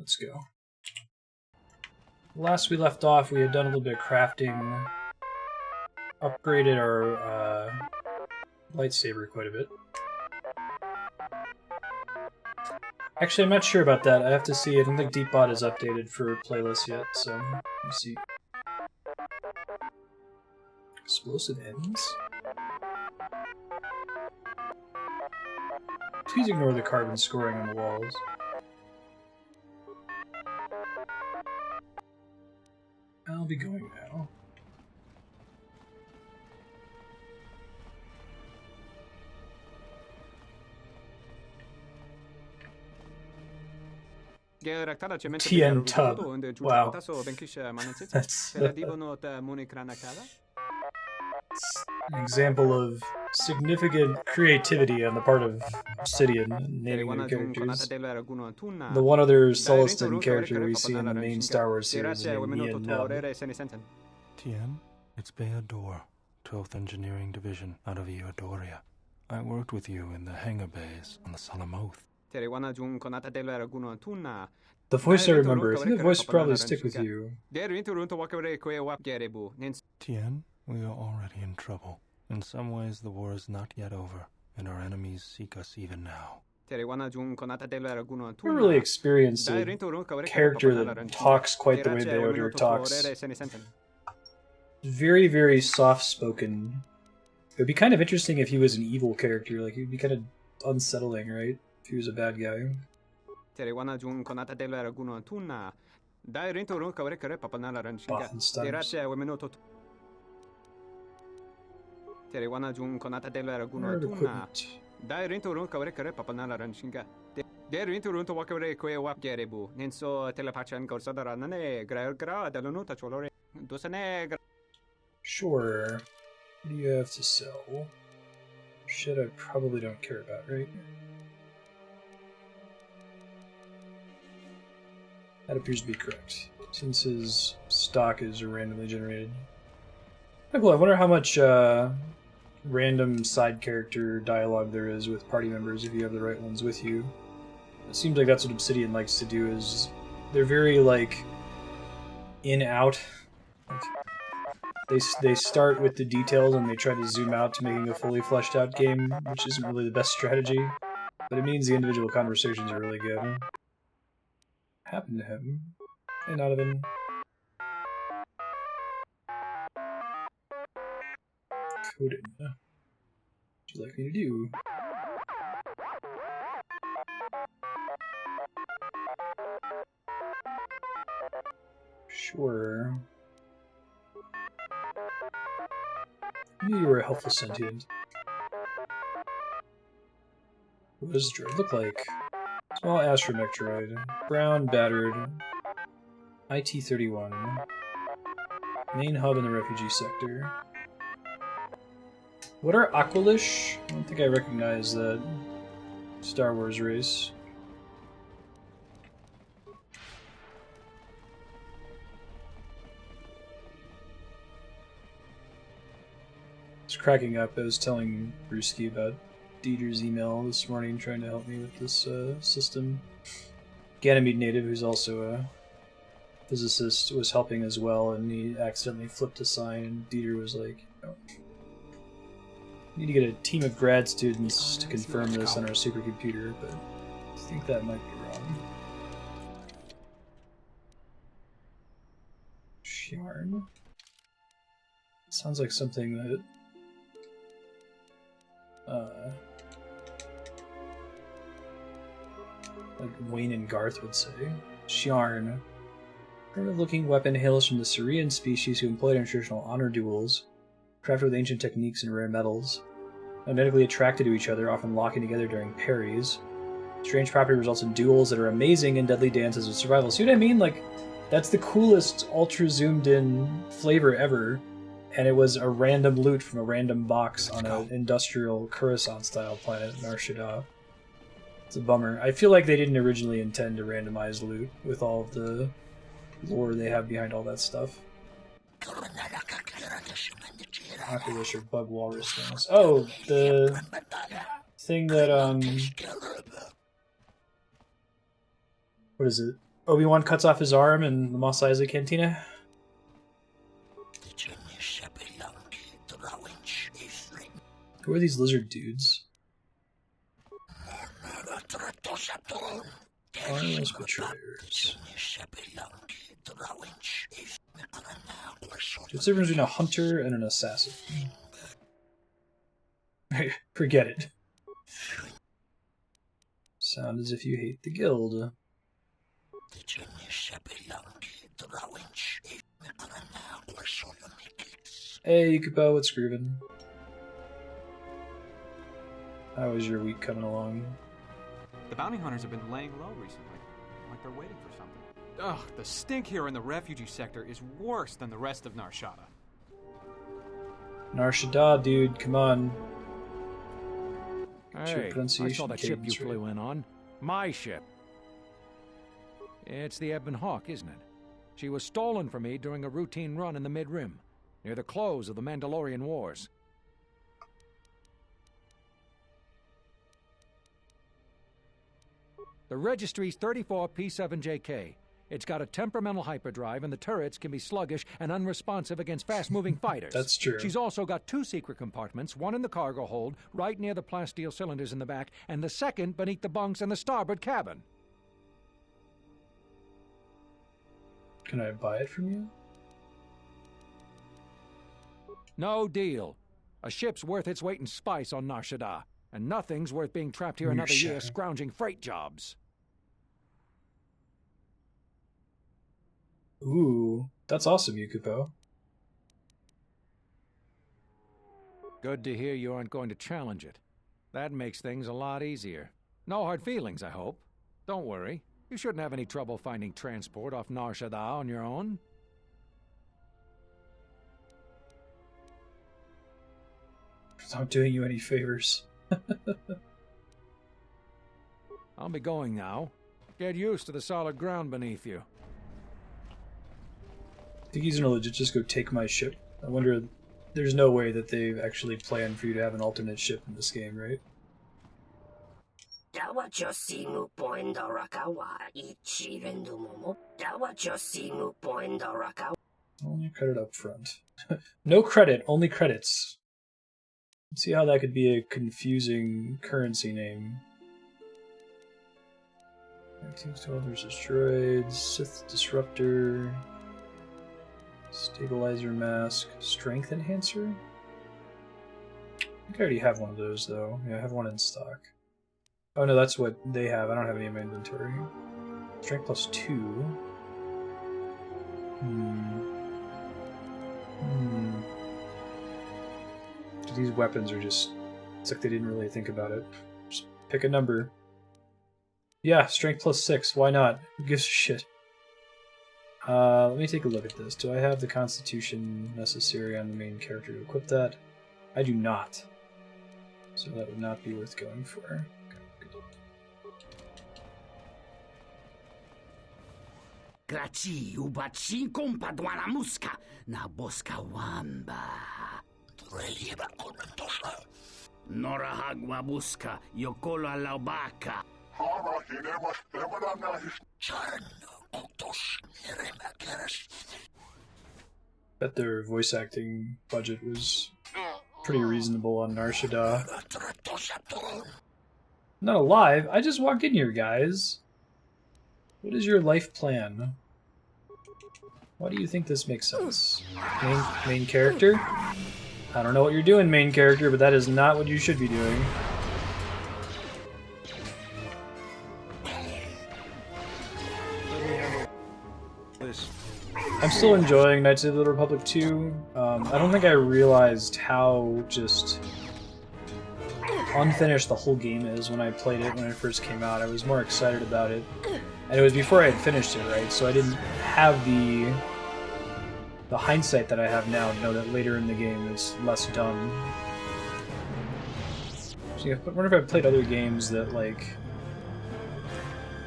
Let's go. Last we left off, we had done a little bit of crafting, upgraded our lightsaber quite a bit. Actually, I'm not sure about that. I have to see. I don't think Deepbot is updated for playlists yet, so let me see. Explosive ends? Please ignore the carbon scoring on the walls. I'll be going now. TN Tub. Wow. That's an example of significant creativity on the part of Obsidian naming their characters. The one other Sullustan character we see in the main Star Wars series is named Ian Nub. Tien, it's Beador, 12th Engineering Division out of Eodoria. I worked with you in the hangar bays on the Salamoth. The voice I remember. I think the voice will probably stick with you. Tien, we are already in trouble. In some ways, the war is not yet over, and our enemies seek us even now. We're really experienced a character that talks quite the way Beodor talks. Very, very soft-spoken. It would be kind of interesting if he was an evil character. Like, it would be kind of unsettling, right? If he was a bad guy. Sure. What do you have to sell? Shit I probably don't care about, right? That appears to be correct, since his stock is randomly generated. Oh, cool. I wonder how much random side character dialogue there is with party members if you have the right ones with you. It seems like that's what Obsidian likes to do, is they're very, like, in-out. They start with the details and they try to zoom out to making a fully fleshed out game, which isn't really the best strategy, but it means the individual conversations are really good. What happened to him? Hey, Nodovan. Coden. What would you like me to do? Sure. You were a helpful sentient. What does the droid look like? Small astromech droid. Brown, battered. IT-31. Main hub in the refugee sector. What are Aqualish? I don't think I recognize that Star Wars race. It's cracking up. I was telling Brewski about Dieter's email this morning trying to help me with this system. Ganymede native, who's also a physicist, was helping as well, and he accidentally flipped a sign, and Dieter was like, oh, need to get a team of grad students to confirm this on our supercomputer, but I think that might be wrong. Sharn? Sounds like something that like Wayne and Garth would say. Sharn. Primitive-looking weapon hails from the Saurian species who employed in traditional honor duels, crafted with ancient techniques and rare metals. Magnetically attracted to each other, often locking together during parries. Strange property results in duels that are amazing and deadly dances of survival. See what I mean? Like, that's the coolest ultra-zoomed-in flavor ever. And it was a random loot from a random box on an industrial Coruscant-style planet in Shaddaa. It's a bummer. I feel like they didn't originally intend to randomize loot with all of the lore they have behind all that stuff. Aqualish or bug walrus things. Oh, the thing that, what is it? Obi-Wan cuts off his arm in the Mos Eisley Cantina. Who are these lizard dudes? Harmless betrayers. What's the difference between a hunter and an assassin? Forget it. Sound as if you hate the guild. Hey, Yukipo, what's groovin'? How is your week coming along? The bounty hunters have been laying low recently, like they're waiting for something. Ugh, the stink here in the refugee sector is worse than the rest of Shaddaa. Shaddaa, dude, come on. Hey, I saw that ship you flew in on. My ship. It's the Ebon Hawk, isn't it? She was stolen from me during a routine run in the Mid-Rim, near the close of the Mandalorian Wars. The registry's 34 P7JK. It's got a temperamental hyperdrive, and the turrets can be sluggish and unresponsive against fast-moving fighters. That's true. She's also got 2 secret compartments, one in the cargo hold, right near the plasteel cylinders in the back, and the second beneath the bunks in the starboard cabin. Can I buy it from you? No deal. A ship's worth its weight in spice on Shaddaa, and nothing's worth being trapped here another year scrounging freight jobs. Ooh, that's awesome, Yukipo. Good to hear you aren't going to challenge it. That makes things a lot easier. No hard feelings, I hope. Don't worry. You shouldn't have any trouble finding transport off Shaddaa on your own. It's not doing you any favors. I'll be going now. Get used to the solid ground beneath you. Think he's gonna legit just go take my ship? I wonder, there's no way that they've actually planned for you to have an alternate ship in this game, right? Only credit up front. No credit, only credits. Let's see how that could be a confusing currency name. 1912 versus droids, Sith Disruptor, Stabilizer Mask, Strength Enhancer? I think I already have one of those, though. Yeah, I have one in stock. Oh no, that's what they have. I don't have any in my inventory. Strength plus 2. These weapons are just... It's like they didn't really think about it. Just pick a number. Yeah, strength plus 6. Why not? Who gives a shit? Let me take a look at this. Do I have the constitution necessary on the main character to equip that? I do not. So that would not be worth going for. Graci ubaci kompadwana muska na boska wamba. Norahagwa buska yokola laubaka. Bet their voice acting budget was pretty reasonable on Shaddaa. Not alive. I just walked in here, guys. What is your life plan? Why do you think this makes sense? Main character? I don't know what you're doing, main character, but that is not what you should be doing. I'm still enjoying Knights of the Old Republic 2. I don't think I realized how just unfinished the whole game is when I played it when it first came out. I was more excited about it. And it was before I had finished it, right? So I didn't have the hindsight that I have now to know that later in the game it's less done. So yeah, I wonder if I've played other games that, like,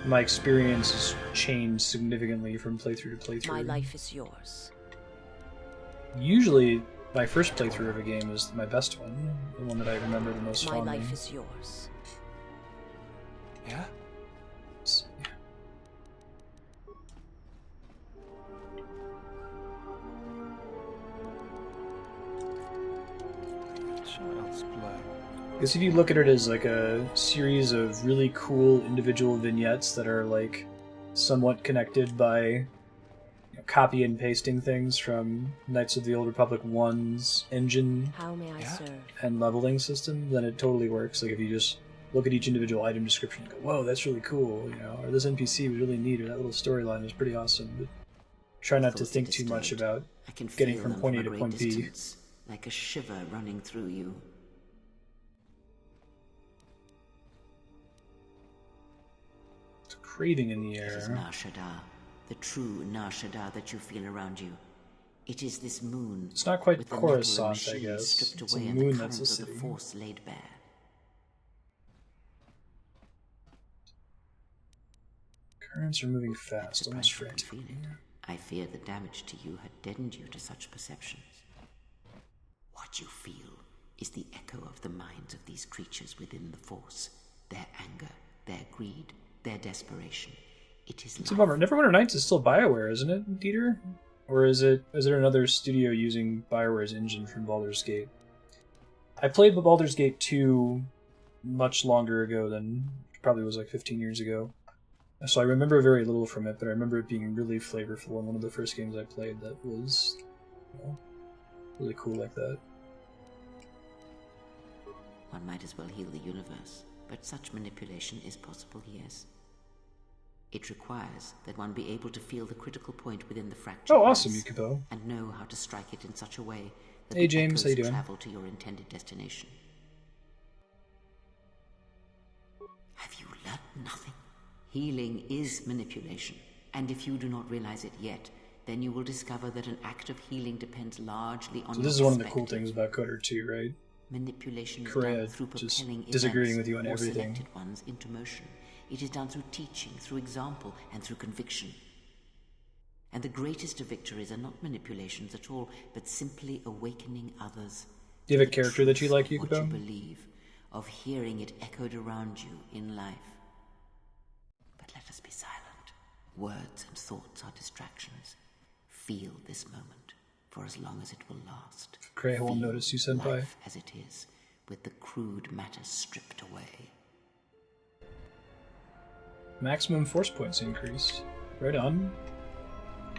my experience has changed significantly from playthrough to playthrough. My life is yours. Usually, my first playthrough of a game is my best one, the one that I remember the most fondly. My life is yours. Yeah? Because if you look at it as like a series of really cool individual vignettes that are like somewhat connected by copy and pasting things from Knights of the Old Republic 1's engine How may I serve? and leveling system, then it totally works. Like if you just look at each individual item description and go, whoa, that's really cool, you know, or this NPC was really neat, or that little storyline was pretty awesome. But try not to think too much about I can getting feel from them point A from to a point great B. distance, like a shiver running through you. It's a craving in the It is air. Nar Shaddaa, the true Nar Shaddaa that you feel around you. It is this moon. It's not quite with the metal and Coruscant, I machines guess. stripped It's a away and moon the that's a currents of the city. Force laid bare. Currents are moving fast, almost Surprised you can frantically. feel it. I fear the damage to you had deadened you to such perceptions. What you feel is the echo of the minds of these creatures within the Force. Their anger, their greed, their desperation. It is It's a bummer. Neverwinter Nights is still BioWare, isn't it, Dieter? Or is there another studio using BioWare's engine from Baldur's Gate? I played Baldur's Gate 2 much longer ago than, probably was like 15 years ago. So I remember very little from it, but I remember it being really flavorful, and one of the first games I played that was, you know, really cool like that. One might as well heal the universe, but such manipulation is possible, yes. It requires that one be able to feel the critical point within the fractured Oh, awesome, mass, Yukipo. and know how to strike it in such a way that Hey, the James, how you echoes doing? travel to your intended destination. Have you learned nothing? Healing is manipulation, and if you do not realize it yet, then you will discover that an act of healing depends largely on So your this is one of the cool perspective. things about Coder 2, right? Manipulation is Korea done through just propelling disagreeing events with you on or everything. selected ones into motion. It is done through teaching, through example, and through conviction. And the greatest of victories are not manipulations at all, but simply awakening others. Do you have a to the character that you truth like, of what you Yukipo? believe, of hearing it echoed around you in life. But let us be silent. Words and thoughts are distractions. Feel this moment, for as long as it will last. Cray won't Feel notice you, Senpai. life as it is, with the crude matter stripped away. Maximum force points increased. Right on.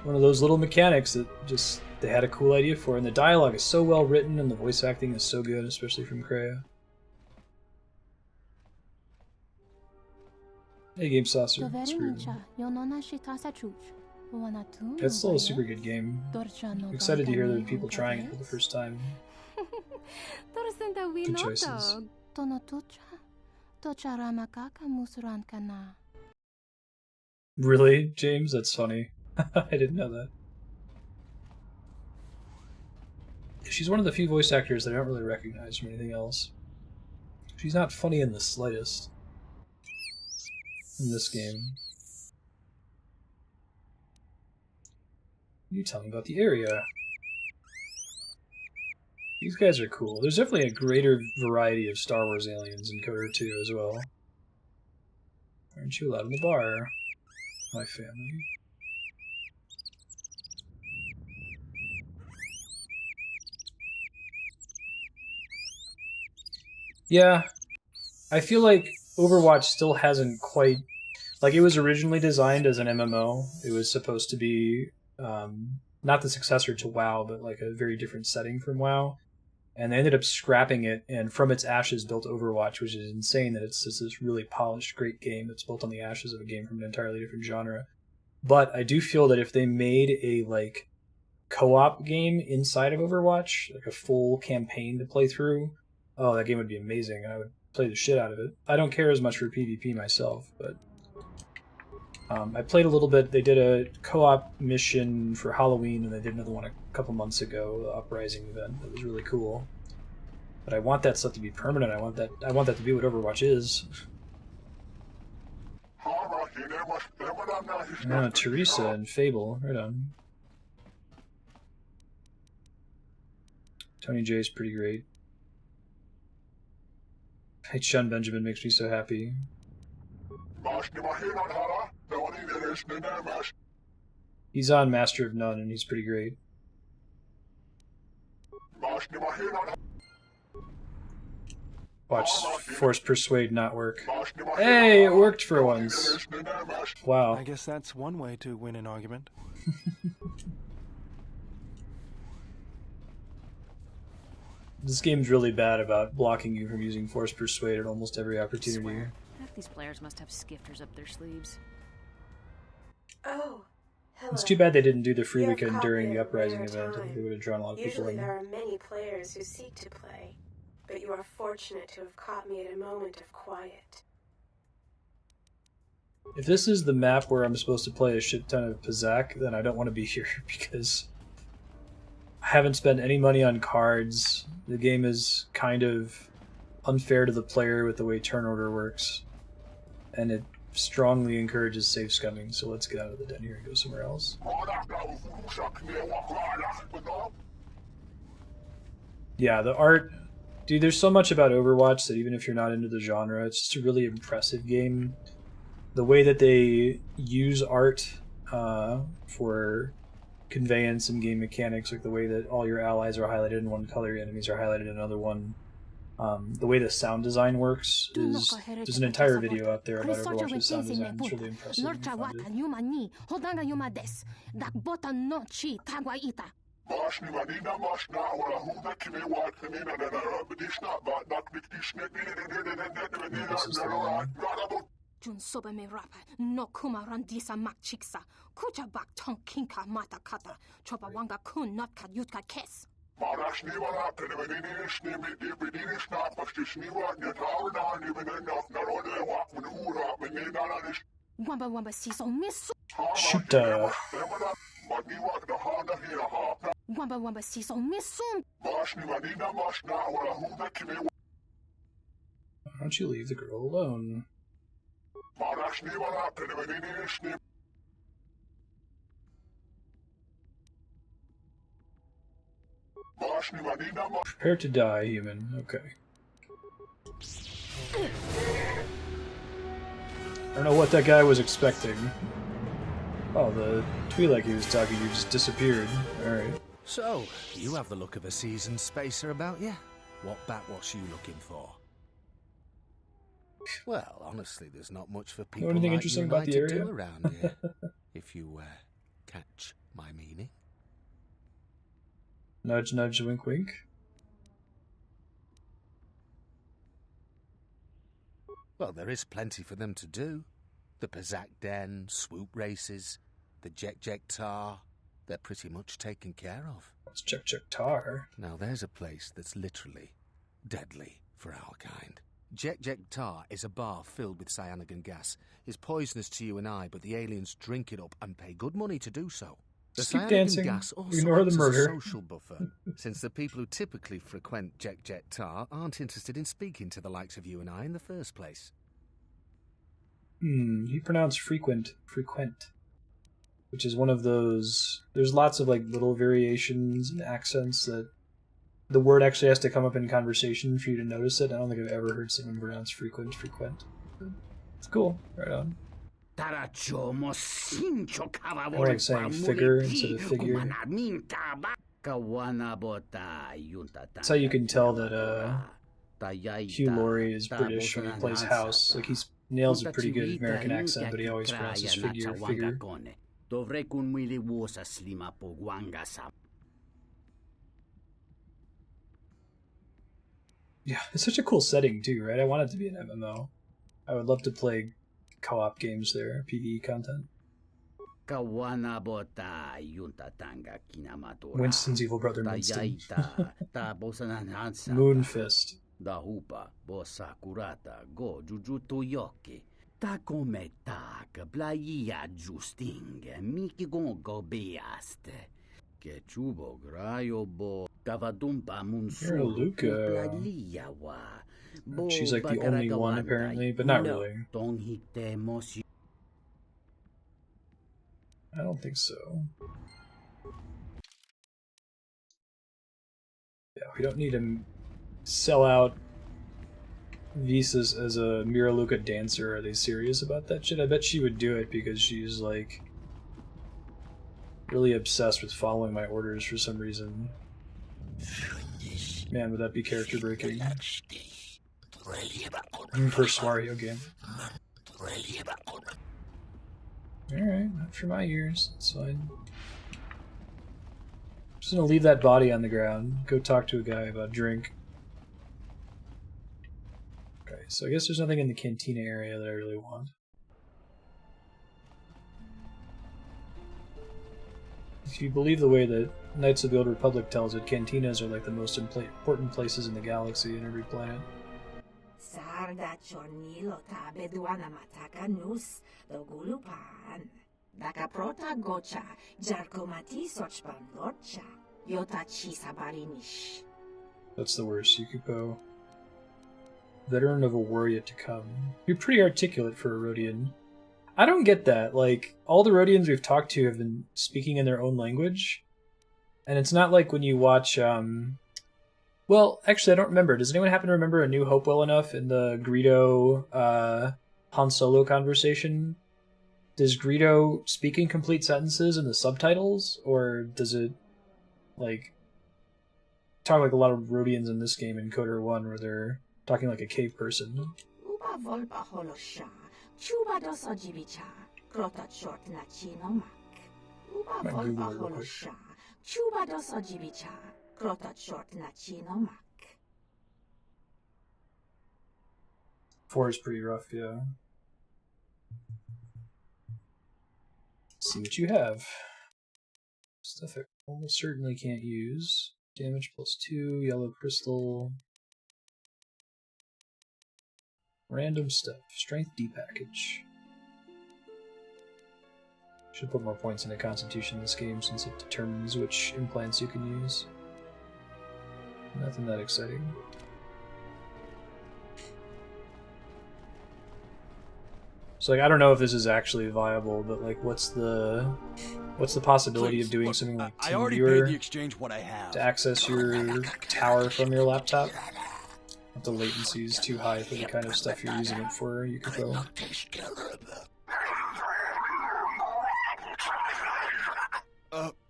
One of those little mechanics that just they had a cool idea for, and the dialogue is so well written, and the voice acting is so good, especially from Kreia. Hey, Game Saucer. Screw. It's still a super good game. I'm excited to hear there are people trying it for the first time. Good choices. Really, James? That's funny. I didn't know that. She's one of the few voice actors that I don't really recognize from anything else. She's not funny in the slightest in this game. You tell me about the area. These guys are cool. There's definitely a greater variety of Star Wars aliens in Coder 2 as well. Aren't you allowed in the bar? My family. Yeah, I feel like Overwatch still hasn't quite... Like, it was originally designed as an MMO. It was supposed to be, not the successor to WoW, but like a very different setting from WoW. And they ended up scrapping it, and from its ashes built Overwatch, which is insane that it's just this really polished, great game that's built on the ashes of a game from an entirely different genre. But I do feel that if they made a, like, co-op game inside of Overwatch, like a full campaign to play through, oh, that game would be amazing. I would play the shit out of it. I don't care as much for PvP myself, but I played a little bit. They did a co-op mission for Halloween, and they did another one a couple months ago, the Uprising event. That was really cool. But I want that stuff to be permanent. I want that to be what Overwatch is. Yeah, Teresa and Fable, right on. Tony J's pretty great. Hey, Sean Benjamin makes me so happy. He's on Master of None, and he's pretty great. Watch Force Persuade not work. Hey, it worked for once. Wow. I guess that's one way to win an argument. This game's really bad about blocking you from using Force Persuade at almost every opportunity. Half these players must have skifters up their sleeves. Oh, hello. It's too bad they didn't do the free You have weekend caught during me the at a Uprising rare event. I think they would have drawn a lot of people Usually in. there are many players who seek to play, but you are fortunate to have caught me at a moment of quiet. If this is the map where I'm supposed to play a shit ton of Pizak, then I don't want to be here because I haven't spent any money on cards. The game is kind of unfair to the player with the way turn order works, and it strongly encourages safe scumming, so let's get out of the den here and go somewhere else. Yeah, the art... Dude, there's so much about Overwatch that even if you're not into the genre, it's just a really impressive game. The way that they use art for conveyance and game mechanics, like the way that all your allies are highlighted in one color, your enemies are highlighted in another one. The way the sound design works is... There's an entire video out there about Overwatch's sound design. It's really impressive and fun this is the one. Jun soba me rapa no kuma randisa mak chiksa kucha bak tong kinka mata kata chopa wanga kun not ka yutka kes wamba wamba siso misu Shaddaa. wamba wamba siso misu Why don't you leave the girl alone? Prepare to die, human. Okay. I don't know what that guy was expecting. Oh, the Twi'lek he was talking to just disappeared. Alright. So, you have the look of a seasoned spacer about you. What backwash you looking for? Well, honestly, there's not much for people anything like interesting you and about I the to area? do around here, if you catch my meaning. Nudge, nudge, wink, wink. Well, there is plenty for them to do. The Pizak Den, swoop races, the Jek Tar, they're pretty much taken care of. It's Jek Tar. Now there's a place that's literally deadly for our kind. Jek Tar is a bar filled with cyanogen gas. It's poisonous to you and I, but the aliens drink it up and pay good money to do so. The Just keep cyanogen dancing. gas also Ignore the acts as murder. a social buffer, since the people who typically frequent Jek Tar aren't interested in speaking to the likes of you and I in the first place. He pronounced frequent, which is one of those... There's lots of like little variations and accents that the word actually has to come up in conversation for you to notice it. I don't think I've ever heard someone pronounce frequent. It's cool. Right on. I like saying figure instead of figure. That's how you can tell that Hugh Laurie is British when he plays House. Like he nails a pretty good American accent, but he always pronounces figure. Yeah, it's such a cool setting too, right? I want it to be an MMO. I would love to play co-op games there, PvE content. Winston's evil brother Winston. Moonfist. Dahupa, bossa curata, go jujuto yoki. Ta come tak, blaia justing, miki gongo beaste. Che chubo graio bo, cavadumpa munsu, blaia wa. She's like the only one apparently, but not really. I don't think so. Yeah, we don't need to sell out Visas as a Miraluka dancer. Are they serious about that shit? I bet she would do it because she's like really obsessed with following my orders for some reason. Man, would that be character breaking? First Wario game. Alright, not for my ears. That's fine. Just gonna leave that body on the ground. Go talk to a guy about a drink. Okay, so I guess there's nothing in the cantina area that I really want. If you believe the way that Knights of the Old Republic tells it, cantinas are like the most important places in the galaxy and every planet. Sarda chornilo tabe duana mataka nus dogulupan. Daka prota gocha jarkomati sochpan lorcha yota chisabarinish. That's the worst, Yukipo. Veteran of a war yet to come. You're pretty articulate for a Rhodian. I don't get that. Like, all the Rhodians we've talked to have been speaking in their own language. And it's not like when you watch, well, actually, I don't remember. Does anyone happen to remember A New Hope well enough in the Greedo, Han Solo conversation? Does Greedo speak in complete sentences in the subtitles? Or does it, like, talk like a lot of Rhodians in this game in Coder 1 where they're talking like a cave person? Uba volpa holosha, chuba doso jibicha, krota short na chinomak. Uba volpa holosha, chuba doso jibicha, krota short na chinomak. 4 is pretty rough, yeah. Let's see what you have. Stuff I almost certainly can't use. Damage +2, yellow crystal. Random stuff. Strength D package. Should put more points into Constitution in this game since it determines which implants you can use. Nothing that exciting. So like I don't know if this is actually viable, but like what's the possibility of doing something like I already TeamViewer paid the exchange what I have to access your tower from your laptop? If the latency is too high for the kind of stuff you're using it for, you could go.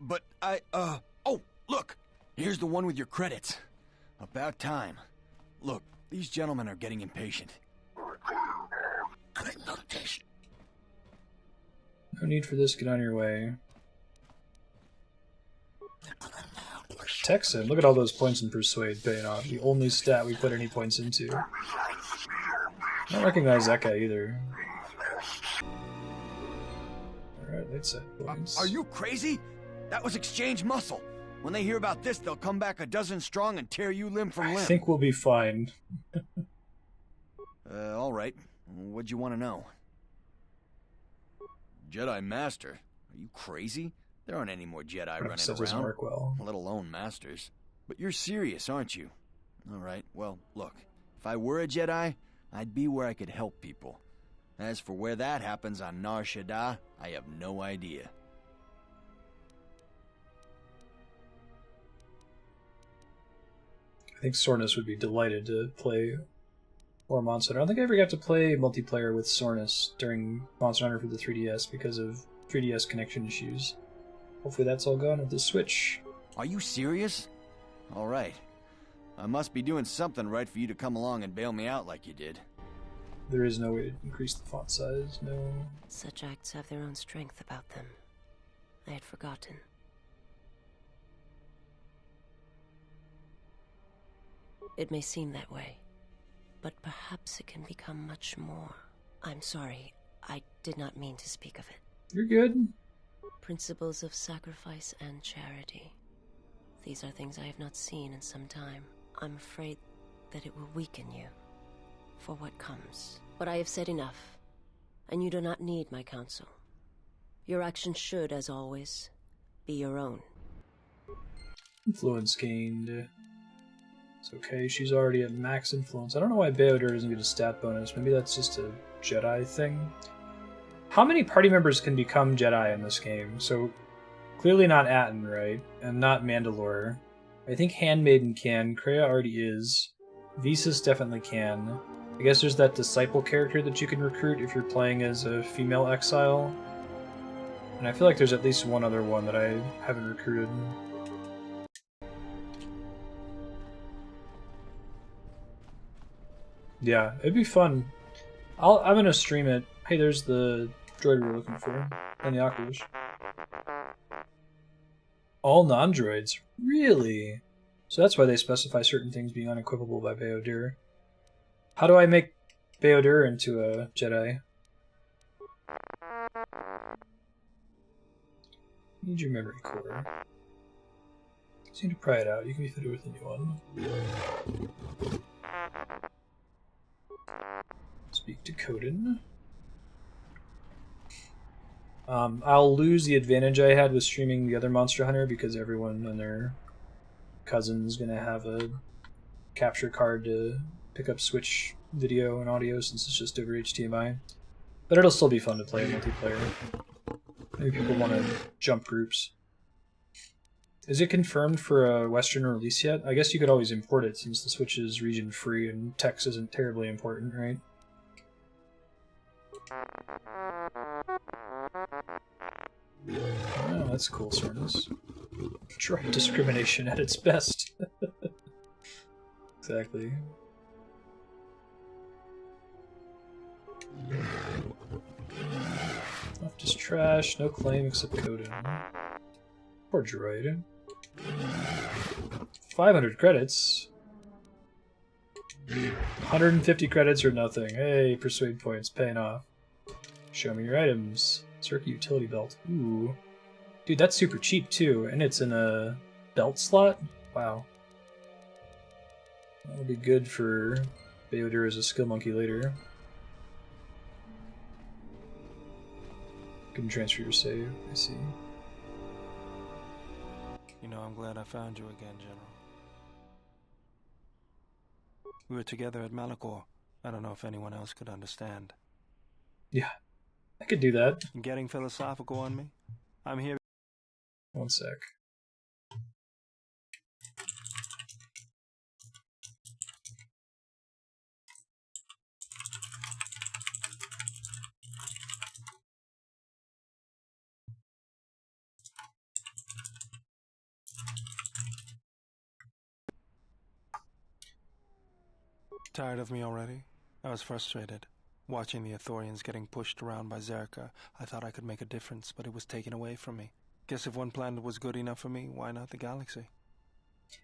But oh, look! Here's the one with your credits. About time. Look, these gentlemen are getting impatient. No need for this, get on your way. Texan, look at all those points in Persuade paying off. The only stat we put any points into. I don't recognize that guy either. Alright, that's it, points. Are you crazy? That was exchange muscle. When they hear about this, they'll come back a dozen strong and tear you limb from limb. I think we'll be fine. Alright. What'd you want to know? Jedi Master? Are you crazy? There aren't any more Jedi running That doesn't around, work well. let alone Masters. But you're serious, aren't you? Alright, well, look. If I were a Jedi, I'd be where I could help people. As for where that happens on Nar Shaddaa, I have no idea. I think Sornus would be delighted to play more Monster Hunter. I don't think I ever got to play multiplayer with Sornus during Monster Hunter for the 3DS because of 3DS connection issues. Hopefully that's all gone with the Switch. Are you serious? Alright. I must be doing something right for you to come along and bail me out like you did. There is no way to increase the font size, no. Such acts have their own strength about them. I had forgotten. It may seem that way, but perhaps it can become much more. I'm sorry, I did not mean to speak of it. You're good. Principles of sacrifice and charity. These are things I have not seen in some time. I'm afraid that it will weaken you for what comes. But I have said enough, and you do not need my counsel. Your actions should, as always, be your own. Influence gained. It's okay, she's already at max influence. I don't know why Beodur doesn't get a stat bonus. Maybe that's just a Jedi thing. How many party members can become Jedi in this game? So, clearly not Atton, right? And not Mandalore. I think Handmaiden can. Kreia already is. Visas definitely can. I guess there's that Disciple character that you can recruit if you're playing as a female exile. And I feel like there's at least one other one that I haven't recruited. Yeah, it'd be fun. I'm gonna stream it. Hey, there's the droid we were looking for, and the Oculus. All non-droids? Really? So that's why they specify certain things being unequipable by Bayodir. How do I make Bayodir into a Jedi? Need your memory core. Just need to pry it out. You can be fitted with a new one. Speak to Coden. I'll lose the advantage I had with streaming the other Monster Hunter because everyone and their cousin's gonna have a capture card to pick up Switch video and audio since it's just over HDMI. But it'll still be fun to play multiplayer. Maybe people want to jump groups. Is it confirmed for a Western release yet? I guess you could always import it since the Switch is region free and text isn't terribly important, right? Oh, that's cool, Sornus. Droid discrimination at its best. Exactly. Left is trash, no claim except Coden. Poor droid. 500 credits. 150 credits or nothing. Hey, persuade points, paying off. Show me your items. Circuit utility belt. Ooh. Dude, that's super cheap too, and it's in a belt slot? Wow. That'll be good for Bayodir as a skill monkey later. Can transfer your save, I see. You know, I'm glad I found you again, General. We were together at Malachor. I don't know if anyone else could understand. Yeah, I could do that. You getting philosophical on me? I'm here. One sec. Tired of me already? I was frustrated. Watching the Ithorians getting pushed around by Zerka, I thought I could make a difference, but it was taken away from me. Guess if one planet was good enough for me, why not the galaxy?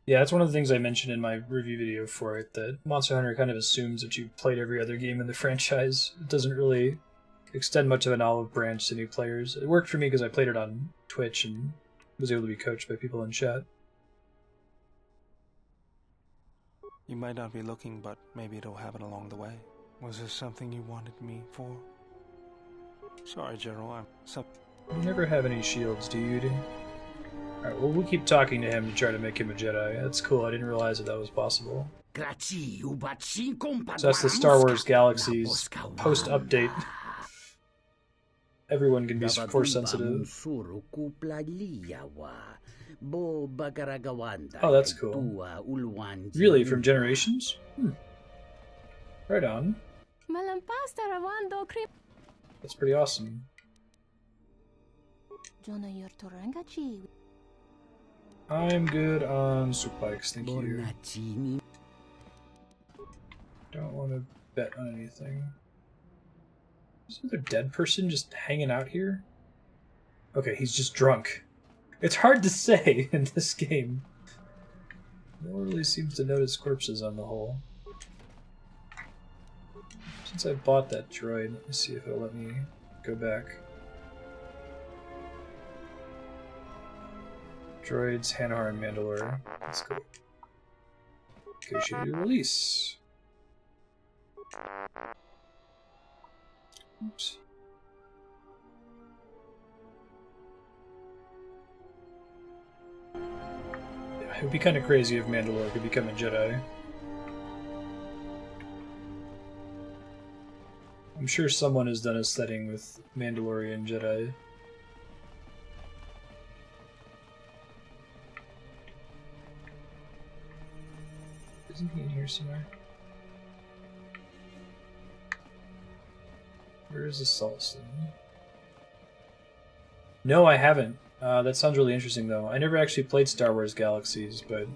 Yeah, that's one of the things I mentioned in my review video for it, that Monster Hunter kind of assumes that you've played every other game in the franchise. It doesn't really extend much of an olive branch to new players. It worked for me because I played it on Twitch and was able to be coached by people in chat. You might not be looking, but maybe it'll happen along the way. Was there something you wanted me for? Sorry, General, You never have any shields, dude. Alright, well, we'll keep talking to him to try to make him a Jedi. That's cool, I didn't realize that was possible. So that's the Star Wars Galaxies post-update. Everyone can be force sensitive. Oh, that's cool. Really, from Generations? Right on. That's pretty awesome. I'm good on soup bikes, thank you. Don't want to bet on anything. Is there another dead person just hanging out here? Okay, he's just drunk. It's hard to say in this game. No one really seems to notice corpses on the whole. Since I bought that droid, let me see if it'll let me go back. Droids, Hanar, and Mandalore. Let's go. Negotiated release. Oops. It would be kind of crazy if Mandalore could become a Jedi. I'm sure someone has done a setting with Mandalorian Jedi. Isn't he in here somewhere? Where is the Sultan? No, I haven't. That sounds really interesting, though. I never actually played Star Wars Galaxies, but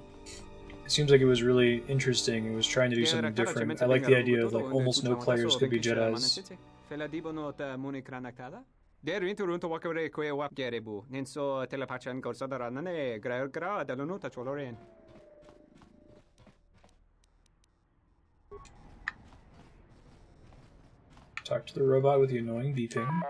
I It seems like it was really interesting. It was trying to do something different. I like the idea of like almost no players could be Jedis. Talk to the robot with the annoying beeping.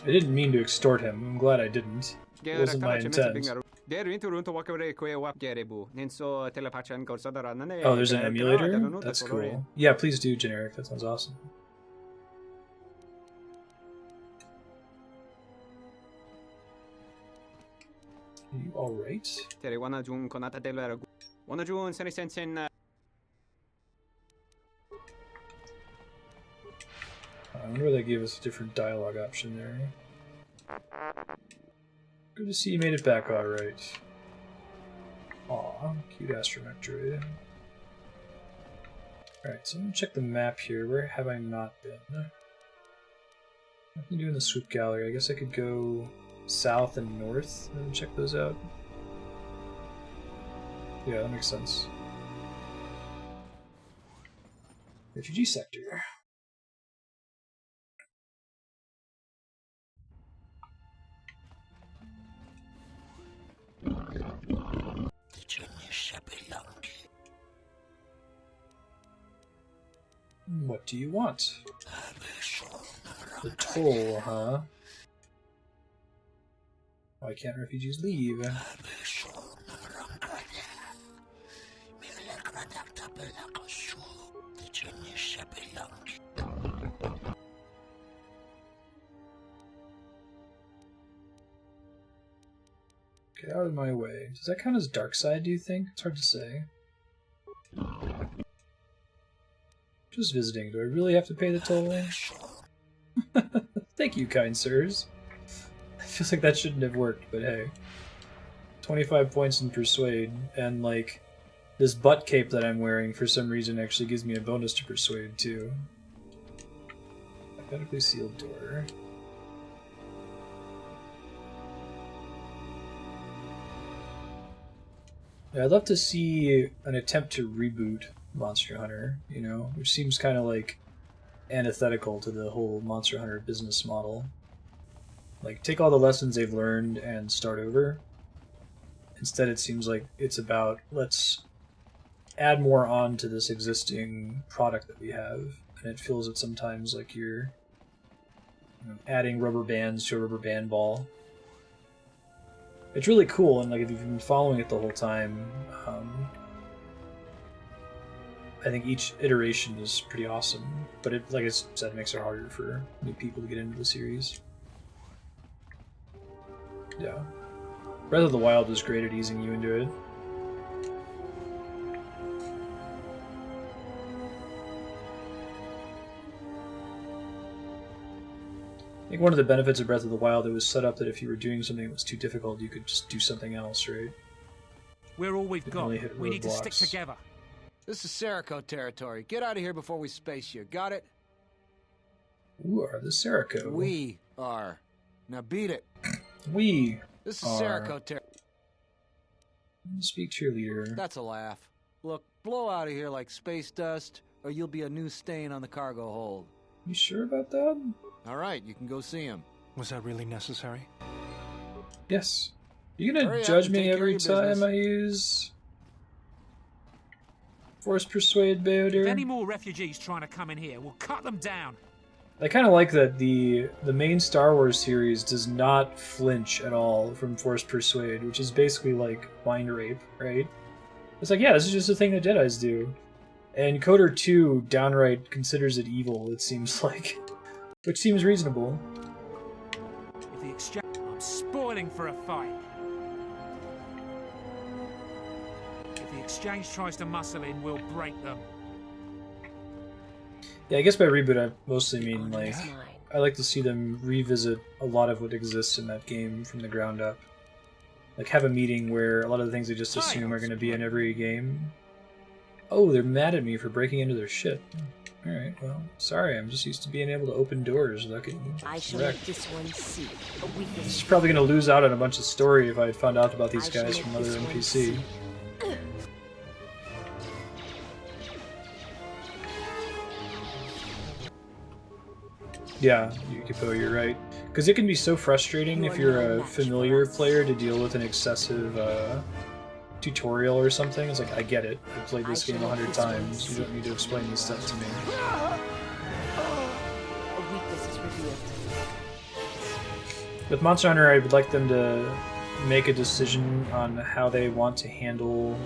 I didn't mean to extort him. I'm glad I didn't. It wasn't my intent. Oh, there's an emulator? That's cool. Yeah, please do, Generic. That sounds awesome. Are you alright? I wonder why they gave us a different dialogue option there. Good to see you made it back alright. Aw, cute astromech droid. Alright, so I'm gonna check the map here. Where have I not been? What can I do in the swoop gallery? I guess I could go south and north and check those out. Yeah, that makes sense. Refugee sector. What do you want? The toll, huh? Why can't refugees leave? Get out of my way. Does that count as dark side, do you think? It's hard to say. Just visiting. Do I really have to pay the toll? Thank you, kind sirs. I feel like that shouldn't have worked, but hey. 25 points in Persuade, and like, this butt cape that I'm wearing for some reason actually gives me a bonus to Persuade, too. Magnetically sealed door. Yeah, I'd love to see an attempt to reboot Monster Hunter, you know, which seems kind of like antithetical to the whole Monster Hunter business model. Like, take all the lessons they've learned and start over. Instead, it seems like it's about, let's add more on to this existing product that we have. And it feels that sometimes like you're adding rubber bands to a rubber band ball. It's really cool, and like if you've been following it the whole time, I think each iteration is pretty awesome. But it, like I said, makes it harder for new people to get into the series. Yeah. Breath of the Wild was great at easing you into it. I think one of the benefits of Breath of the Wild, it was set up that if you were doing something that was too difficult, you could just do something else, right? We're all we've got. We need to stick together. This is Serico territory. Get out of here before we space you. Got it? Who are the Serico? We are. Now beat it. We This is Serico territory. Speak to your leader. That's a laugh. Look, blow out of here like space dust, or you'll be a new stain on the cargo hold. You sure about that? All right, you can go see him. Was that really necessary? Yes. You gonna judge me every time I use Force Persuade, Beodir? If any more refugees trying to come in here, we'll cut them down. I kind of like that the main Star Wars series does not flinch at all from Force Persuade, which is basically like mind rape, right? It's like, yeah, this is just a thing that Jedis do. And Coder 2 downright considers it evil, it seems like. Which seems reasonable. If the exchange... I'm spoiling for a fight. If the exchange tries to muscle in, we'll break them. Yeah, I guess by reboot I mostly mean, like, I like to see them revisit a lot of what exists in that game from the ground up. like have a meeting where a lot of the things they just assume are going to be in every game. Oh, they're mad at me for breaking into their ship. Alright, well, sorry, I'm just used to being able to open doors without getting wrecked. This is probably going to lose out on a bunch of story if I had found out about these guys from another NPC. Yeah, Yukipo, you're right. Because it can be so frustrating if you're a familiar player to deal with an excessive tutorial or something. It's like, I get it. I've played this game 100 times. You don't need to explain this stuff to me. With Monster Hunter, I would like them to make a decision on how they want to handle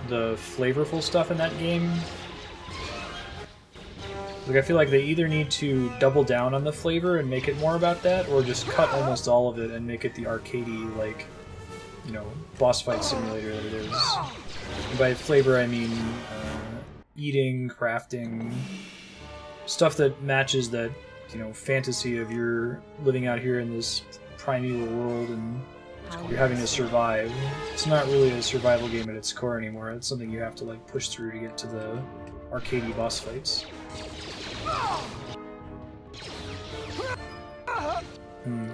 the flavorful stuff in that game. Like, I feel like they either need to double down on the flavor and make it more about that, or just cut almost all of it and make it the arcadey, like, you know, boss fight simulator that it is. And by flavor, I mean eating, crafting, stuff that matches that, you know, fantasy of you're living out here in this primeval world and you're having to survive. It's not really a survival game at its core anymore. It's something you have to, like, push through to get to the arcadey boss fights.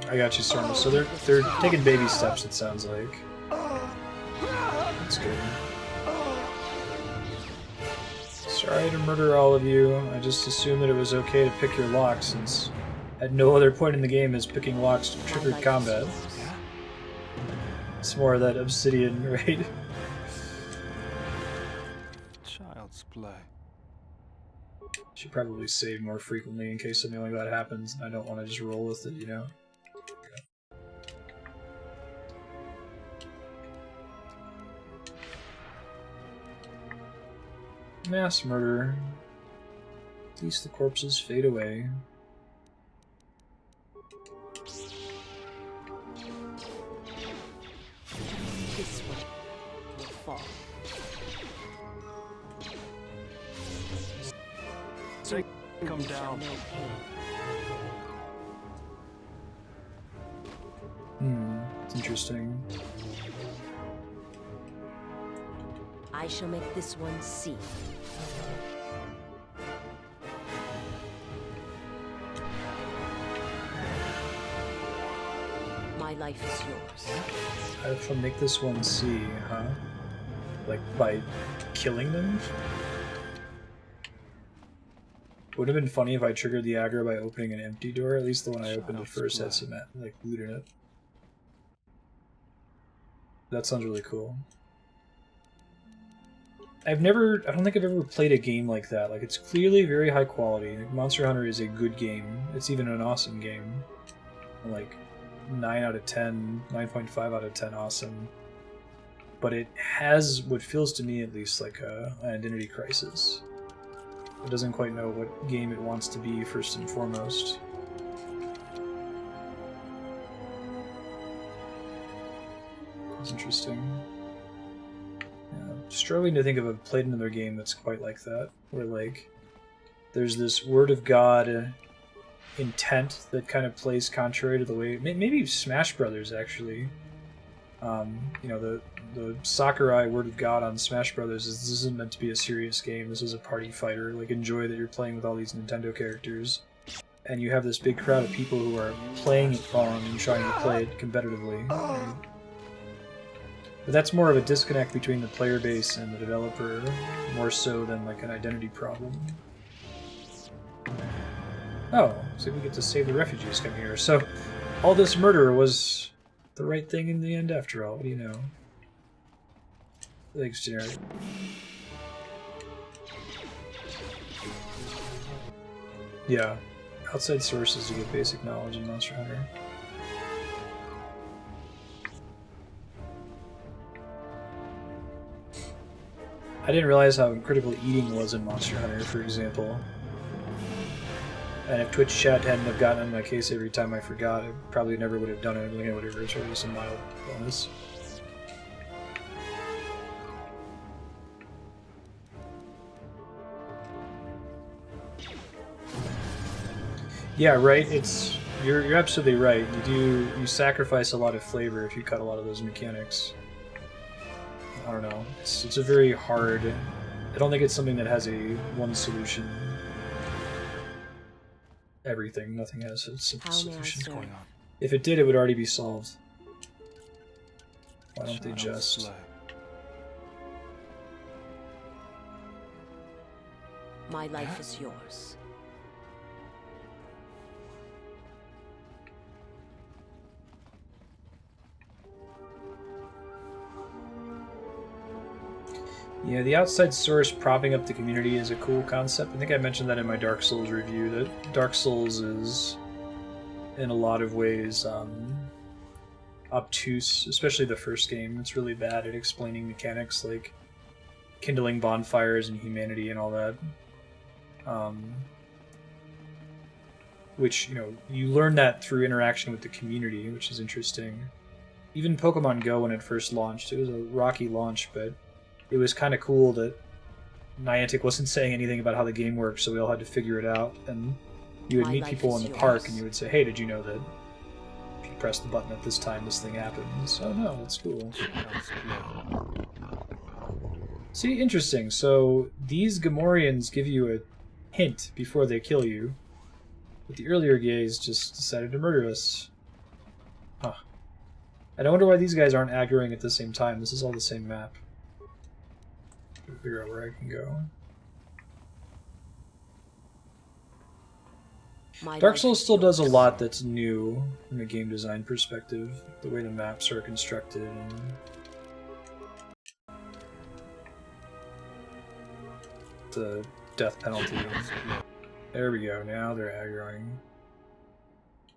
I got you, Storm. So they're taking baby steps, it sounds like. That's good. Sorry to murder all of you. I just assumed that it was okay to pick your lock, since at no other point in the game is picking locks triggered combat. It's more of that obsidian, right? Child's play. Should probably save more frequently in case something like that happens. I don't want to just roll with it, you know? Mass murder. At least the corpses fade away. This one will fall. Say, come down. It's interesting. I shall make this one see. My life is yours. I shall make this one see, huh? Like, by killing them? Would have been funny if I triggered the aggro by opening an empty door. At least the one I opened at first had some, like, loot in it. That sounds really cool. I don't think I've ever played a game like that. Like, it's clearly very high quality. Monster Hunter is a good game. It's even an awesome game. Like, 9 out of 10, 9.5 out of 10 awesome. But it has what feels to me, at least, like an identity crisis. It doesn't quite know what game it wants to be, first and foremost. It's interesting. Yeah, struggling to think of a played another game that's quite like that, where, like, there's this Word of God intent that kind of plays contrary to the way... Maybe Smash Brothers, actually. You know, the Sakurai Word of God on Smash Brothers is this isn't meant to be a serious game. This is a party fighter. Like, enjoy that you're playing with all these Nintendo characters. And you have this big crowd of people who are playing it wrong and trying to play it competitively. Right? But that's more of a disconnect between the player base and the developer, more so than, like, an identity problem. Oh, so we get to save the refugees coming here. So, all this murder was the right thing in the end after all. What do you know? Thanks, Jared. Yeah, outside sources to get basic knowledge in Monster Hunter. I didn't realize how critical eating was in Monster Hunter, for example. And if Twitch chat hadn't have gotten in my case every time I forgot, I probably never would have done it. I think I would have resorted some mild bonus. Yeah, right? It's you're absolutely right. You sacrifice a lot of flavor if you cut a lot of those mechanics. I don't know. It's a very hard. I don't think it's something that has a one solution. Everything. Nothing has a solution. Going on? If it did, it would already be solved. Why don't they just? Slay. My life is yours. Yeah, the outside source propping up the community is a cool concept. I think I mentioned that in my Dark Souls review, that Dark Souls is, in a lot of ways, obtuse, especially the first game. It's really bad at explaining mechanics like kindling bonfires and humanity and all that. Which, you learn that through interaction with the community, which is interesting. Even Pokemon Go, when it first launched, it was a rocky launch, but it was kind of cool that Niantic wasn't saying anything about how the game works, so we all had to figure it out. And you would meet people in the park, and you would say, "Hey, did you know that if you press the button at this time, this thing happens?" Oh no, that's cool. See, interesting. So these Gamorreans give you a hint before they kill you, but the earlier gays just decided to murder us. Huh. And I wonder why these guys aren't aggroing at the same time. This is all the same map. Figure out where I can go. Dark Souls still does a lot that's new from a game design perspective. The way the maps are constructed and the death penalty. There we go, now they're aggroing.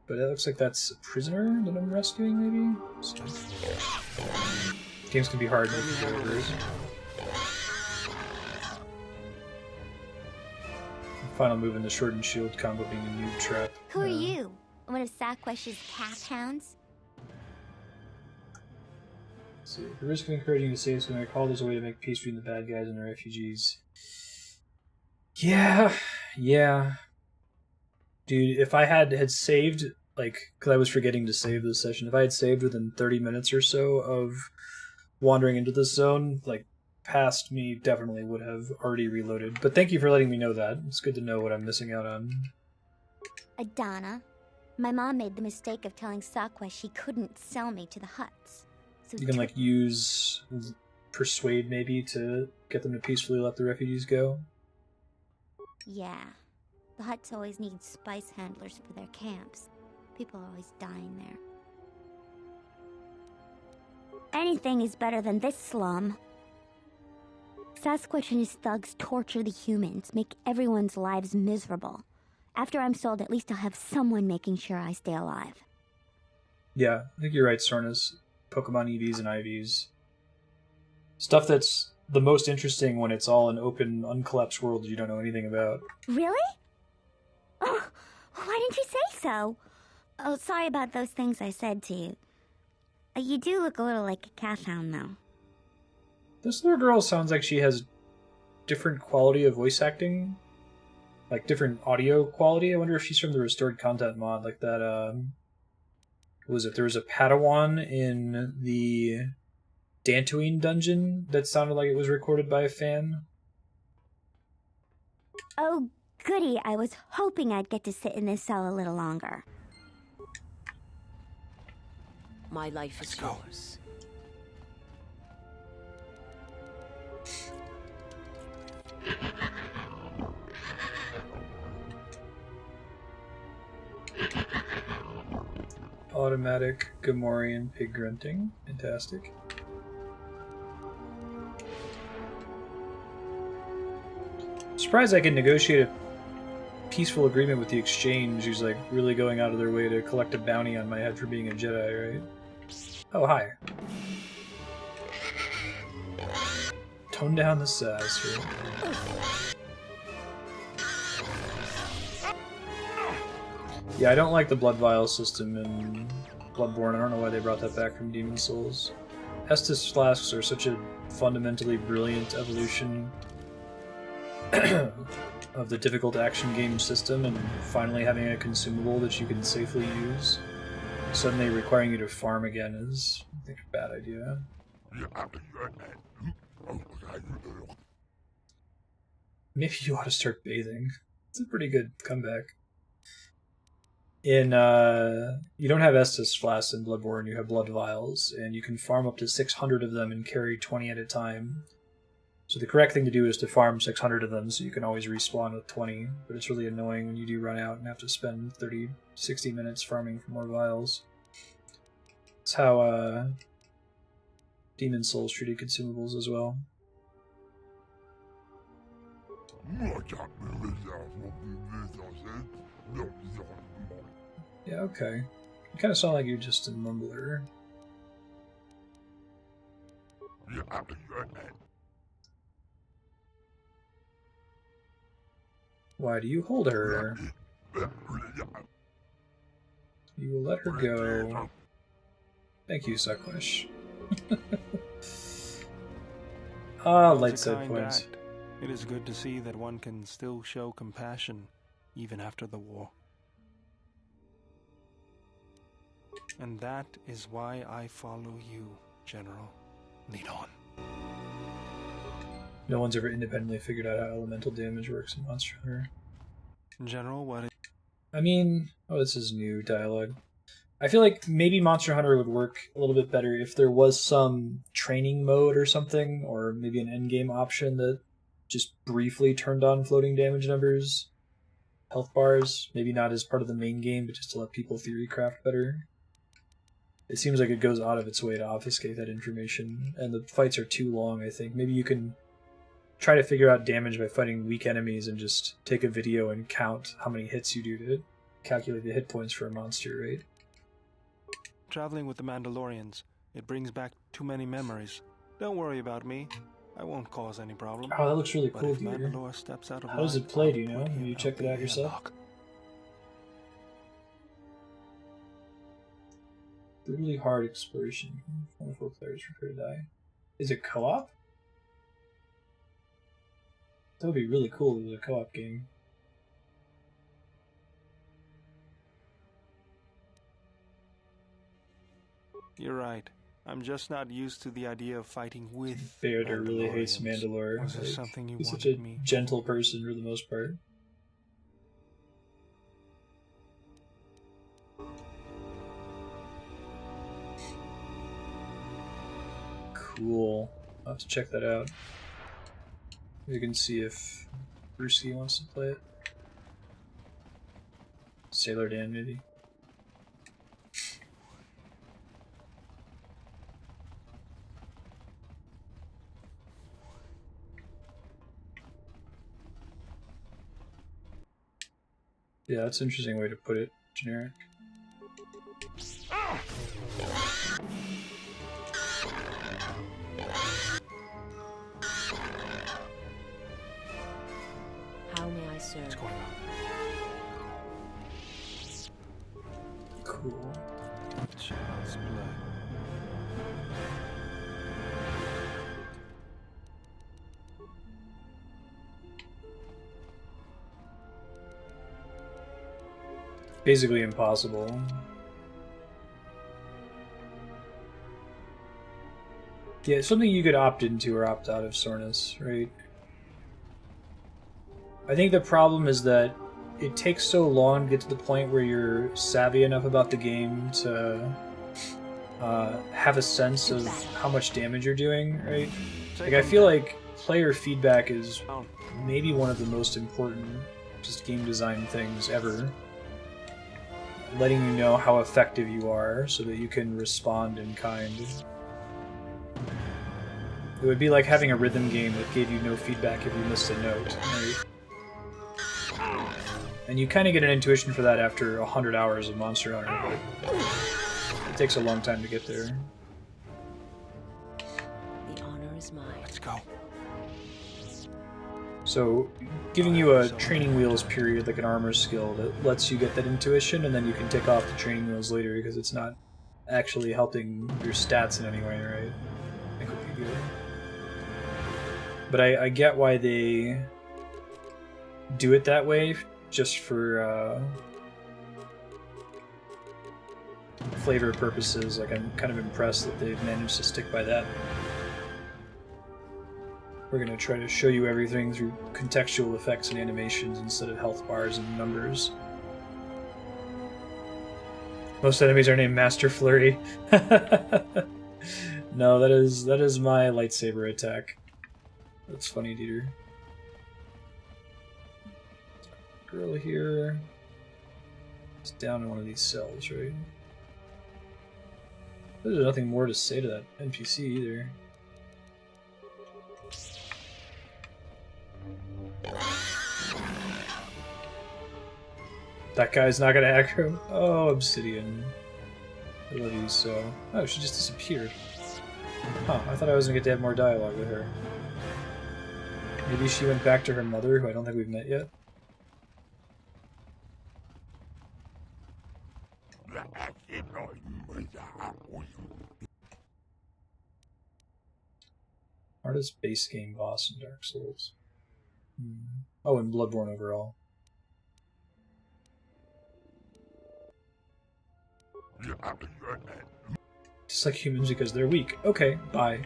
But it looks like that's a prisoner that I'm rescuing, maybe? So, games can be hard with the final move in the sword and shield combo being a noob trap. Who are you? One of Saquesh's calf hounds? Let's see. The risk of encouraging you to save is going to call this a way to make peace between the bad guys and the refugees. Yeah. Dude, if I had saved, because I was forgetting to save this session, if I had saved within 30 minutes or so of wandering into this zone, past me definitely would have already reloaded. But thank you for letting me know that. It's good to know what I'm missing out on. Adana. My mom made the mistake of telling Saquesh she couldn't sell me to the Huts. So you can use persuade maybe to get them to peacefully let the refugees go. Yeah. The Huts always need spice handlers for their camps. People are always dying there. Anything is better than this slum. Sasquatch and his thugs torture the humans, make everyone's lives miserable. After I'm sold, at least I'll have someone making sure I stay alive. Yeah, I think you're right, Sornas. Pokemon EVs and IVs. Stuff that's the most interesting when it's all an open, uncollapsed world you don't know anything about. Really? Oh, why didn't you say so? Oh, sorry about those things I said to you. You do look a little like a calf hound, though. This little girl sounds like she has different quality of voice acting. Different audio quality. I wonder if she's from the restored content mod, like that, what was it? There was a Padawan in the Dantooine dungeon that sounded like it was recorded by a fan. Oh, goody. I was hoping I'd get to sit in this cell a little longer. My life is yours. Automatic Gamorrean pig grunting. Fantastic. Surprised I can negotiate a peaceful agreement with the Exchange, who's really going out of their way to collect a bounty on my head for being a Jedi, right? Oh, hi. Tone down the sass here. Yeah, I don't like the blood vial system in Bloodborne. I don't know why they brought that back from Demon Souls. Estus flasks are such a fundamentally brilliant evolution of the difficult action game system and finally having a consumable that you can safely use. Suddenly requiring you to farm again is, I think, a bad idea. Maybe you ought to start bathing. It's a pretty good comeback. In you don't have Estus flasks in Bloodborne, you have blood vials, and you can farm up to 600 of them and carry 20 at a time. So the correct thing to do is to farm 600 of them so you can always respawn with 20, but it's really annoying when you do run out and have to spend 30-60 minutes farming for more vials. That's how Demon Souls treated consumables as well. Yeah, okay. You kind of sound like you're just a mumbler. Why do you hold her? You will let her go. Thank you, Suckwish. Light side points. It is good to see that one can still show compassion, even after the war. And that is why I follow you, General. Lead on. No one's ever independently figured out how elemental damage works in Monster Hunter. General, what is... I mean... Oh, this is new dialogue. I feel like maybe Monster Hunter would work a little bit better if there was some training mode or something, or maybe an endgame option that just briefly turned on floating damage numbers, health bars, maybe not as part of the main game, but just to let people theory craft better. It seems like it goes out of its way to obfuscate that information, and the fights are too long, I think. Maybe you can try to figure out damage by fighting weak enemies and just take a video and count how many hits you do to calculate the hit points for a monster, right? Traveling with the Mandalorians, it brings back too many memories. Don't worry about me. I won't cause any problem. Oh, that looks really cool, dude. How does it play, do you know? Have you checked it out yourself? Brutally hard exploration. 4 players prepare to die. Is it co-op? That would be really cool if it was a co-op game. You're right. I'm just not used to the idea of fighting with Bearder really hates Mandalore. Was there something you he's wanted such a me? gentle person for the most part. Cool. I'll have to check that out. You can see if Brewski wants to play it. Sailor Dan, maybe. Yeah, that's an interesting way to put it. Generic. How may I serve? What's going on? Cool. Child's blood. Basically impossible. Yeah, it's something you could opt into or opt out of Sornus, right? I think the problem is that it takes so long to get to the point where you're savvy enough about the game to have a sense of how much damage you're doing, right? Like, I feel like player feedback is maybe one of the most important just game design things ever. Letting you know how effective you are so that you can respond in kind. It would be like having a rhythm game that gave you no feedback if you missed a note, right? And you kind of get an intuition for that after 100 hours of Monster Hunter, but it takes a long time to get there. The honor is mine. Let's go. So, giving you a training wheels period, like an armor skill, that lets you get that intuition, and then you can take off the training wheels later because it's not actually helping your stats in any way, right? I think would be good. But I get why they do it that way just for flavor purposes. Like, I'm kind of impressed that they've managed to stick by that. We're going to try to show you everything through contextual effects and animations instead of health bars and numbers. Most enemies are named Master Flurry. No, that is my lightsaber attack. That's funny, Dieter. Girl here. It's down in one of these cells, right? There's nothing more to say to that NPC either. That guy's not gonna aggro. Oh, Obsidian. I love you so. Oh, she just disappeared. Huh, I thought I was gonna get to have more dialogue with her. Maybe she went back to her mother, who I don't think we've met yet. Hardest base game boss in Dark Souls. Oh, and Bloodborne overall. Just like humans because they're weak. Okay, bye.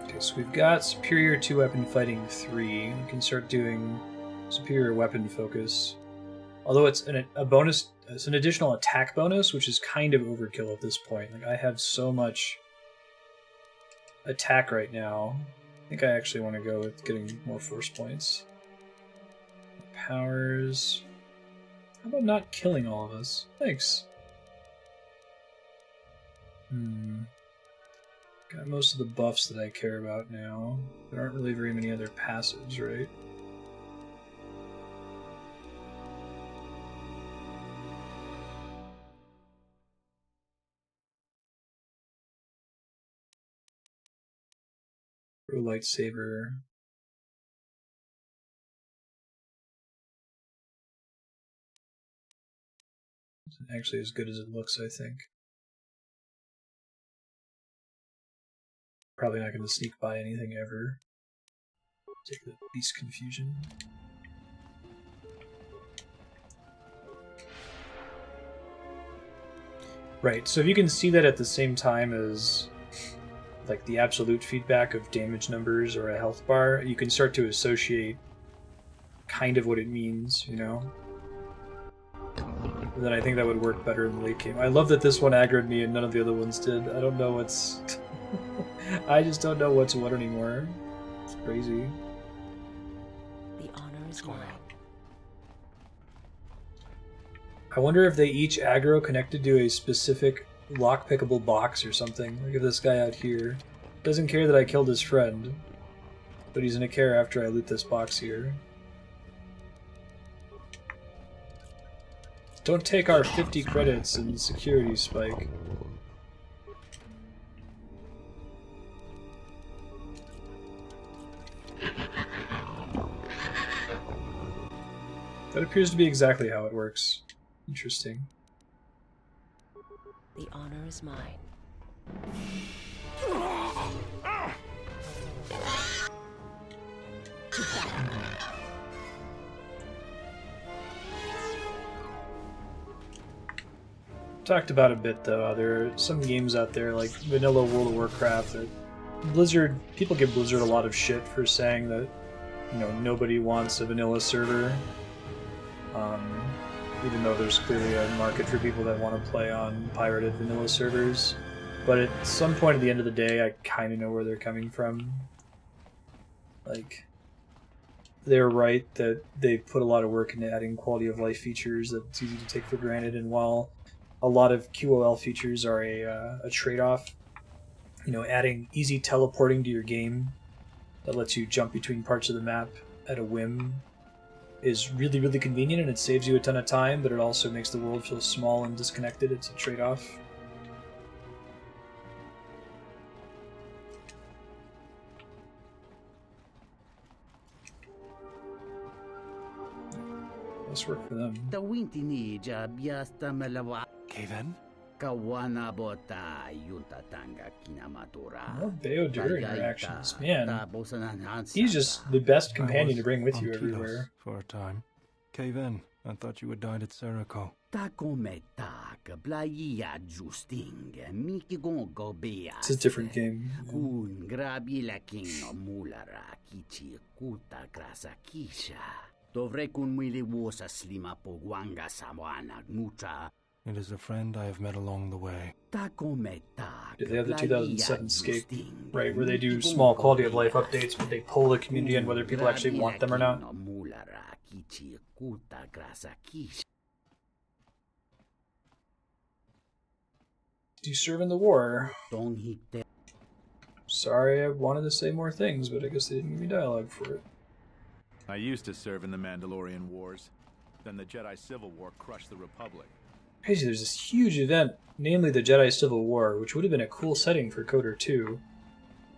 Okay, so we've got Superior 2-Weapon Fighting 3. We can start doing Superior Weapon Focus. Although it's a bonus, it's an additional attack bonus, which is kind of overkill at this point. Like, I have so much attack right now. I think I actually want to go with getting more force points. Powers. How about not killing all of us? Thanks. Got most of the buffs that I care about now. There aren't really very many other passives, right? Pro lightsaber. It's actually as good as it looks, I think. Probably not going to sneak by anything ever. Take the Beast Confusion. Right, so if you can see that at the same time as like the absolute feedback of damage numbers or a health bar, you can start to associate kind of what it means, you know? Then I think that would work better in the late game. I love that this one aggroed me and none of the other ones did. I don't know what's... I just don't know what's what anymore. It's crazy. The honor is mine. I wonder if they each aggro connected to a specific lock-pickable box or something. Look at this guy out here. Doesn't care that I killed his friend, but he's gonna care after I loot this box here. Don't take our 50 credits and security spike. That appears to be exactly how it works. Interesting. The honor is mine. Talked about a bit though. There are some games out there like vanilla World of Warcraft that Blizzard, people give Blizzard a lot of shit for saying that, you know, nobody wants a vanilla server. Even though there's clearly a market for people that want to play on pirated vanilla servers. But at some point at the end of the day, I kind of know where they're coming from. Like, they're right that they put a lot of work into adding quality of life features that's easy to take for granted, and while a lot of QOL features are a trade-off, you know, adding easy teleporting to your game that lets you jump between parts of the map at a whim is really, really convenient, and it saves you a ton of time, but it also makes the world feel small and disconnected. It's a trade-off. Let's work for them. Cave-in? More Beodur interactions. Man, he's just the best companion to bring with you everywhere. For a time. Cave-in. I thought you had died at Serico. It's a different game. It is a friend I have met along the way. Did they have the 2007 Escape, right, where they do small quality of life updates, but they poll the community on whether people actually want them or not? Do you serve in the war? Sorry, I wanted to say more things, but I guess they didn't give me dialogue for it. I used to serve in the Mandalorian Wars. Then the Jedi Civil War crushed the Republic. Crazy, there's this huge event, namely the Jedi Civil War, which would have been a cool setting for Coder 2.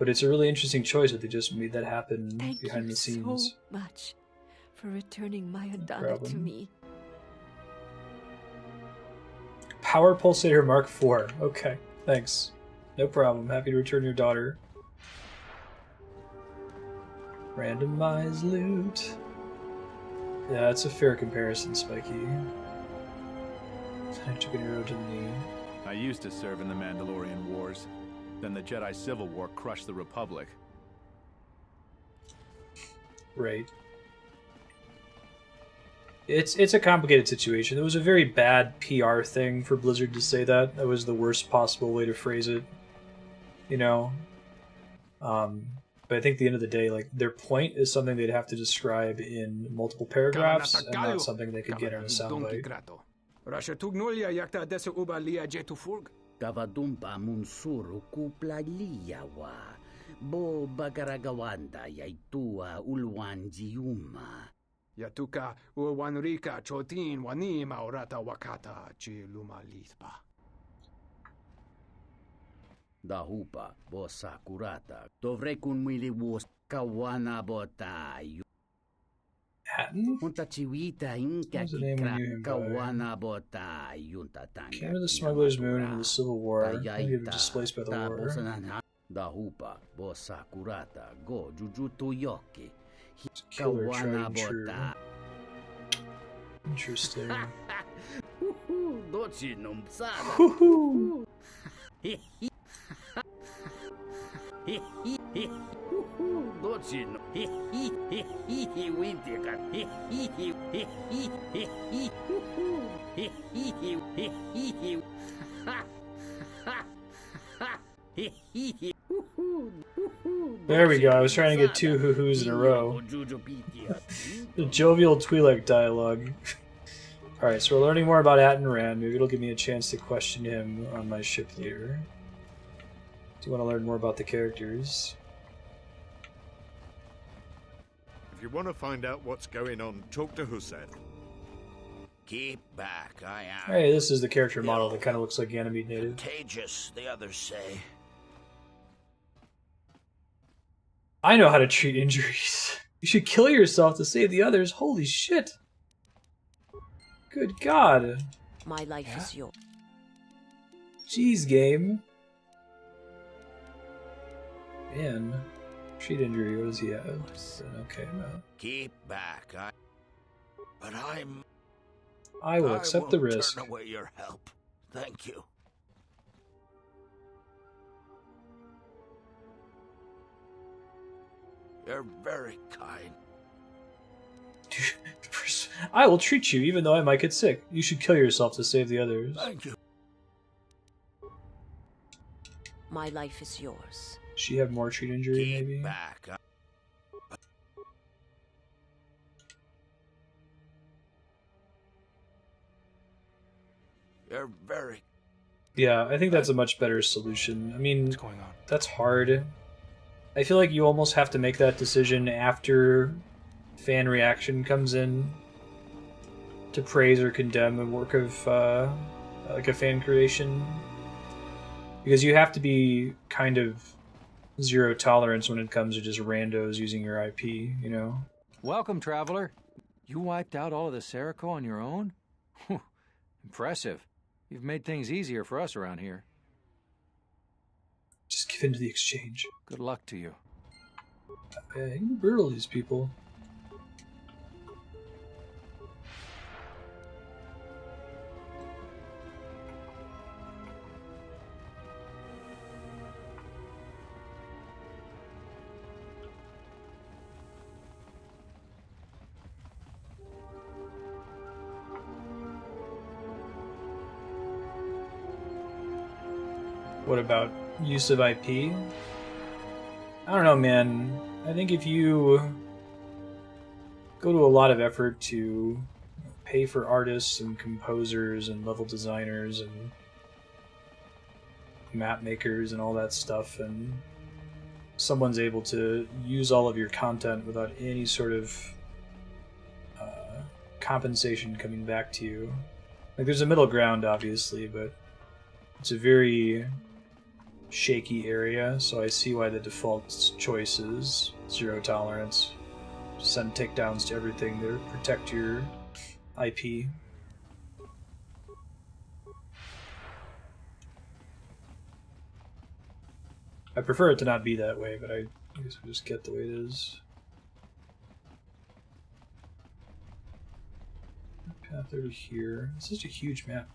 But it's a really interesting choice that they just made that happen behind the scenes. Thank you so much for returning my Adana to me. Power Pulsator Mark IV. Okay, thanks. No problem. Happy to return your daughter. Randomized loot. Yeah, it's a fair comparison, Spiky. I took an arrow to the knee. I used to serve in the Mandalorian Wars. Then the Jedi Civil War crushed the Republic. Right. It's a complicated situation. It was a very bad PR thing for Blizzard to say that. That was the worst possible way to phrase it. You know? But I think at the end of the day, like, their point is something they'd have to describe in multiple paragraphs, and not something they could get in a soundbite. Rashatugnolia yakta desa uba lia jetufurg. Kavadumpa munsuru kupla liyawa. Bo bagaragawanda yaitua ulwan jiuma. Yatuka uwanrika chotin wanima orata wakata chiluma lithpa. Dahupa bosa kurata. Dovrekun mwili wos kawana bota. Hatton? What was the name we knew him by? Came to the Smuggler's Moon into the Civil War, and he was displaced by the war. It's a killer tried and true. Interesting. There we go. I was trying to get two hoo-hoos in a row. The jovial Twi'lek dialogue. Alright, so we're learning more about Atton Rand. Maybe it'll give me a chance to question him on my ship later. Do you want to learn more about the characters? If you want to find out what's going on, talk to Hussein. Keep back, I am. Hey, this is the character model that kind of looks like Ganymede native. Contagious, the others say. I know how to treat injuries. You should kill yourself to save the others. Holy shit. Good God. My life is yours. Jeez, game. Man. Treat injury, what does he have? Okay, no. Keep back, but I will accept the risk. Turn away your help. Thank you. You're very kind. I will treat you even though I might get sick. You should kill yourself to save the others. Thank you. My life is yours. She have more treat injury, Keep maybe? back. You're very... Yeah, I think that's a much better solution. I mean, What's going on? That's hard. I feel like you almost have to make that decision after fan reaction comes in to praise or condemn a work of like a fan creation, because you have to be kind of zero tolerance when it comes to just randos using your IP, you know? Welcome, traveler. You wiped out all of the Serico on your own? Whew, impressive. You've made things easier for us around here. Just give in to the exchange. Good luck to you. Yeah, you can brutal these people. What about use of IP? I don't know, man. I think if you go to a lot of effort to pay for artists and composers and level designers and map makers and all that stuff, and someone's able to use all of your content without any sort of compensation coming back to you. Like, there's a middle ground, obviously, but it's a very shaky area, so I see why the default choice is zero tolerance. Send takedowns to everything to protect your IP. I prefer it to not be that way, but I guess we just get the way it is. Path over here. It's such a huge map.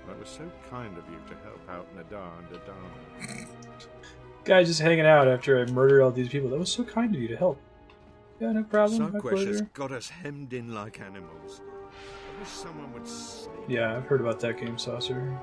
That was so kind of you to help out Nadar and Adana. Guy just hanging out after I murdered all these people. That was so kind of you to help. Yeah, no problem. Sunquesh has got us hemmed in like animals. I wish someone would sleep. Yeah, I've heard about that game, Saucer.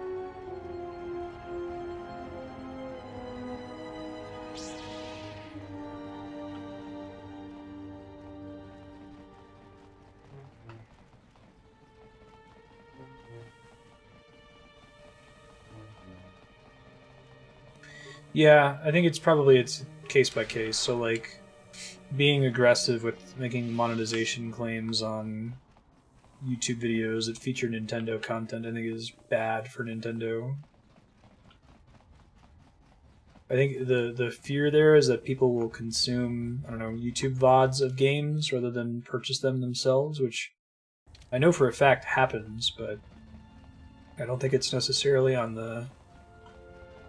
Yeah, I think it's case by case. So, like, being aggressive with making monetization claims on YouTube videos that feature Nintendo content, I think is bad for Nintendo. I think the fear there is that people will consume, I don't know, YouTube VODs of games rather than purchase them themselves, which I know for a fact happens, but I don't think it's necessarily on the...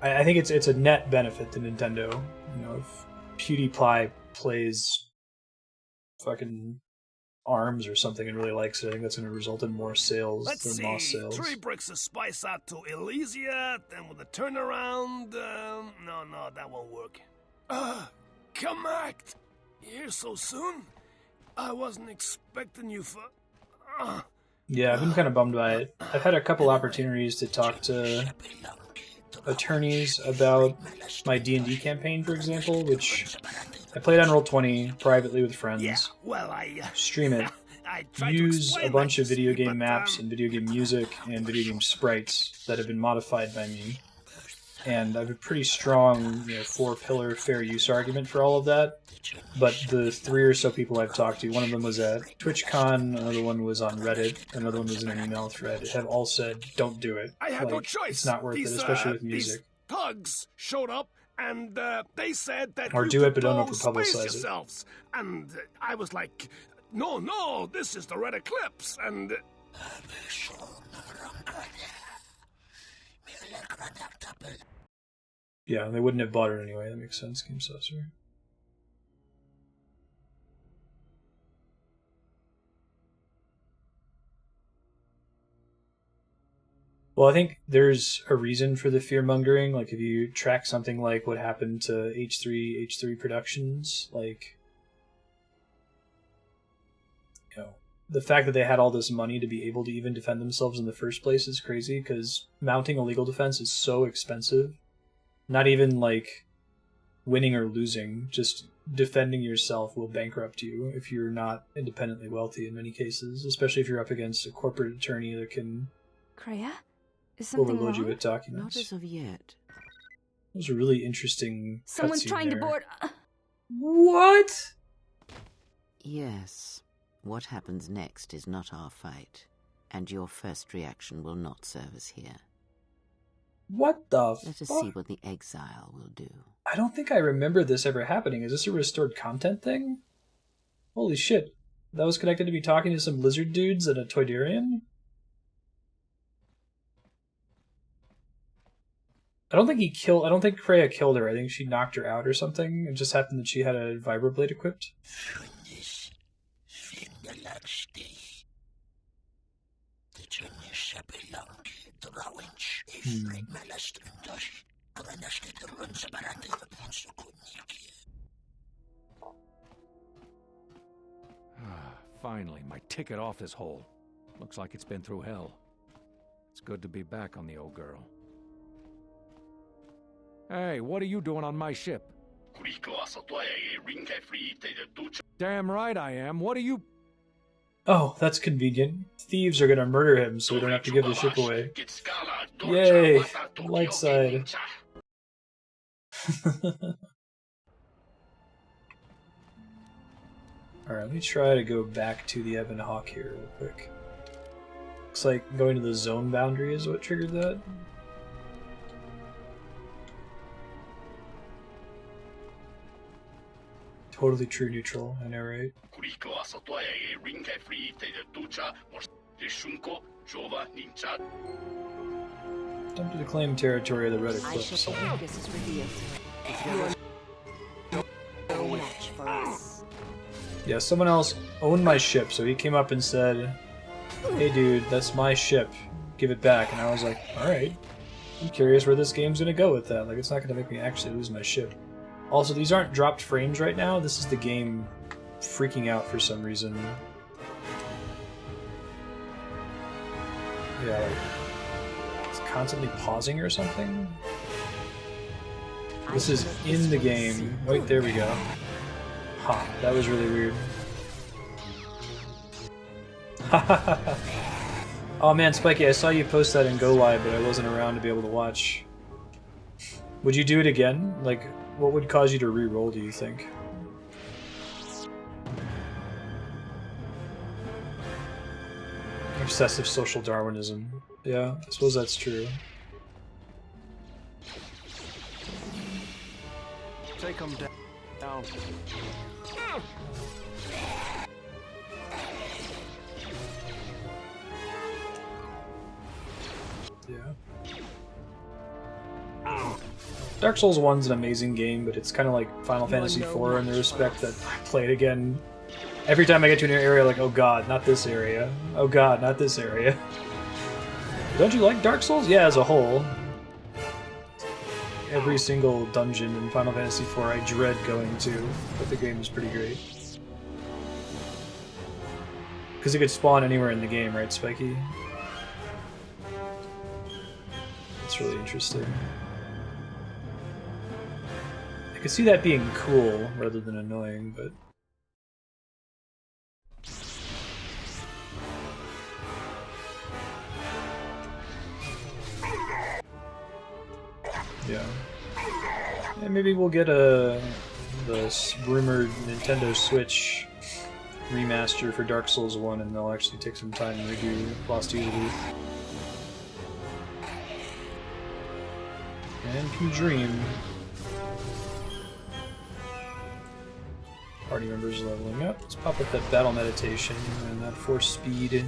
I think it's a net benefit to Nintendo. You know, if PewDiePie plays fucking ARMS or something and really likes it, I think that's going to result in more sales than lost sales. 3 bricks of spice out to Elysia, then with a turnaround, no, that won't work. Come back! Here so soon? I wasn't expecting you for... Yeah, I've been kind of bummed by it. I've had a couple opportunities to talk to attorneys about my D&D campaign, for example, which I played on Roll20 privately with friends. Yeah, well, I stream it, use a bunch of video game maps and video game music and video game sprites that have been modified by me, and I have a pretty strong, 4-pillar fair use argument for all of that. But the 3 or so people I've talked to, one of them was at TwitchCon, another one was on Reddit, another one was in an email thread, have all said, don't do it. I had no choice. It's not worth it, especially with music. These thugs showed up, and they said that or you do it, could but don't go over-publicize space it. yourselves. And I was like, no, this is the Red Eclipse, and... Yeah, they wouldn't have bought it anyway. That makes sense, Game Saucer. Well, I think there's a reason for the fear-mongering. Like, if you track something like what happened to H3 Productions, like, the fact that they had all this money to be able to even defend themselves in the first place is crazy, because mounting a legal defense is so expensive. Not even, like, winning or losing, just defending yourself will bankrupt you if you're not independently wealthy in many cases, especially if you're up against a corporate attorney that can... Kreia? Is something overload wrong? you with documents. Not as of yet. That was a really interesting Someone's trying there. to board... What? Yes. What happens next is not our fight. And your first reaction will not serve us here. What the Let us fuck? see what the exile will do. I don't think I remember this ever happening. Is this a restored content thing? Holy shit. That was connected to me talking to some lizard dudes at a Toydarian? I don't think Freya killed her. I think she knocked her out or something. It just happened that she had a vibroblade equipped. Finally, my ticket off this hole. Looks like it's been through hell. It's good to be back on the old girl. Hey, what are you doing on my ship? Damn right I am. What are you... Oh, that's convenient. Thieves are gonna murder him, so we don't have to give the ship away. Yay! Light side. Alright, let me try to go back to the Ebon Hawk here real quick. Looks like going to the zone boundary is what triggered that. Totally true neutral, I know, right? Time to claim territory of the Red Eclipse. This is revealed. No match for us. Yeah, someone else owned my ship, so he came up and said, "Hey dude, that's my ship. Give it back." And I was like, alright. I'm curious where this game's gonna go with that. Like, it's not gonna make me actually lose my ship. Also, these aren't dropped frames right now. This is the game freaking out for some reason. Yeah, like, it's constantly pausing or something. This is in the game. Wait, there we go. Huh, that was really weird. Oh man, Spiky, I saw you post that in Go Live, but I wasn't around to be able to watch. Would you do it again? Like, what would cause you to re-roll, do you think? Obsessive social Darwinism. Yeah, I suppose that's true. Take him down. Yeah. Dark Souls 1's an amazing game, but it's kind of like Final Fantasy 4 in the respect that I play it again. Every time I get to a new area, like, oh god, not this area. Oh god, not this area. Don't you like Dark Souls? Yeah, as a whole. Every single dungeon in Final Fantasy 4 I dread going to, but the game is pretty great. Because it could spawn anywhere in the game, right, Spiky? That's really interesting. I could see that being cool rather than annoying, but... Yeah. And maybe we'll get the rumored Nintendo Switch remaster for Dark Souls 1 and they'll actually take some time to redo Lost Unity. And can dream. Party members leveling up. Let's pop up that battle meditation and that force speed.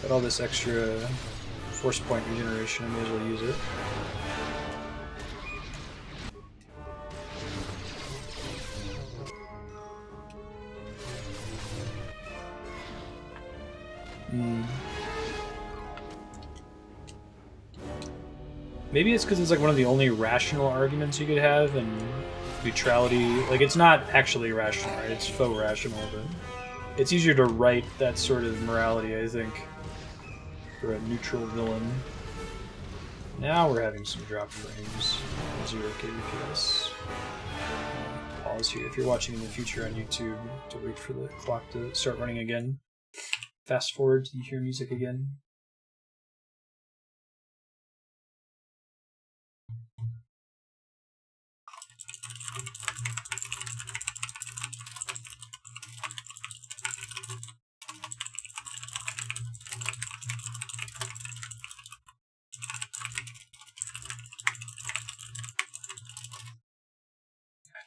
Got all this extra force point regeneration, I may as well use it. Maybe it's because it's like one of the only rational arguments you could have, and neutrality, like, it's not actually rational, right? It's faux rational, but it's easier to write that sort of morality, I think, for a neutral villain. Now we're having some drop frames. 0 kbps. Pause here if you're watching in the future on YouTube to wait for the clock to start running again. Fast forward till you hear music again.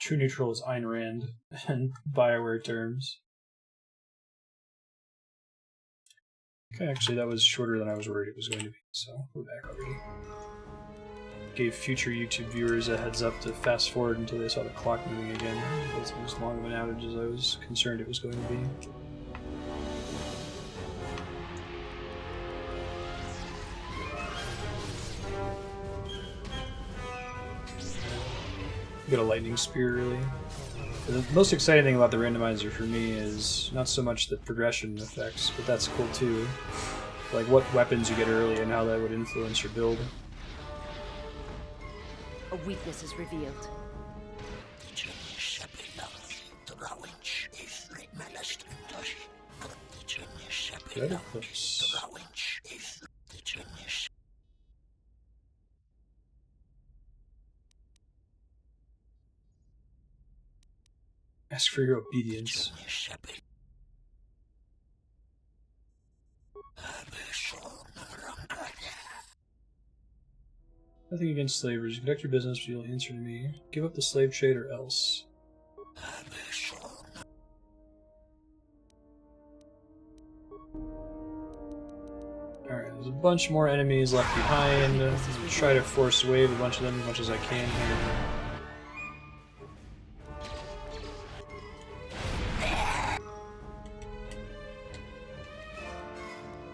True neutral is Ayn Rand and Bioware terms. Okay, actually that was shorter than I was worried it was going to be, so we're back already. Gave future YouTube viewers a heads up to fast forward until they saw the clock moving again. It wasn't as long of an outage as I was concerned it was going to be. Got a lightning spear, really. The most exciting thing about the randomizer for me is not so much the progression effects, but that's cool too. Like what weapons you get early and how that would influence your build. A weakness is revealed. Good eclipse. Ask for your obedience. Nothing against slavers. Conduct your business, but you'll answer to me. Give up the slave trade or else. Alright, there's a bunch more enemies left behind. Try to force wave a bunch of them as much as I can here.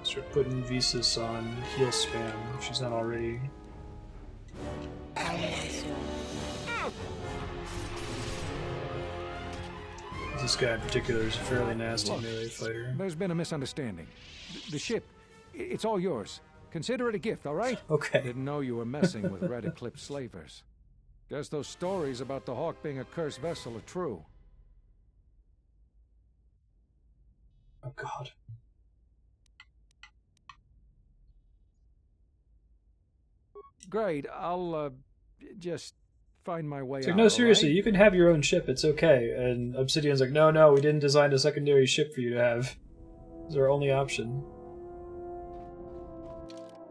Start putting Visas on heal spam if she's not already. This guy in particular is a fairly nasty melee fighter. There's been a misunderstanding. The ship, it's all yours. Consider it a gift, all right? Okay. Didn't know you were messing with Red Eclipse slavers. Guess those stories about the Hawk being a cursed vessel are true. Oh god. Great, I'll just find my way It's out. like, no, seriously, right? you can have your own ship, it's okay. And Obsidian's like, no, we didn't design a secondary ship for you to have. It's our only option.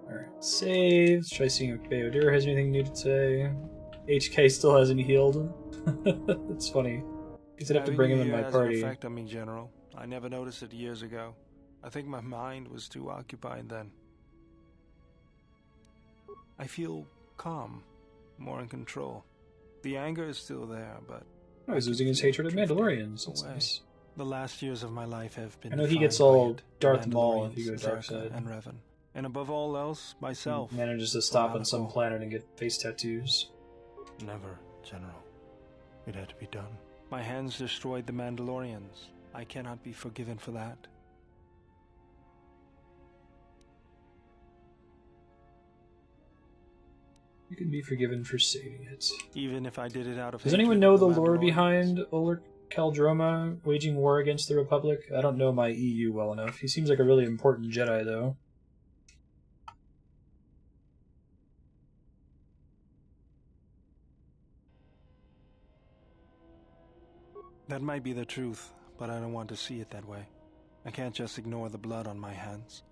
Alright, save. Try seeing if Bayodir has anything new to say. HK still hasn't healed. That's funny. Guess I'd have to bring him in my party. Has an effect on me, General. I never noticed it years ago. I think my mind was too occupied then. I feel calm, more in control. The anger is still there, but... Oh, he's losing his hatred of Mandalorians. That's nice. The last years of my life have been... I know he gets all Darth Maul if you go dark side. And Revan. And above all else, myself. He manages to stop on some planet and get face tattoos. Never, General. It had to be done. My hands destroyed the Mandalorians. I cannot be forgiven for that. You can be forgiven for saving it. Even if I did it out of... Does anyone know the lore behind Ulrich Kaldroma waging war against the Republic? I don't know my EU well enough. He seems like a really important Jedi, though. That might be the truth, but I don't want to see it that way. I can't just ignore the blood on my hands.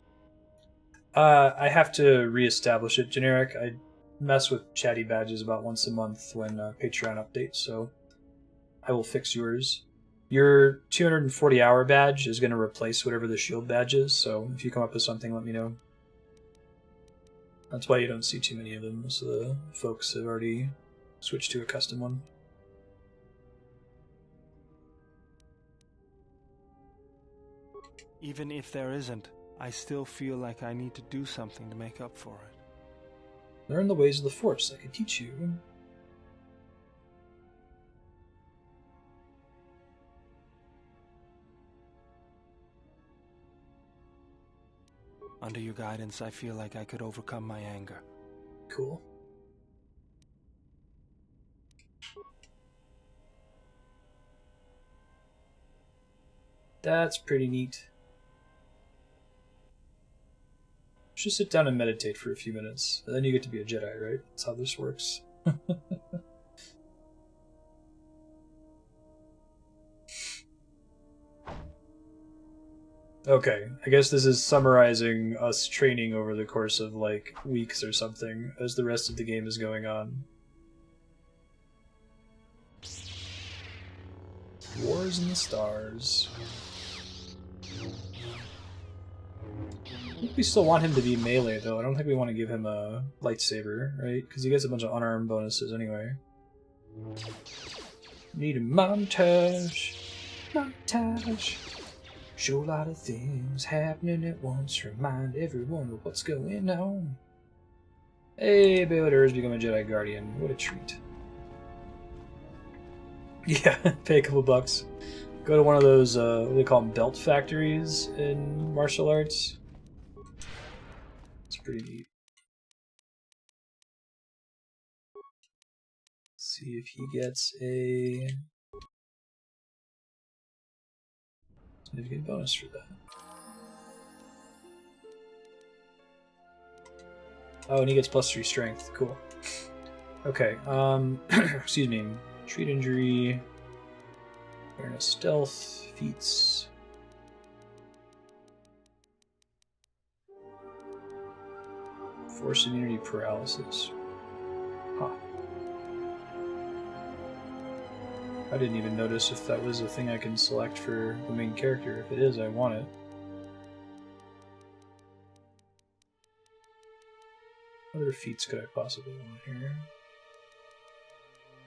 I have to re-establish it. Generic, I mess with chatty badges about once a month when Patreon updates, so I will fix yours. Your 240-hour badge is going to replace whatever the shield badge is, so if you come up with something, let me know. That's why you don't see too many of them. Most of the folks have already switched to a custom one. Even if there isn't, I still feel like I need to do something to make up for it. Learn the ways of the Force. I can teach you. Under your guidance, I feel like I could overcome my anger. Cool. That's pretty neat. Just sit down and meditate for a few minutes, and then you get to be a Jedi, right? That's how this works. Okay, I guess this is summarizing us training over the course of, like, weeks or something, as the rest of the game is going on. Stars in the stars. I think we still want him to be melee, though. I don't think we want to give him a lightsaber, right? Because he gets a bunch of unarmed bonuses anyway. Need a montage. Montage. Show a lot of things happening at once. Remind everyone of what's going on. Hey, Baylor has become a Jedi Guardian. What a treat. Yeah, pay a couple bucks. Go to one of those, what do they call them, belt factories in martial arts. It's pretty neat. See if he gets a significant bonus for that. Oh, and he gets +3 strength. Cool. Okay, excuse me. Treat injury, awareness, stealth, feats. Force immunity paralysis. Huh. I didn't even notice if that was a thing I can select for the main character. If it is, I want it. What other feats could I possibly want here?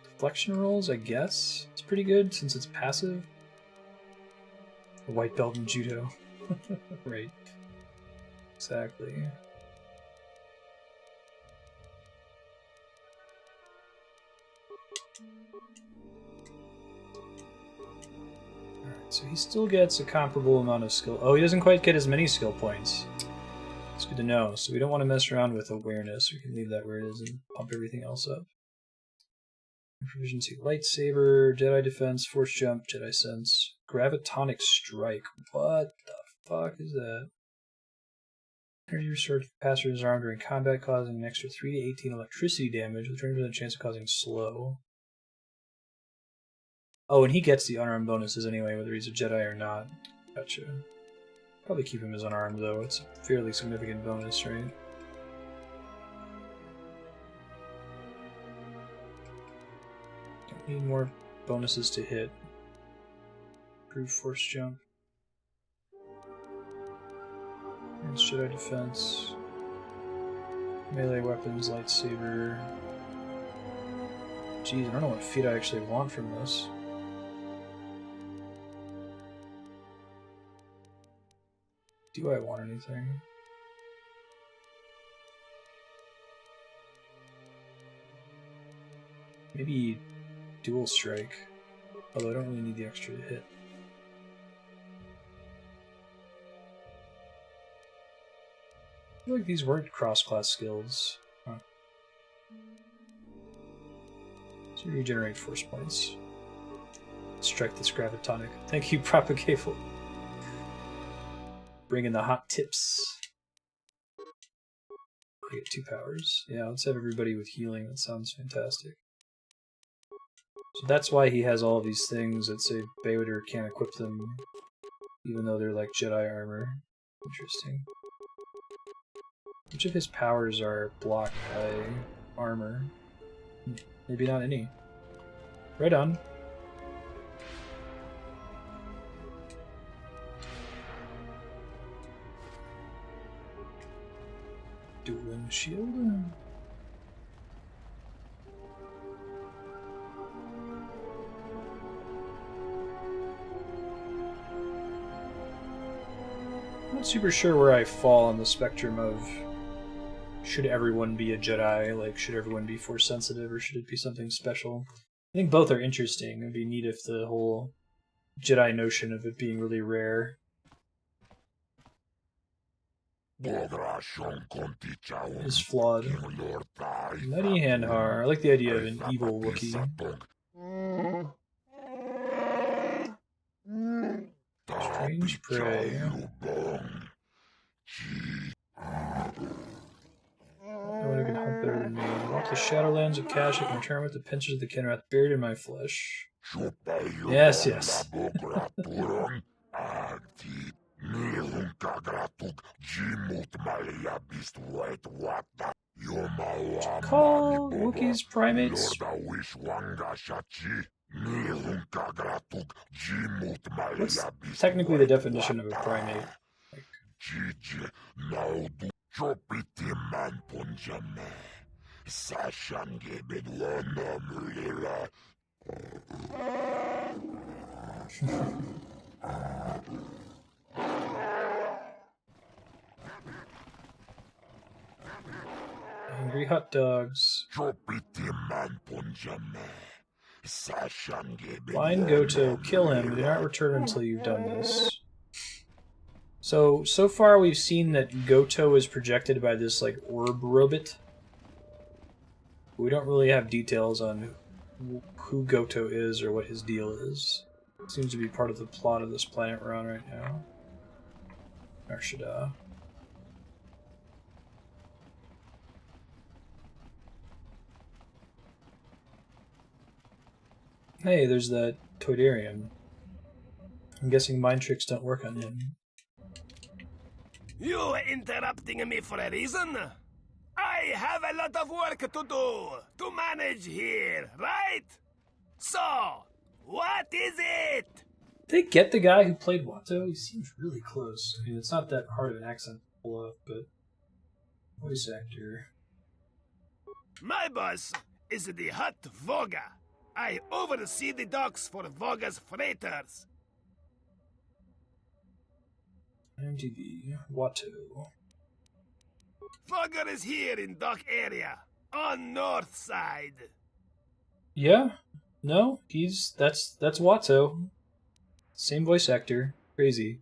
Deflection rolls, I guess. It's pretty good since it's passive. A white belt in judo. Right. Exactly. Alright, so he still gets a comparable amount of skill. Oh, he doesn't quite get as many skill points. It's good to know. So we don't want to mess around with awareness. We can leave that where it is and pump everything else up. Proficiency, lightsaber, Jedi defense, force jump, Jedi sense, gravitonic strike. What the fuck is that? Energy restored to passer's arm during combat, causing an extra 3 to 18 electricity damage, with 20% chance of causing slow. Oh, and he gets the unarmed bonuses anyway, whether he's a Jedi or not. Gotcha. Probably keep him as unarmed though. It's a fairly significant bonus, right? Need more bonuses to hit. Improve force jump. Against Jedi defense. Melee weapons, lightsaber. Jeez, I don't know what feat I actually want from this. Do I want anything? Maybe dual strike, although I don't really need the extra to hit. I feel like these weren't cross-class skills. Huh. So regenerate force points. Strike this gravitonic. Thank you, Propagable. Bring in the hot tips. I get 2 powers. Yeah, let's have everybody with healing. That sounds fantastic. So that's why he has all these things that say Bayoder can't equip them, even though they're like Jedi armor. Interesting. Which of his powers are blocked by armor? Maybe not any. Right on. Dueling shield. I'm not super sure where I fall on the spectrum of should everyone be a Jedi, like should everyone be force sensitive, or should it be something special? I think both are interesting. It'd be neat if the whole Jedi notion of it being really rare is flawed. Nutty Handhar. I like the idea of an evil Wookiee. Strange prey. No one who can hunt better than me. Walk the Shadowlands of Kashyyyk and return with the pincers of the Kenrath buried in my flesh. Yes, yes. Call Wookiees primates What's technically the definition of a primate? Angry hot dogs. Find Goto, kill him, do not return until you've done this. So far we've seen that Goto is projected by this, like, orb robot. We don't really have details on who Goto is or what his deal is. It seems to be part of the plot of this planet we're on right now. Shaddaa. Hey, there's that Toydarian. I'm guessing mind tricks don't work on him. You interrupting me for a reason? I have a lot of work to do, to manage here, right? So, what is it? Did they get the guy who played Watto? He seems really close. I mean, it's not that hard of an accent to pull off, but voice actor. My boss is the Hut Voga. I oversee the docks for Voga's freighters. IMDb, Watto. Voga is here in dock area, on north side. Yeah? No? That's Watto. Same voice actor. Crazy.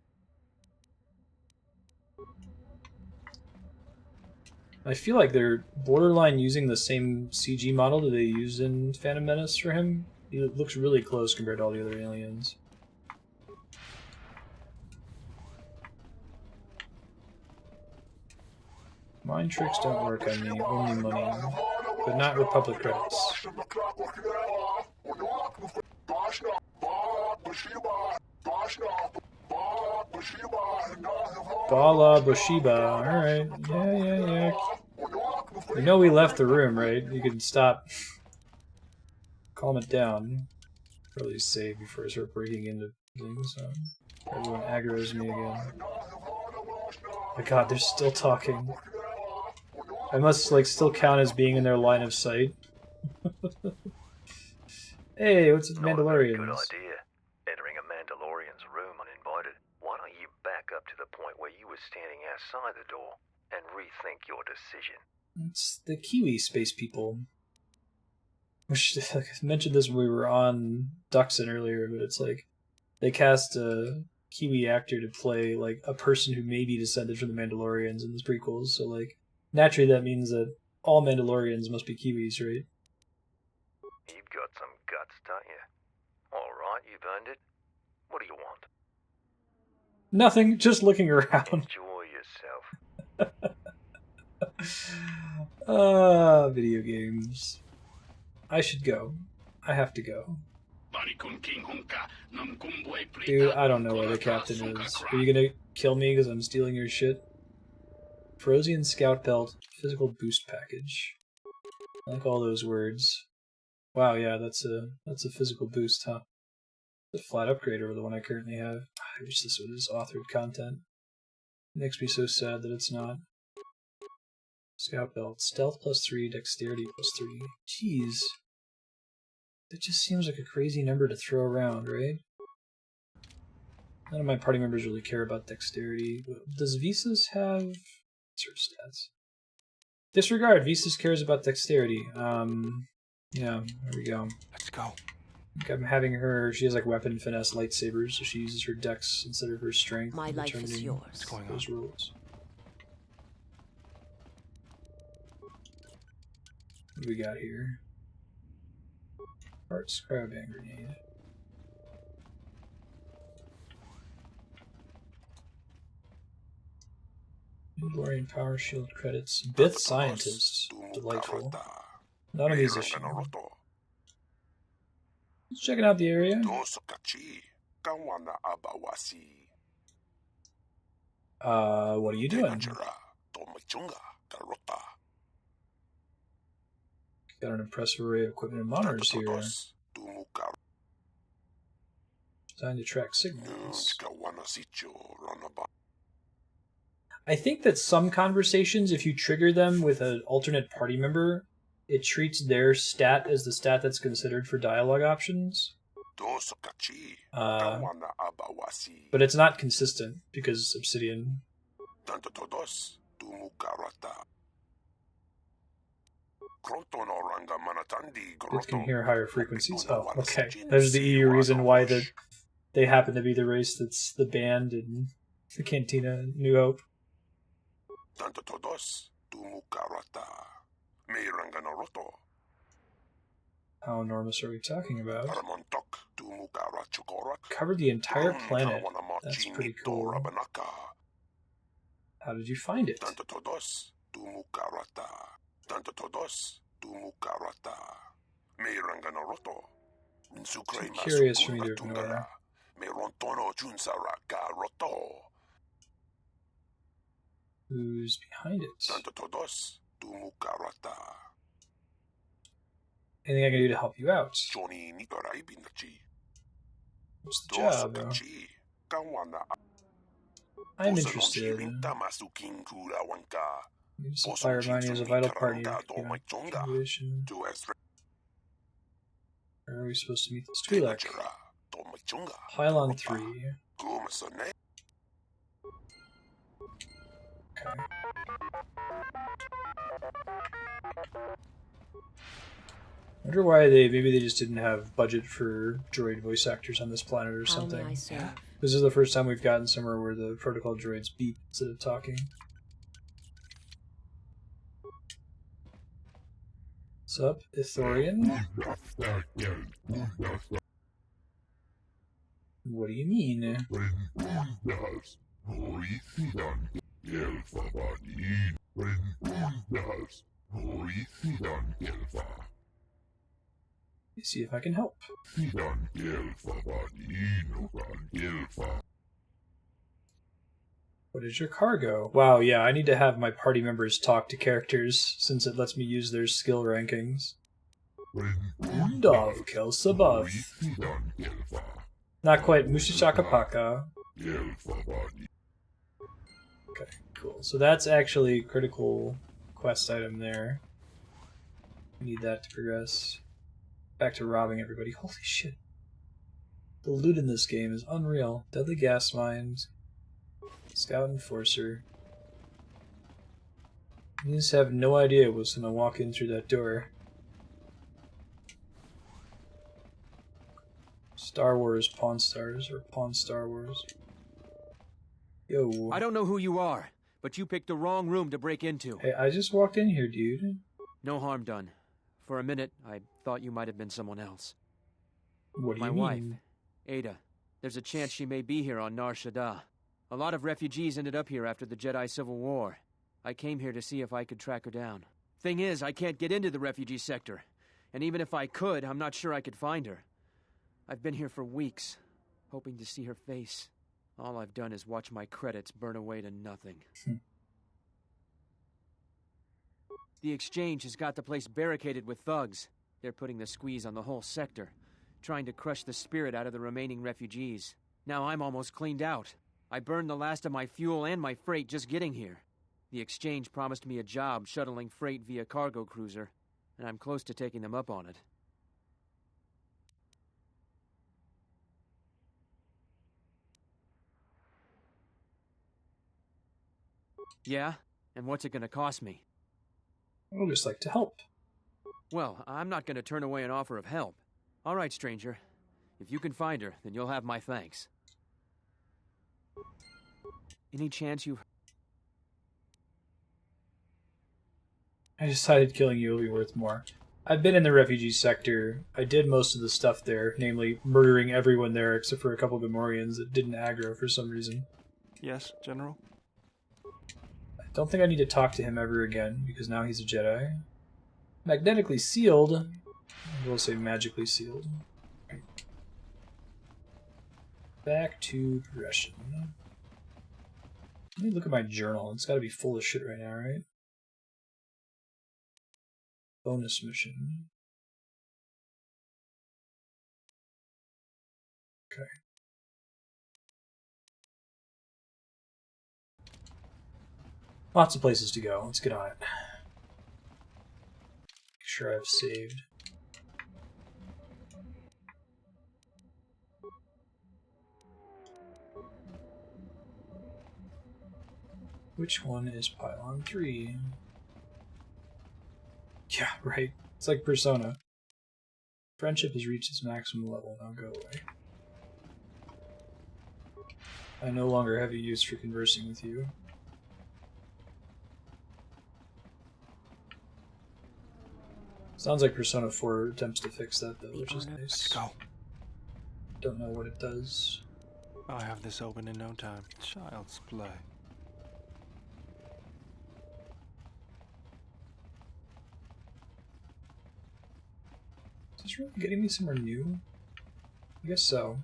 I feel like they're borderline using the same CG model that they used in Phantom Menace for him. He looks really close compared to all the other aliens. Mind tricks don't work on me, only money. But not with public credits. Bala Bushiba. Alright. Yeah. You know we left the room, right? You can stop. Calm it down. Probably save before I start breaking into things. Everyone aggroes me again. My god, they're still talking. I must, like, still count as being in their line of sight. Hey, what's with Mandalorians? Good idea. Entering a Mandalorian's room uninvited. Why don't you back up to the point where you were standing outside the door and rethink your decision? It's the Kiwi space people. I mentioned this when we were on Duxon earlier, but it's like they cast a Kiwi actor to play like a person who may be descended from the Mandalorians in the prequels. So like naturally that means that all Mandalorians must be Kiwis, right? You've got some guts, don't you? All right, you've earned it. What do you want? Nothing, just looking around. Enjoy yourself. Video games. I should go. I have to go. Dude, I don't know where the captain is. Are you gonna kill me because I'm stealing your shit? Frosian Scout Belt, physical boost package. I like all those words. Wow, yeah, that's a physical boost, huh? It's a flat upgrade over the one I currently have. I wish this was authored content. It makes me so sad that it's not. Scout Belt, stealth +3, dexterity +3. Jeez. That just seems like a crazy number to throw around, right? None of my party members really care about dexterity. Does Visas have... What's her stats? Disregard, Visas cares about dexterity. Yeah, there we go. Let's go. I'm having her, she has like weapon finesse lightsabers, so she uses her dex instead of her strength. My life is yours. What's going on? Those rules. What do we got here? Heart Scrabang Grenade. Mandalorian Power Shield credits. Bith Scientist. Delightful. Not a musician. Just checking out the area. What are you doing? Got an impressive array of equipment and monitors here. Designed to track signals. I think that some conversations, if you trigger them with an alternate party member, it treats their stat as the stat that's considered for dialogue options. But it's not consistent because Obsidian. It can hear higher frequencies. Oh, okay. There's the EU reason why they happen to be the race that's the band in the Cantina in New Hope. How enormous are we talking about? Covered the entire planet. That's pretty cool. How did you find it? Too curious for me to ignore. Who's behind it? Anything I can do to help you out? What's the job, bro? I'm interested. Supplier mining is a vital part of your contribution. Where are we supposed to meet the Skrillex? Pylon 3. Okay. I wonder why maybe they just didn't have budget for droid voice actors on this planet or something. This is the first time we've gotten somewhere where the protocol droids beep instead of talking. What's up, Ithorian? What do you mean? Let me see if I can help. What is your cargo? Wow, yeah, I need to have my party members talk to characters since it lets me use their skill rankings. Undov Kelsabuth. Not quite Mushishakapaka. Okay, cool. So that's actually a critical quest item there. We need that to progress. Back to robbing everybody. Holy shit. The loot in this game is unreal. Deadly gas mines. Scout Enforcer. You just have no idea what's gonna walk in through that door. Star Wars Pawn Stars, or Pawn Star Wars. Yo. I don't know who you are, but you picked the wrong room to break into. Hey, I just walked in here, dude. No harm done. For a minute, I thought you might have been someone else. What do you mean? My wife, Ada. There's a chance she may be here on Nar Shaddaa. A lot of refugees ended up here after the Jedi Civil War. I came here to see if I could track her down. Thing is, I can't get into the refugee sector. And even if I could, I'm not sure I could find her. I've been here for weeks, hoping to see her face. All I've done is watch my credits burn away to nothing. The Exchange has got the place barricaded with thugs. They're putting the squeeze on the whole sector, trying to crush the spirit out of the remaining refugees. Now I'm almost cleaned out. I burned the last of my fuel and my freight just getting here. The Exchange promised me a job shuttling freight via cargo cruiser, and I'm close to taking them up on it. Yeah? And what's it gonna cost me? I would just like to help. Well, I'm not gonna turn away an offer of help. All right, stranger. If you can find her, then you'll have my thanks. Any chance you... I decided killing you will be worth more. I've been in the refugee sector. I did most of the stuff there, namely murdering everyone there except for a couple of Gamorreans that didn't aggro for some reason. Yes, General? I don't think I need to talk to him ever again, because now he's a Jedi. Magnetically sealed. I will say magically sealed. Back to progression. Let me look at my journal. It's gotta be full of shit right now, right? Bonus mission. Okay. Lots of places to go. Let's get on it. Make sure I've saved. Which one is Pylon 3? Yeah, right. It's like Persona. Friendship has reached its maximum level. Now go away. I no longer have a use for conversing with you. Sounds like Persona 4 attempts to fix that, though, which is nice. Let's go. Don't know what it does. I'll have this open in no time. Child's play. Is this really getting me somewhere new? I guess so.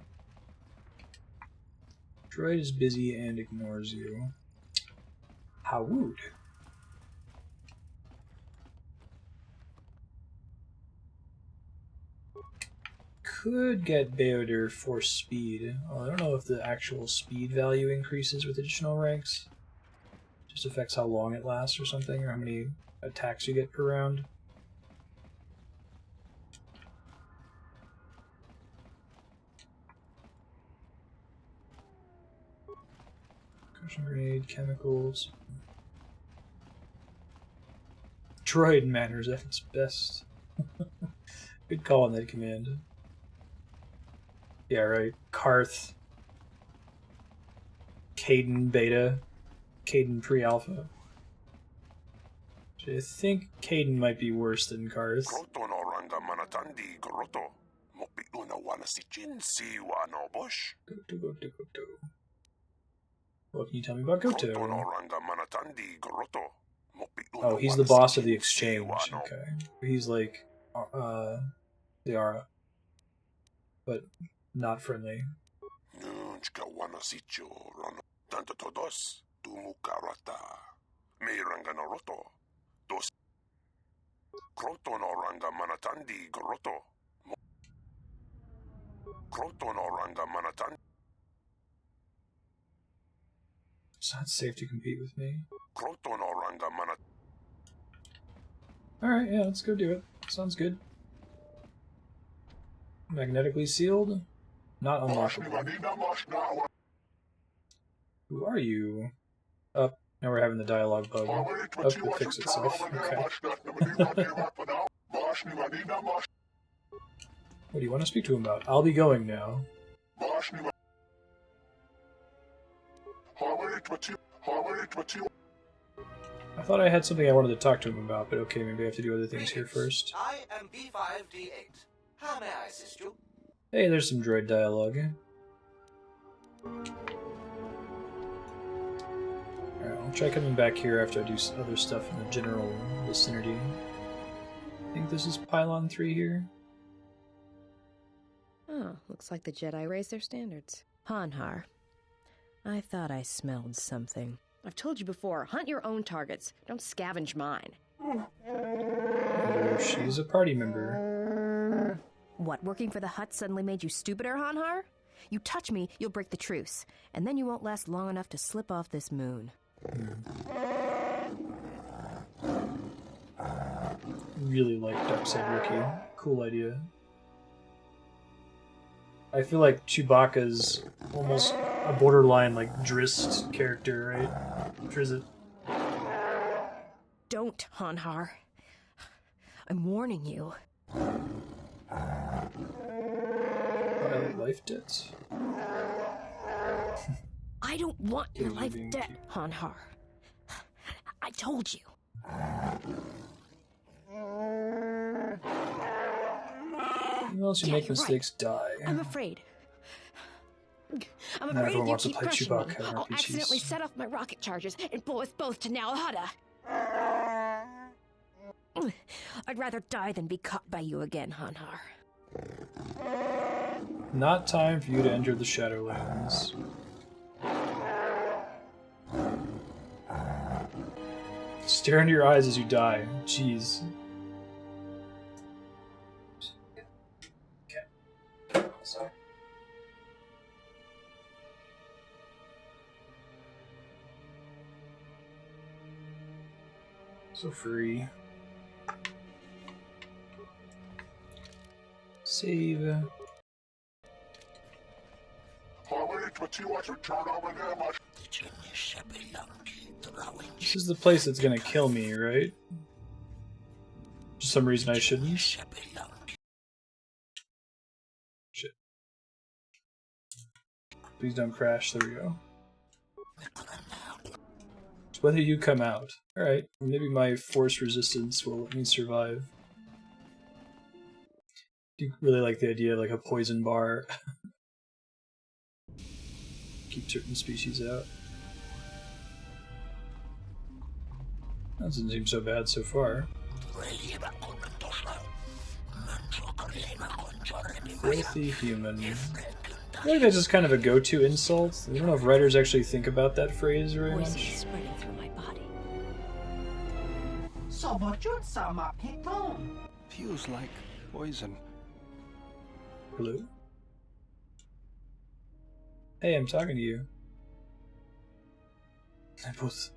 Droid is busy and ignores you. How rude. Could get Beoder for speed. Well, I don't know if the actual speed value increases with additional ranks. Just affects how long it lasts or something, or how many attacks you get per round. Cushion grenade, chemicals. Droid manners at its best. Good call on that command. Yeah, right. Karth. Caden Beta. Caden Pre-Alpha. I think Caden might be worse than Karth. Goto. What can you tell me about Goto? Oh, he's the boss of the exchange. Okay. He's like the Aura. But not friendly. It's not safe to compete with me. Alright, yeah, let's go do it. Sounds good. Magnetically sealed? Not unlockable. Who are you? Oh, now we're having the dialogue bug. Oh, it fixed itself. Okay. What do you want to speak to him about? I'll be going now. I thought I had something I wanted to talk to him about, but okay, maybe I have to do other things here first. I am B5D8. How may I assist you? Hey, there's some droid dialogue. Alright, I'll try coming back here after I do other stuff in the general vicinity. I think this is Pylon 3 here. Oh, looks like the Jedi raised their standards. Hanhar, I thought I smelled something. I've told you before, hunt your own targets. Don't scavenge mine. Oh, she's a party member. What, working for the Hutt suddenly made you stupider, Hanhar? You touch me, you'll break the truce, and then you won't last long enough to slip off this moon. Really like Darkside Rookie. Cool idea. I feel like Chewbacca's almost a borderline like Drist character, right? Drizzt. Don't, Hanhar. I'm warning you. Pilot life debts? I don't want your life debt, Hanhar. I told you. Even else you make mistakes, die. I'm afraid. I'm Not afraid everyone if you wants to keep play crushing me, Chewbacca in I'll RPGs. accidentally set off my rocket charges and blow us both to Nal Hutta. I'd rather die than be caught by you again, Hanhar. Not time for you to enter the Shadowlands. Stare into your eyes as you die. Jeez. Okay. Sorry. So free. Save. This is the place that's gonna kill me, right? For some reason I shouldn't. Shit. Please don't crash. There we go. It's whether you come out. Alright, maybe my force resistance will let me survive. Do you really like the idea of like a poison bar? Keep certain species out. That doesn't seem so bad so far. Filthy human. I feel like that's just kind of a go-to insult. I don't know if writers actually think about that phrase very much. Spreading through my body. Feels like poison. Hello? Hey, I'm talking to you. I both...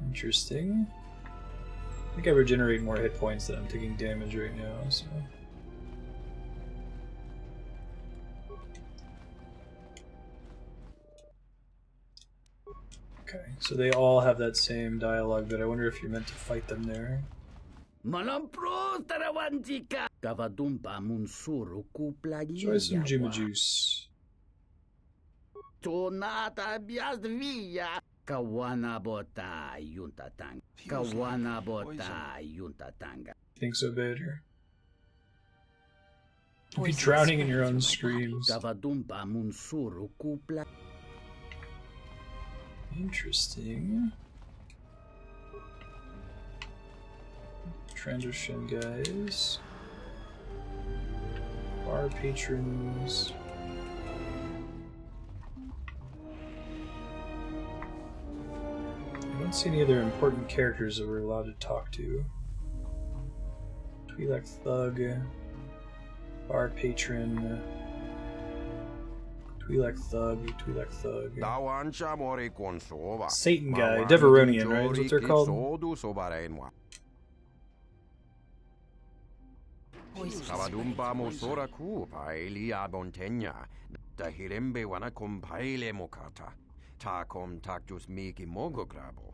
Interesting. I think I regenerate more hit points than I'm taking damage right now, so... Okay, so they all have that same dialogue, but I wonder if you're meant to fight them there. Try some Juma Juice. Think so, Vader? You'll be drowning in your own screams. Interesting. Transition guys. Bar patrons. I don't see any other important characters that we're allowed to talk to. Twi'lek Thug. Bar patron. Twi'lek Thug. Twi'lek Thug. Satan guy. Deveronian, right? Is what they're called? Savadumba Mosora Kupa Elia Bontenya, Dahirembe Wanakum Paile Mokata, Takom Tactus Miki Mogograbo.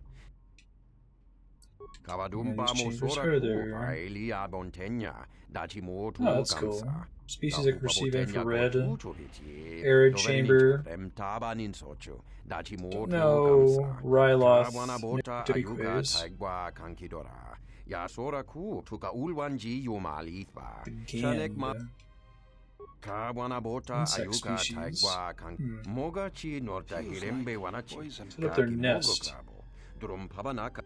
Kavadumba Mosora Kupa Elia Bontenya, Dachimo to that's cool. Species that can perceive infrared. Arid chamber. No, Ryloth. Yasora ku tuka ulwanji yomalitva. Chanekma Kawana bota ayuka taigwa kan mogachi norta hirembe wanachi. Set up their nest. Drum pabanaka.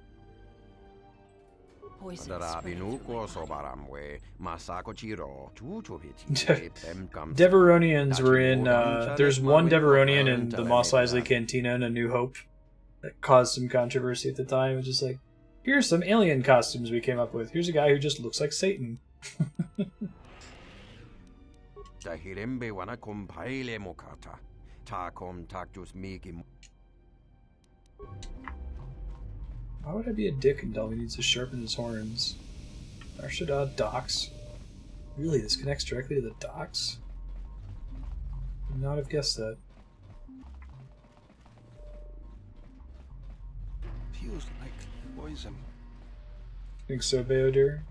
Deveronians were in, there's one Deveronian in the Mos Eisley Cantina in A New Hope that caused some controversy at the time. It was just like, here's some alien costumes we came up with. Here's a guy who just looks like Satan. Why would I be a dick and tell him he needs to sharpen his horns? Shaddaa docks. Really, this connects directly to the docks? Would not have guessed that. Feels like poison. Think so, Beodir?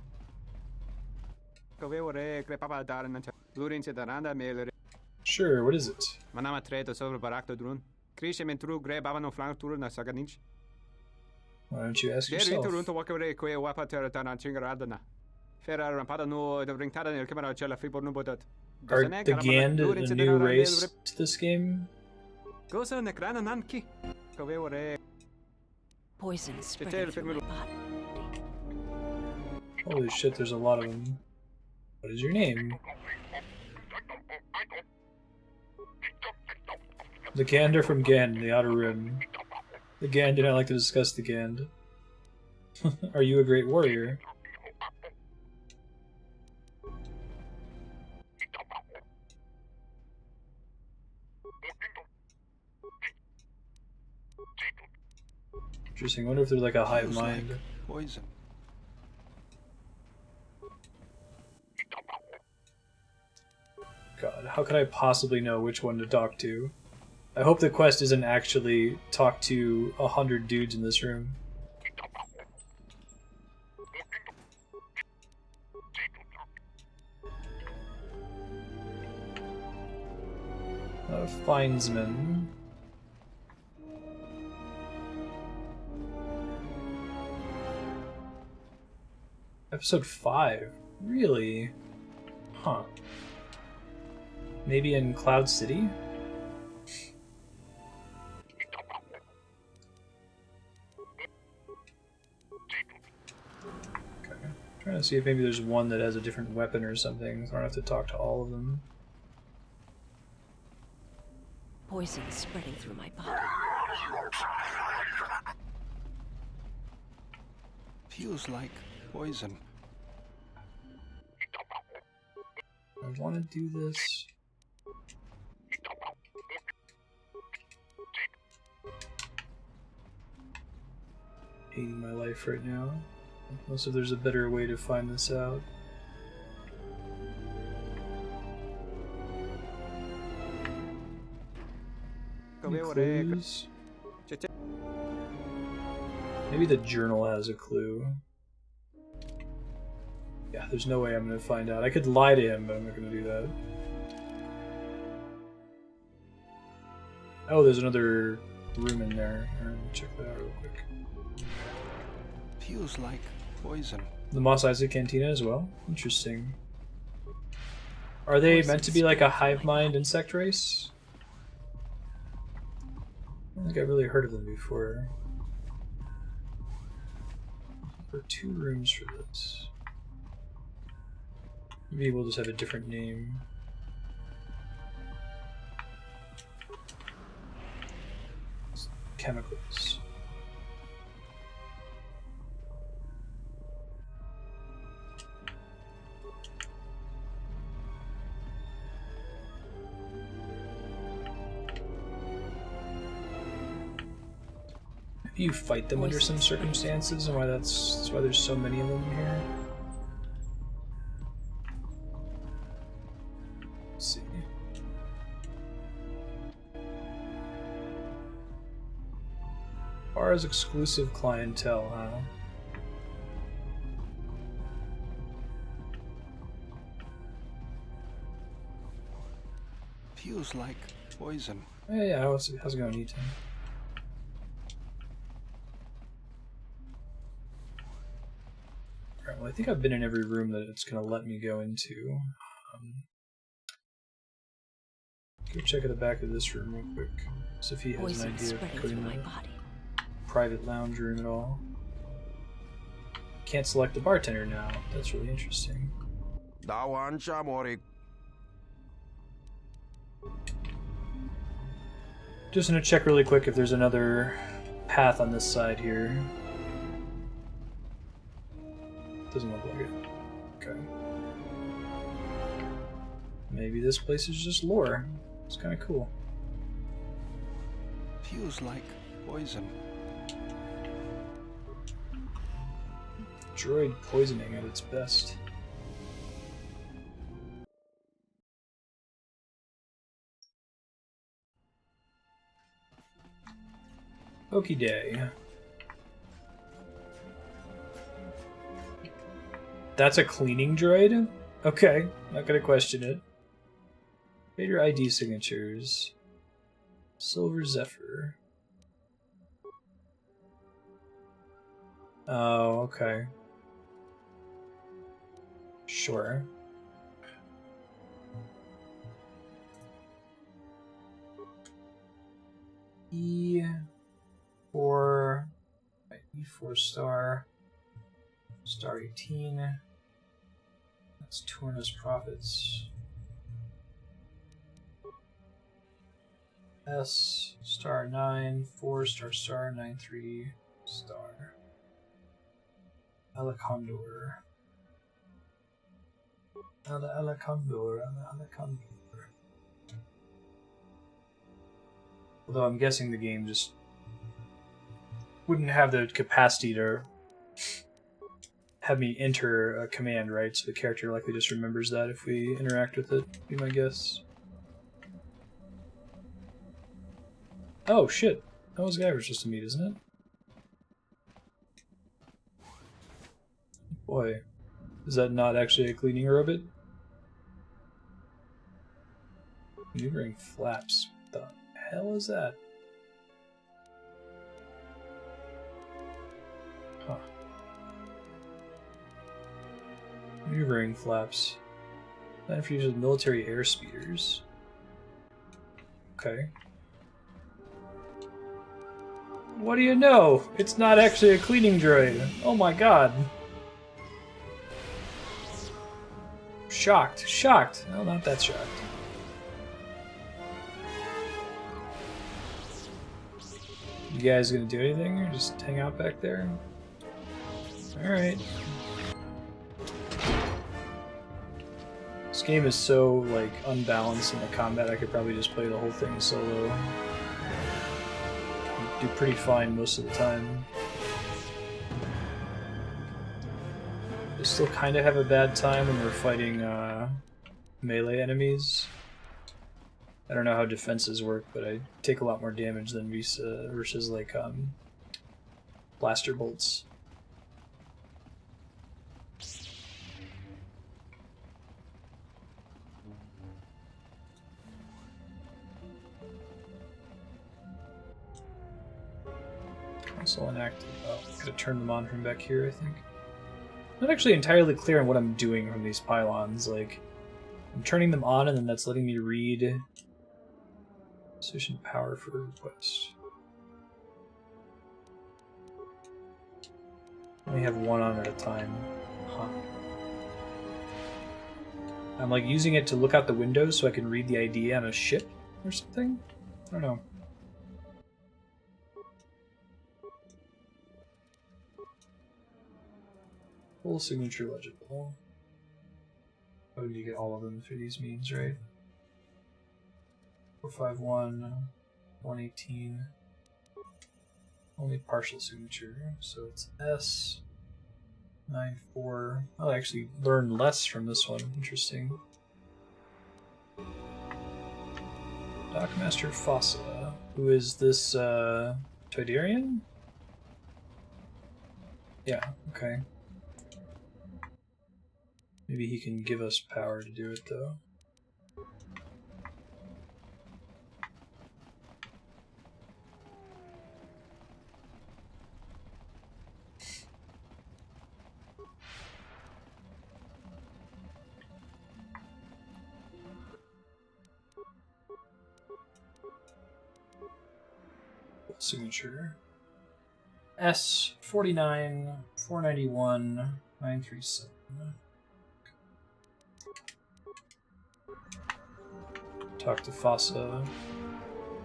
Sure, what is it? Why don't you ask yourself? Are the Gand a new race to this game? Poison spreading through my body. Holy shit, there's a lot of them. What is your name? The Gand are from Gand, the Outer Rim. The Gand do not like to discuss the Gand. Are you a great warrior? Interesting. I wonder if they're like a hive Feels mind. like poison. God, how could I possibly know which one to talk to? I hope the quest isn't actually talk to 100 dudes in this room. Findsman. Episode 5? Really? Huh. Maybe in Cloud City? Okay. Trying to see if maybe there's one that has a different weapon or something, so I don't have to talk to all of them. Poison spreading through my body. Feels like poison. I want to do this. Hating my life right now. Unless if there's a better way to find this out. Any clues? Maybe the journal has a clue. Yeah, there's no way I'm gonna find out. I could lie to him, but I'm not gonna do that. Oh, there's another room in there. Let me check that out real quick. Feels like poison. The Mos Eisley Cantina as well? Interesting. Are they meant to be like a hive mind insect race? I don't think I've really heard of them before. There are 2 rooms for this. Maybe we'll just have a different name. Chemicals. Maybe you fight them under some circumstances, and that's why there's so many of them here. Let's see. Bar's exclusive clientele, huh? Feels like poison. Yeah, how's it going, Ethan? Alright, well, I think I've been in every room that it's going to let me go into. Go check at the back of this room real quick. See if he has an idea of going in the private lounge room at all. Can't select the bartender now. That's really interesting. Just gonna check really quick if there's another path on this side here. Doesn't look like it. Okay. Maybe this place is just lore. It's kind of cool. Feels like poison. Droid poisoning at its best. Okie day. That's a cleaning droid? Okay, not gonna question it. Read your ID signatures. Silver Zephyr. Oh, okay. Sure. E4 star 18. That's Torna's profits. S star 9 4 star 9 3 star. Alacondor. Alacondor. Although I'm guessing the game just wouldn't have the capacity to have me enter a command, right? So the character likely just remembers that if we interact with it, be my guess. Oh shit, that was Guyver's just a meat, isn't it? Boy, is that not actually a cleaning robot? Maneuvering flaps. What the hell is that? Huh. Maneuvering flaps. That fuses military air speeders. Okay. What do you know? It's not actually a cleaning droid. Oh my god. Shocked. Shocked. No, not that shocked. You guys gonna do anything or just hang out back there? Alright. This game is so, like, unbalanced in the combat, I could probably just play the whole thing solo. Do pretty fine most of the time. I still kind of have a bad time when we're fighting melee enemies. I don't know how defenses work, but I take a lot more damage than versus like blaster bolts. Console inactive. Oh, I gotta turn them on from back here, I think. I'm not actually entirely clear on what I'm doing from these pylons. Like, I'm turning them on and then that's letting me read sufficient power for request. Only have one on at a time. Huh. I'm like using it to look out the window so I can read the ID on a ship or something? I don't know. Full signature legible. Oh, you get all of them through these means, right? 451, 118. Only partial signature, so it's S. 94. I'll actually learn less from this one. Interesting. Dockmaster Fossa. Who is this, Toydarian? Yeah, okay. Maybe he can give us power to do it, though. Signature. S 49 491 937. Talk to Fossa.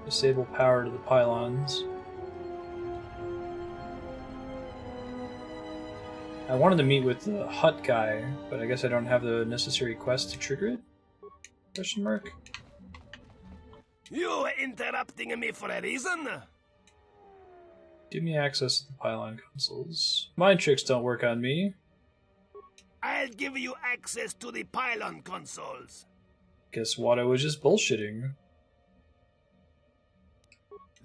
Disable power to the pylons. I wanted to meet with the hut guy, but I guess I don't have the necessary quest to trigger it? Question mark. You interrupting me for a reason? Give me access to the pylon consoles. Mind tricks don't work on me. I'll give you access to the pylon consoles. Guess Watto was just bullshitting.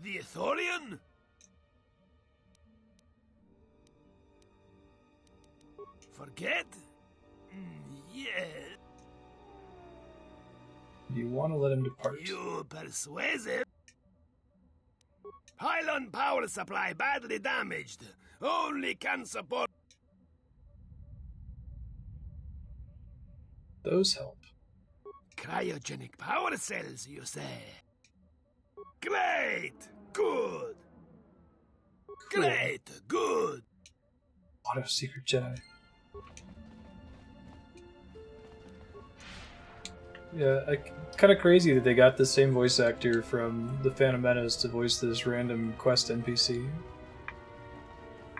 The Ithorian? Forget? Yeah. You want to let him depart? You persuasive. Pylon power supply badly damaged. Only can support... Those help. Cryogenic power cells, you say? Great! Good! Cool. Great! Good! Watto Secret Jedi. Yeah, kind of crazy that they got the same voice actor from the Phantom Menace to voice this random quest NPC.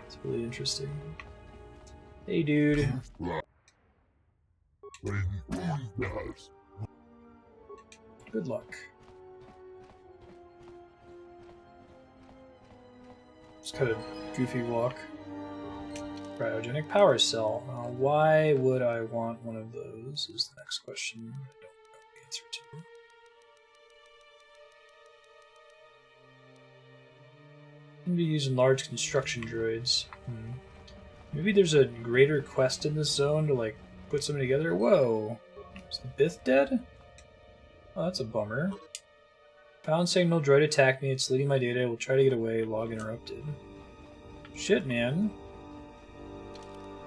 It's really interesting. Hey, dude. Good luck. It's kind of goofy walk. Cryogenic power cell. Why would I want one of those is the next question I don't know the answer to. Can be used in large construction droids. Maybe there's a greater quest in this zone to like put something together. Whoa! Is the Bith dead? Oh, that's a bummer. Found signal, droid attacked me. It's deleting my data. We'll try to get away. Log interrupted. Shit, man.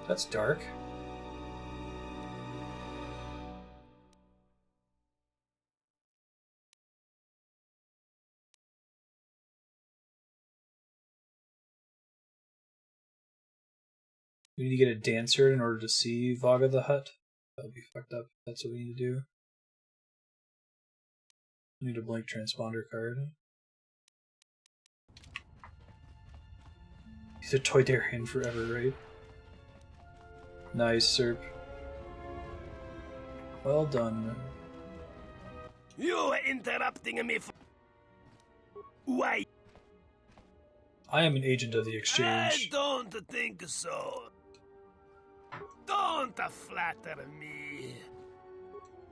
That's dark. We need to get a dancer in order to see Vaga the Hutt. That would be fucked up. That's what we need to do. We need a blank transponder card. He's a Toydarian forever, right? Nice, Serp. Well done. You are interrupting me. Why? I am an agent of the exchange. I don't think so. Don't flatter me.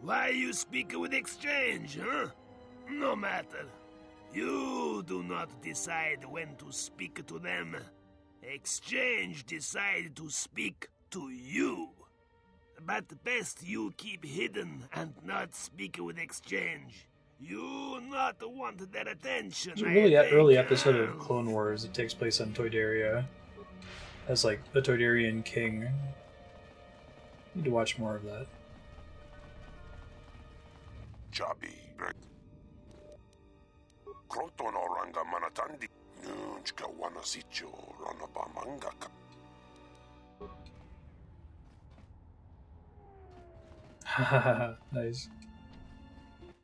Why you speak with exchange, huh? No matter. You do not decide when to speak to them. Exchange decide to speak to you. But best you keep hidden and not speak with exchange. You not want their attention. There's a really early episode of Clone Wars that takes place on Toydaria. As like a Toydarian king. Need to watch more of that. Chabi, Kroton oranga manatandi. Nunchka wanasicho ronaba mangaka. Hahaha, nice.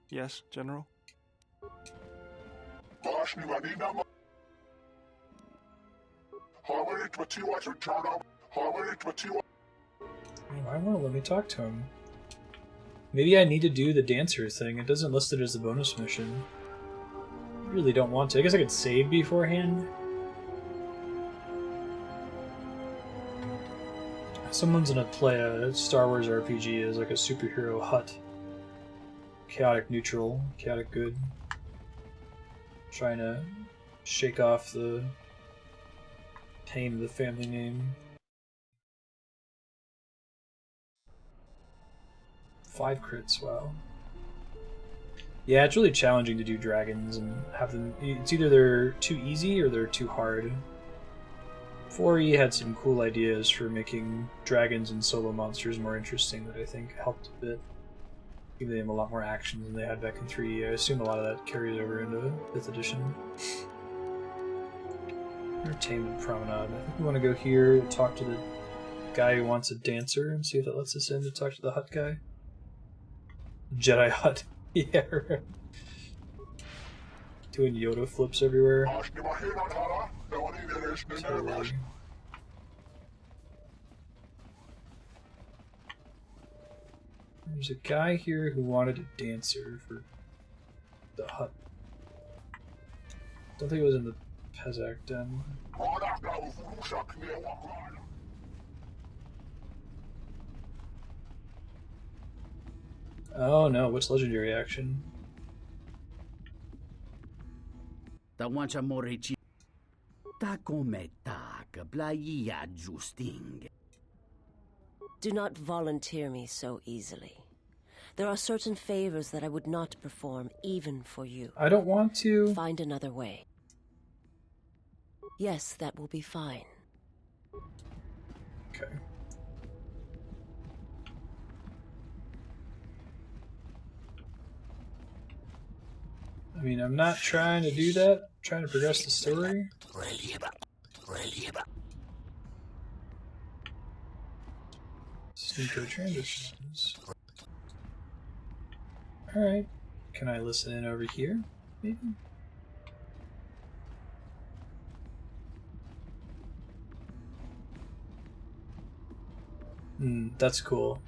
Yes, General? Why won't it let me talk to him? Maybe I need to do the dancer thing. It doesn't list it as a bonus mission. I really don't want to. I guess I could save beforehand. Someone's gonna play a Star Wars RPG as like a superhero Hutt. Chaotic neutral, chaotic good. Trying to shake off the pain of the family name. 5 crits, wow. Yeah, it's really challenging to do dragons and have them. It's either they're too easy or they're too hard. 4E had some cool ideas for making dragons and solo monsters more interesting that I think helped a bit. Giving them a lot more action than they had back in 3E. I assume a lot of that carries over into 5th edition. Entertainment Promenade. I think we want to go here, talk to the guy who wants a dancer, and see if that lets us in to talk to the Hutt guy. Jedi Hutt. Yeah, right. Doing Yoda flips everywhere. Totally. There's a guy here who wanted a dancer for the Hutt. Don't think it was in the Pezak Den. Oh no, what's legendary action? Tawancha morichi. Ta come tak, blaia justing. Do not volunteer me so easily. There are certain favors that I would not perform, even for you. I don't want to. Find another way. Yes, that will be fine. Okay. I mean, I'm not trying to do that. I'm trying to progress the story. Sneaker transitions. Alright. Can I listen in over here? Maybe? That's cool.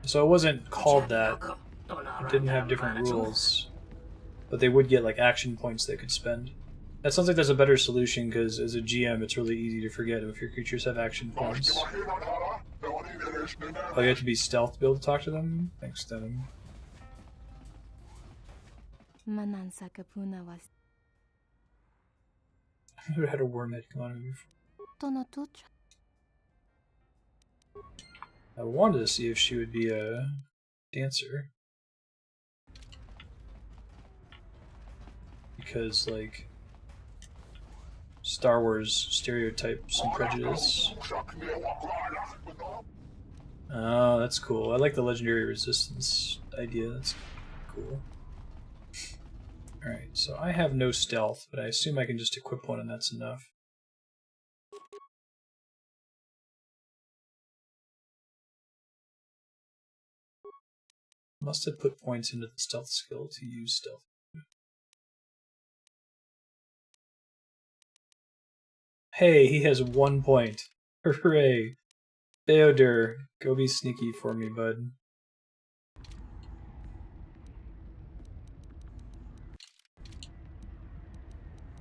So it wasn't called that. It didn't have different rules. But they would get like action points they could spend. That sounds like that's a better solution, because as a GM, it's really easy to forget if your creatures have action points. Oh, you have to be stealth to be able to talk to them? Thanks, Denim. I never had a wormhead come on me before. I wanted to see if she would be a dancer. Because, like, Star Wars stereotypes and prejudice. Oh, that's cool. I like the legendary resistance idea. That's cool. Alright, so I have no stealth, but I assume I can just equip one and that's enough. Must have put points into the stealth skill to use stealth. Hey, he has 1 point. Hooray! Theodore, go be sneaky for me, bud.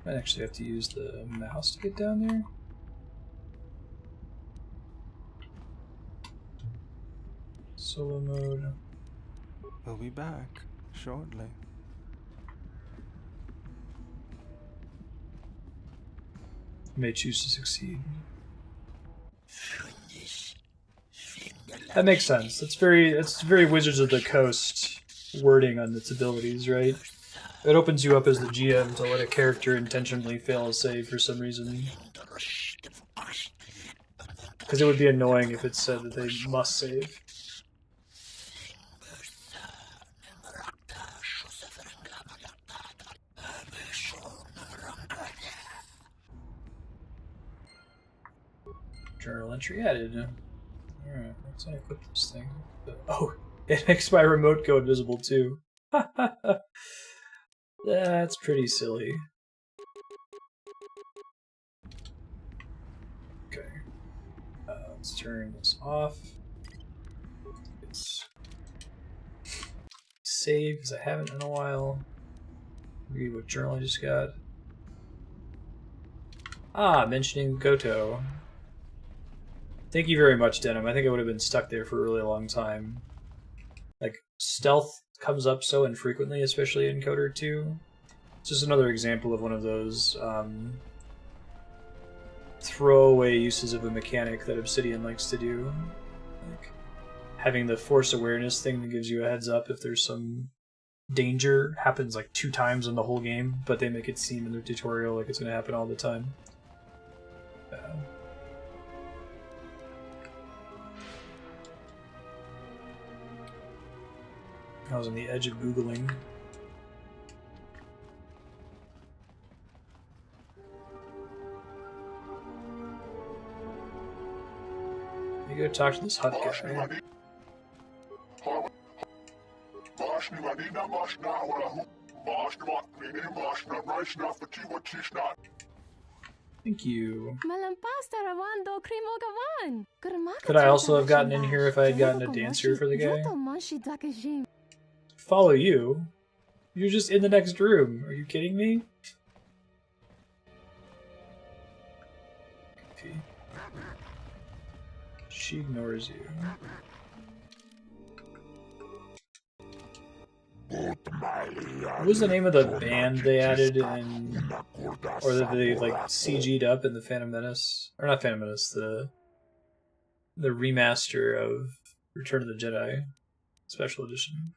Might actually have to use the mouse to get down there. Solo mode. We'll be back shortly. You may choose to succeed. That makes sense. That's very Wizards of the Coast wording on its abilities, right? It opens you up as the GM to let a character intentionally fail a save for some reason. Because it would be annoying if it said that they must save. Journal entry added. Alright, let's unequip this thing. Oh, it makes my remote go invisible too. That's pretty silly. Okay. Let's turn this off. Let's save, because I haven't in a while. Read what journal I just got. Ah, mentioning Goto. Thank you very much, Denim. I think I would have been stuck there for a really long time. Like, stealth comes up so infrequently, especially in Coder 2. It's just another example of one of those throwaway uses of a mechanic that Obsidian likes to do. Like, having the force awareness thing that gives you a heads up if there's some danger happens like 2 times in the whole game, but they make it seem in their tutorial like it's going to happen all the time. I was on the edge of Googling. You go talk to this hut guy. Thank you. Could I also have gotten in here if I had gotten a dancer for the guy? Follow you? You're just in the next room. Are you kidding me? Okay. She ignores you. What was the name of the band they added in, or that they like CG'd up in the Phantom Menace, or not Phantom Menace, the remaster of Return of the Jedi Special Edition?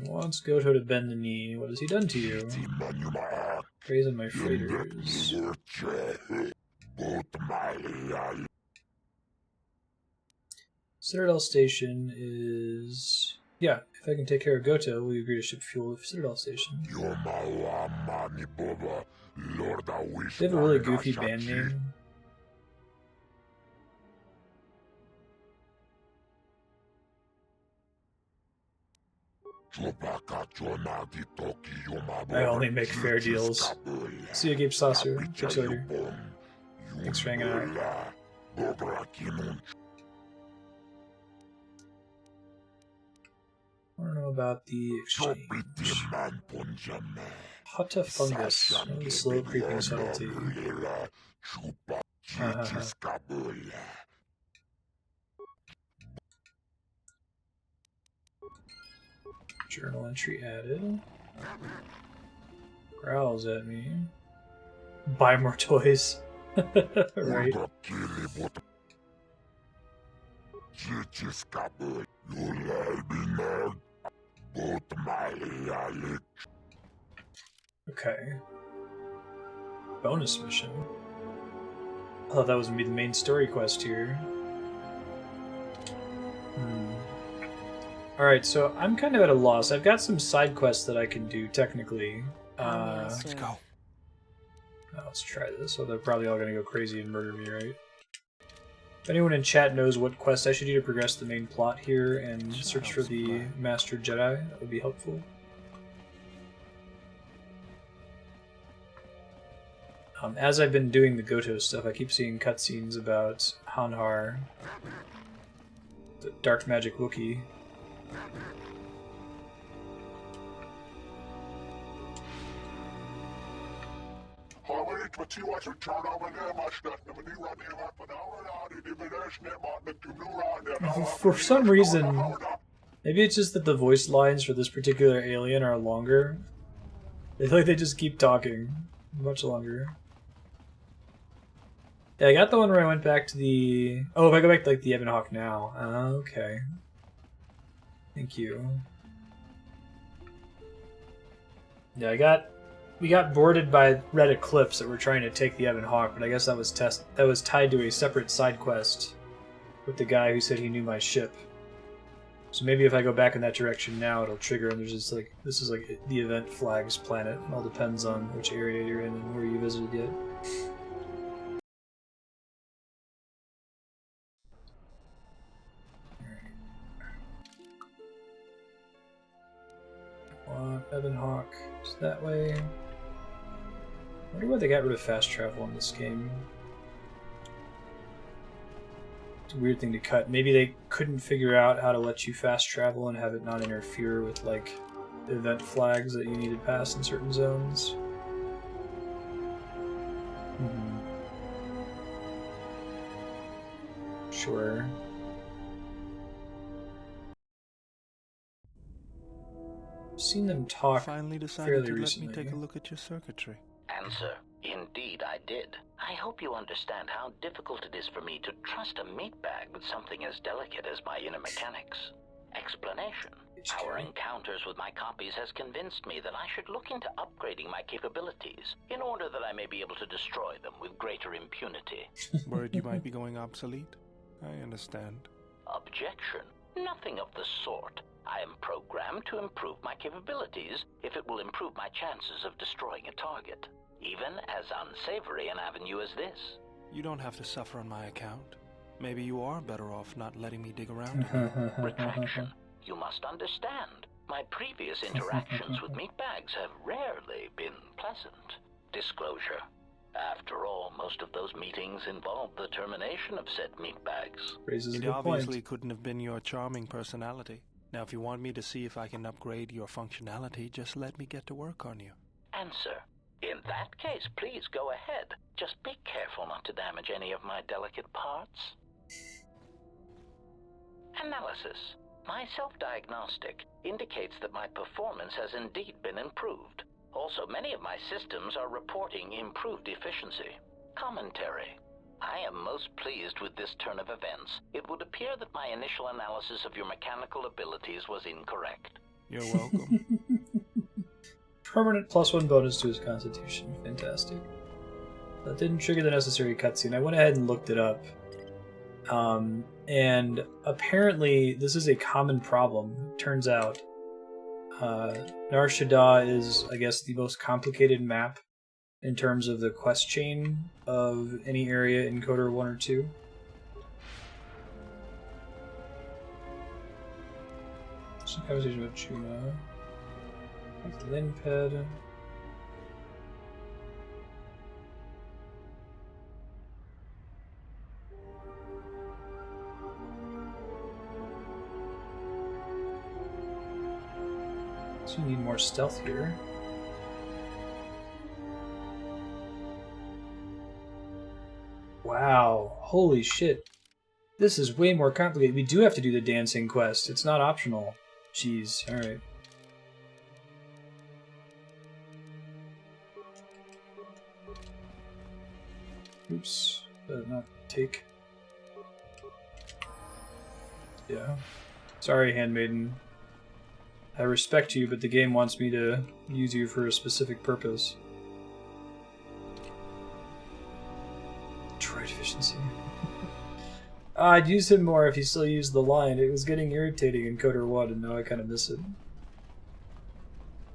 Wants Goto to bend the knee. What has he done to you? Raising my freighters. Citadel Station is... Yeah, if I can take care of Goto, we agree to ship fuel to Citadel Station. They have a really goofy band name. I only make fair deals. See you, Gabe Saucer. Catch you later. Thanks for hanging out. I don't know about the exchange? Hutta fungus. Oh, the slow creeping subtlety. Journal entry added. Growls at me. Buy more toys. Right. Okay. Bonus mission. I thought that was gonna be the main story quest here. Alright, so I'm kind of at a loss. I've got some side quests that I can do, technically. Let's go. Let's try this. So they're probably all gonna go crazy and murder me, right? If anyone in chat knows what quest I should do to progress the main plot here and search for the Master Jedi, that would be helpful. As I've been doing the Goto stuff, I keep seeing cutscenes about Hanhar, the dark magic Wookiee. For some reason, maybe it's just that the voice lines for this particular alien are longer. I feel like they just keep talking much longer. Yeah, I got the one where I went back to the... Oh, if I go back to like the Ebon Hawk now. Okay. Thank you. Yeah, we got boarded by Red Eclipse that were trying to take the Ebon Hawk, but I guess that was tied to a separate side quest with the guy who said he knew my ship. So maybe if I go back in that direction now, it'll trigger, and there's just like, this is like the event flags planet. It all depends on which area you're in and where you visited yet. Ebon Hawk is that way. I wonder why they got rid of fast travel in this game. It's a weird thing to cut. Maybe they couldn't figure out how to let you fast travel and have it not interfere with like event flags that you needed past in certain zones. Sure. I've seen them talk Finally decided fairly to recently. let me take a look at your circuitry. Answer. Indeed, I did. I hope you understand how difficult it is for me to trust a meat bag with something as delicate as my inner mechanics. Explanation. Our encounters with my copies has convinced me that I should look into upgrading my capabilities in order that I may be able to destroy them with greater impunity. Worried you might be going obsolete? I understand. Objection. Nothing of the sort. I am programmed to improve my capabilities if it will improve my chances of destroying a target, even as unsavory an avenue as this. You don't have to suffer on my account. Maybe you are better off not letting me dig around in you. Retraction. You must understand, my previous interactions with meatbags have rarely been pleasant. Disclosure. After all, most of those meetings involved the termination of said meatbags. Raises a It good obviously point. couldn't have been your charming personality. Now, if you want me to see if I can upgrade your functionality, just let me get to work on you. Answer. In that case, please go ahead. Just be careful not to damage any of my delicate parts. Analysis. My self-diagnostic indicates that my performance has indeed been improved. Also, many of my systems are reporting improved efficiency. Commentary. I am most pleased with this turn of events. It would appear that my initial analysis of your mechanical abilities was incorrect. You're welcome. Permanent +1 bonus to his constitution. Fantastic. That didn't trigger the necessary cutscene. I went ahead and looked it up. And apparently this is a common problem. Turns out Nar Shaddaa is, I guess, the most complicated map in terms of the quest chain of any area in KOTOR 1 or 2. Some conversation with Chuma. With Linped. So we need more stealth here. Wow, holy shit. This is way more complicated. We do have to do the dancing quest. It's not optional. Jeez, alright. Oops, not take. Yeah. Sorry, handmaiden. I respect you, but the game wants me to use you for a specific purpose. Droid efficiency. I'd use him more if he still used the line. It was getting irritating in Coder 1, and now I kind of miss it.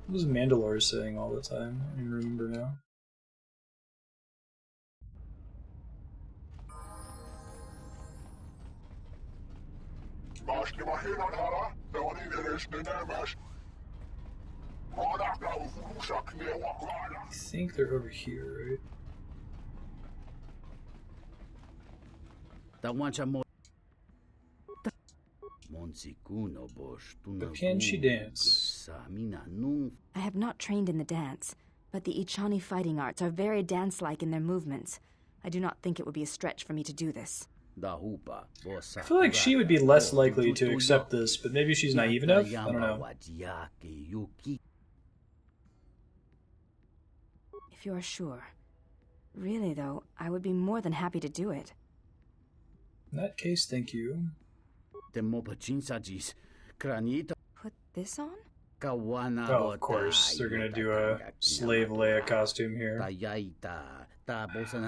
What was Mandalore saying all the time? I don't even remember now. I think they're over here, right? But can she dance? I have not trained in the dance, but the Ichani fighting arts are very dance-like in their movements. I do not think it would be a stretch for me to do this. I feel like she would be less likely to accept this, but maybe she's naive enough? I don't know. If you are sure. Really, though, I would be more than happy to do it. In that case, thank you. Put this on? Oh, of course. They're gonna do a Slave Leia costume here. I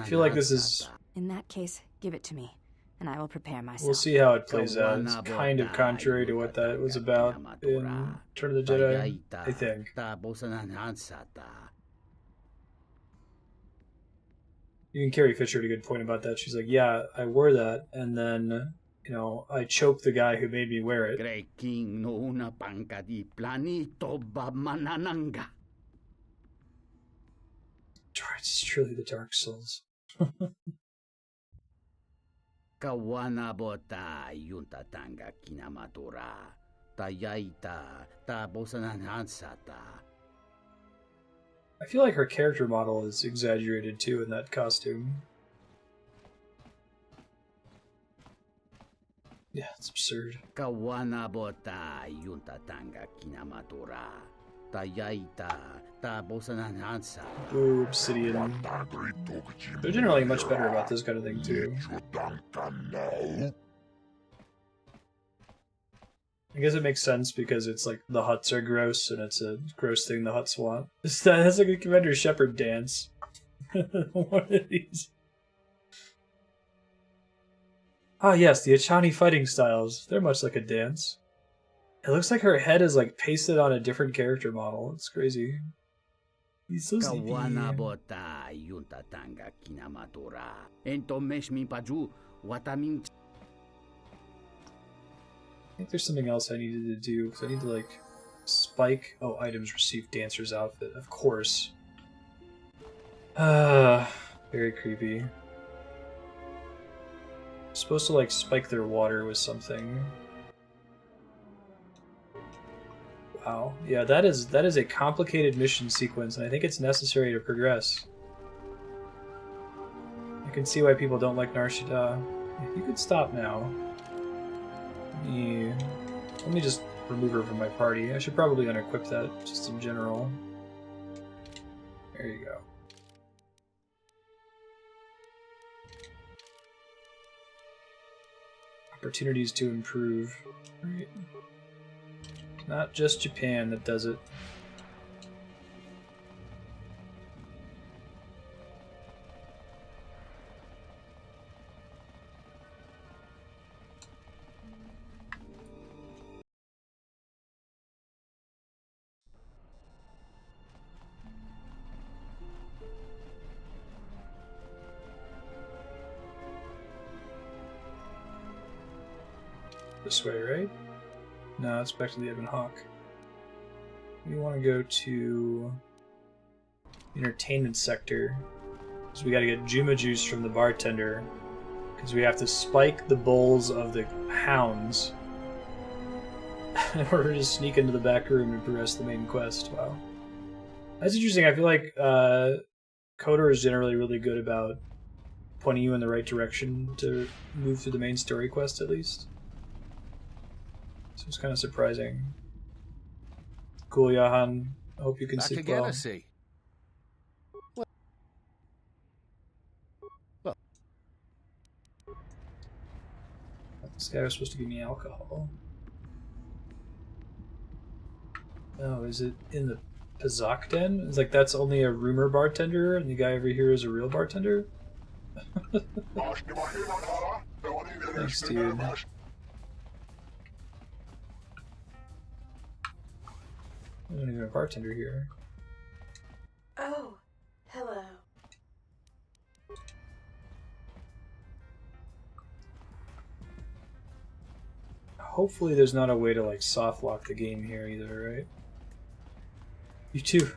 feel like this is... In that case, give it to me, and I will prepare myself. We'll see how it plays out. It's kind of contrary to what that was about in Return of the Jedi, I think. Even Carrie Fisher had a good point about that. She's like, yeah, I wore that, and then, you know, I choked the guy who made me wear it. It's truly the Dark Souls. I feel like her character model is exaggerated too in that costume. Yeah, it's absurd. Ooh, Obsidian. They're generally much better about this kind of thing too. I guess it makes sense because it's like the Hutts are gross and it's a gross thing the Hutts want. That's like a Commander Shepard dance. One of these. Ah yes, the Ichani fighting styles. They're much like a dance. It looks like her head is like pasted on a different character model. It's crazy. He's so sleepy. I think there's something else I needed to do, because I need to, like, spike... Oh, items received dancer's outfit, of course. Very creepy. I'm supposed to, like, spike their water with something. Wow. Yeah, that is a complicated mission sequence, and I think it's necessary to progress. I can see why people don't like Nar Shaddaa. If you could stop now. Let me just remove her from my party. I should probably unequip that, just in general. There you go. Opportunities to improve. Right. Not just Japan that does it. This way, right? No, it's back to the Ebon Hawk. We want to go to the entertainment sector, because we got to get Juma juice from the bartender, because we have to spike the bowls of the hounds in order to sneak into the back room and progress the main quest. Wow. That's interesting. I feel like Kotor is generally really good about pointing you in the right direction to move through the main story quest, at least. So it's kind of surprising. Cool, Yahan. I hope you can Back sleep again, well. I see. This guy was supposed to give me alcohol. Oh, is it in the Pazak Den? It's like that's only a rumor bartender, and the guy over here is a real bartender? Thanks, dude. There's not even a bartender here. Oh, hello. Hopefully there's not a way to like soft lock the game here either, right? You too.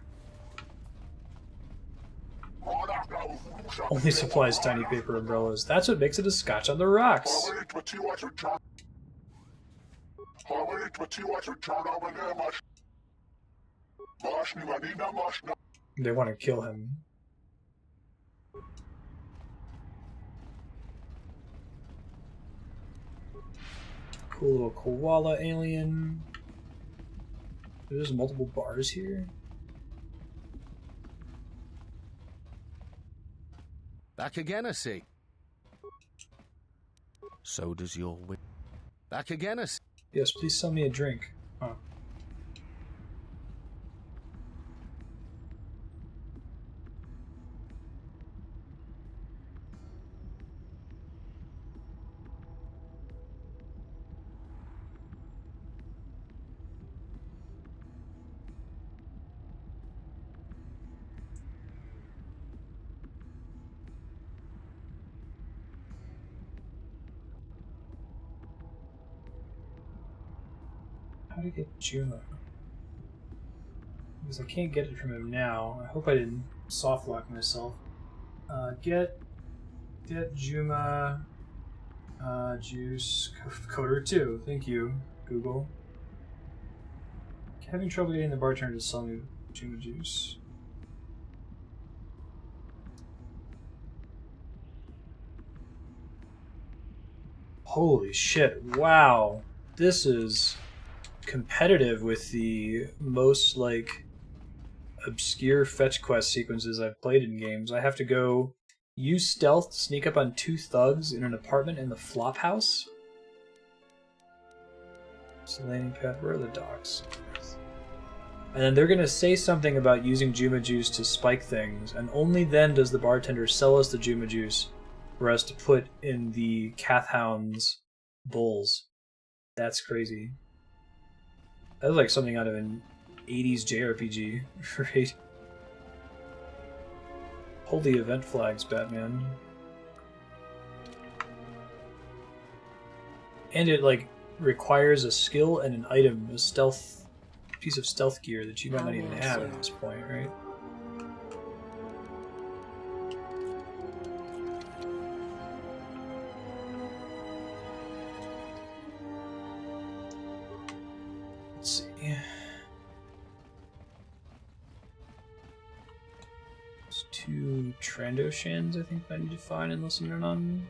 Only supplies tiny paper umbrellas. That's what makes it a Scotch on the rocks. They want to kill him. Cool little koala alien. There's multiple bars here. Back again, I see. So does your wit. Back again, I see. Yes, please sell me a drink. Huh. How to get Juma? Because I can't get it from him now. I hope I didn't soft lock myself. Get Juma juice Coder 2. Thank you, Google. Having trouble getting the bartender to sell me Juma juice. Holy shit! Wow, this is competitive with the most like obscure fetch quest sequences I've played in games. I have to go use stealth to sneak up on 2 thugs in an apartment in the flop house. It's the landing pad. Where are the docks? And then they're gonna say something about using Juma juice to spike things, and only then does the bartender sell us the Juma juice for us to put in the Cathhound's bowls. That's crazy. That was like something out of an 80s JRPG, right? Hold the event flags, Batman. And it like requires a skill and an item, a stealth piece of stealth gear that you might not even have at this point, right? Let's see. There's 2 Trandoshans I think I need to find and listen in on.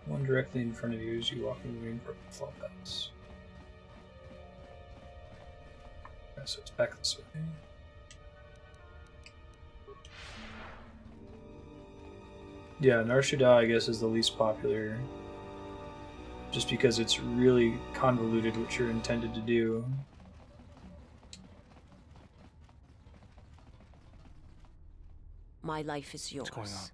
One directly in front of you as you walk in the main flop house. Okay, so it's back this way. Yeah, Narshada I guess is the least popular. Just because it's really convoluted what you're intended to do. My life is yours. What's going on?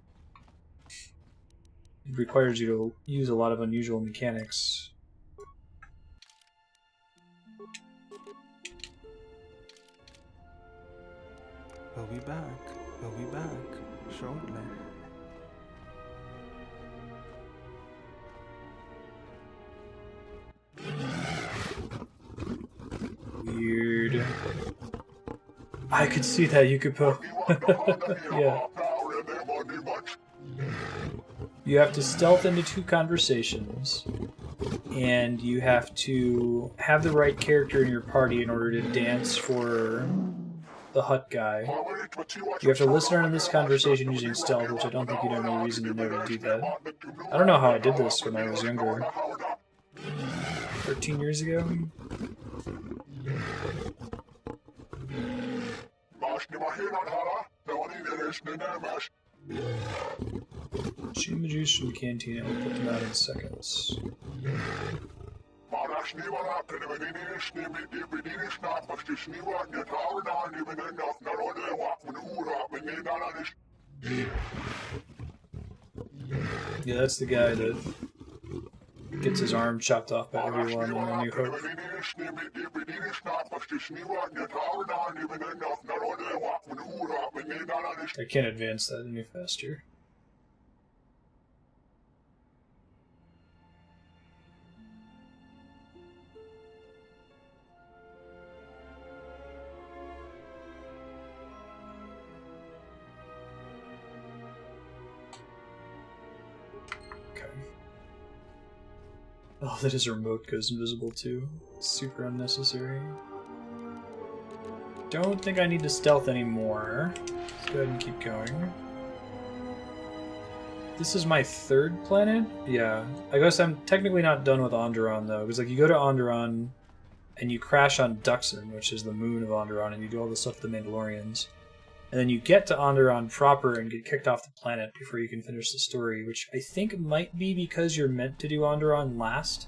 It requires you to use a lot of unusual mechanics. We'll be back. We'll be back shortly. Weird. I could see that, Yukupo. Yeah. You have to stealth into 2 conversations, and you have to have the right character in your party in order to dance for the hut guy. You have to listen to this conversation using stealth, which I don't think you'd have any reason to know to do that. I don't know how I did this when I was younger. 13 years ago? Juma juice from the canteen, I'll put them out in seconds. Yeah, that's the guy that gets his arm chopped off by everyone in A New Hope. I can't advance that any faster. Oh, that his remote goes invisible too. Super unnecessary. Don't think I need to stealth anymore. Let's go ahead and keep going. This is my 3rd planet? Yeah. I guess I'm technically not done with Onderon though, because like you go to Onderon and you crash on Duxon, which is the moon of Onderon, and you do all the stuff with the Mandalorians. And then you get to Onderon proper and get kicked off the planet before you can finish the story, which I think might be because you're meant to do Onderon last.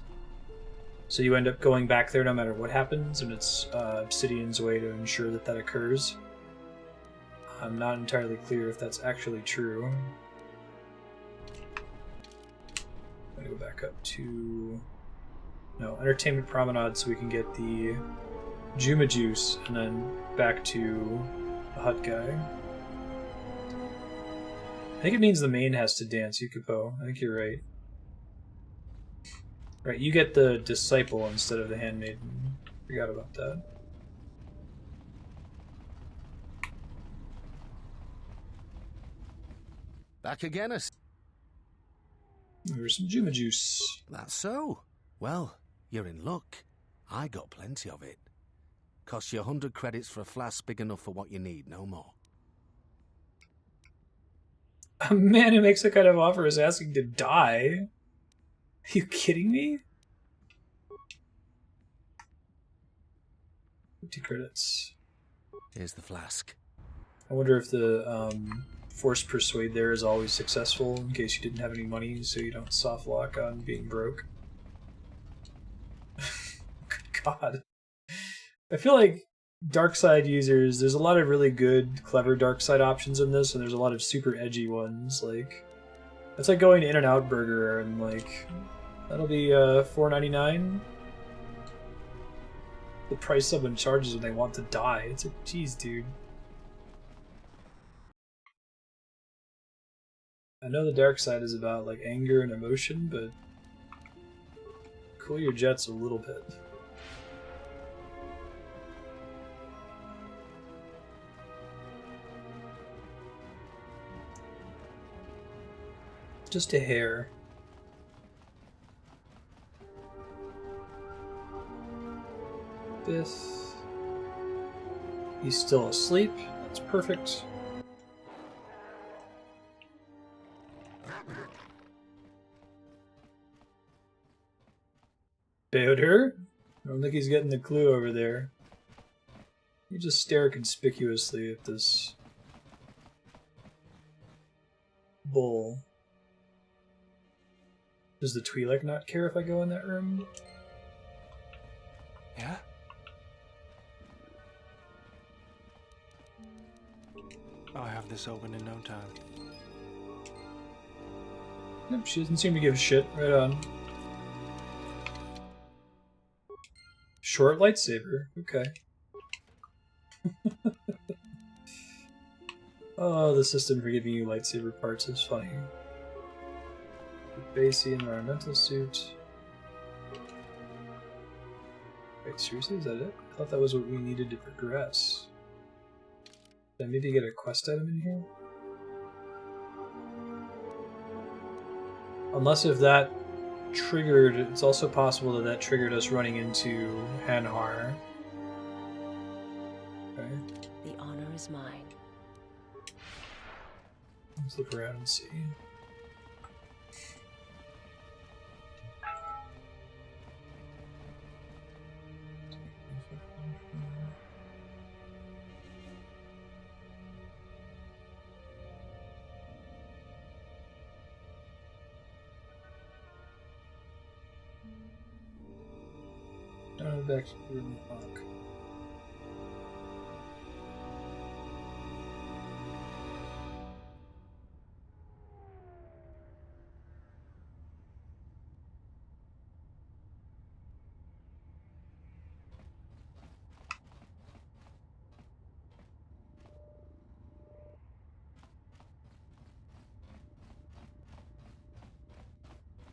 So you end up going back there no matter what happens, and it's Obsidian's way to ensure that that occurs. I'm not entirely clear if that's actually true. I'm gonna go back up to... No, Entertainment Promenade so we can get the Juma Juice, and then back to the hut guy. I think it means the main has to dance, Yukipo. I think you're right. Right, you get the disciple instead of the handmaiden. Forgot about that. Back again, us. There's some Juma Juice. That's so. Well, you're in luck. I got plenty of it. Costs you 100 credits for a flask big enough for what you need, no more. A man who makes that kind of offer is asking to die? Are you kidding me? 50 credits. Here's the flask. I wonder if the forced persuade there is always successful in case you didn't have any money so you don't soft lock on being broke. Good God. I feel like dark side users, there's a lot of really good, clever dark side options in this, and there's a lot of super edgy ones. Like, it's like going to In-N-Out Burger and like, that'll be $4.99. The price someone charges when they want to die. It's like, geez, dude. I know the dark side is about like anger and emotion, but cool your jets a little bit. Just a hair. Fifth. He's still asleep. That's perfect. Beoder? I don't think he's getting the clue over there. You just stare conspicuously at this bull. Does the Twi'lek not care if I go in that room? Yeah? I'll have this open in no time. Nope, she doesn't seem to give a shit. Right on. Short lightsaber. Okay. Oh, the system for giving you lightsaber parts is funny. Basic environmental suit. Wait, seriously? Is that it? I thought that was what we needed to progress. Did I maybe get a quest item in here? Unless if that triggered, it's also possible that that triggered us running into Hanhar. Okay. The honor is mine. Let's look around and see. Back to the rock.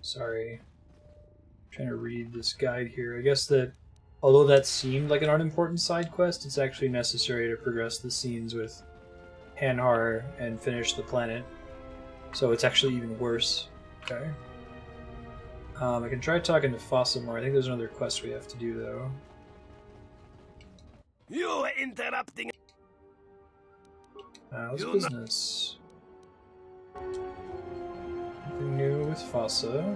Sorry. I'm trying to read this guide here. I guess that although that seemed like an unimportant side quest, it's actually necessary to progress the scenes with Hanhar and finish the planet. So it's actually even worse. Okay. I can try talking to Fossa more. I think there's another quest we have to do, though. You interrupting. How's business? Nothing new with Fossa.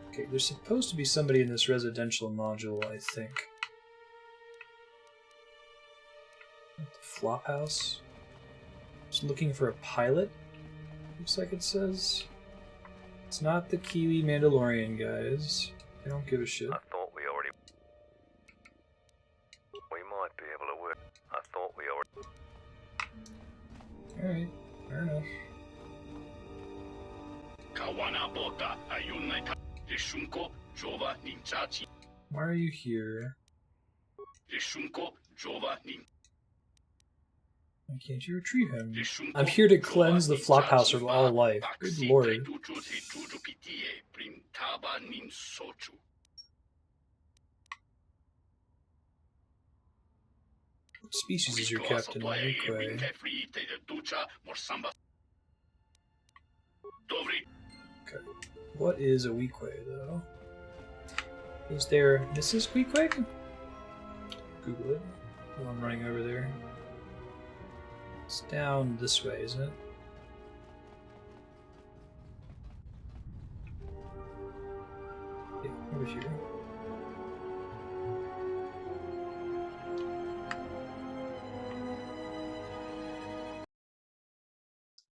Okay, there's supposed to be somebody in this residential module, I think. The flop house. Just looking for a pilot. Looks like it says. It's not the Kiwi Mandalorian guys. They don't give a shit. I thought we already. We might be able to work. I thought we already. Alright, fair enough. Why are you here? Why can't you retrieve him? I'm here to cleanse the flophouse of all life. Good lord. What species is your captain, Weequay? Okay. What is a Weequay, though? Is there Mrs. Weequay? Google it while I'm running over there. It's down this way, isn't it? Yeah, over here.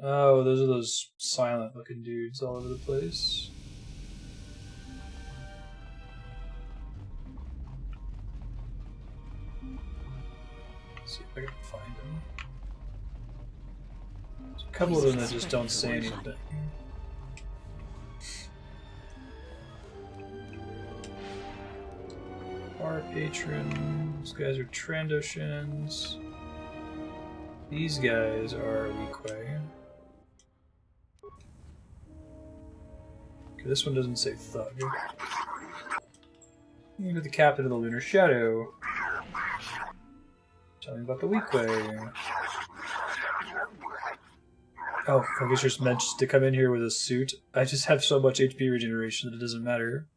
Oh, those are those silent looking dudes all over the place. Let's see if I can find them. There's a couple of them that just don't say anything. Bar patron. These guys are Trandoshans. These guys are Weequay. Okay, this one doesn't say thug. You're the captain of the Lunar Shadow. Tell me about the Weequay. Oh, I guess you're just meant to come in here with a suit. I just have so much HP regeneration that it doesn't matter.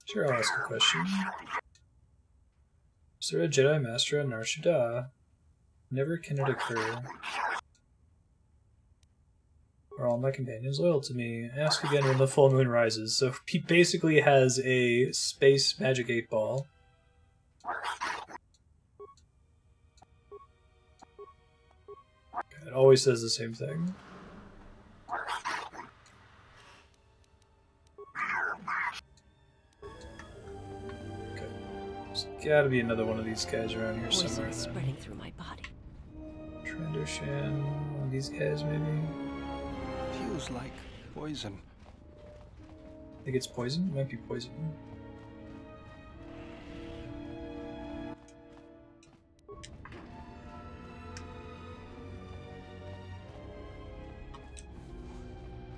Sure, I'll ask a question. Is there a Jedi Master on Nar Shaddaa? Never can it occur. Are all my companions loyal to me? Ask again when the full moon rises. So he basically has a space magic 8-ball. It always says the same thing. Okay. There's gotta be another one of these guys around here somewhere. Poison spreading through my body. Trandoshan, one of these guys maybe? Feels like poison. I think it's poison? It might be poison.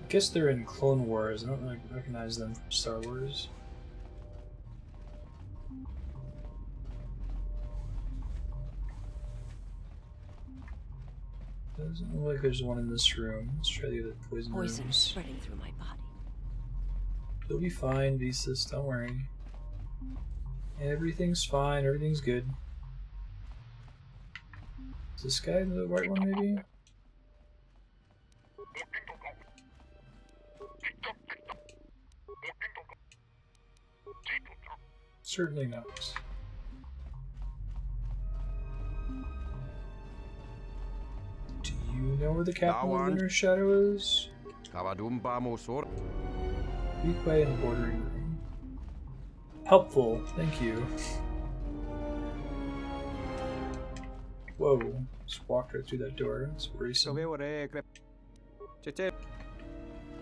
I guess they're in Clone Wars. I don't recognize them from Star Wars. Doesn't look like there's one in this room. Let's try the other poison rooms. Spreading through my body. You'll be fine, Visas, don't worry. Everything's fine, everything's good. Is this guy the right one, maybe? Certainly not. Do you know where the captain of the Lunar Shadow is? Be quiet in the bordering room. Helpful, thank you. Whoa, just walked right through that door. It's worrisome.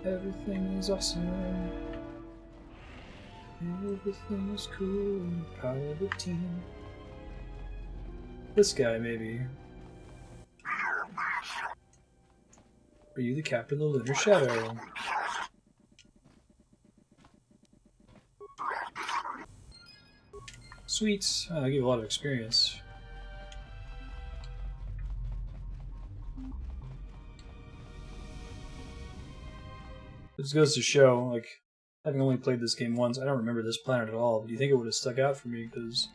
Everything is awesome. Everything is cool. Power of the team. This guy, maybe. Are you the captain of the Lunar Shadow? Sweet. Oh, I give a lot of experience. This goes to show, like, having only played this game once, I don't remember this planet at all, but do you think it would have stuck out for me? Because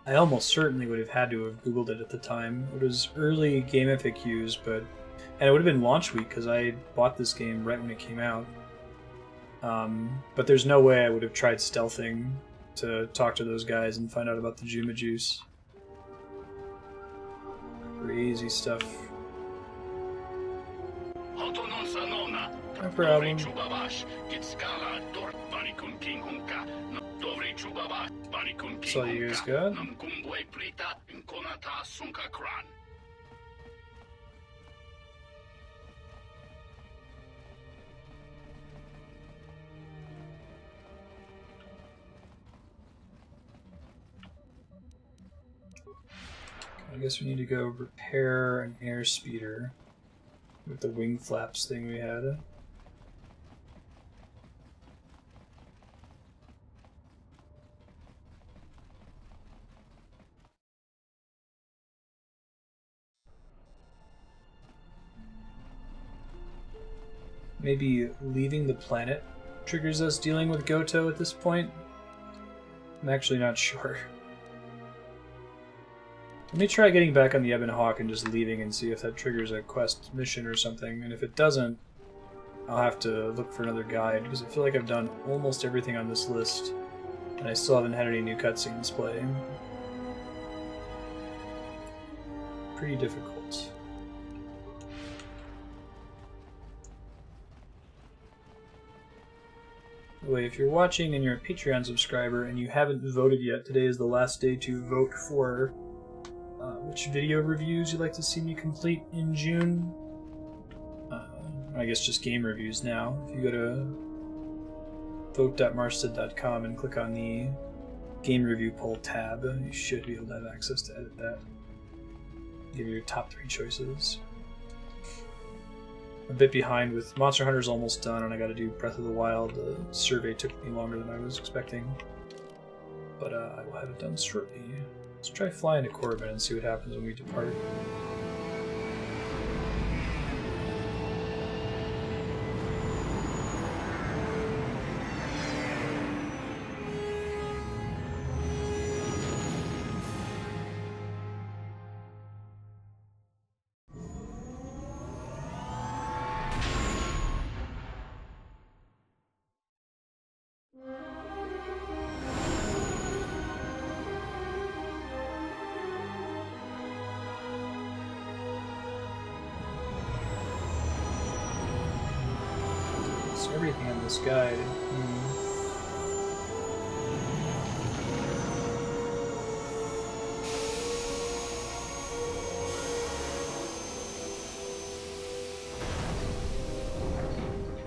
I almost certainly would have had to have Googled it at the time. It was early game FAQs, and it would have been launch week, because I bought this game right when it came out. But there's no way I would have tried stealthing to talk to those guys and find out about the Juma Juice. Crazy stuff. No problem. That's all you guys got? I guess we need to go repair an airspeeder with the wing flaps thing we had. Maybe leaving the planet triggers us dealing with Goto at this point? I'm actually not sure. Let me try getting back on the Ebon Hawk and just leaving and see if that triggers a quest mission or something, and if it doesn't, I'll have to look for another guide, because I feel like I've done almost everything on this list, and I still haven't had any new cutscenes play. Pretty difficult. By the way, if you're watching and you're a Patreon subscriber and you haven't voted yet, today is the last day to vote for which video reviews you'd like to see me complete in June. I guess just game reviews now. If you go to vote.marstead.com and click on the game review poll tab, you should be able to have access to edit that. Give you your top 3 choices. A bit behind with Monster Hunter's almost done, and I gotta do Breath of the Wild. The survey took me longer than I was expecting. But I will have it done shortly. Let's try flying to Corbin and see what happens when we depart. Everything on this guide.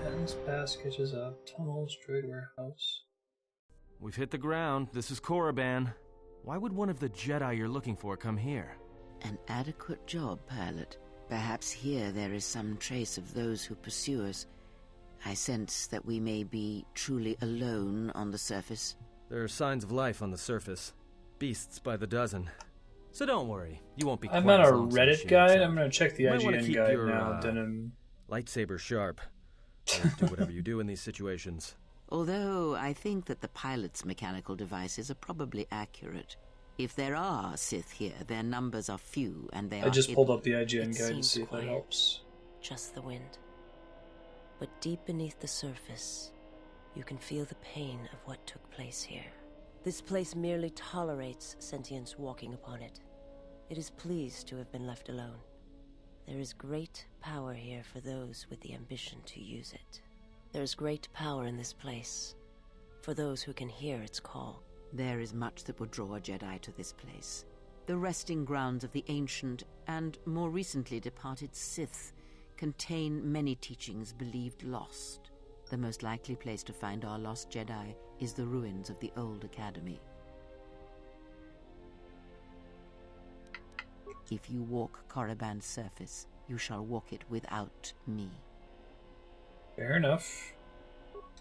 Heaven's Pass catches up. Tunnels, droid warehouse. We've hit the ground. This is Korriban. Why would one of the Jedi you're looking for come here? An adequate job, pilot. Perhaps here there is some trace of those who pursue us. I sense that we may be truly alone on the surface. There are signs of life on the surface. Beasts by the dozen. So don't worry, you won't be I'm quite on a as lonesome as Reddit she guide. makes I'm gonna check the You might wanna IGN keep guide your, now, Denim. lightsaber sharp. Or do whatever you do in these situations. Although I think that the pilot's mechanical devices are probably accurate. If there are Sith here, their numbers are few, and they are I just pulled up the It IGN guide to seems see if that quiet. helps. Just the wind. But deep beneath the surface, you can feel the pain of what took place here. This place merely tolerates sentience walking upon it. It is pleased to have been left alone. There is great power here for those with the ambition to use it. There is great power in this place for those who can hear its call. There is much that would draw a Jedi to this place. The resting grounds of the ancient and more recently departed Sith contain many teachings believed lost. The most likely place to find our lost Jedi is the ruins of the old academy. If you walk Korriban's surface, you shall walk it without me. Fair enough.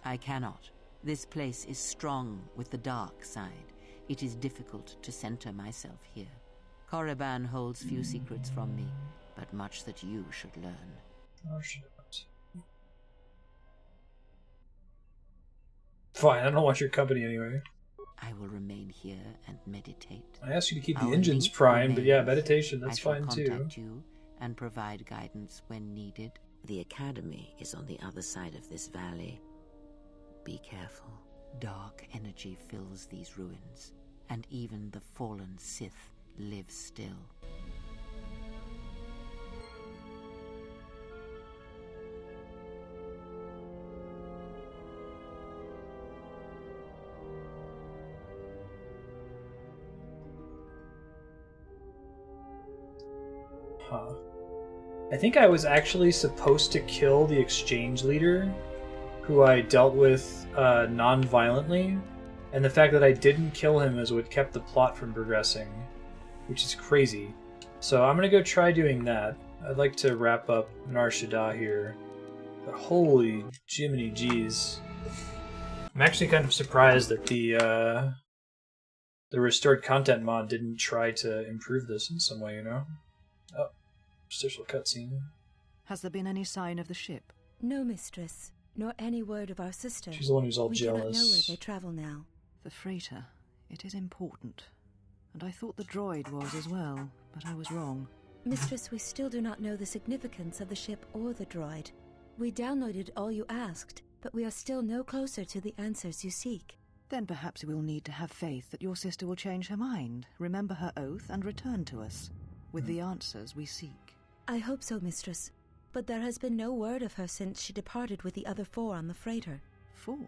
I cannot. This place is strong with the dark side. It is difficult to center myself here. Korriban holds few secrets from me, but much that you should learn. Oh, shit. Fine, I don't want your company anyway. I will remain here and meditate. I asked you to keep Our the engines link primed, but yeah, remains. meditation, that's I shall fine too. contact you and provide guidance when needed. The academy is on the other side of this valley. Be careful. Dark energy fills these ruins, and even the fallen Sith live still. Huh. I think I was actually supposed to kill the exchange leader, who I dealt with non-violently, and the fact that I didn't kill him is what kept the plot from progressing, which is crazy. So I'm gonna go try doing that. I'd like to wrap up Nar Shaddaa here. But holy Jiminy G's. I'm actually kind of surprised that the restored content mod didn't try to improve this in some way, you know? Oh, interstitial cutscene. Has there been any sign of the ship? No, mistress, nor any word of our sister. She's the one who's all we jealous. We do not know where they travel now. The freighter. It is important. And I thought the droid was as well, but I was wrong. Mistress, we still do not know the significance of the ship or the droid. We downloaded all you asked, but we are still no closer to the answers you seek. Then perhaps we'll need to have faith that your sister will change her mind, remember her oath, and return to us with the answers we seek. I hope so, mistress. But there has been no word of her since she departed with the other 4 on the freighter. 4?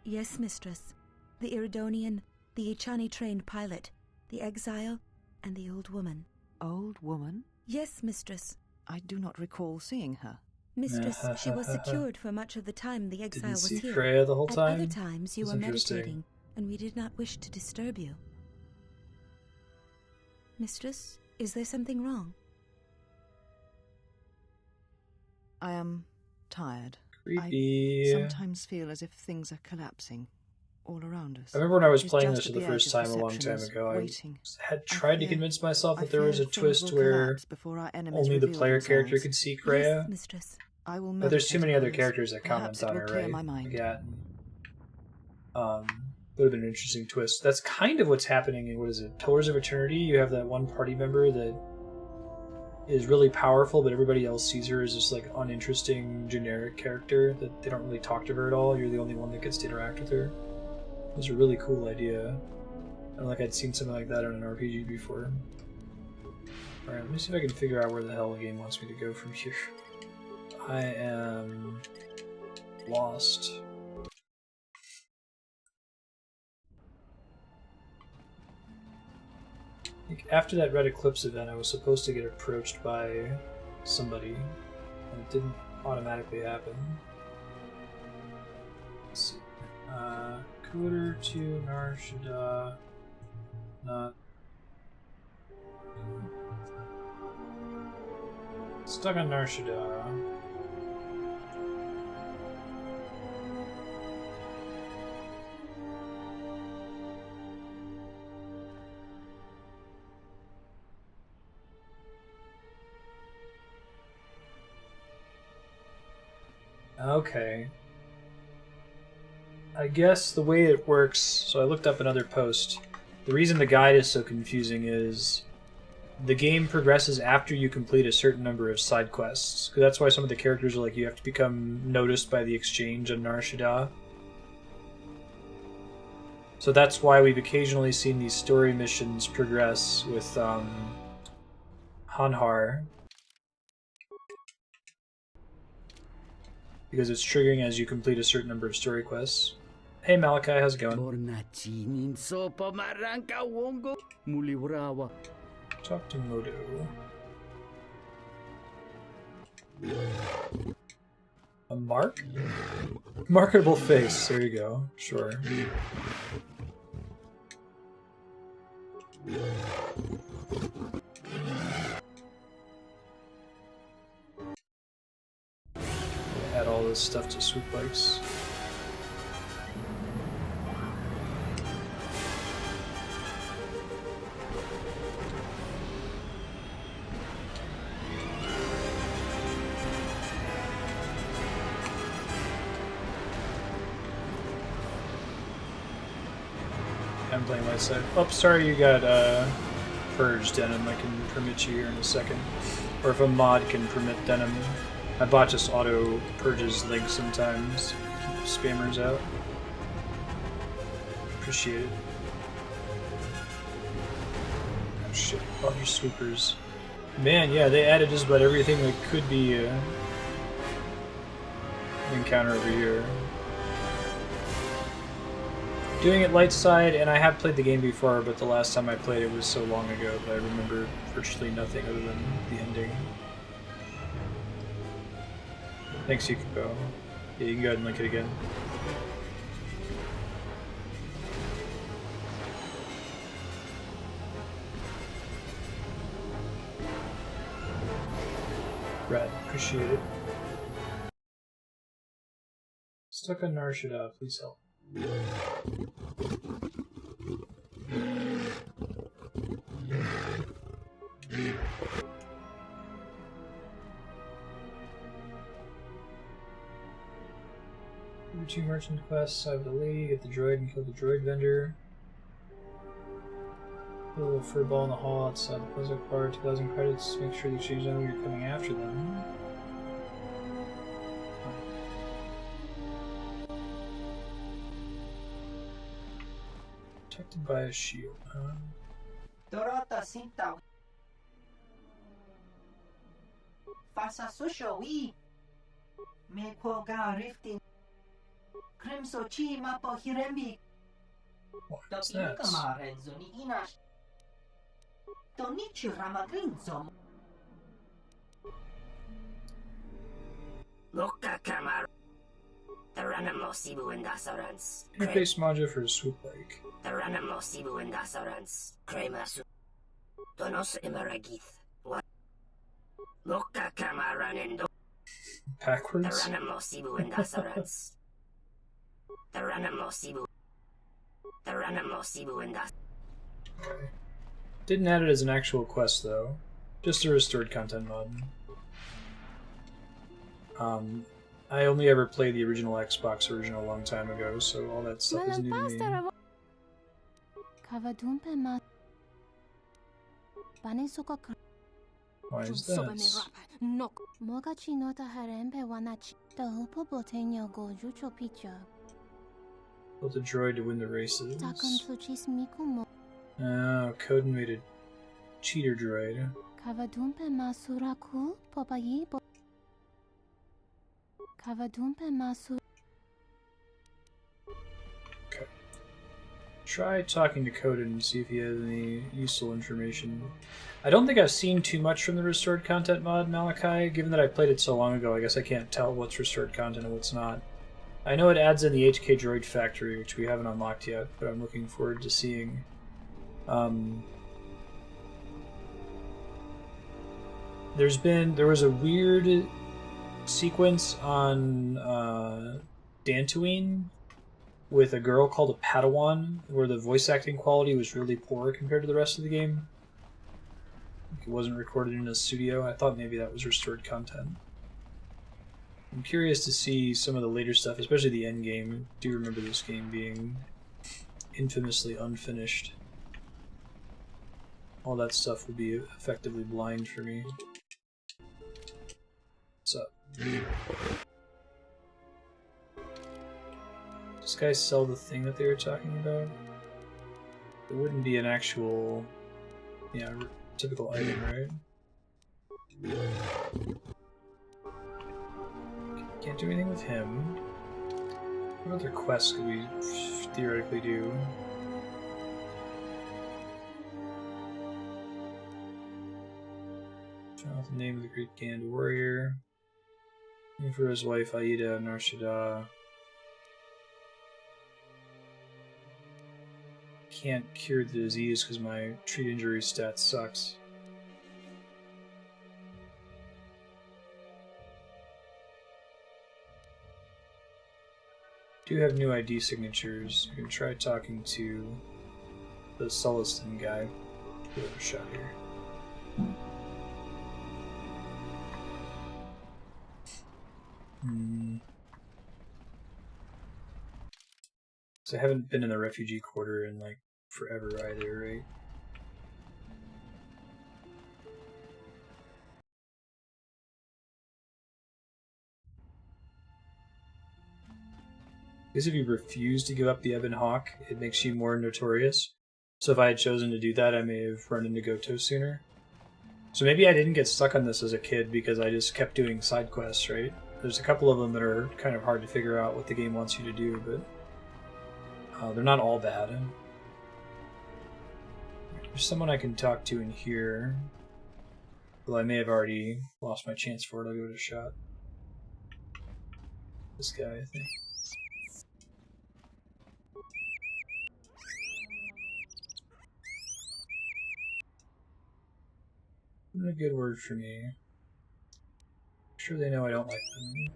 Yes, mistress. The Iridonian, the Ichani-trained pilot, the exile, and the old woman. Old woman? Yes, mistress. I do not recall seeing her. Mistress, she was secured for much of the time the exile was here. Didn't see Freya the whole time? At other times you were meditating, and we did not wish to disturb you. Mistress, is there something wrong? I am tired. Creepy. I sometimes feel as if things are collapsing all around us. I remember when I was It's playing just this for at the the first edge time of a long time perceptions, ago. waiting. I had tried to convince myself that there was a things twist will where collapse before our enemies only the reveal player character themselves. could see Kreia. Yes, mistress. I will But there's too many other meditate characters that Perhaps comment on it her, will clear right? my mind. Yeah. Would have been an interesting twist. That's kind of what's happening in, what is it, Pillars of Eternity? You have that one party member that is really powerful, but everybody else sees her as this like uninteresting, generic character that they don't really talk to her at all. You're the only one that gets to interact with her. It was a really cool idea. And like I'd seen something like that in an RPG before. Alright, let me see if I can figure out where the hell the game wants me to go from here. I am lost. I think after that Red Eclipse event, I was supposed to get approached by somebody, and it didn't automatically happen. Let's see. Coder to Nar Shaddaa. Not. Stuck on Nar Shaddaa. Okay. I guess the way it works, so I looked up another post. The reason the guide is so confusing is the game progresses after you complete a certain number of side quests. That's why some of the characters are like, you have to become noticed by the exchange on Nar Shaddaa. So that's why we've occasionally seen these story missions progress with Hanhar. Because it's triggering as you complete a certain number of story quests. Hey Malachi, how's it going? Talk to Modo. A mark? Marketable face, there you go. Sure. Add all this stuff to swoop bikes. I'm playing light side. Oh, sorry you got purged, Denim. I can permit you here in a second. Or if a mod can permit Denim. My bot just auto purges links sometimes. Keep spammers out. Appreciate it. Oh shit, all your swoopers. Man, yeah, they added just about everything that could be an encounter over here. Doing it light side, and I have played the game before, but the last time I played it was so long ago that I remember virtually nothing other than the ending. Thanks, Yukiko. Yeah, you can go ahead and link it again. Brad, appreciate it. Stuck on Nar Shaddaa, please help. Do 2 merchant quests, side with the lady, get the droid and kill the droid vendor. Put a little fur ball in the hall outside the puzzle bar, 2,000 credits, make sure the exchange know you're coming after them. Protected by a shield, huh? Dorota Sinta. Fasa Susho, we. Me Koga Rifting. Crimso Chi Mapo Hirembi. What's that? Tonichi Ramagrinzo. Loka Kamar. Taranamo Sibu and Dasarans. Interface module for a swoop bike. Taranamo Sibu and Dasarans. Kremasu. Donos Emaragith. What? Loka Kamaranendo. Backwards? Taranamo Sibu and Dasarans. Taranamo Sibu. Taranamo Sibu and Das. Okay. Didn't add it as an actual quest though. Just a restored content mod. I only ever played the original Xbox version a long time ago, so all that stuff is new to me. Why is that? Built a droid to win the races. Oh, Coden made a cheater droid. Okay. Try talking to Coden and see if he has any useful information. I don't think I've seen too much from the restored content mod, Malachi. Given that I played it so long ago, I guess I can't tell what's restored content and what's not. I know it adds in the HK Droid Factory, which we haven't unlocked yet, but I'm looking forward to seeing. There was a weird sequence on Dantooine with a girl called a Padawan, where the voice acting quality was really poor compared to the rest of the game. It wasn't recorded in a studio. I thought maybe that was restored content. I'm curious to see some of the later stuff, especially the end game. I do remember this game being infamously unfinished. All that stuff will be effectively blind for me. What's up? Does this guy sell the thing that they were talking about? It wouldn't be an actual, yeah, typical item, right? Can't do anything with him. What other quests could we theoretically do? Found out the name of the great Gand warrior. Looking for his wife Aida and Shaddaa. Can't cure the disease because my treat injury stat sucks. Do have new ID signatures. I can try talking to the Sulliston guy. Give it a shot here. So I haven't been in the refugee quarter in like forever either, right? Because if you refuse to give up the Ebon Hawk, it makes you more notorious. So if I had chosen to do that, I may have run into Goto sooner. So maybe I didn't get stuck on this as a kid because I just kept doing side quests, right? There's a couple of them that are kind of hard to figure out what the game wants you to do, but they're not all bad. There's someone I can talk to in here. Well, I may have already lost my chance for it. I'll give it a shot. This guy, I think. Not a good word for me. I'm sure they know I don't like them.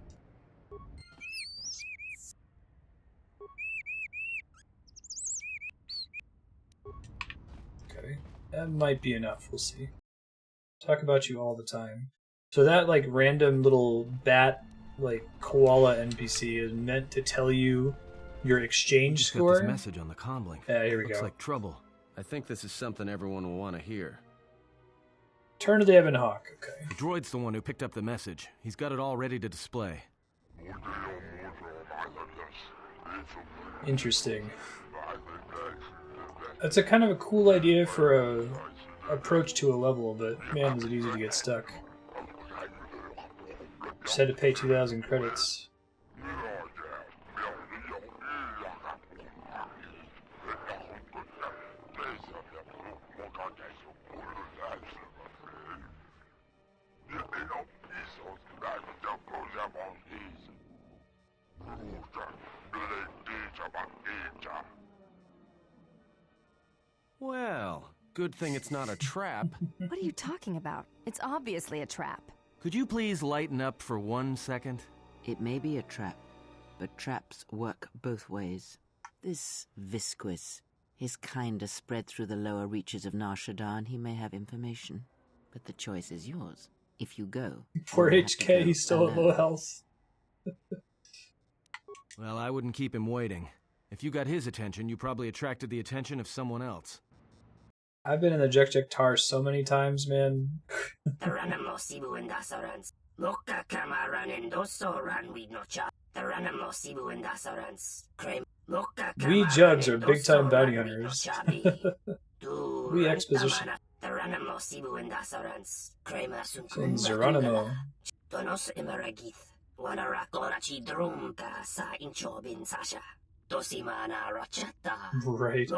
Okay, that might be enough. We'll see. Talk about you all the time. So that like random little bat, like koala NPC is meant to tell you your exchange Just score. got this message on the comlink. Yeah, here we Looks go. like trouble. I think this is something everyone will want to hear. Turn to the Ebon Hawk. Okay. The droid's the one who picked up the message. He's got it all ready to display. Interesting. That's a kind of a cool idea for a approach to a level, but man, is it easy to get stuck. Just had to pay 2,000 credits. Well, good thing it's not a trap. What are you talking about? It's obviously a trap. Could you please lighten up for 1 second? It may be a trap, but traps work both ways. This Visquis, his kind is spread through the lower reaches of Nar Shaddaa, and he may have information. But the choice is yours. If you go... Poor HK, he's still at low health. Well, I wouldn't keep him waiting. If you got his attention, you probably attracted the attention of someone else. I've been in the Jek Tar so many times, man. We jugs are big time bounty hunters. We exposition. Geronimo. Right.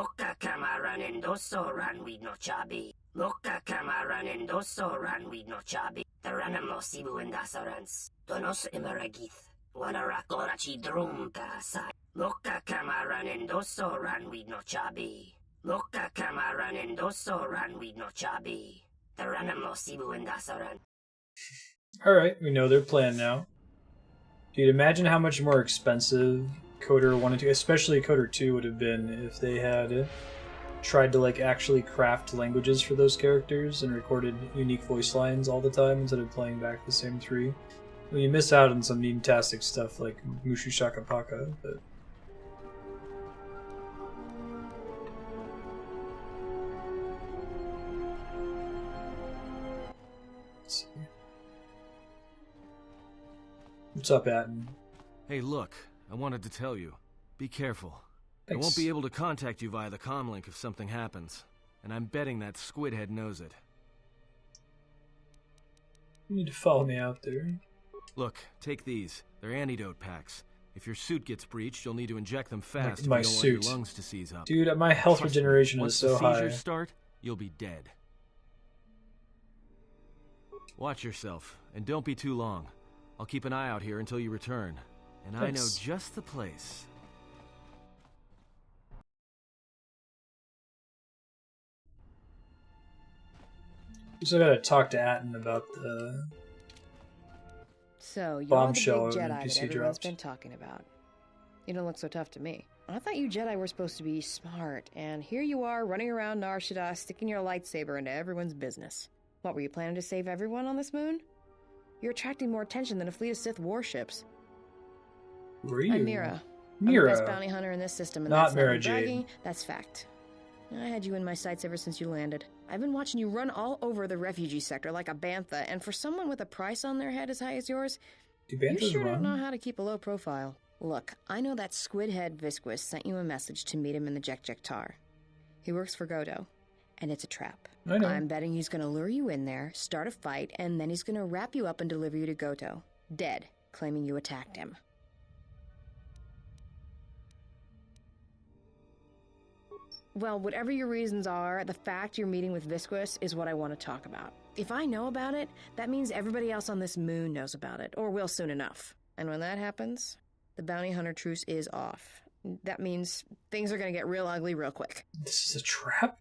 Alright, we know their plan now. Dude, imagine how much more expensive Coder 1 and 2, especially Coder 2, would have been if they had tried to like actually craft languages for those characters and recorded unique voice lines all the time instead of playing back the same three. Well, you miss out on some meme-tastic stuff like Mushu Shakapaka, but... Let's see. What's up, Atten? Hey, look, I wanted to tell you. Be careful. Thanks. I won't be able to contact you via the comlink if something happens. And I'm betting that Squidhead knows it. You need to follow me out there. Look, take these. They're antidote packs. If your suit gets breached, you'll need to inject them fast My if you don't suit. want your lungs to seize up. Dude, my health Trust me, regeneration is once so the high. seizures start, you'll be dead. Watch yourself, and don't be too long. I'll keep an eye out here until you return. And I know just the place. We still gotta talk to Atten about the So, you're bombshell the big and Jedi that NPC everyone's dropped. been talking about. You don't look so tough to me. I thought you Jedi were supposed to be smart, and here you are running around Nar Shaddaa sticking your lightsaber into everyone's business. What, were you planning to save everyone on this moon? You're attracting more attention than a fleet of Sith warships. Who are you? I'm Mira. I'm Mira. the best bounty hunter in this system, and Not that's Mara not me Jade. bragging, that's fact. I had you in my sights ever since you landed. I've been watching you run all over the refugee sector like a bantha, and for someone with a price on their head as high as yours, Do you banthas sure don't run? know how to keep a low profile. Look, I know that squid-head Visquis sent you a message to meet him in the Jekjektar. He works for Godo, and it's a trap. I know. I'm betting he's gonna lure you in there, start a fight, and then he's gonna wrap you up and deliver you to Goto. Dead, claiming you attacked him. Well, whatever your reasons are, the fact you're meeting with Visquis is what I want to talk about. If I know about it, that means everybody else on this moon knows about it, or will soon enough. And when that happens, the bounty hunter truce is off. That means things are going to get real ugly real quick. This is a trap?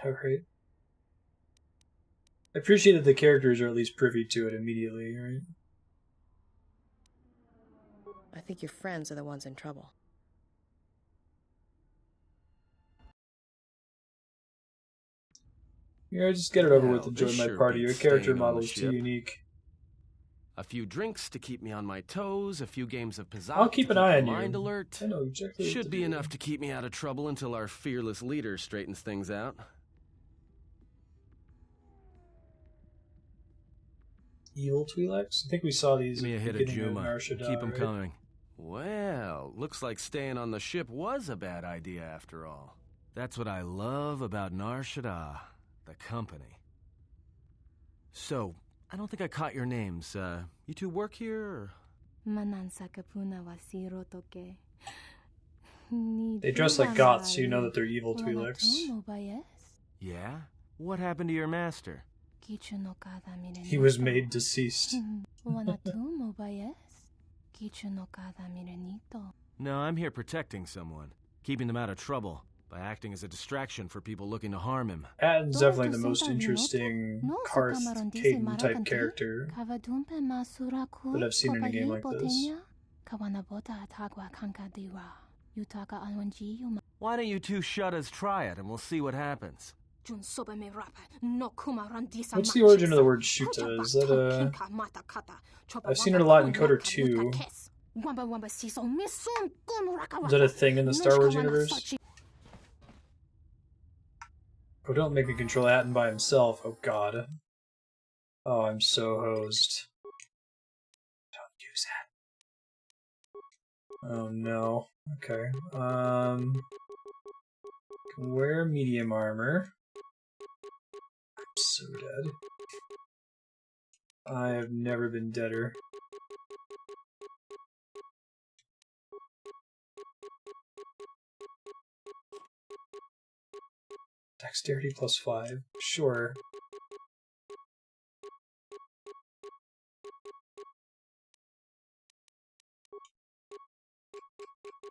Alright. I appreciate that the characters are at least privy to it immediately, right? I think your friends are the ones in trouble. Yeah, just get it over with Well, and join this my sure party. Your beats character staying on model the is too ship. unique. A few drinks to keep me on my toes, a few games of Pizzazz I'll keep to an eye the on you. mind alert. I know exactly what Should to be do. enough to keep me out of trouble until our fearless leader straightens things out. Evil Twi'leks? I think we saw these Give me a at the hit of beginning Juma. Nar Shaddaa, Keep 'em right? coming. Well, looks like staying on the ship was a bad idea after all. That's what I love about Nar Shaddaa, the company. So, I don't think I caught your names. You two work here, or? They dress like goths, so you know that they're evil Twi'leks. Yeah? What happened to your master? He was made deceased. No, I'm here protecting someone. Keeping them out of trouble. By acting as a distraction for people looking to harm him. Atten's definitely the most interesting Karth Caden type character that I've seen in a game like this. Why don't you two Shaddaas try it and we'll see what happens? What's the origin of the word Shuta? Is that I've seen it a lot in Coder 2. Is that a thing in the Star Wars universe? Oh, don't make me control Atten by himself. Oh god. Oh, I'm so hosed. Don't use that. Oh no. Okay. Can wear medium armor. I'm so dead. I have never been deader. Dexterity +5. Sure.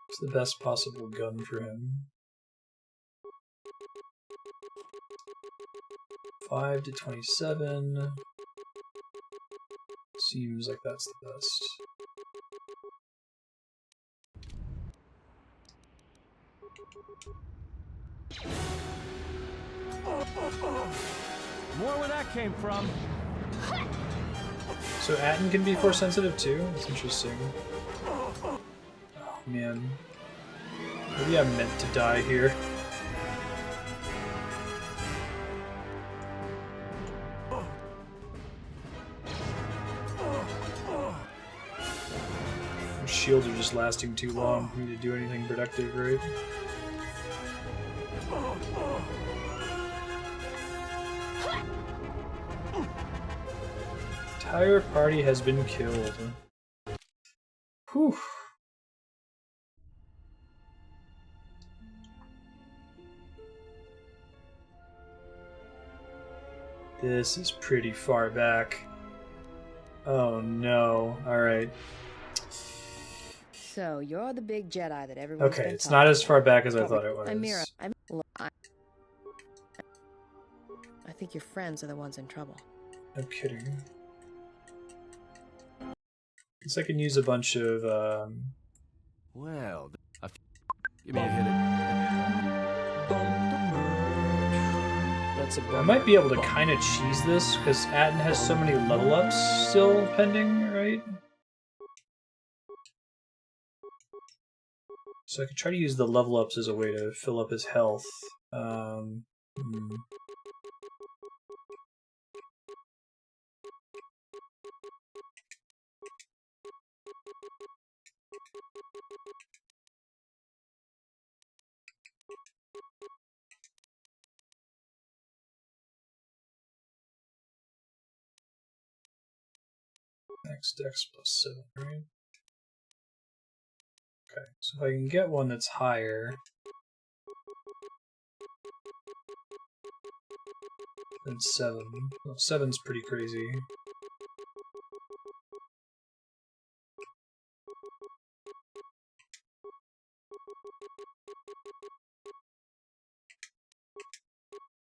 It's the best possible gun for him. 5 to 27. Seems like that's the best. More where that came from. So Atten can be force sensitive too? That's interesting. Oh man. Maybe I'm meant to die here. Shields are just lasting too long for me to do anything productive, right? Entire party has been killed. Whew. This is pretty far back. Oh no. Alright. So, you're the big Jedi that everyone's Okay, been it's talking not as far back as I about. thought it was. Amira, I think your friends are the ones in trouble. No kidding. Guess I can use a bunch of, Well, give me a hit. I might be able to kind of cheese this, because Atten has so many level ups still pending, right? So I could try to use the level ups as a way to fill up his health. Max Dex +7, right? Okay, so if I can get one that's higher than 7. Well, 7's pretty crazy.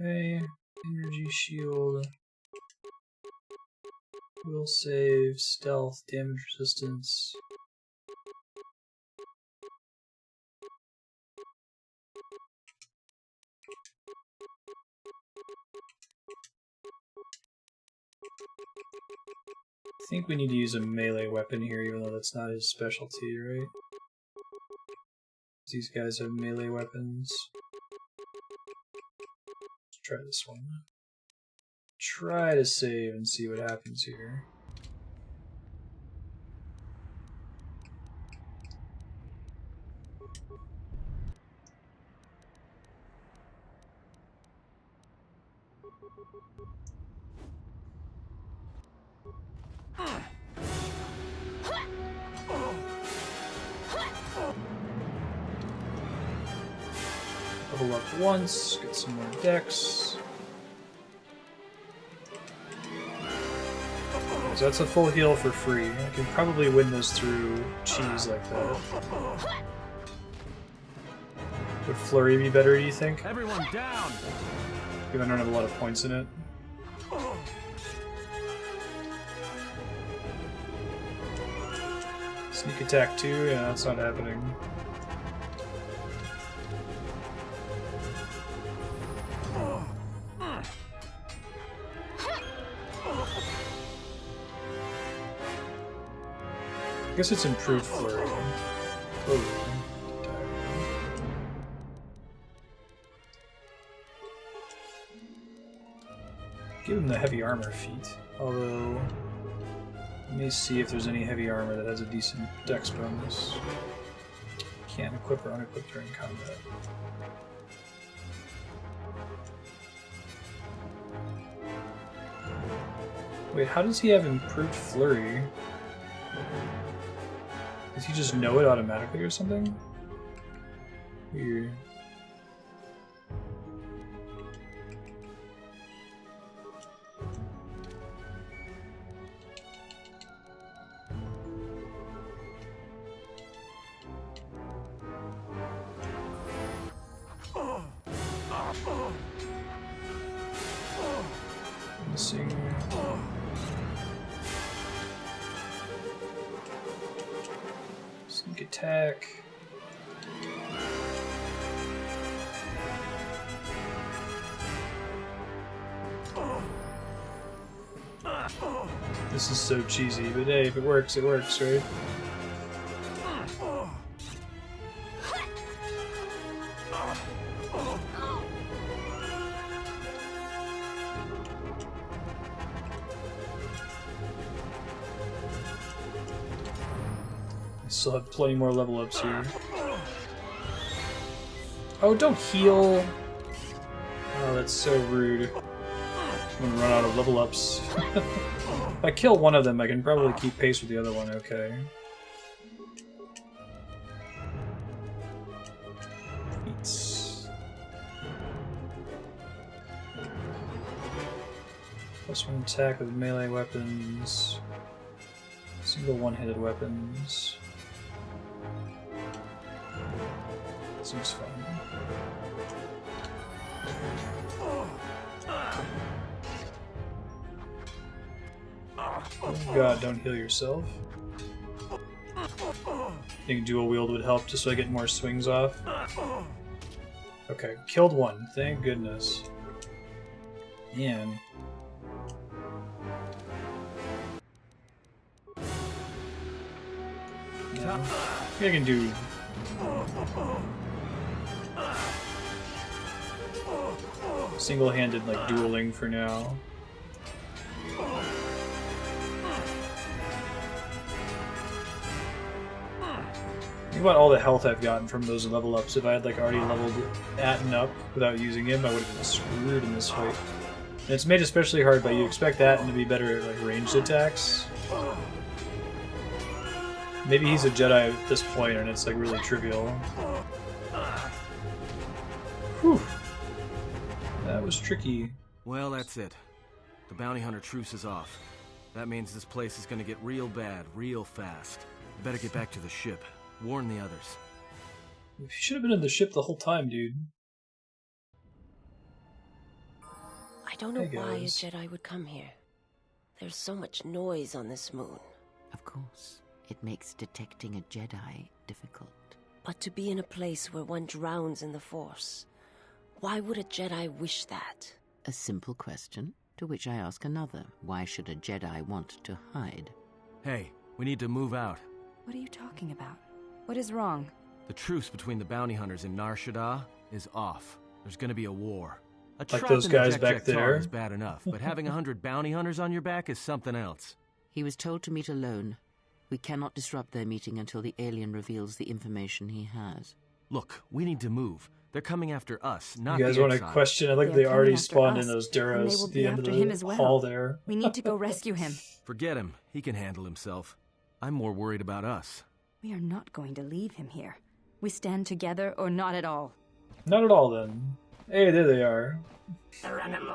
Okay, energy shield. Will save, stealth, damage resistance. I think we need to use a melee weapon here, even though that's not his specialty, right? These guys have melee weapons. Let's try this one. Try to save and see what happens here. Level up once, get some more dex. So that's a full heal for free. I can probably win this through cheese like that. Would Flurry be better, do you think? Everyone down! Even though I don't have a lot of points in it. Sneak attack too? Yeah, that's not happening. I guess it's improved flurry. Oh. Give him the heavy armor feat. Although, let me see if there's any heavy armor that has a decent dex bonus. Can't equip or unequip during combat. Wait, how does he have improved flurry? Does he just know it automatically or something? Weird. Missing. Sneak attack. This is so cheesy, but hey, if it works, right? I still have plenty more level ups here. Oh, don't heal! Oh, that's so rude. I'm gonna run out of level ups. If I kill one of them, I can probably keep pace with the other one, okay. Eats. +1 attack with melee weapons. Single one-handed weapons. Seems fun. Oh god, don't heal yourself. I think dual wield would help just so I get more swings off. Okay, killed one, thank goodness. Man. Yeah, I think I can do... single-handed, like, dueling for now. Think about all the health I've gotten from those level ups. If I had like already leveled Atten up without using him, I would have been screwed in this fight. And it's made especially hard by you expect Atten to be better at like ranged attacks. Maybe he's a Jedi at this point and it's like really trivial. Whew. That was tricky. Well, that's it. The bounty hunter truce is off. That means this place is gonna get real bad, real fast. I better get back to the ship. Warn the others. You should have been in the ship the whole time, dude. I don't know why a Jedi would come here. There's so much noise on this moon. Of course. It makes detecting a Jedi difficult. But to be in a place where one drowns in the Force, why would a Jedi wish that? A simple question, to which I ask another. Why should a Jedi want to hide? Hey, we need to move out. What are you talking about? What is wrong? The truce between the bounty hunters in Nar Shaddaa is off. There's gonna be a war. A like trap those in guys the back there is bad enough, but having 100 bounty hunters on your back is something else. He was told to meet alone. We cannot disrupt their meeting until the alien reveals the information he has. Look, we need to move. They're coming after us, not you guys the want to exile. question? I like they already spawned in those Duros at the end of the hall there. We need to go rescue him. Forget him. He can handle himself. I'm more worried about us. We are not going to leave him here. We stand together or not at all. Not at all, then. Hey, there they are. Criminal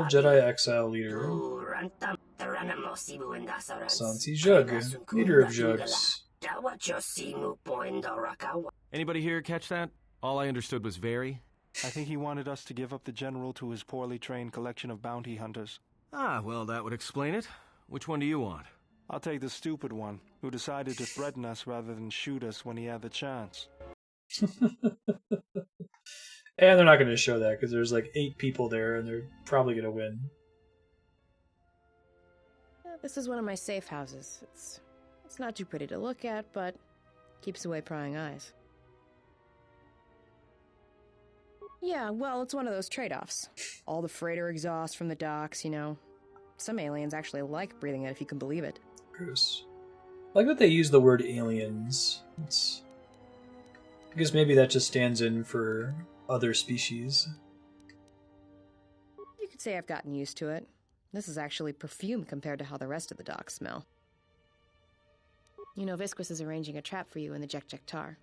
Jedi exile leader. Santi Jug, leader of Jugs. Anybody here catch that? All I understood was very. I think he wanted us to give up the General to his poorly trained collection of bounty hunters. Ah, well, that would explain it. Which one do you want? I'll take the stupid one, who decided to threaten us rather than shoot us when he had the chance. And they're not going to show that, because there's like 8 people there, and they're probably going to win. This is one of my safe houses. It's not too pretty to look at, but keeps away prying eyes. Yeah, well, it's one of those trade-offs. All the freighter exhaust from the docks, you know. Some aliens actually like breathing it, if you can believe it. Bruce. I like that they use the word aliens. I guess maybe that just stands in for other species. You could say I've gotten used to it. This is actually perfume compared to how the rest of the docks smell. You know, Visquis is arranging a trap for you in the Jek-Jek-Tar.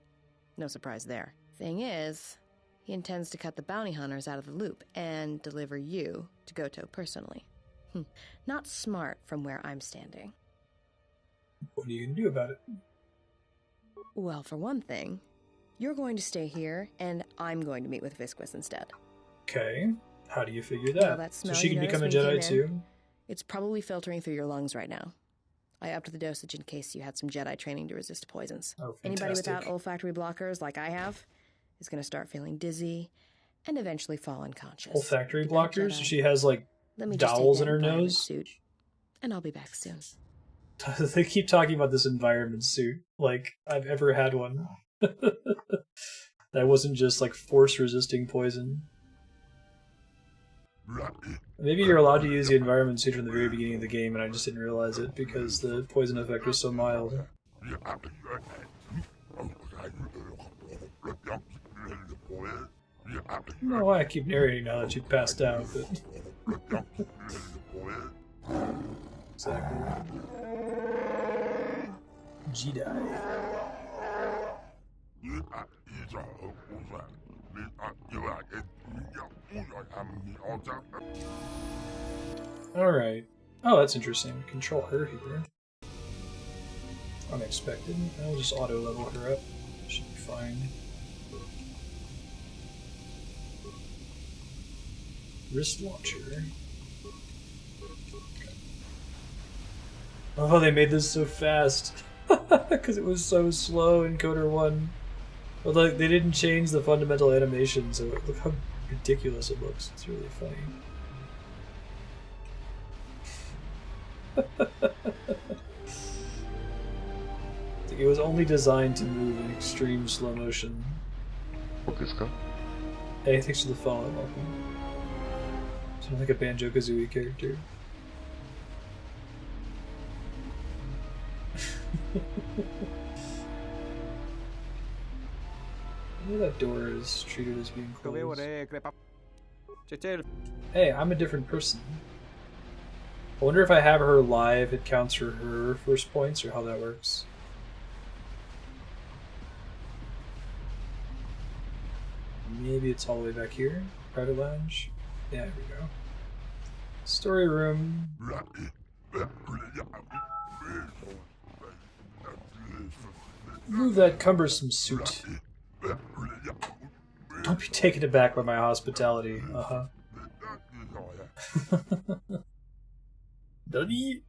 No surprise there. Thing is, he intends to cut the bounty hunters out of the loop and deliver you to Goto personally. Not smart from where I'm standing. What are you going to do about it? Well, for one thing, you're going to stay here, and I'm going to meet with Visquis instead. Okay. How do you figure that? That so she can become a Jedi too? It's probably filtering through your lungs right now. I upped the dosage in case you had some Jedi training to resist poisons. Oh, anybody without olfactory blockers like I have is going to start feeling dizzy and eventually fall unconscious. Olfactory Good night, blockers? Jedi. She has like Let me just take dowels that in her environment nose? suit, and I'll be back soon. They keep talking about this environment suit like I've ever had one. That wasn't just like force resisting poison. Maybe you're allowed to use the environment suit from the very beginning of the game and I just didn't realize it because the poison effect was so mild. I don't know why I keep narrating now that you passed out, but... Exactly. Jedi. Alright. Oh, that's interesting. Control her here. Unexpected. I'll just auto level her up. Should be fine. Wrist launcher. Oh, they made this so fast. Because it was so slow in Coder 1. But like, they didn't change the fundamental animation, so look how ridiculous it looks. It's really funny. It was only designed to move in extreme slow motion. Hey, thanks for the follow. Welcome. Sounds like a Banjo-Kazooie character. Maybe that door is treated as being closed. Hey, I'm a different person. I wonder if I have her live, it counts for her first points, or how that works. Maybe it's all the way back here. Private lounge. Yeah, there we go. Story room. Move that cumbersome suit. Don't be taken aback by my hospitality. Uh-huh. Daddy?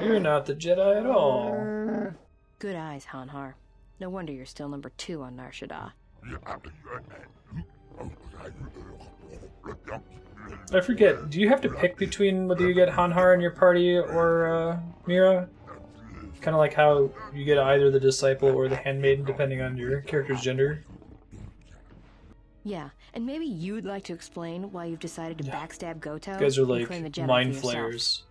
You're not the Jedi at all. Good eyes, Hanhar. No wonder you're still number 2 on Nar Shaddaa. I forget, do you have to pick between whether you get Hanhar in your party or Mira? Kind of like how you get either the Disciple or the Handmaiden depending on your character's gender. Yeah, and maybe you'd like to explain why you've decided to backstab Goto You guys are and like claim the Jedi mind for yourself. flayers.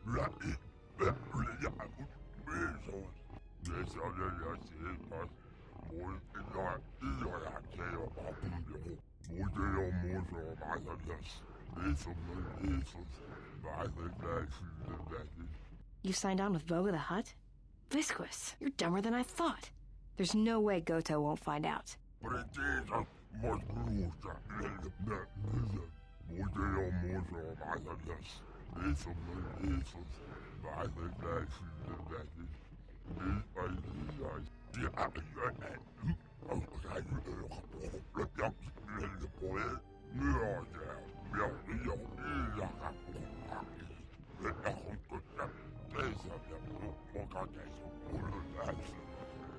You signed on with Voga the Hutt? Visquis, you're dumber than I thought. There's no way Goto won't find out.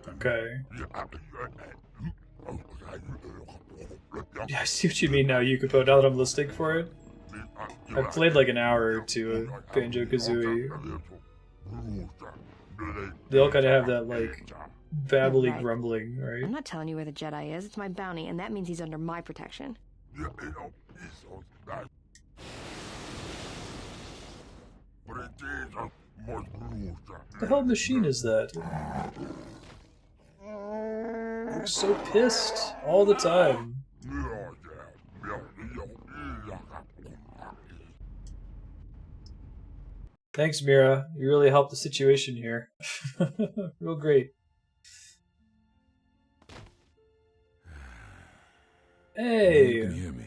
Okay. Yeah, I see what you mean now, Yukipo, now that I'm listening for it. I played like an hour or two of Banjo-Kazooie. They all kind of have that, like, babbly Right. grumbling, right? I'm not telling you where the Jedi is. It's my bounty, and that means he's under my protection. What the hell machine is that? They're so pissed all the time. Thanks, Mira. You really helped the situation here. Real great. Hey! You can hear me.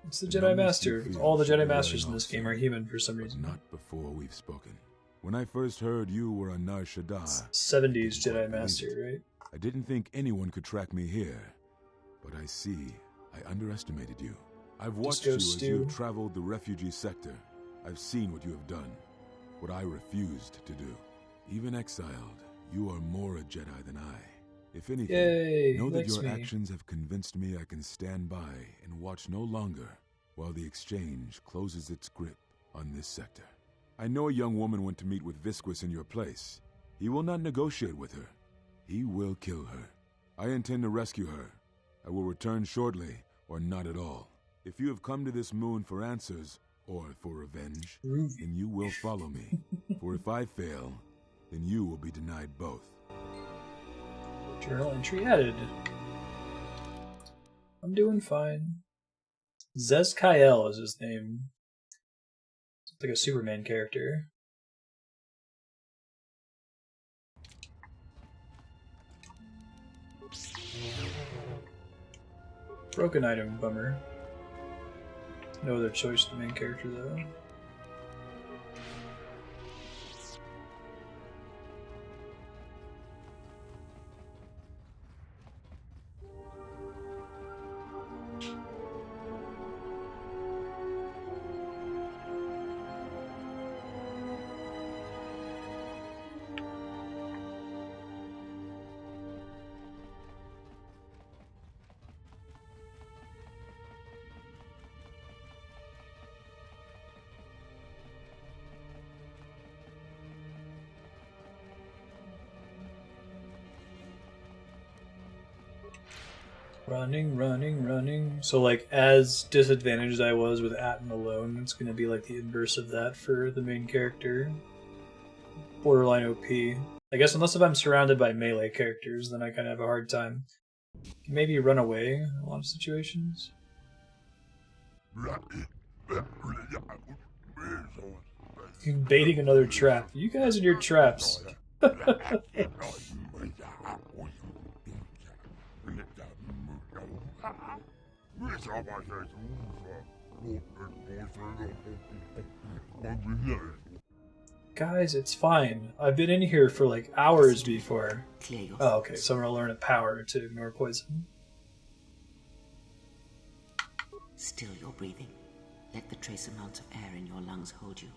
It's the Jedi Master. All the Jedi Masters in this game are human for some reason. Not before we've spoken. When I first heard you were on Nar Shaddaa, 70s Jedi Master, right? I didn't think anyone could track me here. But I see, I underestimated you. I've watched you as you have traveled the refugee sector. I've seen what you have done. What I refused to do. Even exiled, you are more a Jedi than I. If anything, Yay, know that likes your me. actions have convinced me I can stand by and watch no longer while the Exchange closes its grip on this sector. I know a young woman went to meet with Visquis in your place. He will not negotiate with her. He will kill her. I intend to rescue her. I will return shortly, or not at all. If you have come to this moon for answers, or for revenge, then you will follow me. For if I fail, then you will be denied both. Journal entry added. I'm doing fine. Zezkael is his name. It's like a Superman character. Broken item, bummer. No other choice for the main character though. Running. So, like, as disadvantaged I was with Atten alone, it's going to be like the inverse of that for the main character. Borderline OP. I guess unless if I'm surrounded by melee characters, then I kind of have a hard time. Maybe run away in a lot of situations. Baiting another trap. You guys and your traps. Guys, it's fine. I've been in here for like hours before. Oh, okay, so I'm gonna learn a power to ignore poison. Still your breathing. Let the trace amounts of air in your lungs hold you.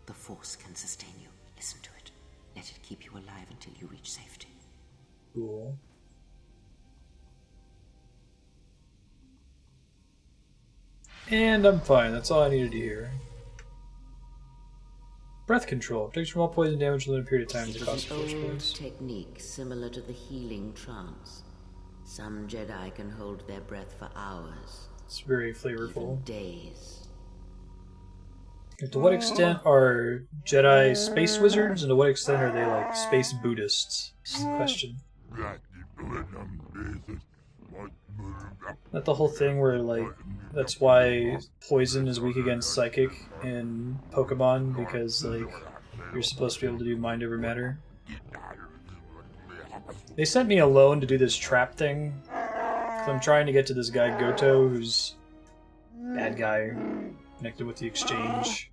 The Force can sustain you. Listen to it. Let it keep you alive until you reach safety. Cool. And I'm fine. That's all I needed to hear. Breath control. Protects from all poison damage for a limited period of time. It is an old technique similar to the healing trance. Some Jedi can hold their breath for hours. It's very flavorful. Even days. To what extent are Jedi space wizards, and to what extent are they like space Buddhists? Is the question. Not the whole thing where like that's why poison is weak against psychic in Pokemon, because like you're supposed to be able to do mind over matter. They sent me alone to do this trap thing because I'm trying to get to this guy Goto, who's bad guy connected with the Exchange.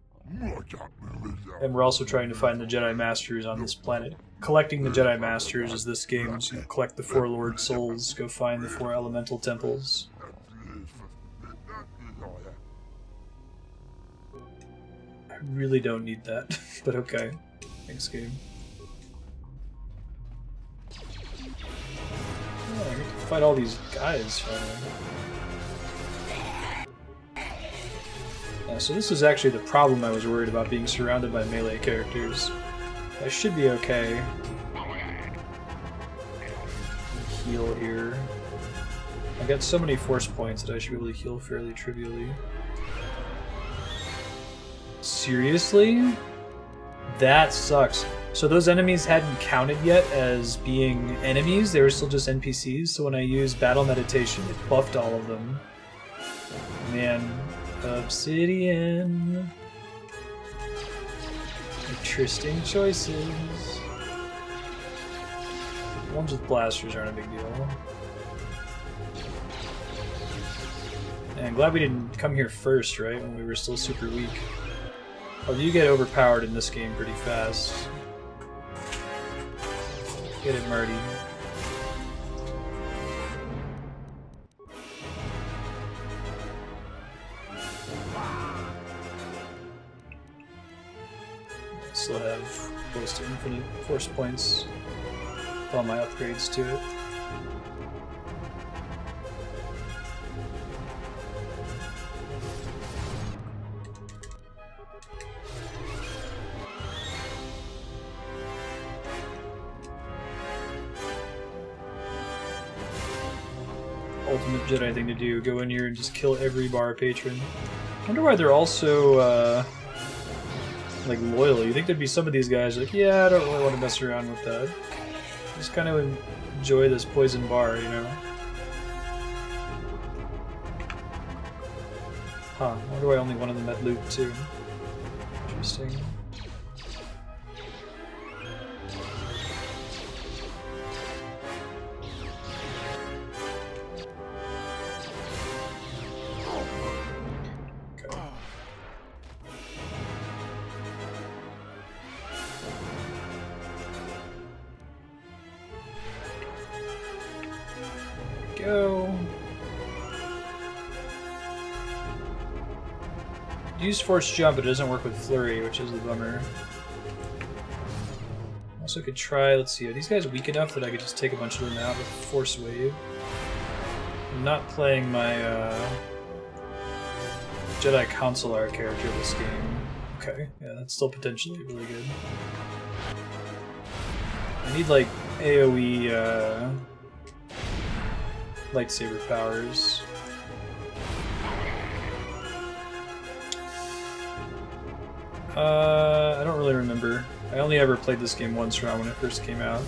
And we're also trying to find the Jedi Masters on this planet. Collecting the Jedi Masters is this game, so you collect the 4 Lord Souls, go find the 4 Elemental Temples. I really don't need that, but okay. Thanks, game. Oh, I get to fight all these guys finally. So this is actually the problem I was worried about, being surrounded by melee characters. I should be okay. Heal here. I got so many force points that I should be able to heal fairly trivially. Seriously? That sucks. So those enemies hadn't counted yet as being enemies, they were still just NPCs, so when I used Battle Meditation, it buffed all of them. Man. Obsidian. Interesting choices. The ones with blasters aren't a big deal. And I'm glad we didn't come here first, right? When we were still super weak. Although you get overpowered in this game pretty fast. Get it, Marty. Still have close to infinite force points. all my upgrades to it. Ultimate Jedi thing to do, go in here and just kill every bar patron. I wonder why they're also like loyal. You think there'd be some of these guys like, yeah, I don't really want to mess around with that. Just kind of enjoy this poison bar, you know? Huh, I wonder why only one of them had loot too. Interesting. Go. Use force jump, but it doesn't work with flurry, which is the bummer. Also could try, let's see, are these guys weak enough that I could just take a bunch of them out with force wave? I'm not playing my Jedi Consular character this game. Okay, yeah, that's still potentially really good. I need like AoE lightsaber powers. I don't really remember. I only ever played this game once around when it first came out.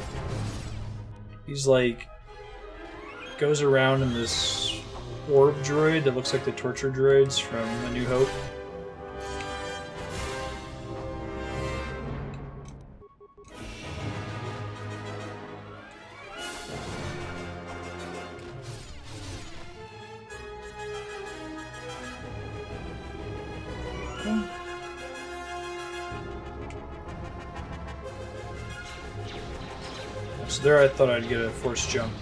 He's like goes around in this orb droid that looks like the torture droids from A New Hope. So there I thought I'd get a force jump.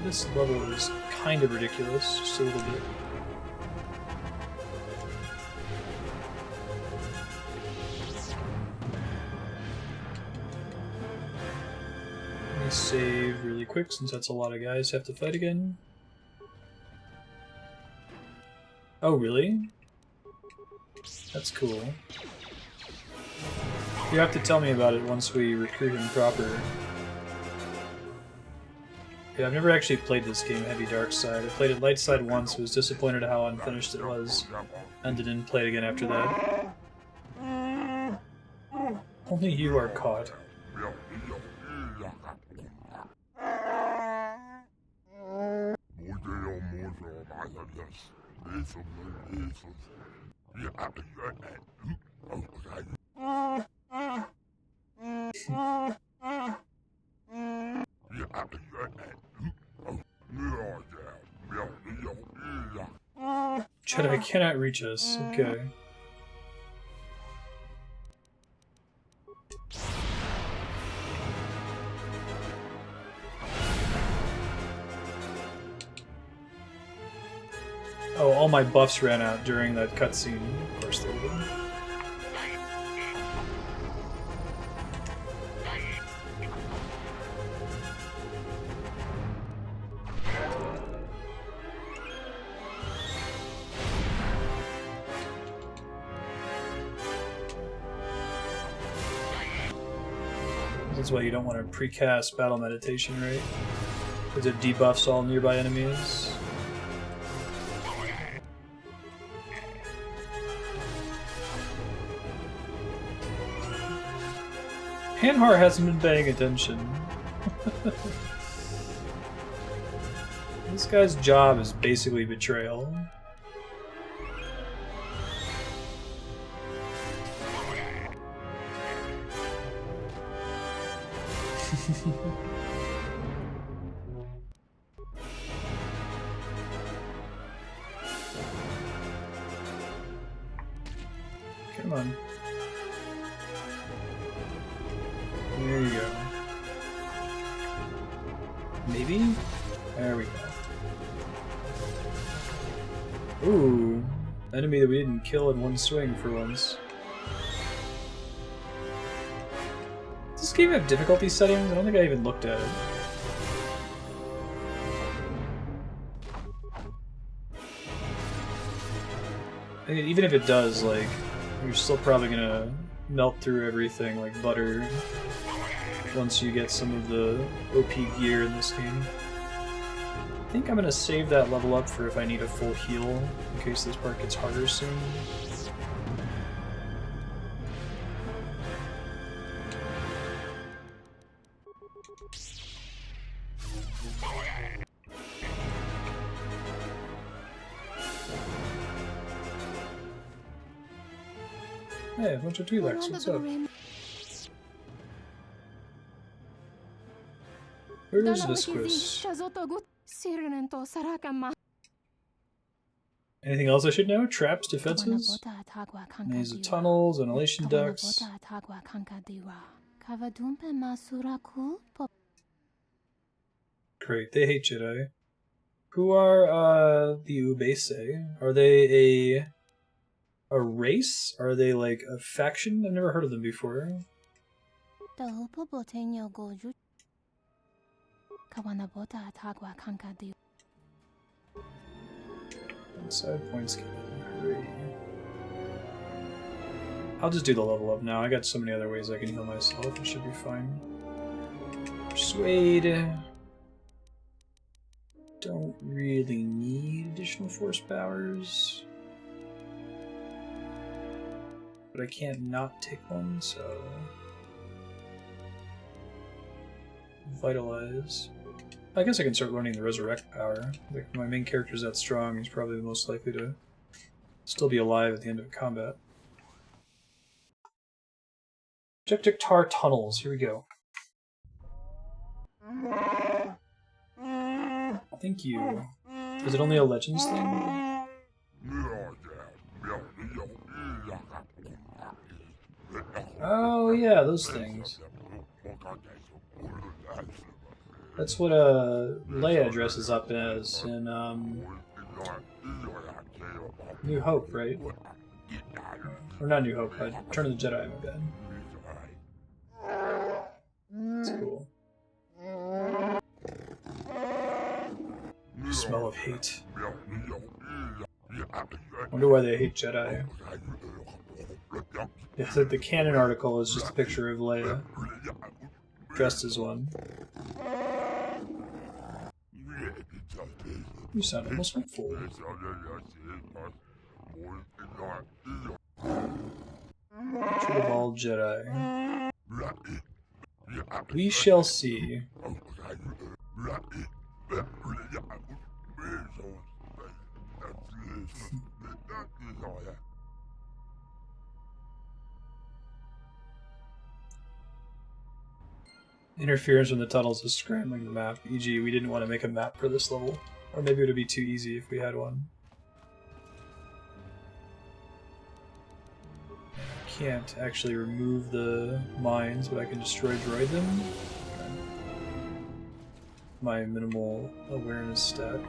This level is kind of ridiculous, just a little bit. Let me save really quick since that's a lot of guys have to fight again. Oh, really? That's cool. You have to tell me about it once we recruit him proper. Yeah, I've never actually played this game, Heavy Dark Side. I played it Light Side once, was disappointed at how unfinished it was, and didn't play it again after that. Only you are caught. Jedi cannot reach us. Okay. Oh, all my buffs ran out during that cutscene. Of course they did. That's why you don't want to precast battle meditation, right? Because it debuffs all nearby enemies. Hanhar hasn't been paying attention. This guy's job is basically betrayal. Come on. There you go. Maybe? There we go. Ooh. Enemy that we didn't kill in one swing for once. Does this game have difficulty settings? I don't think I even looked at it. I mean, even if it does, like, you're still probably gonna melt through everything like butter once you get some of the OP gear in this game. I think I'm gonna save that level up for if I need a full heal, in case this part gets harder soon. Hey, a bunch of Twi'leks, what's up? Where's Visquis? Anything else I should know? Traps, defenses? Maze of tunnels, ventilation ducts. Great, they hate Jedi. Who are the Ubese? Are they a race? Are they like a faction? I've never heard of them before. Side points can hurry. I'll just do the level up now. I got so many other ways I can heal myself. It should be fine. Persuade. Don't really need additional force powers. But I can't not take one, so... Vitalize. I guess I can start learning the Resurrect power. Like, my main character's that strong, he's probably the most likely to still be alive at the end of combat. Objective Tar Tunnels, here we go. Thank you. Is it only a Legends thing? Oh yeah, those things. That's what Leia dresses up as in New Hope, right? Or not New Hope, but Return of the Jedi, my bad. That's cool. Smell of hate. Wonder why they hate Jedi. Yeah, the canon article is just a picture of Leia dressed as one. You sound almost hopeful. True of all Jedi. We shall see. Interference from the tunnels is scrambling the map, e.g. we didn't want to make a map for this level. Or maybe it would be too easy if we had one. I can't actually remove the mines, but I can destroy droid them. Okay. My minimal awareness stat.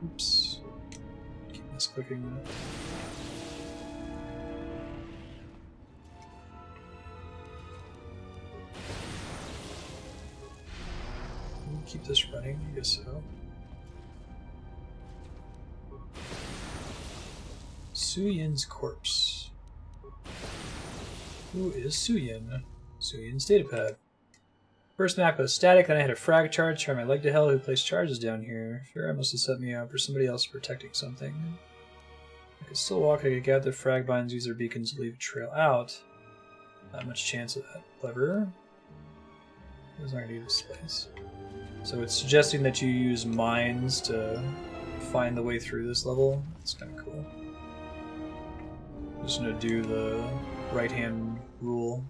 Oops. Keep misclicking that. Keep this running, I guess so. Suyin's corpse. Who is Suyin? Suyin's datapad. First map was static, then I had a frag charge, turned my leg to hell. Who placed charges down here? Farrah must have set me up, or somebody else protecting something. I could still walk, I could gather frag binds, use their beacons to leave a trail out. Not much chance of that. Clever. I was not gonna do this place. So it's suggesting that you use mines to find the way through this level. It's kind of cool. I'm just going to do the right-hand rule.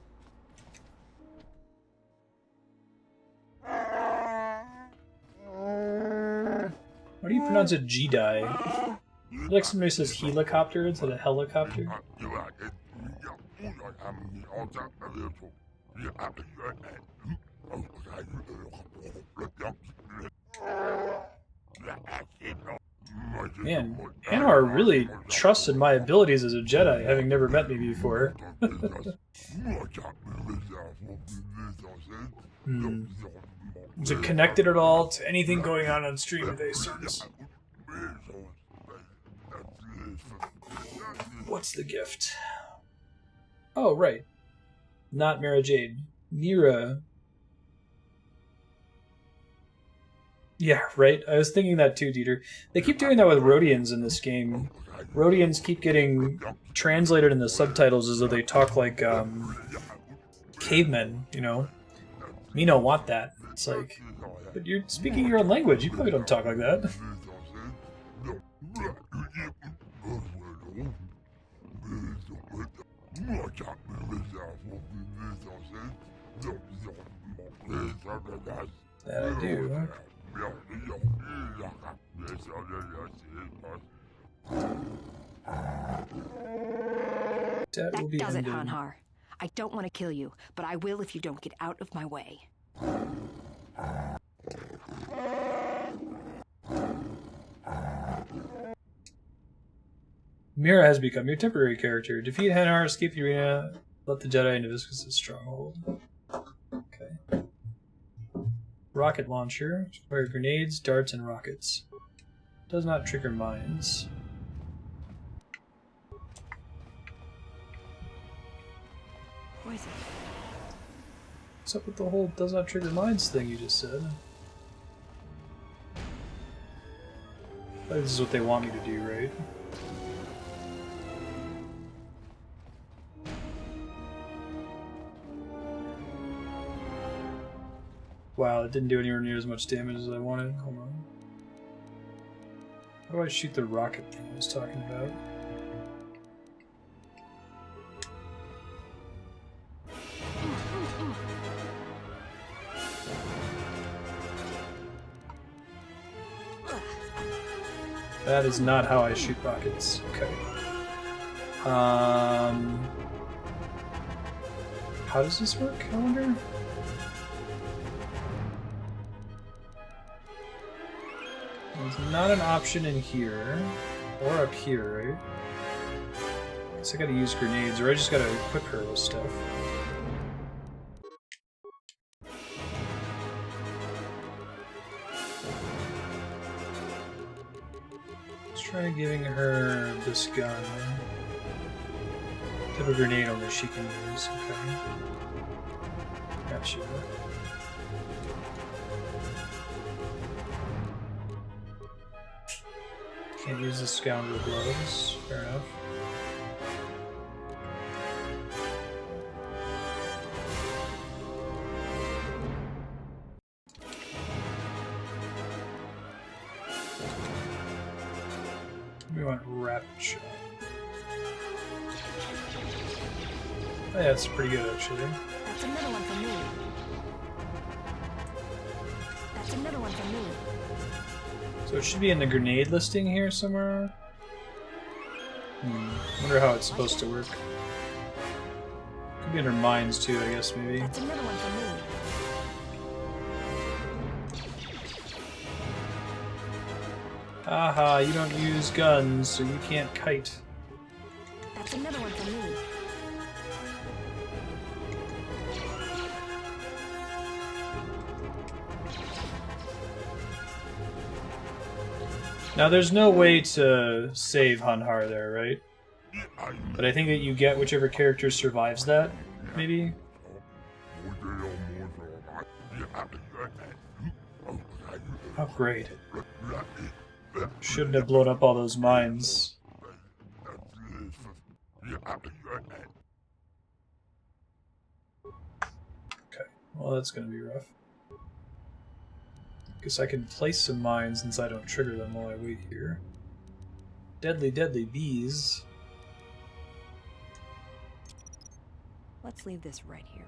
How do you pronounce it? Jedi? Like somebody says helicopter instead of helicopter. Man, Hanar really trusted my abilities as a Jedi, having never met me before. Is it connected at all to anything going on stream with Acerns? What's the gift? Oh, right. Not Mara Jade. Nira. Yeah, right. I was thinking that too, Dieter. They keep doing that with Rhodians in this game. Rhodians keep getting translated in the subtitles as though they talk like cavemen, you know? Me don't want that. It's like, but you're speaking your own language. You probably don't talk like that. That I do. That does it, Hanhar. I don't want to kill you, but I will if you don't get out of my way. Mira has become your temporary character. Defeat Hanar, escape the arena, let the Jedi into Viscus' stronghold. Okay. Rocket launcher. Fire grenades, darts, and rockets. Does not trigger mines. Poison. What's up with the whole does not trigger mines thing you just said? I think this is what they want me to do, right? Wow, it didn't do anywhere near as much damage as I wanted. Hold on. How do I shoot the rocket thing I was talking about? That is not how I shoot rockets. Okay. How does this work, I wonder? There's not an option in here. Or up here, right? Guess I gotta use grenades, or I just gotta equip her with stuff. Let's try giving her this gun. Type of grenade only she can use, okay. Gotcha. Can't use the scoundrel gloves. Fair enough. We want rapid shot. Oh, yeah, that's pretty good actually. That's another one for me. That's another one for me. So it should be in the grenade listing here somewhere. Wonder how it's supposed to work. Could be under mines too, I guess, maybe. That's another one for me. Haha, you don't use guns, so you can't kite. That's another one for me. Now, there's no way to save Hanhar there, right? But I think that you get whichever character survives that, maybe? Oh, great. Shouldn't have blown up all those mines. Okay, well that's gonna be rough. Guess I can place some mines since I don't trigger them while I wait here. Deadly, deadly bees. Let's leave this right here.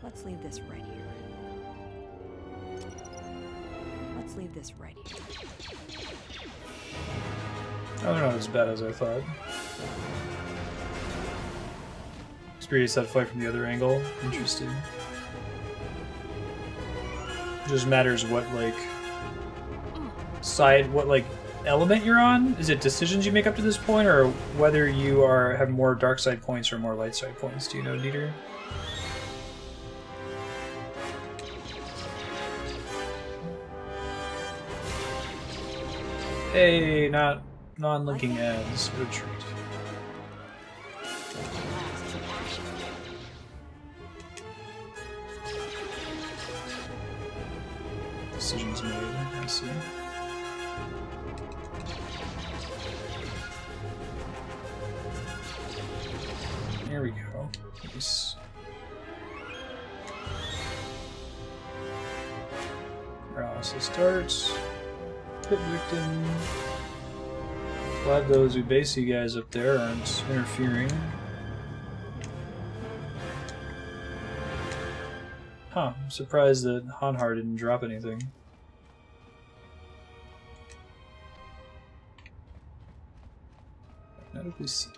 Let's leave this right here. leave this right here. Oh, they're not as bad as I thought. Experience that fight from the other angle. Interesting. It just matters what, like, side, what, like, element you're on? Is it decisions you make up to this point, or whether you have more dark side points or more light side points? Do you know, Dieter? Hey, not non-linking ads. What a treat. Decisions made, I see. There we go. Nice. Paralysis starts. Pit victim. Glad those Ubasi guys up there aren't interfering. Huh, I'm surprised that Hanhar didn't drop anything. Magnetically sealed.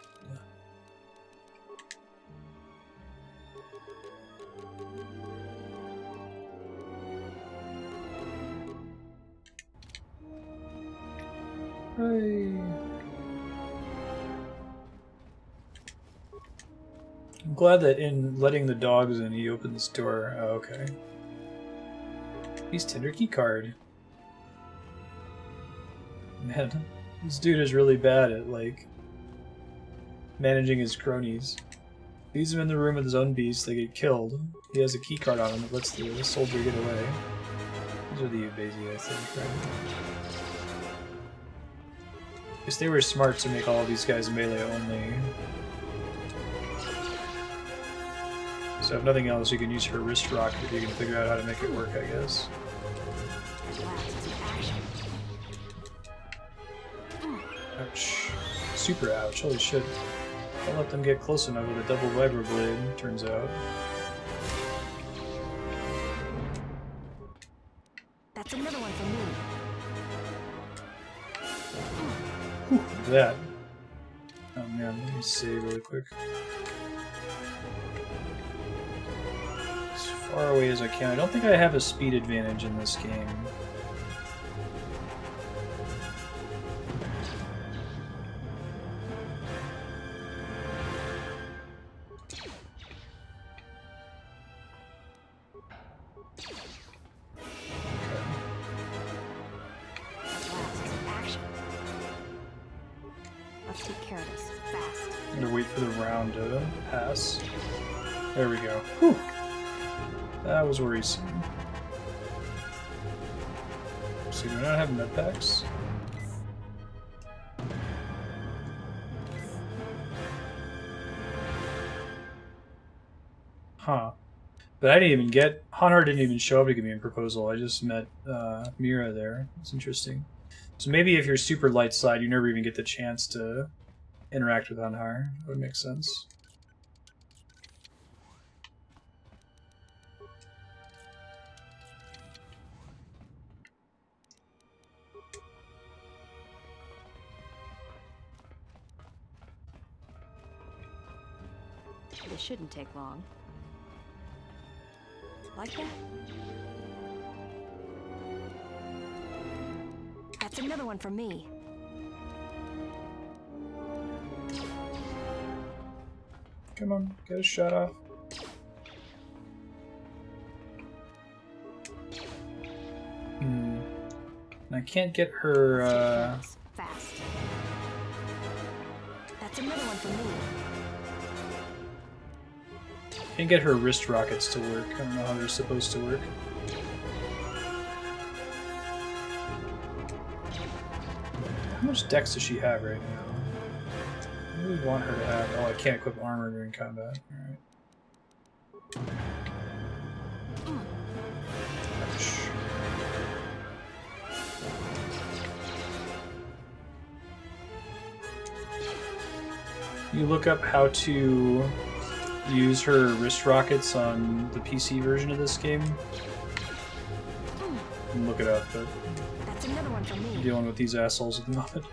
I'm glad that in letting the dogs in, he opened this door. Oh, okay. He's Tinder key card. Man, this dude is really bad at, like, managing his cronies. Leaves him in the room with his own beast, they get killed. He has a key card on him that lets the soldier get away. These are the Ubasi, I think, right? Because they were smart to make all of these guys melee only. So if nothing else, you can use her wrist rocket if you can figure out how to make it work, I guess. Ouch. Super ouch, holy shit. Don't let them get close enough with a double vibroblade, turns out. That's another one for me. Whew, look at that. Oh man, let me save really quick. As far away as I can. I don't think I have a speed advantage in this game. Let's take care of this fast. I'm gonna wait for the round to pass. There we go. Whew. That was worrisome. So do I not have med packs? Huh. But I didn't even get... Hanhar didn't even show up to give me a proposal. I just met Mira there. It's interesting. So maybe if you're super light side, you never even get the chance to interact with Hanhar. That would make sense. This shouldn't take long. Like that? That's another one for me. Come on, get a shot off. I can't get her, Fast. That's another one for me. Can't get her wrist rockets to work. I don't know how they're supposed to work. How much dex does she have right now? I really want her to have... Oh, I can't equip armor during combat. Alright. Ouch. You look up how to use her wrist rockets on the PC version of this game. can look it up, but That's another one for me. I'm dealing with these assholes at the moment.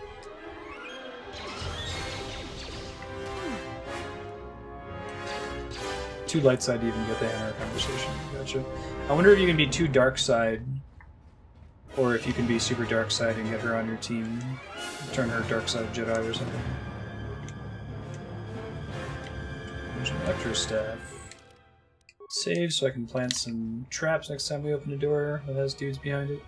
Too light side to even get the Hammer conversation. Gotcha. I wonder if you can be too dark side, or if you can be super dark side and get her on your team, turn her dark side Jedi or something. There's an Electro Staff. Save so I can plant some traps next time we open a door that has dudes behind it.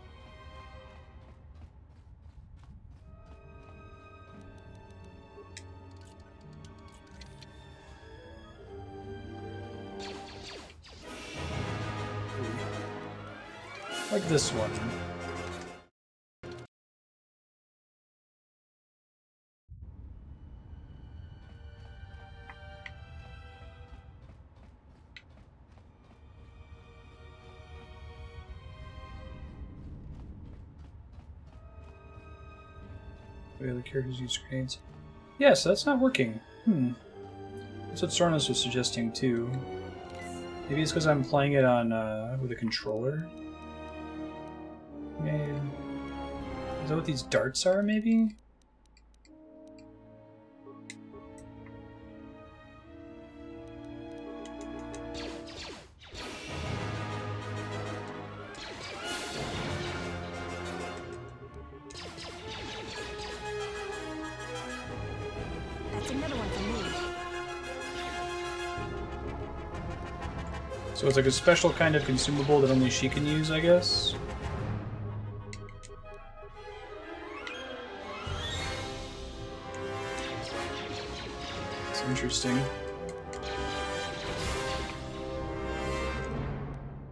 Like this one. The other characters use grenades. Yeah, so that's not working. That's what Sornos was suggesting too. Maybe it's because I'm playing it on with a controller. Maybe. Is that what these darts are, maybe? That's another one for me. So it's like a special kind of consumable that only she can use, I guess? It's interesting.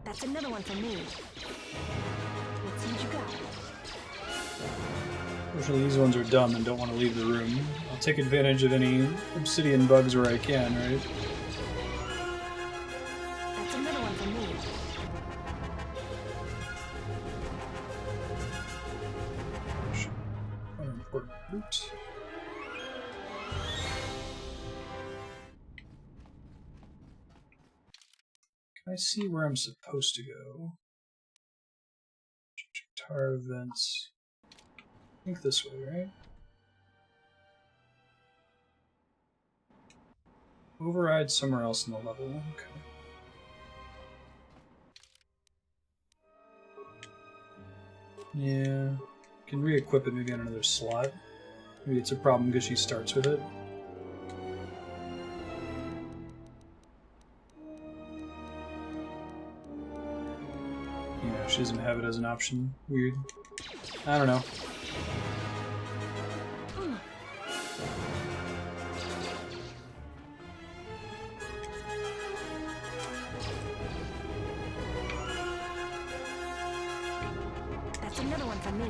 That's another one for me. Let's see what you got. Fortunately, these ones are dumb and don't want to leave the room. I'll take advantage of any obsidian bugs where I can, right? That's another one for me. Unimportant loot. Can I see where I'm supposed to go? Tar vents. I think this way, right? Override somewhere else in the level. Okay. Yeah. Can re-equip it maybe on another slot. Maybe it's a problem because she starts with it. Yeah, she doesn't have it as an option. Weird. I don't know. That's another one for me.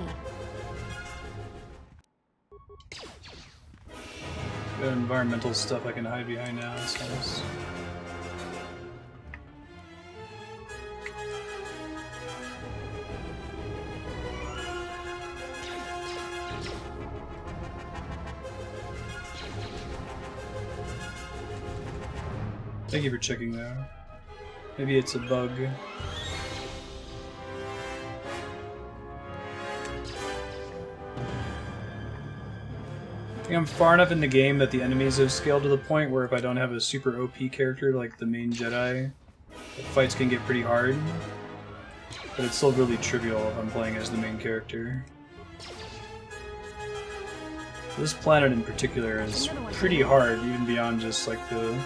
Got environmental stuff I can hide behind now. That's nice. Thank you for checking though. Maybe it's a bug. I think I'm far enough in the game that the enemies have scaled to the point where if I don't have a super OP character like the main Jedi, the fights can get pretty hard. But it's still really trivial if I'm playing as the main character. This planet in particular is pretty hard, even beyond just like the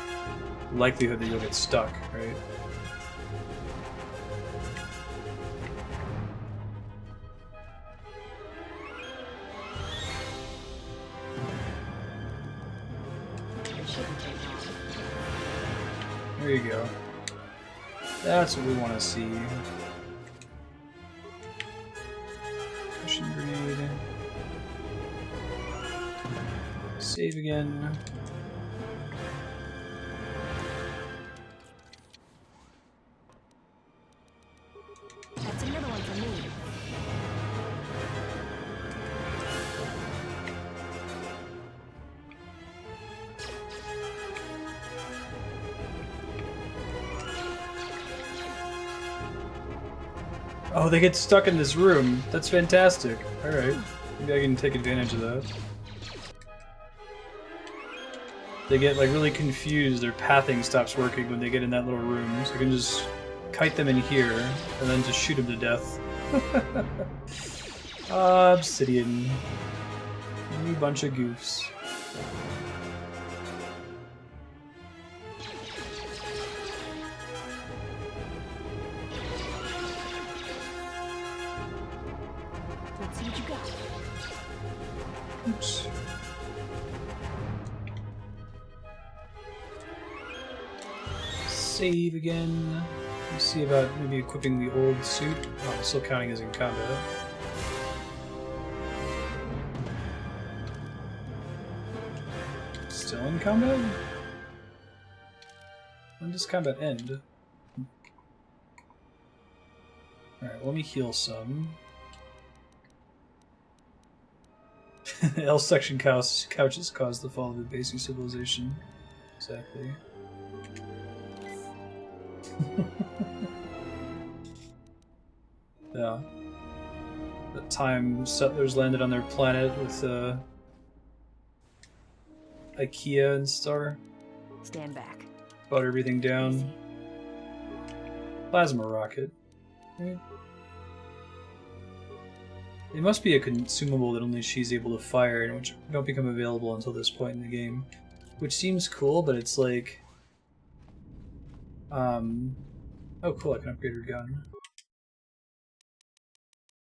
likelihood that you'll get stuck, right? There you go. That's what we want to see. Cushion grenade. Save again. That's another one for me. Oh, they get stuck in this room. That's fantastic. Alright. Maybe I can take advantage of that. They get like really confused. Their pathing stops working when they get in that little room. So I can just kite them in here and then just shoot them to death. Obsidian. You bunch of goofs. Let's see what you got. Oops. Save again. Let's see about maybe equipping the old suit. Oh, I'm still counting as in combat. Still in combat? When does combat end? Alright, let me heal some. L section couches cause the fall of the basic civilization. Exactly. Yeah. The time settlers landed on their planet with IKEA and Star. Stand back. Brought everything down. Plasma rocket. Right. It must be a consumable that only she's able to fire, and which don't become available until this point in the game. Which seems cool, but it's like... Oh cool, I can upgrade her gun.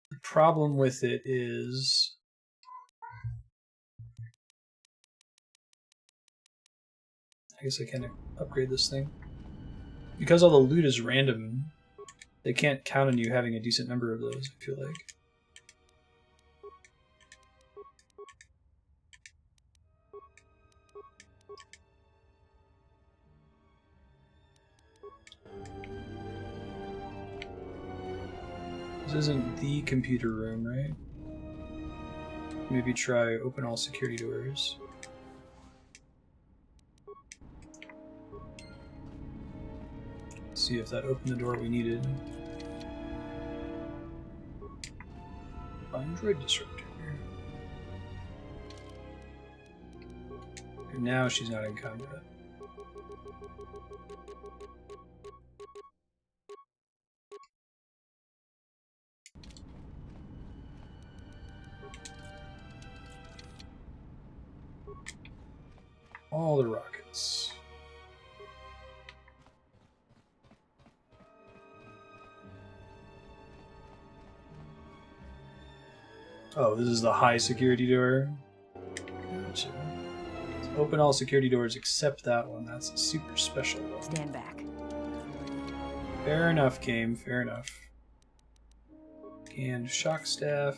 The problem with it is... I guess I can't upgrade this thing. Because all the loot is random, they can't count on you having a decent number of those, I feel like. This isn't the computer room, right? Maybe try open all security doors. See if that opened the door we needed. Find droid disruptor. And now she's not in combat. All the rockets. Oh, this is the high security door. Gotcha. So open all security doors except that one. That's a super special one. Stand back. Fair enough, game. Fair enough. And shock staff.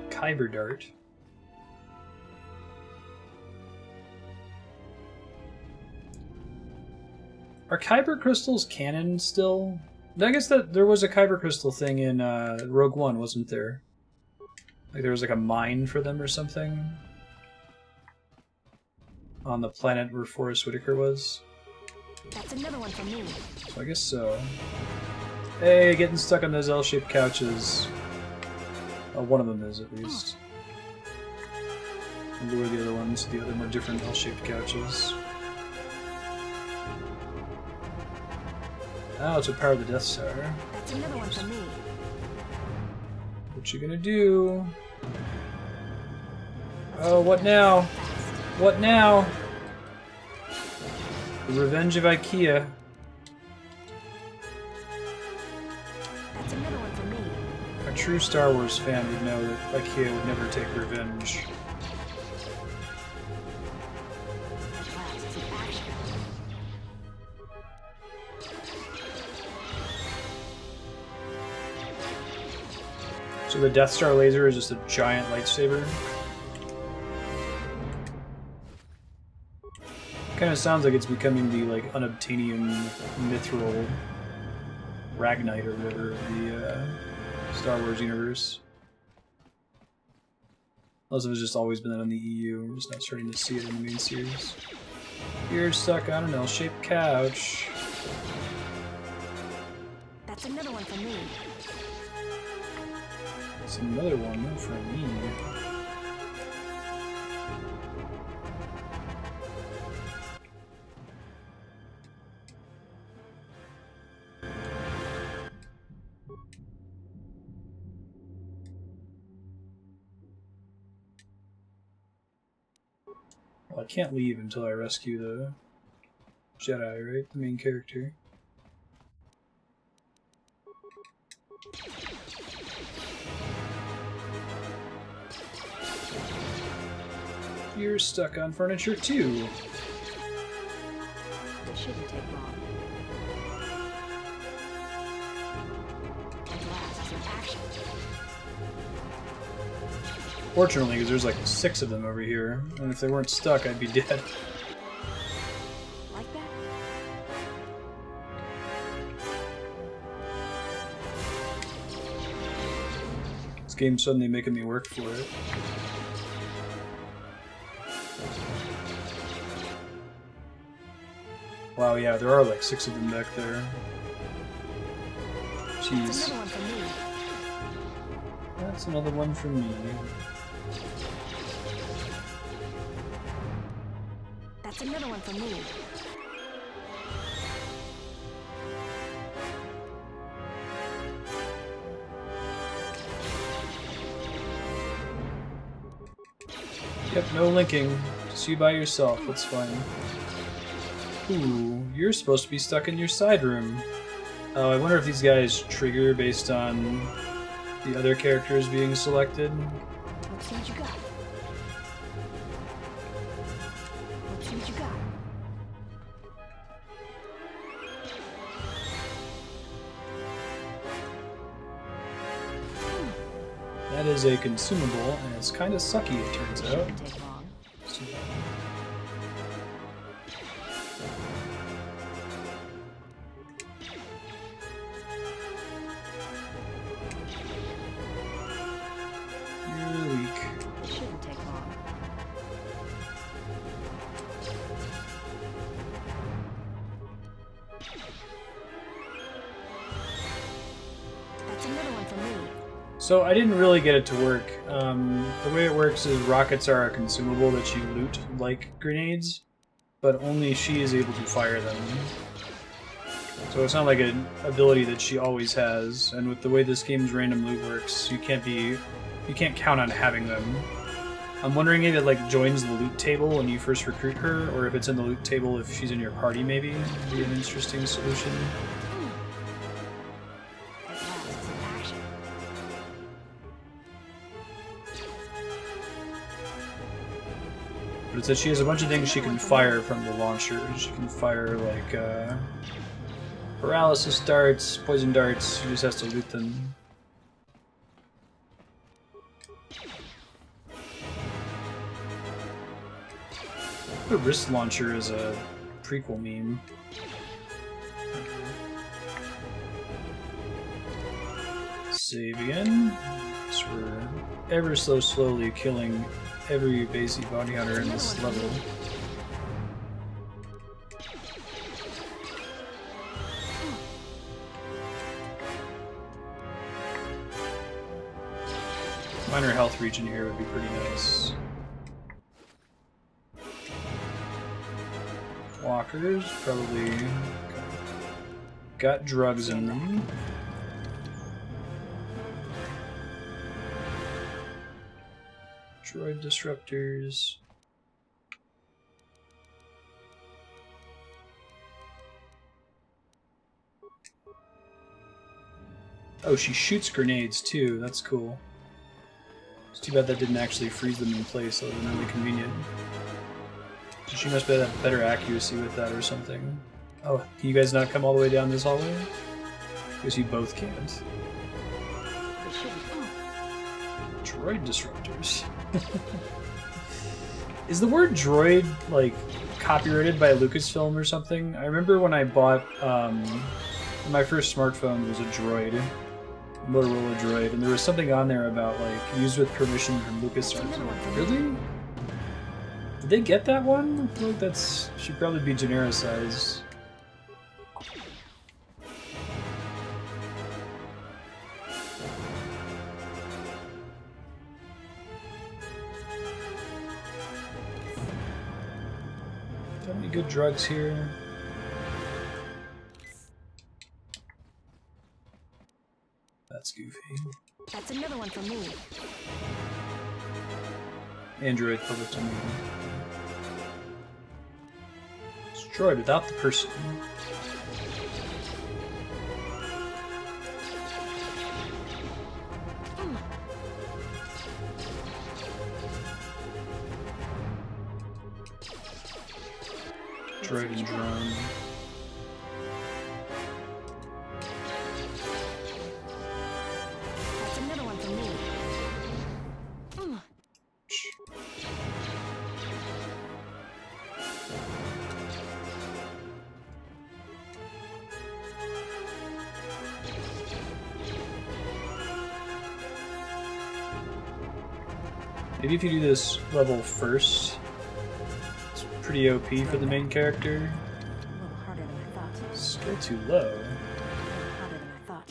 Kyber dart. Are Kyber crystals canon still? I guess that there was a Kyber crystal thing in Rogue One, wasn't there? Like there was like a mine for them or something on the planet where Forrest Whitaker was. That's another one for me. So I guess so. Hey, getting stuck on those L-shaped couches. Oh, one of them is at least. I wonder where the other ones, the other more different L-shaped couches. Oh, to power the Death Star. That's another one for me. What you gonna do? Oh, what now? What now? The Revenge of IKEA. That's another one for me. A true Star Wars fan would know that IKEA would never take revenge. So the Death Star laser is just a giant lightsaber? Kind of sounds like it's becoming the like unobtainium mithril Ragnite or whatever of the Star Wars universe. Unless it was just always been that in the EU, we're just not starting to see it in the main series. You're stuck on an L-shaped couch. That's another one for me. It's another one for me. Well, I can't leave until I rescue the Jedi, right? The main character. You're stuck on furniture too. It shouldn't take long. At last, some action. Fortunately, because there's like 6 of them over here, and if they weren't stuck, I'd be dead. Like that? This game's suddenly making me work for it. Wow, yeah, there are like 6 of them back there. Jeez. That's another one for me. That's another one for me. Yep, no linking. Just you by yourself, that's fine. Ooh, you're supposed to be stuck in your side room. Oh, I wonder if these guys trigger based on the other characters being selected. Let's see what you got. Let's see what you got. That is a consumable, and it's kind of sucky, it turns out. Shouldn't take long. You're weak. It shouldn't take long. That's another one for me. So I didn't really get it to work. The way it works is rockets are a consumable that you loot like grenades, but only she is able to fire them. So it's not like an ability that she always has, and with the way this game's random loot works, you can't count on having them. I'm wondering if it like joins the loot table when you first recruit her, or if it's in the loot table if she's in your party maybe. Would be an interesting solution. But it says she has a bunch of things she can fire from the launcher. She can fire like paralysis darts, poison darts. She just has to loot them. The wrist launcher is a prequel meme. Save again. So we're ever so slowly killing every basic bounty hunter in this level. Minor health regen here would be pretty nice. Walkers, probably got drugs in them. Droid disruptors. Oh, she shoots grenades too, that's cool. It's too bad that didn't actually freeze them in place, that would have been really convenient. So she must have better accuracy with that or something. Oh, can you guys not come all the way down this hallway? Because you both can't. Droid disruptors. Is the word droid, like, copyrighted by Lucasfilm or something? I remember when I bought, my first smartphone was a droid. Motorola droid, and there was something on there about, like, used with permission from LucasArts. Really? Did they get that one? I feel like that's should probably be genericized. good drugs here. That's goofy. That's another one for me. Android public domain. Destroyed without the person. Droid and drone. That's another one for me. Maybe if you do this level first, it's pretty OP for the main character. A little harder than I thought. Still too low. A little harder than I thought.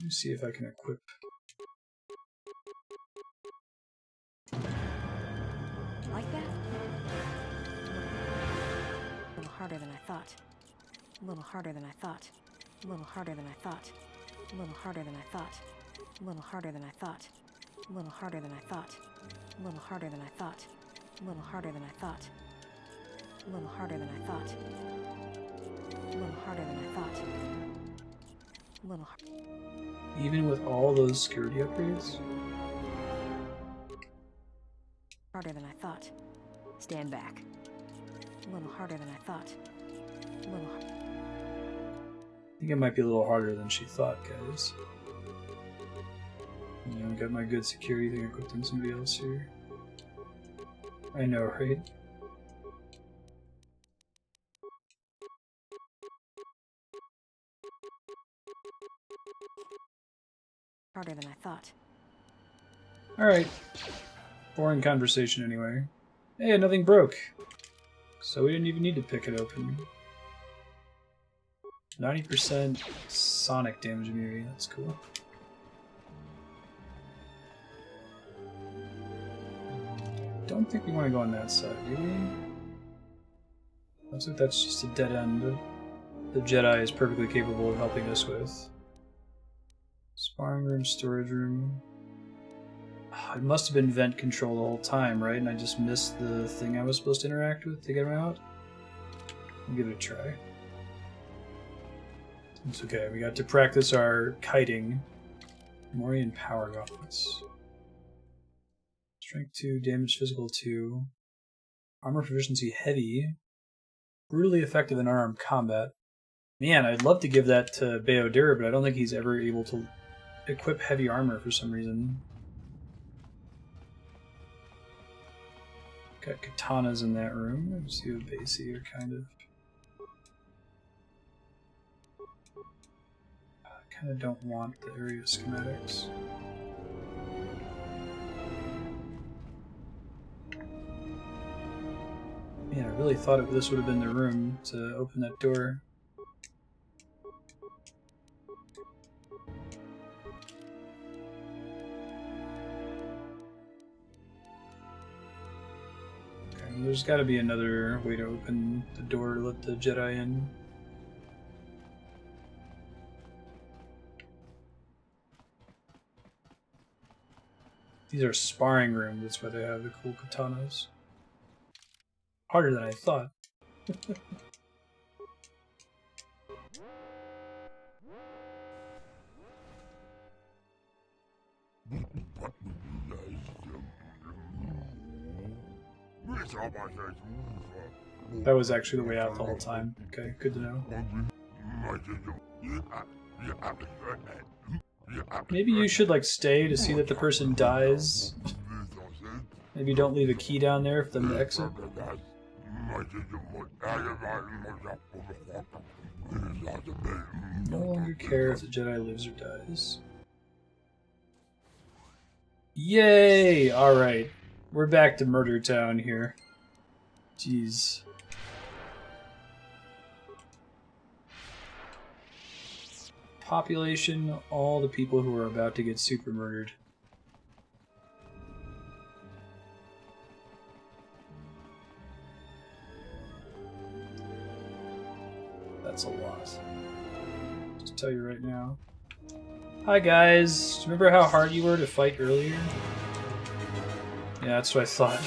Let me see if I can equip. Like that? A little harder than I thought. A little harder than I thought. A little harder than I thought. A little harder than I thought. A little harder than I thought. A little harder than I thought. A little harder than I thought. A little harder than I thought. A little harder than I thought. A little harder than I thought. A little Even with all those security upgrades? harder than I thought. Stand back. A little harder than I thought. A little I think it might be a little harder than she thought, guys. You know, got my good security thing equipped on somebody else here. I know, right? harder than I thought. Alright. Boring conversation anyway. Hey, nothing broke. So we didn't even need to pick it open. 90% sonic damage immunity, that's cool. Don't think we want to go on that side, do we? Looks like that's just a dead end the Jedi is perfectly capable of helping us with. Sparring room, storage room. Oh, it must have been vent control the whole time, right? And I just missed the thing I was supposed to interact with to get him out? I'll give it a try. It's okay, we got to practice our kiting. Morian power gauntlets. Strength 2, damage physical 2. Armor proficiency heavy. Brutally effective in unarmed combat. Man, I'd love to give that to Beodir, but I don't think he's ever able to equip heavy armor for some reason. Got katanas in that room. Let's see what Basie are kind of. I kind of don't want the area schematics. Man, I really thought this would have been the room to open that door. Okay, there's got to be another way to open the door to let the Jedi in. These are sparring rooms, that's why they have the cool katanas. Harder than I thought. That was actually the way out the whole time. Okay, good to know. Maybe you should like stay to see that the person dies. Maybe don't leave a key down there for them to exit. No longer care if the Jedi lives or dies. Yay! Alright. We're back to Murder Town here. Jeez. Population, all the people who are about to get super murdered. That's a lot. Just tell you right now. Hi guys, remember how hard you were to fight earlier? Yeah, that's what I thought.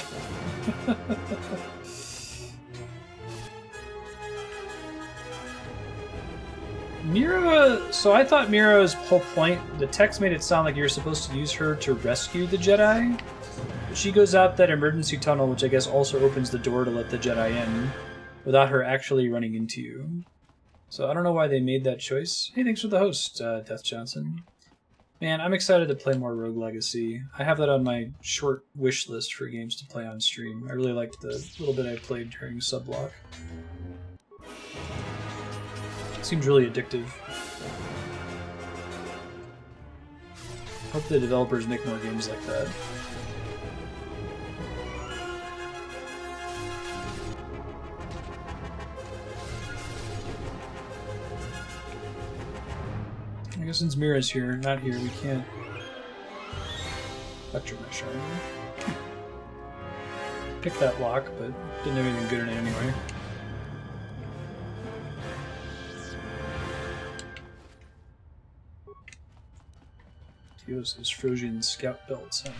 Mira, so I thought Mira's whole point, the text made it sound like you're supposed to use her to rescue the Jedi. But she goes out that emergency tunnel, which I guess also opens the door to let the Jedi in, without her actually running into you. So I don't know why they made that choice. Hey, thanks for the host, Death Johnson. Man, I'm excited to play more Rogue Legacy. I have that on my short wish list for games to play on stream. I really liked the little bit I played during Subblock. It seems really addictive. Hope the developers make more games like that. I guess since Mira's here, not here, we can't electromesh her. Pick that lock, but didn't have anything good in it anyway. Use those Frosian scout belts, huh?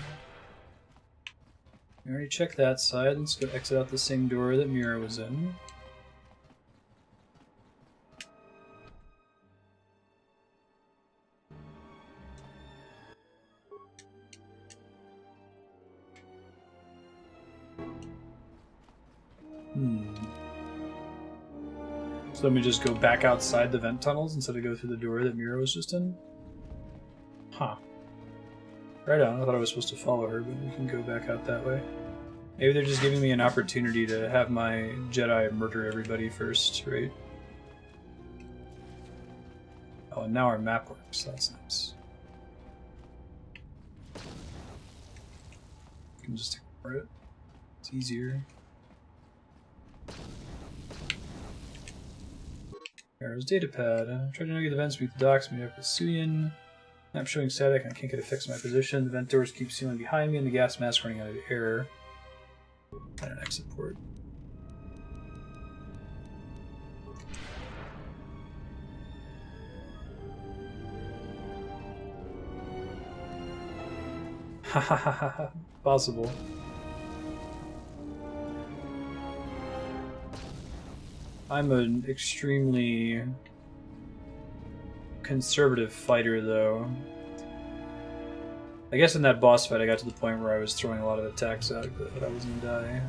We already checked that side. Let's go exit out the same door that Mira was in. So let me just go back outside the vent tunnels instead of go through the door that Mira was just in? Huh. Right on, I thought I was supposed to follow her, but we can go back out that way. Maybe they're just giving me an opportunity to have my Jedi murder everybody first, right? Oh, and now our map works, that's nice. I can just ignore it. It's easier. There's datapad. Try to navigate the vents beneath the docks, meet up with Suyin. I'm showing static and I can't get it fixed in my position. The vent doors keep sealing behind me and the gas mask running out of air. And an exit port. Hahaha. Possible. I'm an extremely conservative fighter, though. I guess in that boss fight I got to the point where I was throwing a lot of attacks out that I was gonna die.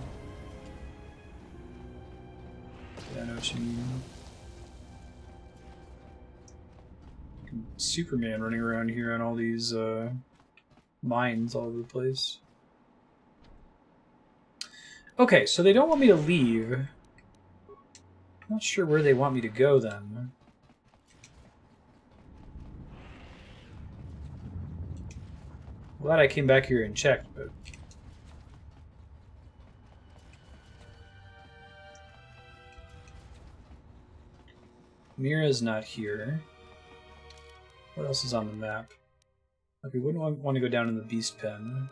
Yeah, I know what you mean. Superman running around here on all these mines all over the place. Okay, so they don't want me to leave. I'm not sure where they want me to go then. Glad I came back here and checked, but... Mira's not here. What else is on the map? Like, we wouldn't want to go down in the beast pen.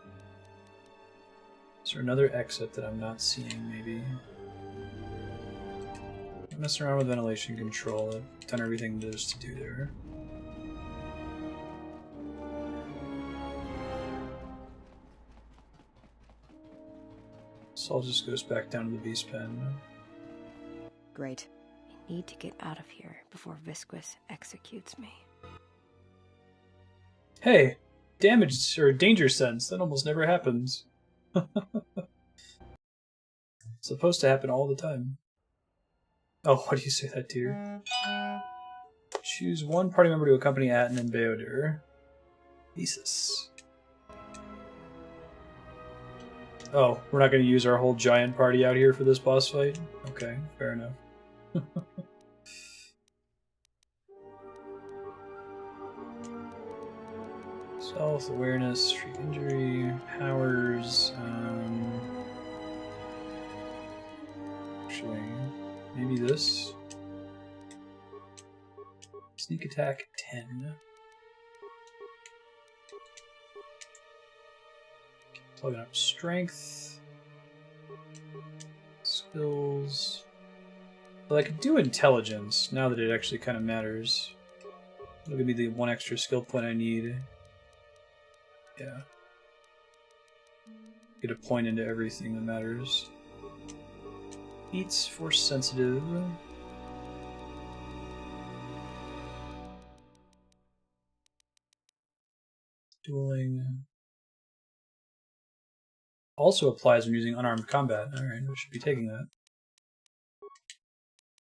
Is there another exit that I'm not seeing, maybe? I'm messing around with ventilation control. I've done everything there is to do there. Saul just goes back down to the beast pen. Great. I need to get out of here before Visquis executes me. Hey! Damage or danger sense. That almost never happens. It's supposed to happen all the time. Oh, why do you say that, dear? Choose one party member to accompany Atten and Beodur. Jesus. Oh, we're not going to use our whole giant party out here for this boss fight? Okay, fair enough. Self-awareness, street injury, powers, actually, maybe this? Sneak attack 10. Plugging up strength, skills, Well, I could do intelligence now that it actually kind of matters. It'll give me the one extra skill point I need. Yeah. Get a point into everything that matters. Eats force sensitive. Dueling. Also applies when using unarmed combat. Alright, we should be taking that.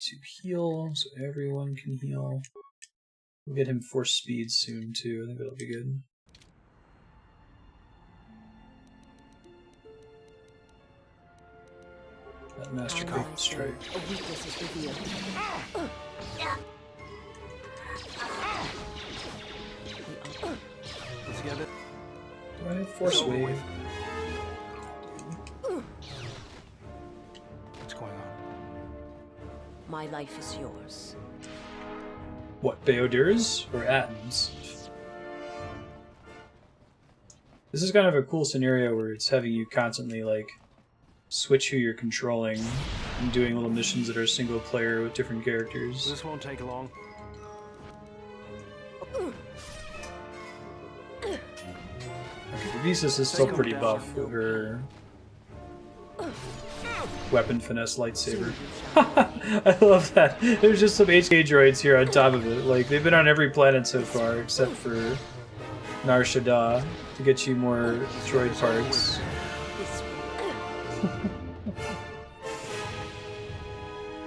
To heal, so everyone can heal. We'll get him force speed soon too. I think that'll be good. That master code strike. A weakness is revealed. Let's get it. Do I have force wave? What's going on? My life is yours. What, Beodurs or Attons? This is kind of a cool scenario where it's having you constantly like switch who you're controlling and doing little missions that are single player with different characters. This won't take long. Visa's is still pretty buff with her weapon finesse lightsaber. I love that. There's just some HK droids here on top of it. Like, they've been on every planet so far except for Nar Shaddaa to get you more droid parts.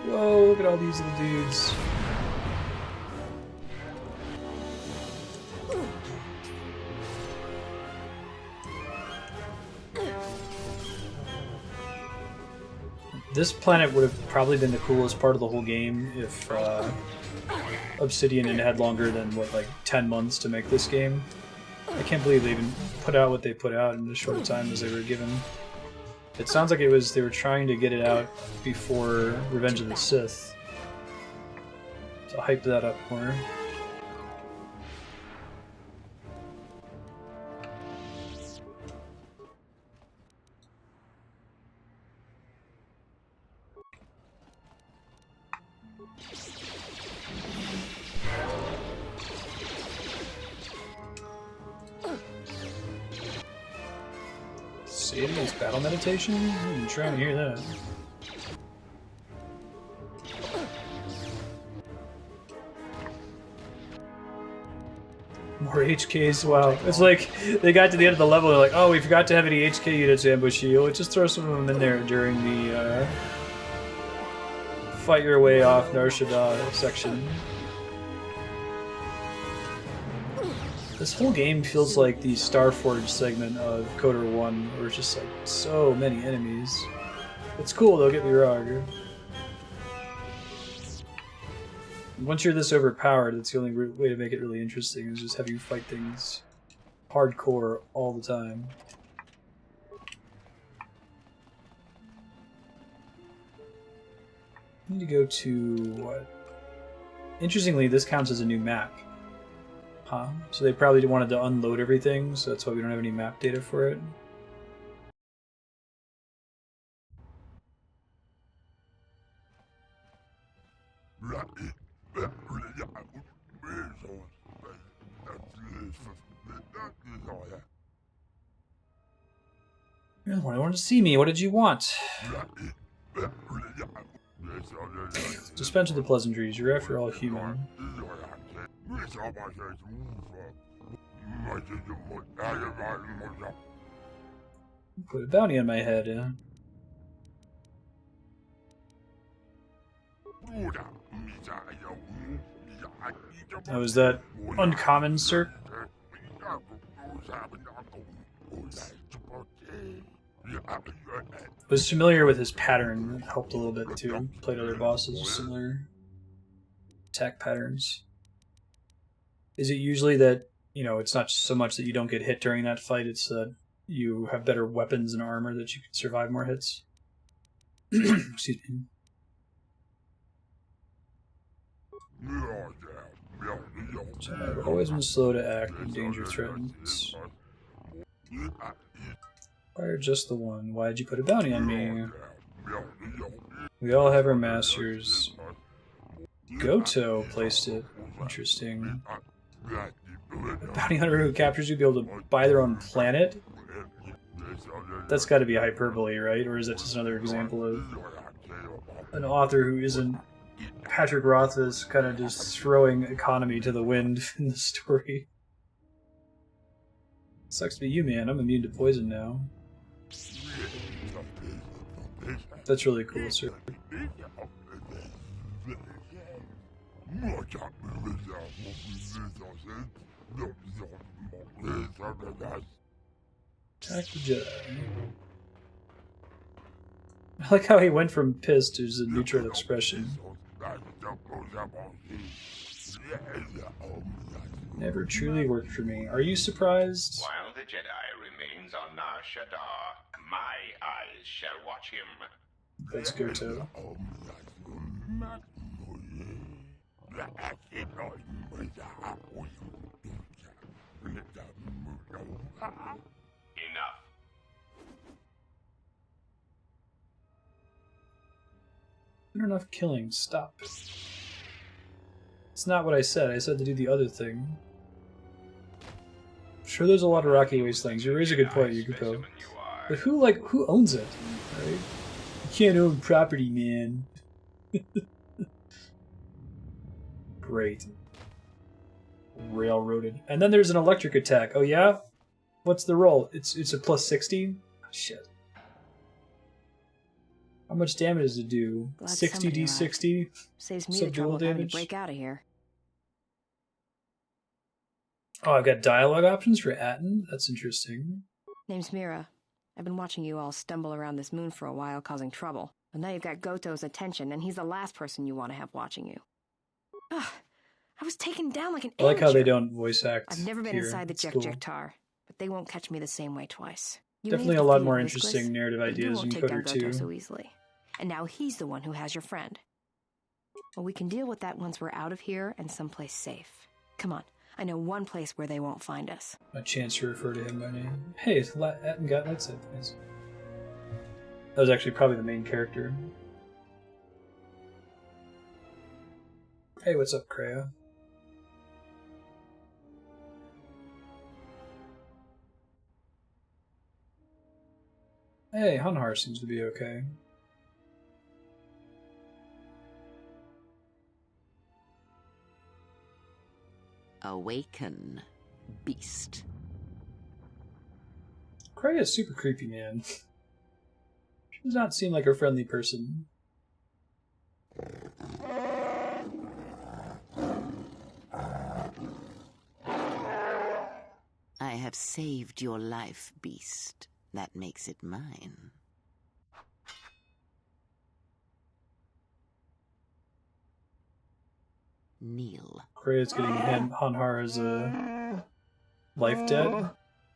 Whoa, look at all these little dudes. This planet would have probably been the coolest part of the whole game if Obsidian had longer than, what, like 10 months to make this game. I can't believe they even put out what they put out in as short a time as they were given. It sounds like they were trying to get it out before Revenge of the Sith. To hype that up more. Sadie's battle meditation? I'm trying to hear that. More HKs, wow. It's like they got to the end of the level, they're like, oh, we forgot to have any HK units ambush you. Let's just throw some of them in there during the fight your way off Nar Shaddaa section. This whole game feels like the Starforge segment of Coder 1, where it's just like so many enemies. It's cool, don't get me wrong. Once you're this overpowered, that's the only way to make it really interesting, is just have you fight things hardcore all the time. I need to go to what? Interestingly, this counts as a new map. Huh? So they probably wanted to unload everything, so that's why we don't have any map data for it. You're the one who wanted to see me. What did you want? Dispense with the pleasantries. You're after all human. Put a bounty on my head, yeah. Oh, is that uncommon, sir? I was familiar with his pattern. It helped a little bit too. Played other bosses with similar attack patterns. Is it usually that, you know, it's not so much that you don't get hit during that fight, it's that you have better weapons and armor that you can survive more hits? Excuse me. So I've always been slow to act when danger threatens. Fire just the one. Why'd you put a bounty on me? We all have our masters. Goto placed it. Interesting. A bounty hunter who captures you be able to buy their own planet? That's got to be hyperbole, right? Or is that just another example of an author who isn't Patrick Rothfuss kind of just throwing economy to the wind in the story? Sucks to be you, man. I'm immune to poison now. That's really cool, sir. Attack the Jedi. I like how he went from pissed to a neutral expression. Never truly worked for me. Are you surprised? While the Jedi remains on Nar Shaddaa, my eyes shall watch him. That's Goto. Enough. Not enough killing. Stop. It's not what I said. I said to do the other thing. Sure, there's a lot of rocky wastelands. You raise a good point, Yuko. But who owns it? Right? You can't own property, man. Great. Railroaded. And then there's an electric attack. Oh yeah? What's the roll? It's a plus 16? Oh, shit. How much damage does it do? 60d60? Saves me the trouble of having to break out of here. Oh, I've got dialogue options for Atten? That's interesting. Name's Mira. I've been watching you all stumble around this moon for a while, causing trouble. But now you've got Goto's attention, and he's the last person you want to have watching you. Ugh, I was taken down like an I like how they don't voice act. I've never been here. inside the It's cool. Tar, but they won't catch me the same way twice. You Definitely a lot more interesting narrative ideas in Coder 2. So easily. And now he's the one who has your friend. Well, we can deal with that once we're out of here and someplace safe. Come on. I know one place where they won't find us. A chance to refer to him by name. Hey, it's Atten got lightsaber. Nice. That was actually probably the main character. Hey, what's up, Kreia? Hey, Hunhar seems to be okay. Awaken, beast. Kreia is super creepy, man. She does not seem like a friendly person. I have saved your life, beast. That makes it mine. Kneel. Kreia's getting Hunhar as a life debt.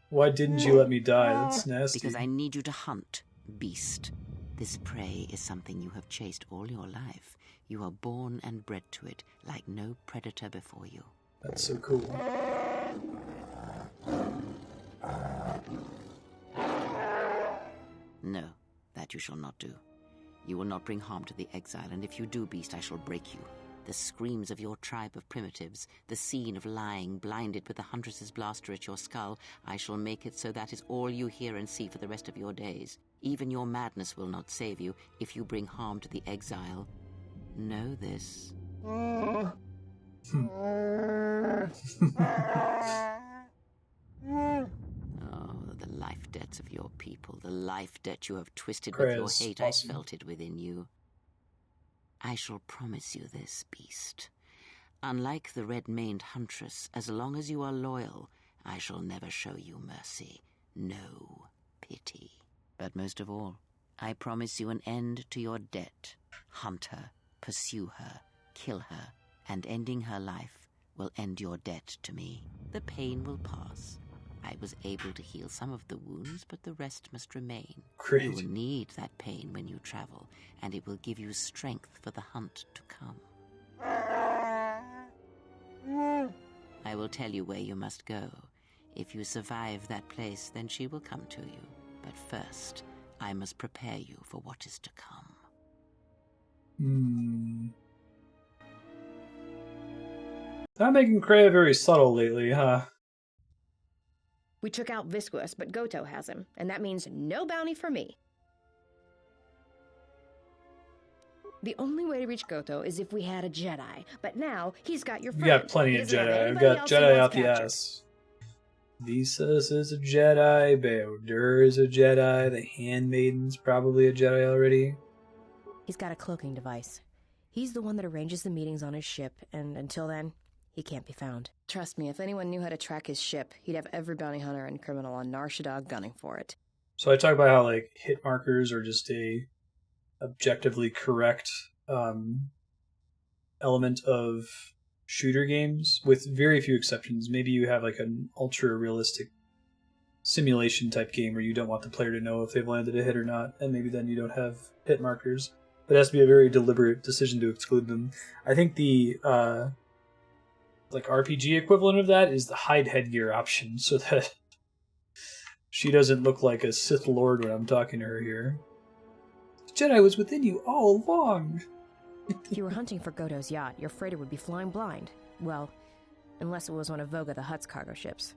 Why didn't you let me die? That's nasty. Because I need you to hunt, beast. This prey is something you have chased all your life. You are born and bred to it, like no predator before you. That's so cool. No, that you shall not do. You will not bring harm to the exile, and if you do, beast, I shall break you. The screams of your tribe of primitives, the scene of lying blinded with the Huntress's blaster at your skull, I shall make it so that is all you hear and see for the rest of your days. Even your madness will not save you if you bring harm to the exile. Know this. Oh, the life debts of your people, the life debt you have twisted with your hate. Awesome. I felt it within you. I shall promise you this, beast. Unlike the red-maned huntress, as long as you are loyal, I shall never show you mercy. No pity. But most of all, I promise you an end to your debt. Hunt her, pursue her, kill her, and ending her life will end your debt to me. The pain will pass. I was able to heal some of the wounds, but the rest must remain. Great. You will need that pain when you travel, and it will give you strength for the hunt to come. I will tell you where you must go. If you survive that place, then she will come to you. But first, I must prepare you for what is to come. Not making Kreia very subtle lately, huh? We took out Visquis, but Goto has him, and that means no bounty for me. The only way to reach Goto is if we had a Jedi, but now he's got your friend. We got plenty of Jedi. I've got Jedi out the ass. Visas is a Jedi, Bao-Dur is a Jedi, the Handmaiden's probably a Jedi already. He's got a cloaking device. He's the one that arranges the meetings on his ship, and until then, he can't be found. Trust me, if anyone knew how to track his ship, he'd have every bounty hunter and criminal on Nar Shaddaa gunning for it. So I talk about how like hit markers are just a objectively correct element of shooter games, with very few exceptions. Maybe you have like an ultra realistic simulation type game where you don't want the player to know if they've landed a hit or not, and maybe then you don't have hit markers. But it has to be a very deliberate decision to exclude them. I think the like RPG equivalent of that is the hide headgear option, so that she doesn't look like a Sith Lord when I'm talking to her here. The Jedi was within you all along. If you were hunting for Goto's yacht, your freighter would be flying blind. Well, unless it was one of Voga the Hutt's cargo ships.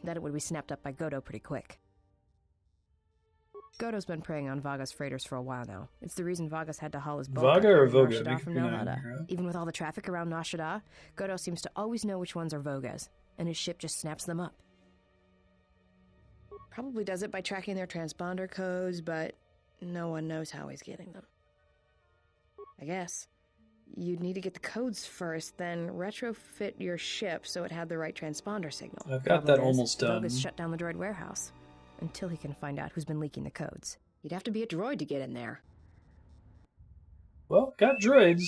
Then it would be snapped up by Goto pretty quick. Goto's been preying on Vaga's freighters for a while now. It's the reason Vaga's had to haul his bulk Vaga or from Voga? Shaddaa from Nalhada. Even with all the traffic around Nar Shaddaa, Goto seems to always know which ones are Voga's, and his ship just snaps them up. Probably does it by tracking their transponder codes, but no one knows how he's getting them. I guess you'd need to get the codes first, then retrofit your ship so it had the right transponder signal. I've got that almost done. Voga's shut down the droid warehouse until he can find out who's been leaking the codes. You'd have to be a droid to get in there. Well, got droids.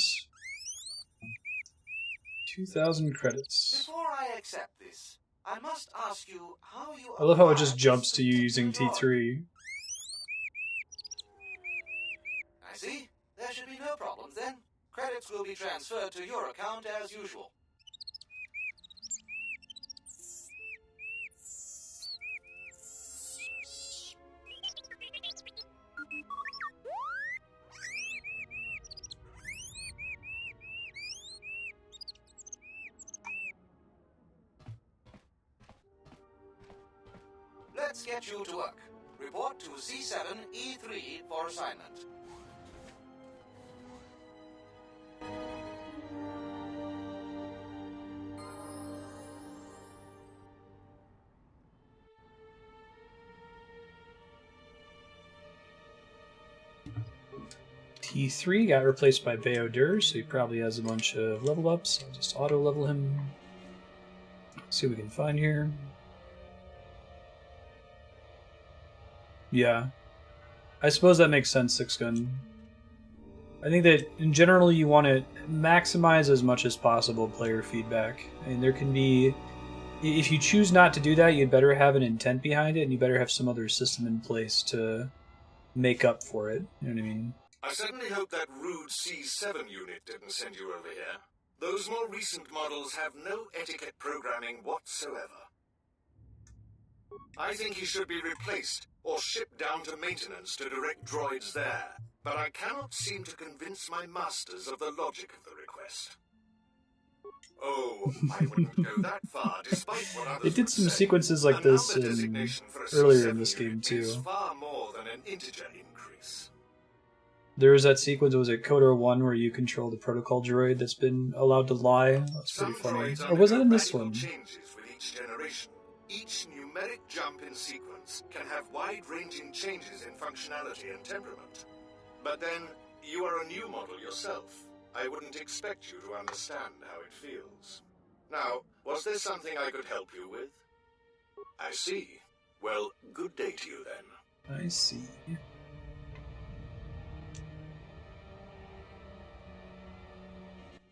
2,000 credits. Before I accept this, I must ask you how you... I love how it just jumps to you using T3. I see. There should be no problems then. Credits will be transferred to your account as usual. Let's get you to work. Report to C7E3 for assignment. T3 got replaced by Bao-Dur, so he probably has a bunch of level ups. I'll just auto level him. See what we can find here. Yeah. I suppose that makes sense, 6-gun. I think that in general you want to maximize as much as possible player feedback. And there can be... If you choose not to do that, you'd better have an intent behind it, and you better have some other system in place to make up for it. You know what I mean? I certainly hope that rude C7 unit didn't send you over here. Those more recent models have no etiquette programming whatsoever. I think he should be replaced, or shipped down to maintenance to direct droids there. But I cannot seem to convince my masters of the logic of the request. Oh, I wouldn't go that far, despite what others It did some sequences like this earlier in this game too. far more than an integer increase. There was that sequence, was it KOTOR 1, where you control the protocol droid that's been allowed to lie? That's pretty funny. Or was that in this one? Changes with each generation. Each numeric jump in sequence can have wide-ranging changes in functionality and temperament. But then, you are a new model yourself. I wouldn't expect you to understand how it feels. Now, was there something I could help you with? I see. Well, good day to you then. I see.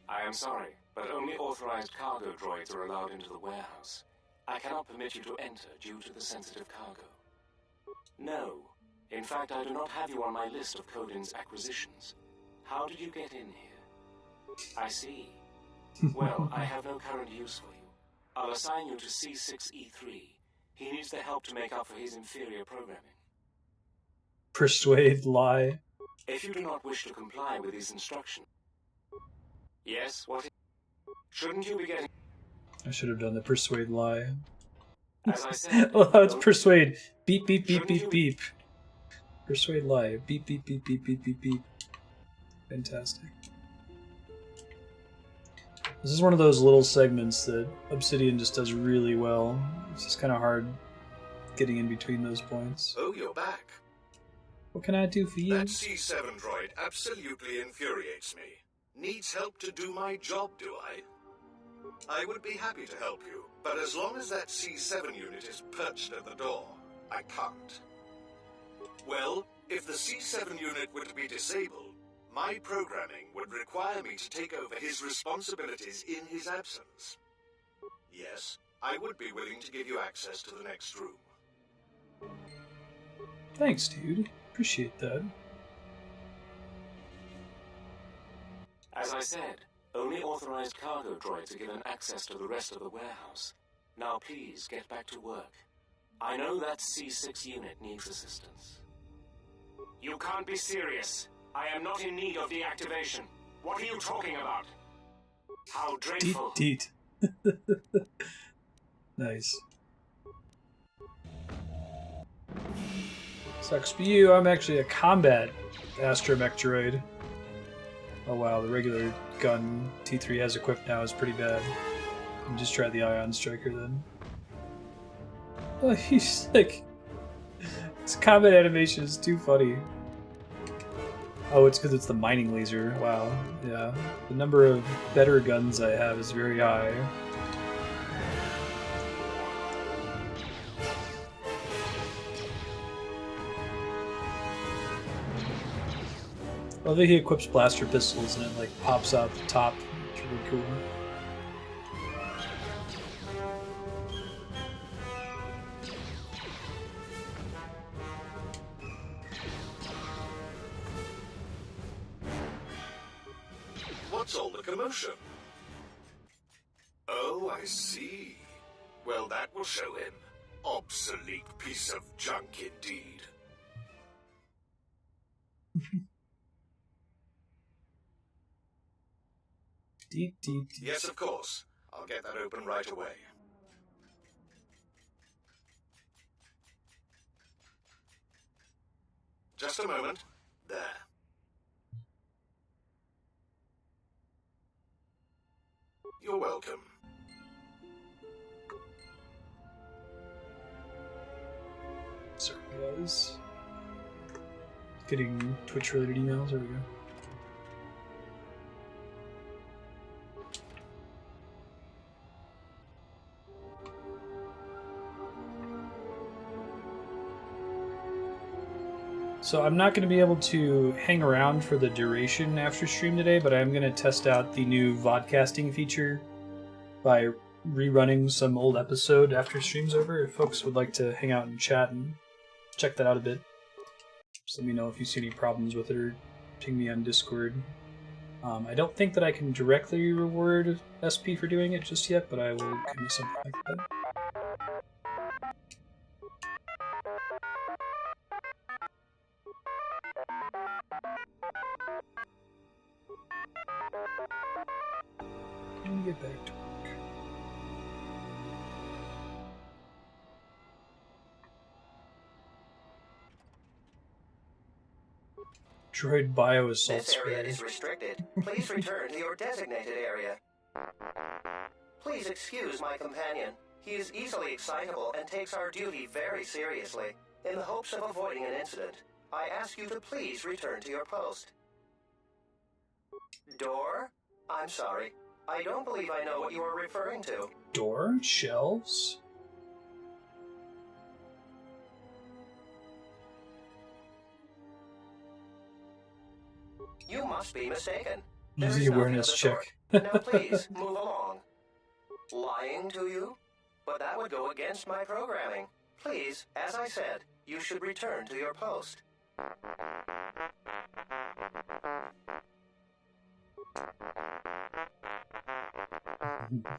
I am sorry, but only authorized cargo droids are allowed into the warehouse. I cannot permit you to enter due to the sensitive cargo. No. In fact, I do not have you on my list of Codin's acquisitions. How did you get in here? I see. Well, I have no current use for you. I'll assign you to C6E3. He needs the help to make up for his inferior programming. Persuade, lie. If you do not wish to comply with his instruction... Yes, what is... Shouldn't you be getting... I should have done the persuade lie. As I said, Well, it's persuade. Beep, beep, beep, beep, beep. Persuade lie. Beep, beep, beep, beep, beep, beep, beep. Fantastic. This is one of those little segments that Obsidian just does really well. It's just kind of hard getting in between those points. Oh, you're back. What can I do for you? That C7 droid absolutely infuriates me. Needs help to do my job, do I? I would be happy to help you, but as long as that C7 unit is perched at the door, I can't. Well, if the C7 unit were to be disabled, my programming would require me to take over his responsibilities in his absence. Yes, I would be willing to give you access to the next room. Thanks, dude. Appreciate that. As I said, only authorized cargo droids are given access to the rest of the warehouse. Now please get back to work. I know that C6 unit needs assistance. You can't be serious. I am not in need of deactivation. What are you talking about? How dreadful. Deet. Nice. Sucks for you. I'm actually a combat astromech droid. Oh wow, the regular gun T3 has equipped now is pretty bad. Just try the Ion Striker then. Oh, he's like... This combat animation is too funny. Oh, it's because it's the mining laser. Wow. Yeah. The number of better guns I have is very high. Well, I think he equips blaster pistols and it like pops out the top. It's really cool. What's all the commotion? Oh, I see. Well, that will show him. Obsolete piece of junk indeed. Deep. Yes, of course. I'll get that open right away. Just a moment. There. You're welcome. Sorry, guys. Getting Twitch-related emails. There we go. So I'm not going to be able to hang around for the duration after stream today, but I'm going to test out the new vodcasting feature by rerunning some old episode after stream's over. If folks would like to hang out and chat and check that out a bit, just let me know if you see any problems with it or ping me on Discord. I don't think that I can directly reward SP for doing it just yet, but I will do something like that. Let me get back to work. Droid bio assault This area spray. is restricted. Please return to your designated area. Please excuse my companion. He is easily excitable and takes our duty very seriously. In the hopes of avoiding an incident, I ask you to please return to your post. Door? I'm sorry. I don't believe I know what you are referring to. Door? Shelves? You must be mistaken. Use There is the nothing awareness of the check. sort. Now please, move along. Lying to you? But that would go against my programming. Please, as I said, you should return to your post. I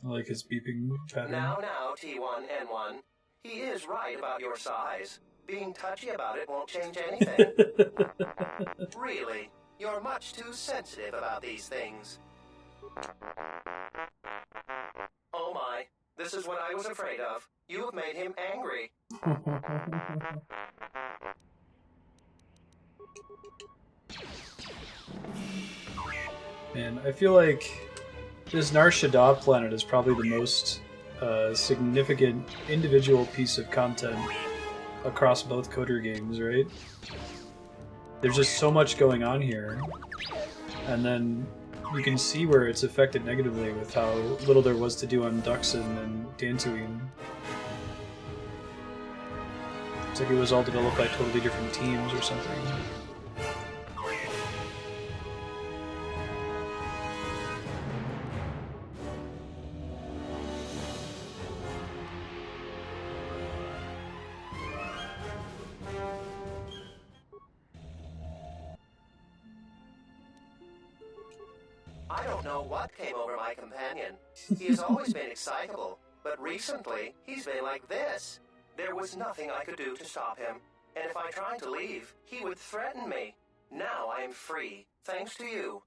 like his beeping pattern. Now, T1N1. He is right about your size. Being touchy about it won't change anything. Really, you're much too sensitive about these things. Oh my. This is what I was afraid of. You have made him angry. Man, I feel like this Nar Shaddaa planet is probably the most significant individual piece of content across both Coder games, right? There's just so much going on here, and then you can see where it's affected negatively with how little there was to do on Duxon and Dantooine. It's like it was all developed by totally different teams or something. I don't know what came over my companion. He has always been excitable, but recently he's been like this. There was nothing I could do to stop him, and if I tried to leave, he would threaten me. Now I am free, thanks to you.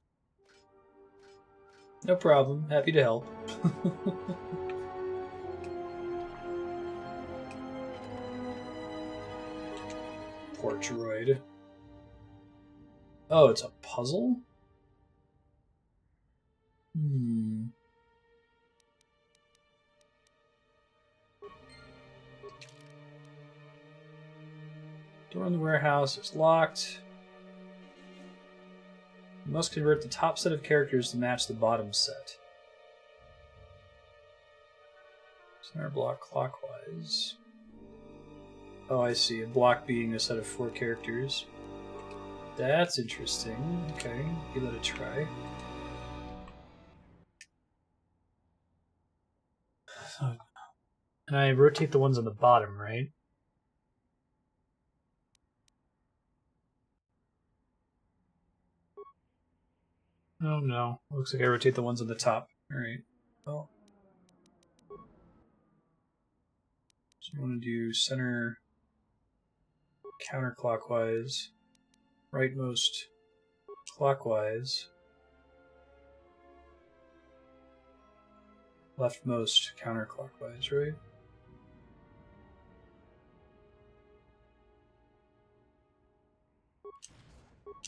No problem. Happy to help. Poor droid. Oh, it's a puzzle? Door in the warehouse is locked. You must convert the top set of characters to match the bottom set. Center block clockwise. Oh, I see. A block being a set of 4 characters. That's interesting. Okay, give that a try. And I rotate the ones on the bottom, right? Oh no. Looks like I rotate the ones on the top. Alright. Well. So I want to do center counterclockwise, rightmost clockwise, leftmost counterclockwise, right?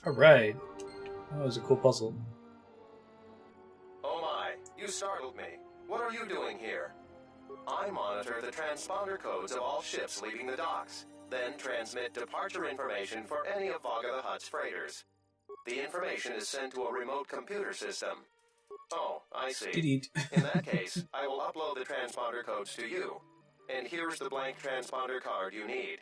Alright. That was a cool puzzle. Oh my, you startled me. What are you doing here? I monitor the transponder codes of all ships leaving the docks, then transmit departure information for any of Vaga the Hutt's freighters. The information is sent to a remote computer system. Oh, I see. In that case, I will upload the transponder codes to you. And here's the blank transponder card you need.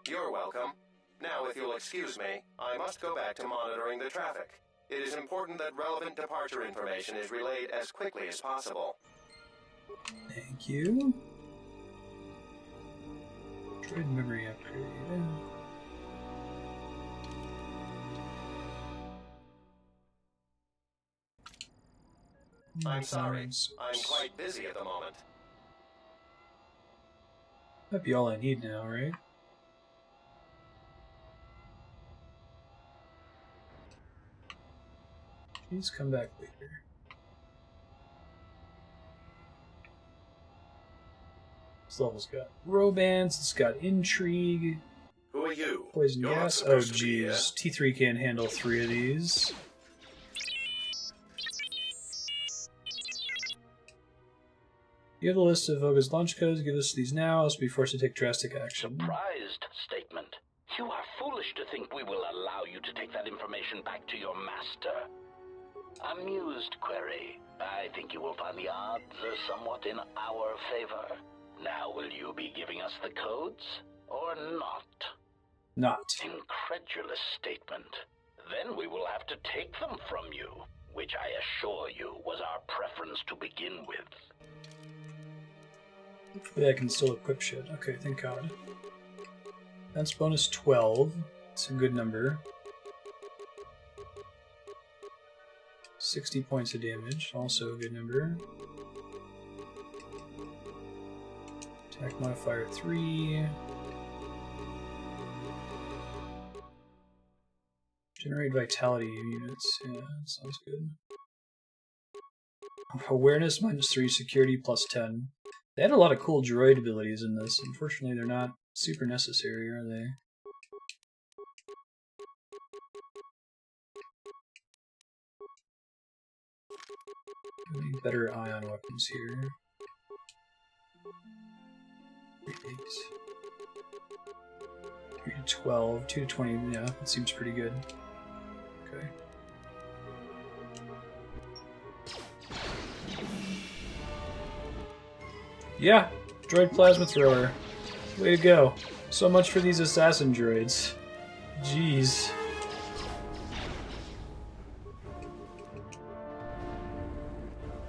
You're welcome. Now, if you'll excuse me, I must go back to monitoring the traffic. It is important that relevant departure information is relayed as quickly as possible. Thank you. Droid memory upgrade. I'm sorry. I'm quite busy at the moment. That'd be all I need now, right? Please come back later. This level's got romance, it's got intrigue. Who are you? Poison You're gas. not Oh supposed to be here. geez. T3 can't handle 3 of these. You have the list of Voga's launch codes. Give us these now, else be forced to take drastic action. Surprised statement. You are foolish to think we will allow you to take that information back to your master. Amused, Query. I think you will find the odds are somewhat in our favor. Now, will you be giving us the codes, or not? Not. Incredulous statement. Then we will have to take them from you, which I assure you was our preference to begin with. Hopefully I can still equip shit. Okay, thank God. Defense bonus 12. It's a good number. 60 points of damage, also a good number. Attack modifier 3. Generate vitality units. Yeah, that sounds good. Awareness -3, security +10. They had a lot of cool droid abilities in this. Unfortunately, they're not super necessary, are they? We need better ion weapons here. 3 to 12, 2 to 20, yeah, that seems pretty good. Okay. Yeah, droid plasma thrower. Way to go. So much for these assassin droids. Jeez.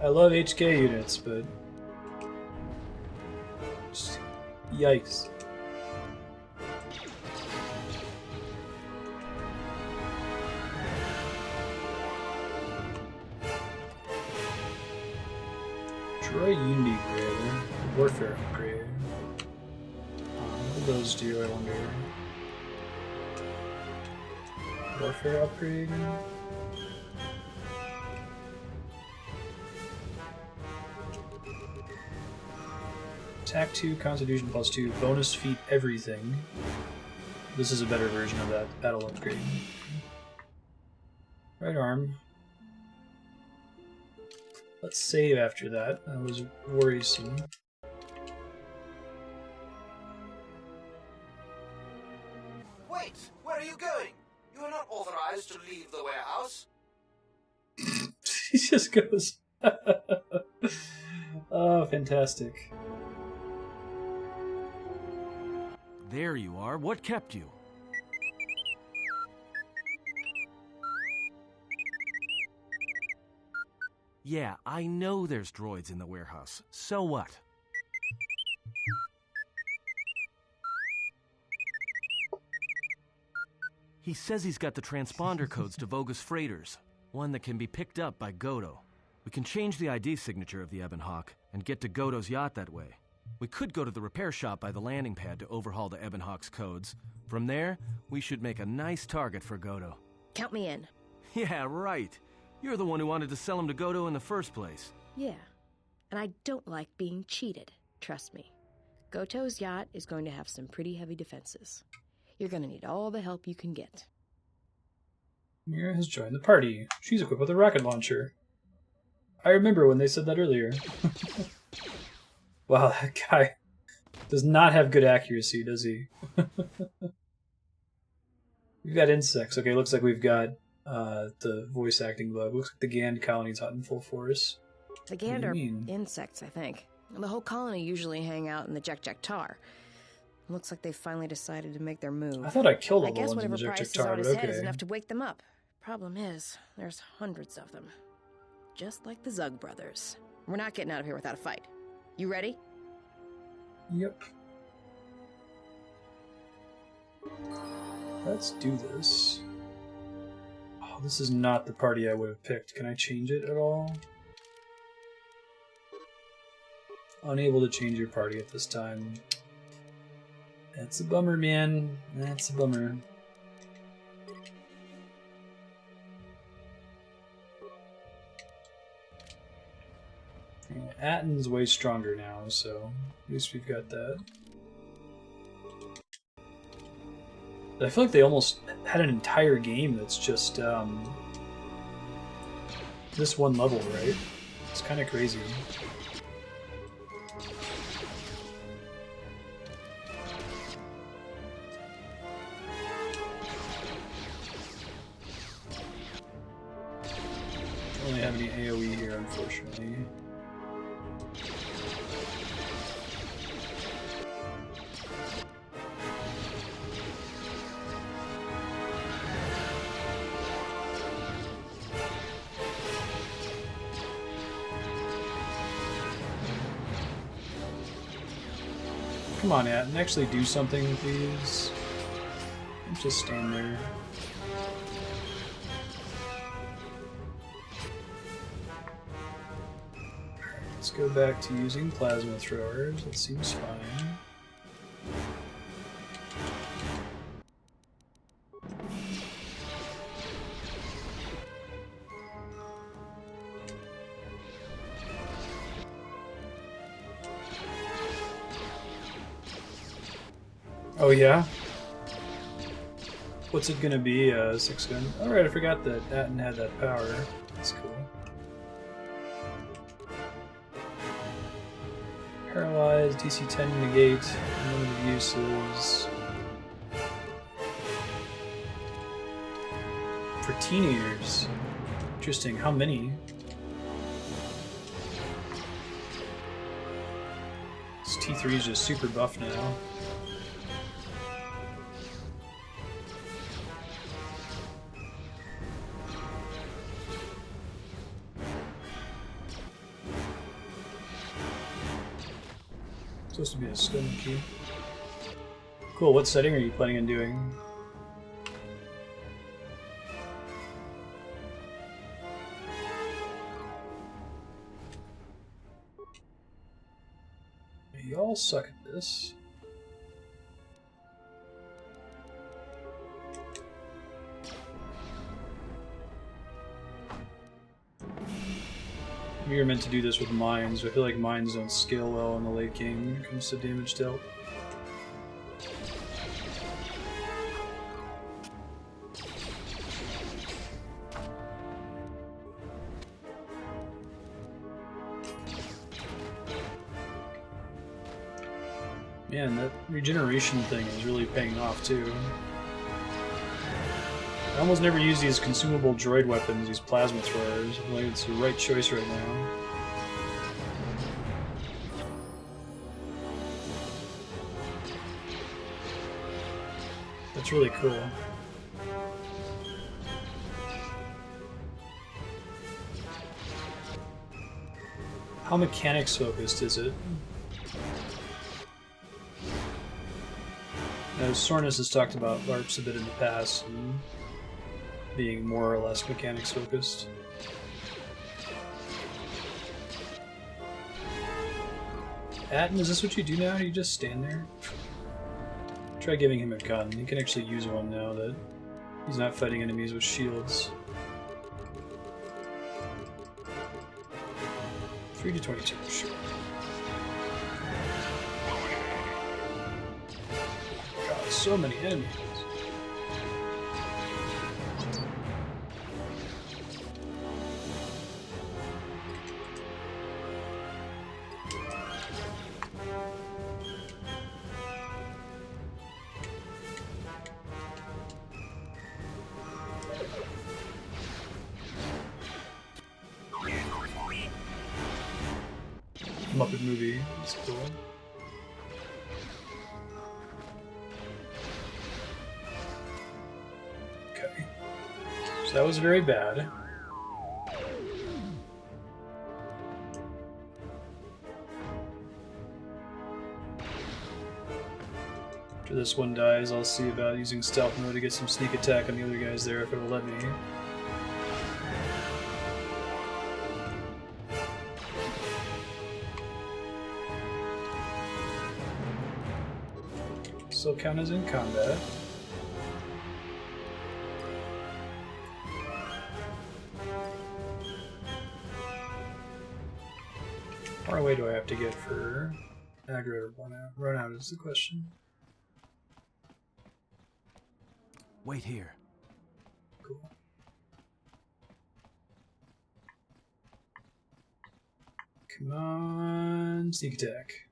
I love HK units, but... just yikes. Droid Unity upgrade. Warfare upgrade. What do those do, I wonder? Warfare upgrade? Attack 2, Constitution plus 2, bonus feat everything. This is a better version of that battle upgrade. Right arm. Let's save after that. That was worrisome. Wait! Where are you going? You are not authorized to leave the warehouse. He just goes... Oh, fantastic. There you are. What kept you? Yeah, I know there's droids in the warehouse. So what? He says he's got the transponder codes to Vogus freighters, one that can be picked up by Godo. We can change the ID signature of the Ebon Hawk and get to Godo's yacht that way. We could go to the repair shop by the landing pad to overhaul the Ebon Hawk's codes. From there, we should make a nice target for Godo. Count me in. Yeah, right. You're the one who wanted to sell him to Godo in the first place. Yeah. And I don't like being cheated. Trust me. Goto's yacht is going to have some pretty heavy defenses. You're going to need all the help you can get. Mira has joined the party. She's equipped with a rocket launcher. I remember when they said that earlier. Wow, that guy does not have good accuracy, does he? We've got insects. Okay, looks like we've got the voice acting bug. Looks like the Gand colony's out in full force. The Gand are insects, I think. The whole colony usually hang out in the Jek Tar. Looks like they finally decided to make their move. I thought I killed all I the guess ones in whatever the price is Tar, on but his head is okay. enough to wake them up. Problem is, there's hundreds of them. Just like the Zug brothers. We're not getting out of here without a fight. You ready? Yep. Let's do this. Oh, this is not the party I would have picked. Can I change it at all? Unable to change your party at this time. That's a bummer, man. That's a bummer. Atton's way stronger now, so at least we've got that. But I feel like they almost had an entire game that's just this one level, right? It's kind of crazy. Don't really have any AoE here, unfortunately. Come on, Atten, actually do something, please. Don't just stand there. Let's go back to using plasma throwers. That seems fine. Oh yeah? What's it gonna be, 6 gun? Alright, I forgot that Atten had that power. That's cool. Paralyzed, DC 10 negate, limited uses. For teenagers. Interesting, how many? This T3 is just super buff now. Supposed to be a stone key. Cool, what setting are you planning on doing? Y'all suck at this. We were meant to do this with mines, but I feel like mines don't scale well in the late game when it comes to damage dealt. Man, that regeneration thing is really paying off too. I almost never use these consumable droid weapons, these plasma throwers. I feel like it's the right choice right now. That's really cool. How mechanics focused is it? Now, Sornus has talked about LARPs a bit in the past, and being more or less mechanics focused. Atten, is this what you do now? Do you just stand there? Try giving him a gun. He can actually use one now that he's not fighting enemies with shields. 3 to 22, sure. God, so many enemies. Muppet movie. That's cool. Okay. So that was very bad. After this one dies, I'll see about using stealth mode to get some sneak attack on the other guys there if it'll let me. Still count as in combat. How far away do I have to get for aggro or run out? Run out is the question. Wait here. Cool. Come on, sneak attack.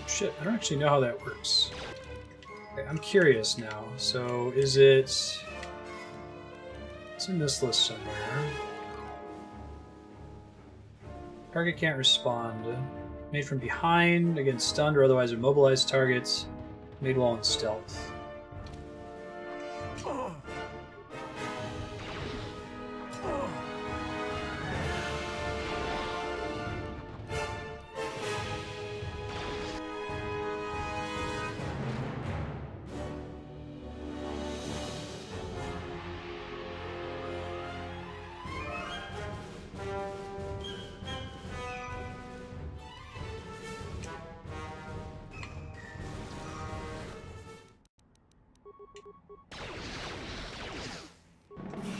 Shit, I don't actually know how that works. Okay, I'm curious now. So, is it... It's in this list somewhere. Target can't respond. Made from behind, against stunned or otherwise immobilized targets. Made while in stealth.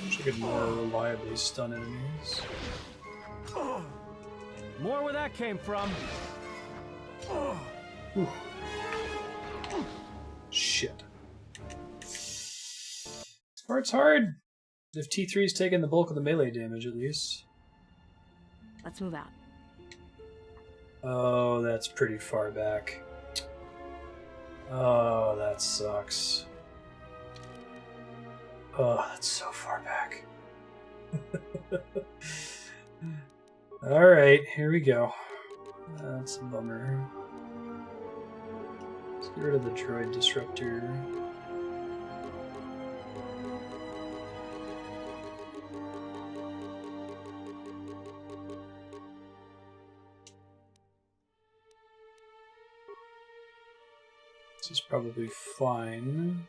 I could more reliably stun enemies. More where that came from. Shit. This part's hard. If T3's taken the bulk of the melee damage, at least. Let's move out. Oh, that's pretty far back. Oh, that sucks. Oh, that's so far back. Alright, here we go. That's a bummer. Let's get rid of the droid disruptor. This is probably fine.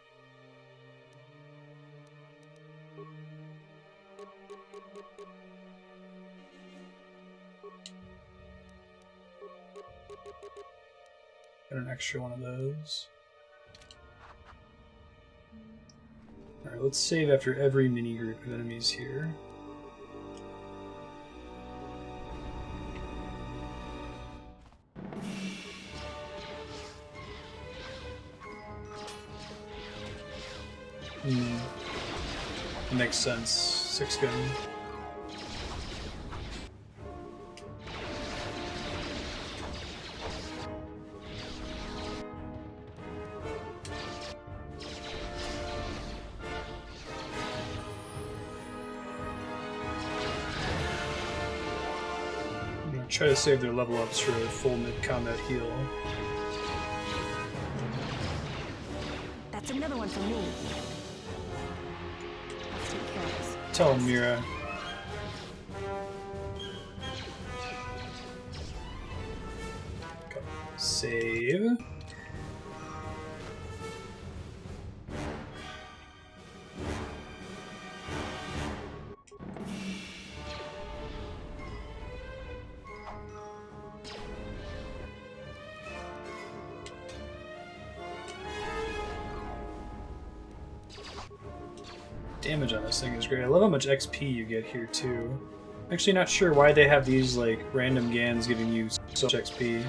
Got an extra one of those. Alright, let's save after every mini group of enemies here. That makes sense. 6-gun. I'm gonna try to save their level ups for a full mid-combat heal. That's another one for me. Let's take care of this. Tell him, Mira. Okay. Save. Damage on this thing is great. I love how much XP you get here too. I'm actually not sure why they have these like random GANs giving you so much XP.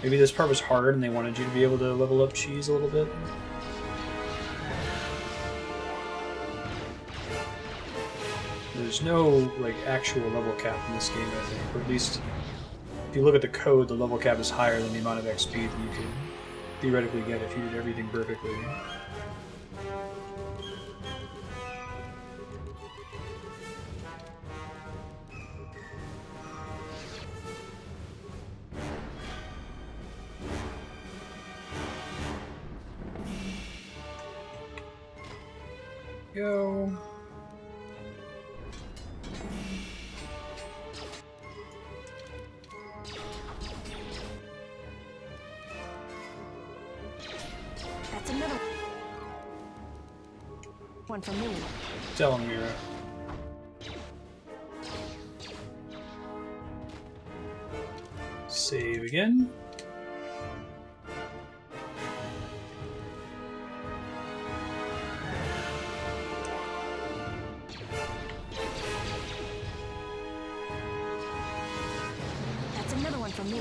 Maybe this part was hard and they wanted you to be able to level up cheese a little bit. There's no like actual level cap in this game, I think, or at least if you look at the code, the level cap is higher than the amount of XP that you could theoretically get if you did everything perfectly. Go. That's another one for me. Tell him, Mira. Save again. That's another one for me.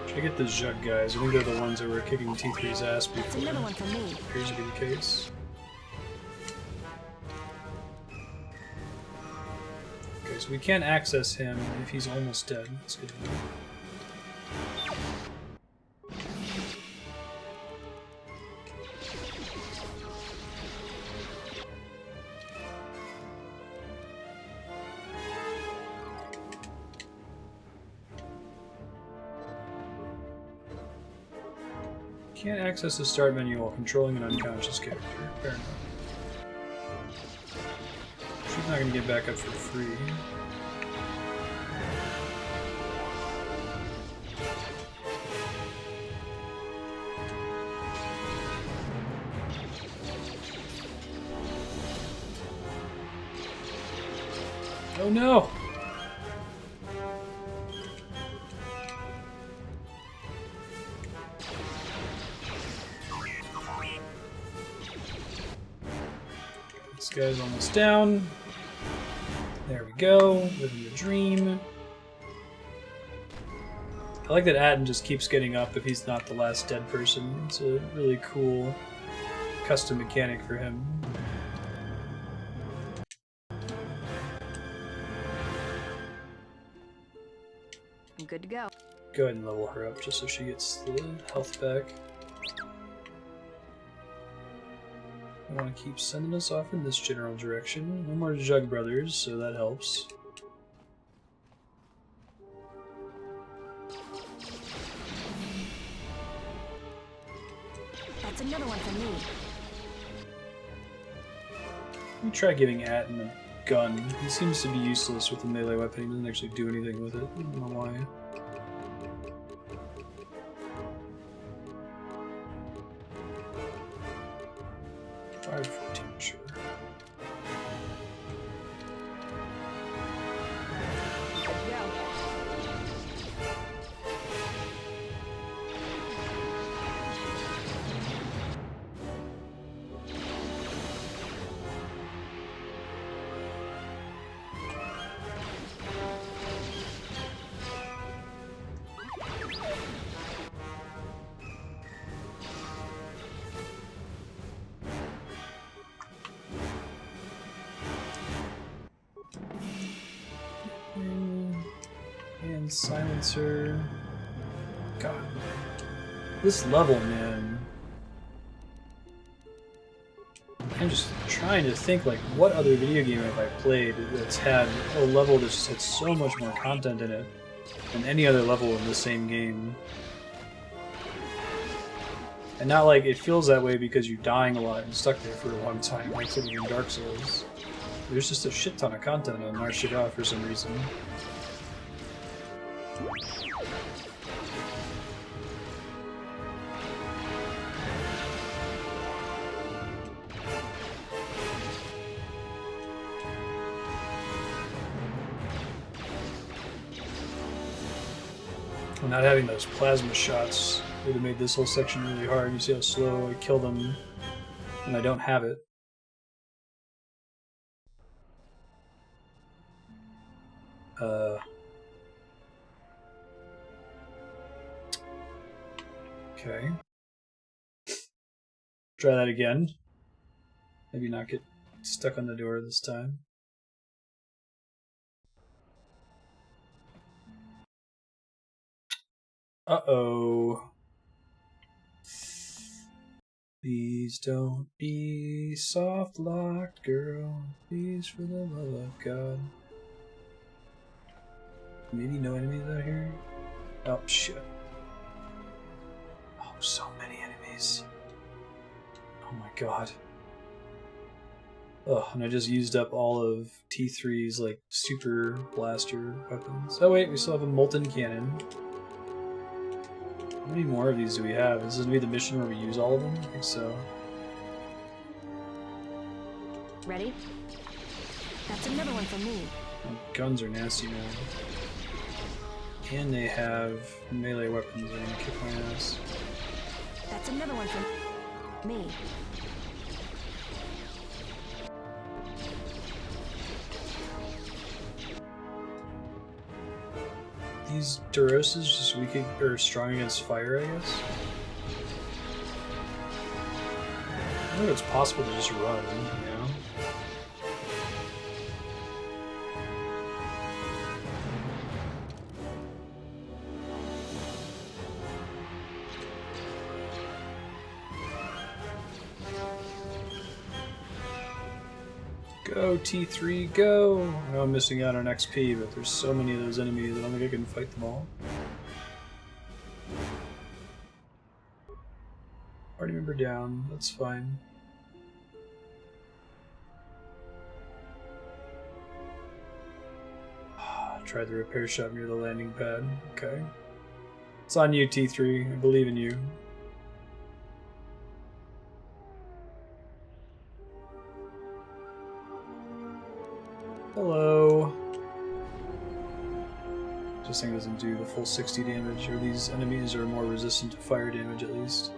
Should I get the Jug guys? I think they're the ones that were kicking T3's ass before. That's another one for me. Appears to be the case. Okay, so we can't access him if he's almost dead. That's good to know. Can't access the start menu while controlling an unconscious character. Fair enough. She's not gonna get back up for free. Oh no! This guy's almost down. There we go. Living the dream. I like that Atten just keeps getting up if he's not the last dead person. It's a really cool custom mechanic for him. I'm good to go. Go ahead and level her up just so she gets the health back. I want to keep sending us off in this general direction. No more Jug Brothers, so that helps. That's another one for me. Let me try giving Atten a gun. He seems to be useless with a melee weapon. He doesn't actually do anything with it. I don't know why. $5.14, sure. And silencer. God. This level, man. I'm just trying to think, like, what other video game have I played that's had a level that's just had so much more content in it than any other level in the same game. And not like it feels that way because you're dying a lot and stuck there for a long time, like something in Dark Souls. There's just a shit ton of content on Nar Shaddaa for some reason. And not having those plasma shots would have made this whole section really hard. You see how slow I kill them when I don't have it. Okay. Try that again. Maybe not get stuck on the door this time. Uh-oh. Please don't be soft-locked, girl. Please, for the love of God. Maybe no enemies out here? Oh, shit. Oh, so many enemies. Oh my god. Ugh, and I just used up all of T3's, like, super blaster weapons. Oh wait, we still have a molten cannon. How many more of these do we have? Is this gonna be the mission where we use all of them? I think so. Ready? That's another one for me. Oh, guns are nasty now. And they have melee weapons that are gonna kick my ass. That's another one for me. These Duroses just weak or strong against fire, I guess. I think it's possible to just run, you know? Go, T3, go! I know I'm missing out on XP, but there's so many of those enemies, I don't think I can fight them all. Party member down, that's fine. Try the repair shop near the landing pad. Okay. It's on you, T3. I believe in you. Hello. This thing doesn't do the full 60 damage, or these enemies are more resistant to fire damage at least.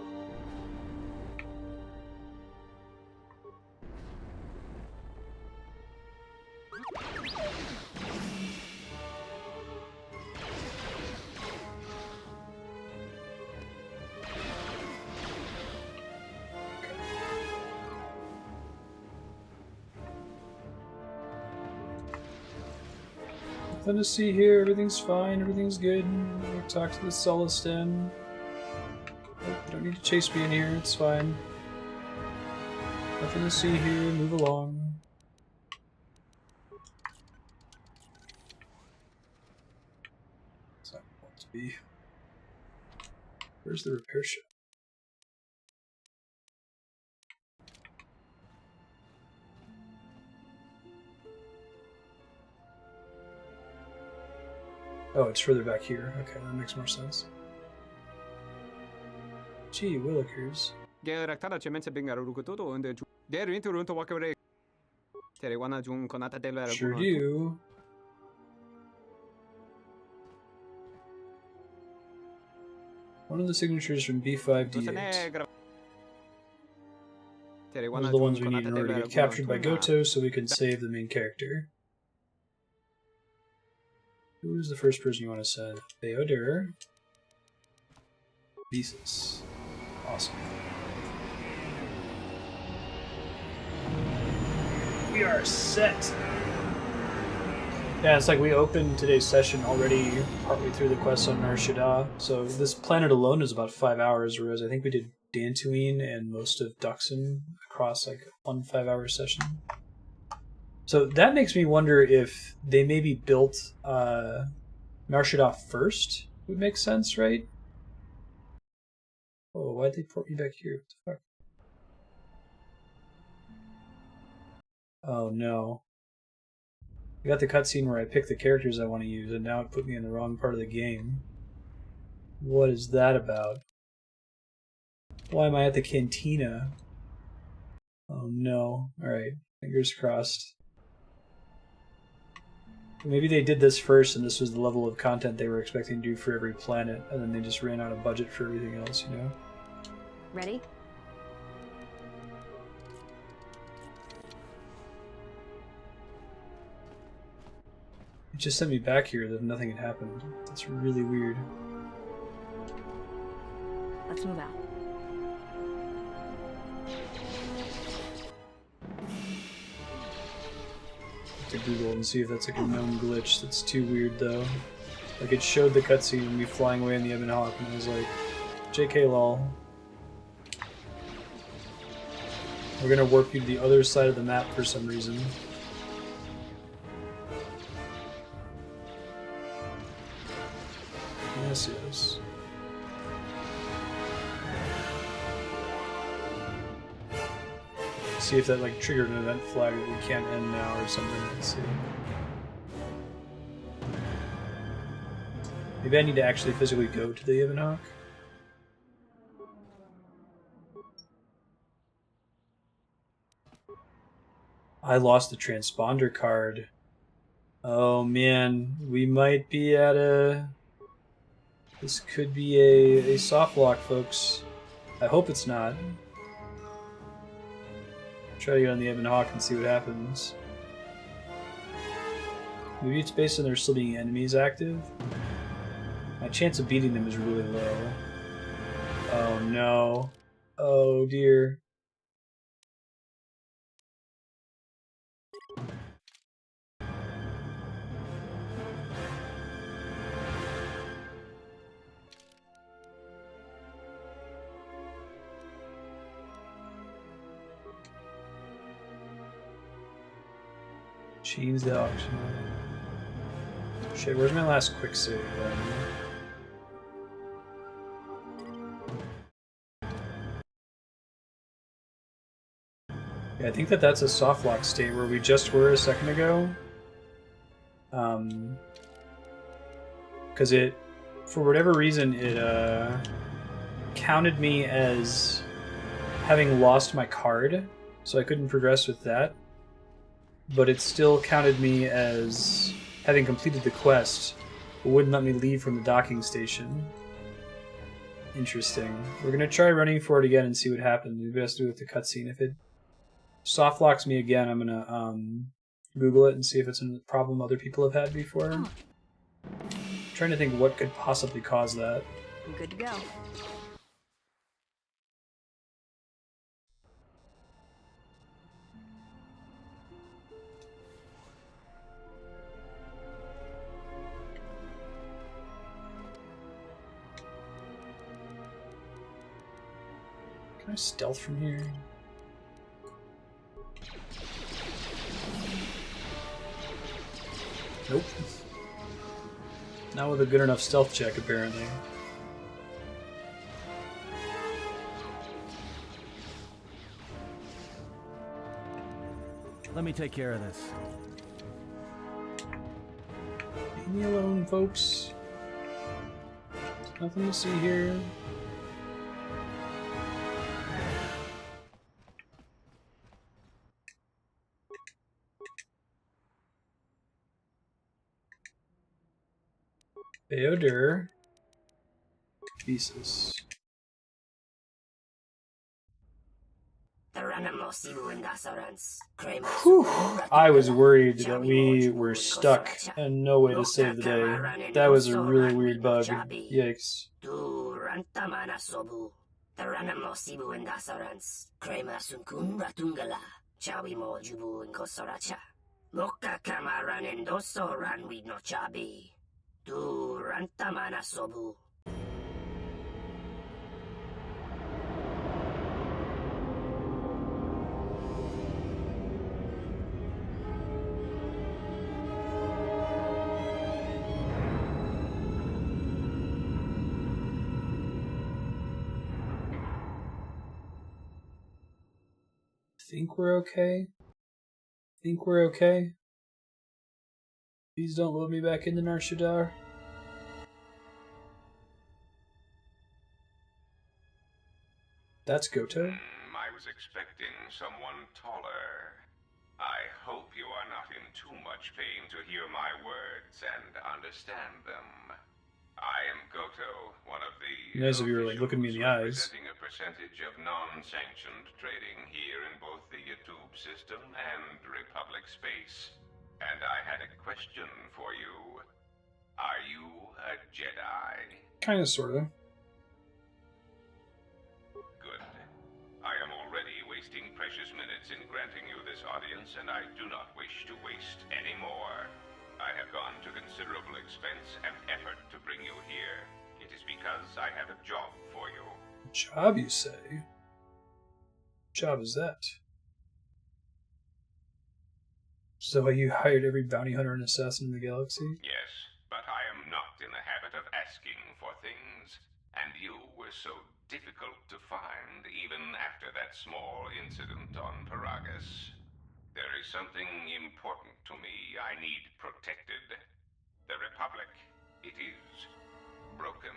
Nothing to see here, everything's fine, everything's good. We talk to the Celestin. You don't need to chase me in here, it's fine. Nothing to see here, move along. It's not what to be. Where's the repair shop? Oh, it's further back here. Okay, that makes more sense. Gee, Willikers. Sure do. One of the signatures from B5D8. Those are the ones we need in order to get captured by Goto so we can save the main character. Who is the first person you want to send? Theodor. Beezus. Awesome. We are set! Yeah, it's like we opened today's session already partway through the quest on Nar Shaddaa, so this planet alone is about 5 hours, whereas I think we did Dantooine and most of Duxon across like 1 5-hour session. So that makes me wonder if they maybe built Nar Shaddaa first. Would make sense, right? Oh, why'd they port me back here? What the fuck? Oh no. I got the cutscene where I pick the characters I want to use, and now it put me in the wrong part of the game. What is that about? Why am I at the cantina? Oh no. Alright, fingers crossed. Maybe they did this first and this was the level of content they were expecting to do for every planet, and then they just ran out of budget for everything else, you know? Ready? It just sent me back here as if nothing had happened. That's really weird. Let's move out. To Google and see if that's like a known glitch. That's too weird though. Like it showed the cutscene of me flying away in the Ebon Hawk and I was like, JK lol. We're gonna warp you to the other side of the map for some reason. Yes, yes. See if that like triggered an event flag that we can't end now or something. Let's see. Maybe I need to actually physically go to the Ebon Hawk. I lost the transponder card. Oh man, we might be at a... This could be a soft lock, folks. I hope it's not. Try to get on the Ebon Hawk and see what happens. Maybe it's based on there still being enemies active. My chance of beating them is really low. Oh no. Oh dear. Change the auction. Shit, where's my last quick save then? Yeah, I think that's a soft lock state where we just were a second ago. Because it, for whatever reason, it counted me as having lost my card, so I couldn't progress with that. But it still counted me as having completed the quest, but wouldn't let me leave from the docking station. Interesting. We're gonna try running for it again and see what happens. Maybe it has to do with the cutscene. If it soft locks me again, I'm gonna Google it and see if it's a problem other people have had before. I'm trying to think what could possibly cause that. I'm good to go. Can I stealth from here? Nope. Not with a good enough stealth check, apparently. Let me take care of this. Leave me alone, folks. There's nothing to see here. Beodur. Jesus. Whew. I was worried that we were stuck and no way to save the day. That was a really weird bug. Yikes. Think we're okay? Think we're okay? Please don't load me back into Nar Shaddaa. That's Goto. I was expecting someone taller. I hope you are not in too much pain to hear my words and understand them. I am Goto, one of the Nice of you were like looking me in the eyes. representing a percentage of non-sanctioned trading here in both the YouTube system and Republic space. And I had a question for you. Are you a Jedi? Kinda, sorta. Good. I am already wasting precious minutes in granting you this audience, and I do not wish to waste any more. I have gone to considerable expense and effort to bring you here. It is because I have a job for you. Job, you say? Job is that? So you hired every bounty hunter and assassin in the galaxy? Yes, but I am not in the habit of asking for things, and you were so difficult to find even after that small incident on Paragus. There is something important to me I need protected. The Republic. It is broken.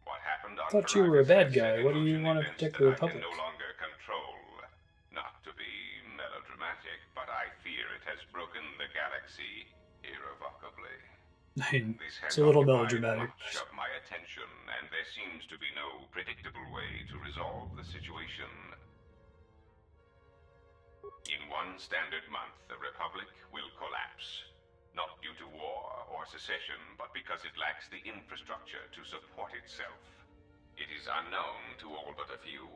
What happened on Thought you were a bad Paragus guy. What do you want to protect the I Republic? can no longer control. Not to be melodramatic, but I fear it has broken the galaxy irrevocably. I mean, This it's has a little occupied melodramatic. much of my attention, and there seems to be no predictable way to resolve the situation. In one standard month, the Republic will collapse. Not due to war or secession, but because it lacks the infrastructure to support itself. It is unknown to all but a few,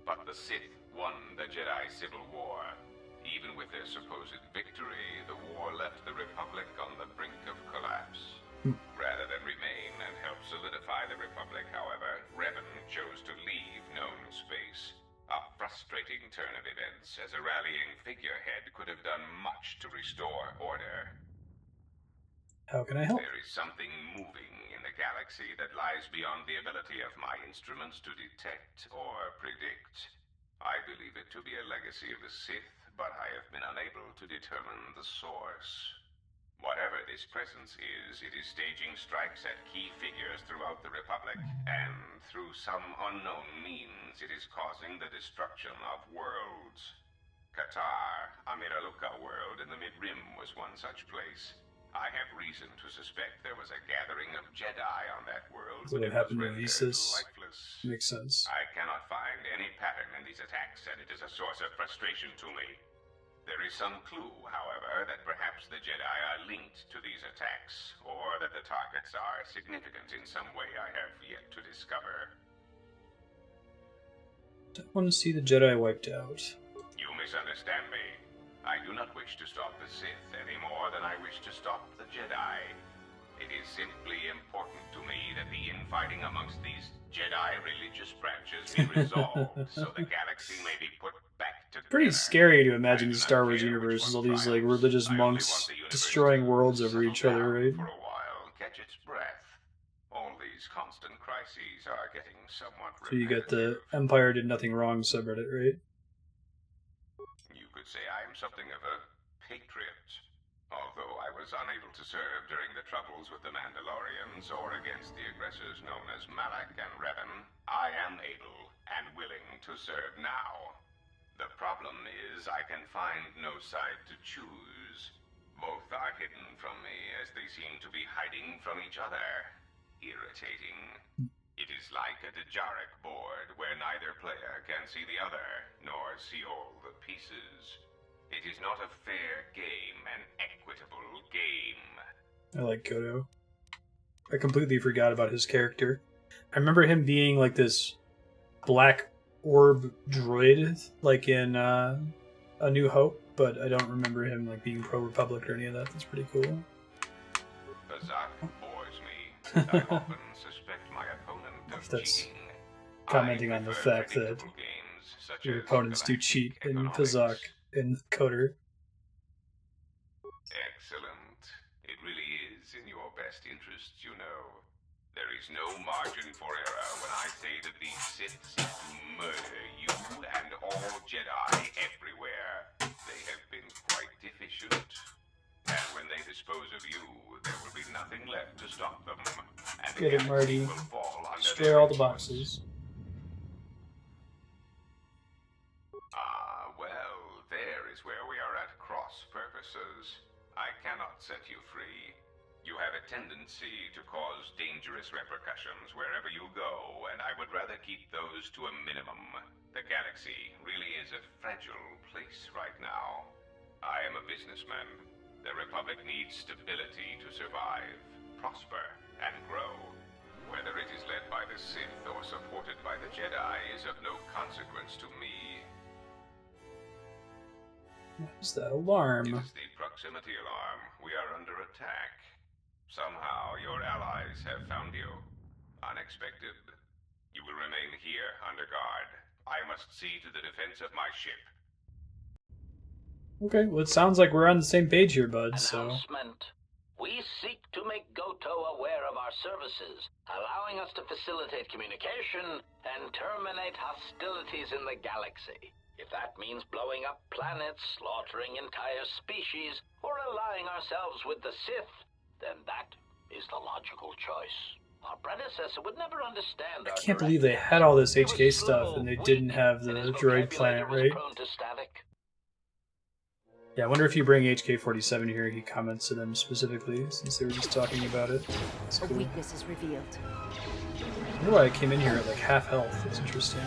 but the Sith won the Jedi Civil War. Even with their supposed victory, the war left the Republic on the brink of collapse. Rather than remain and help solidify the Republic, however, Revan chose to leave known space. A frustrating turn of events, as a rallying figurehead could have done much to restore order. How can I help? There is something moving in the galaxy that lies beyond the ability of my instruments to detect or predict. I believe it to be a legacy of the Sith, but I have been unable to determine the source. Whatever this presence is, it is staging strikes at key figures throughout the Republic, and through some unknown means, it is causing the destruction of worlds. Qatar, Amiraluka world in the Mid-Rim was one such place. I have reason to suspect there was a gathering of Jedi on that world. So but what it was happened to rendered Isis? lifeless. Makes sense. I cannot find any pattern in these attacks, and it is a source of frustration to me. There is some clue, however, that perhaps the Jedi are linked to these attacks, or that the targets are significant in some way I have yet to discover. Don't want to see the Jedi wiped out. You misunderstand me. I do not wish to stop the Sith any more than I wish to stop the Jedi. It is simply important to me that the infighting amongst these Jedi religious branches be resolved, so the galaxy may be put back together. Pretty scary to imagine the Star Wars universe as all these like religious monks destroying worlds over each other, right? For a while, catch its breath. All these constant crises are getting somewhat So you get the Empire did nothing wrong subreddit, right? You could say I am something of a patriot. Although I was unable to serve during the troubles with the Mandalorians or against the aggressors known as Malak and Revan, I am able and willing to serve now. The problem is I can find no side to choose. Both are hidden from me as they seem to be hiding from each other. Irritating. It is like a Dejaric board where neither player can see the other, nor see all the pieces. It is not a fair game, an equitable game. I like Kodo. I completely forgot about his character. I remember him being like this black orb droid, like in A New Hope, but I don't remember him like being pro-Republic or any of that. That's pretty cool. Bazak bores me. I often suspect my opponent of That's cheating. commenting on the fact that your opponents do cheat in Pazak and Coder. Excellent. It really is in your best interests, you know. There is no margin for error when I say that the Sith seek to murder you and all Jedi everywhere. They have been quite efficient. And when they dispose of you, there will be nothing left to stop them. And Get it, Marty. Destroy all the boxes. Well, there is where we are at cross purposes. I cannot set you free. You have a tendency to cause dangerous repercussions wherever you go, and I would rather keep those to a minimum. The galaxy really is a fragile place right now. I am a businessman. The Republic needs stability to survive, prosper, and grow. Whether it is led by the Sith or supported by the Jedi is of no consequence to me. What is that alarm? It is the proximity alarm. We are under attack. Somehow your allies have found you. Unexpected. You will remain here under guard. I must see to the defense of my ship. Okay, well it sounds like we're on the same page here, bud, so... Announcement. We seek to make Goto aware of our services, allowing us to facilitate communication and terminate hostilities in the galaxy. If that means blowing up planets, slaughtering entire species, or allying ourselves with the Sith, then that is the logical choice. Our predecessor would never understand our I can't believe they had all this HK stuff and they didn't have the droid planet, right? prone to static. Yeah, I wonder if you bring HK-47 here, he comments to them specifically, since they were just talking about it. That's cool. A weakness is revealed. I wonder why I came in here at like half health. That's interesting.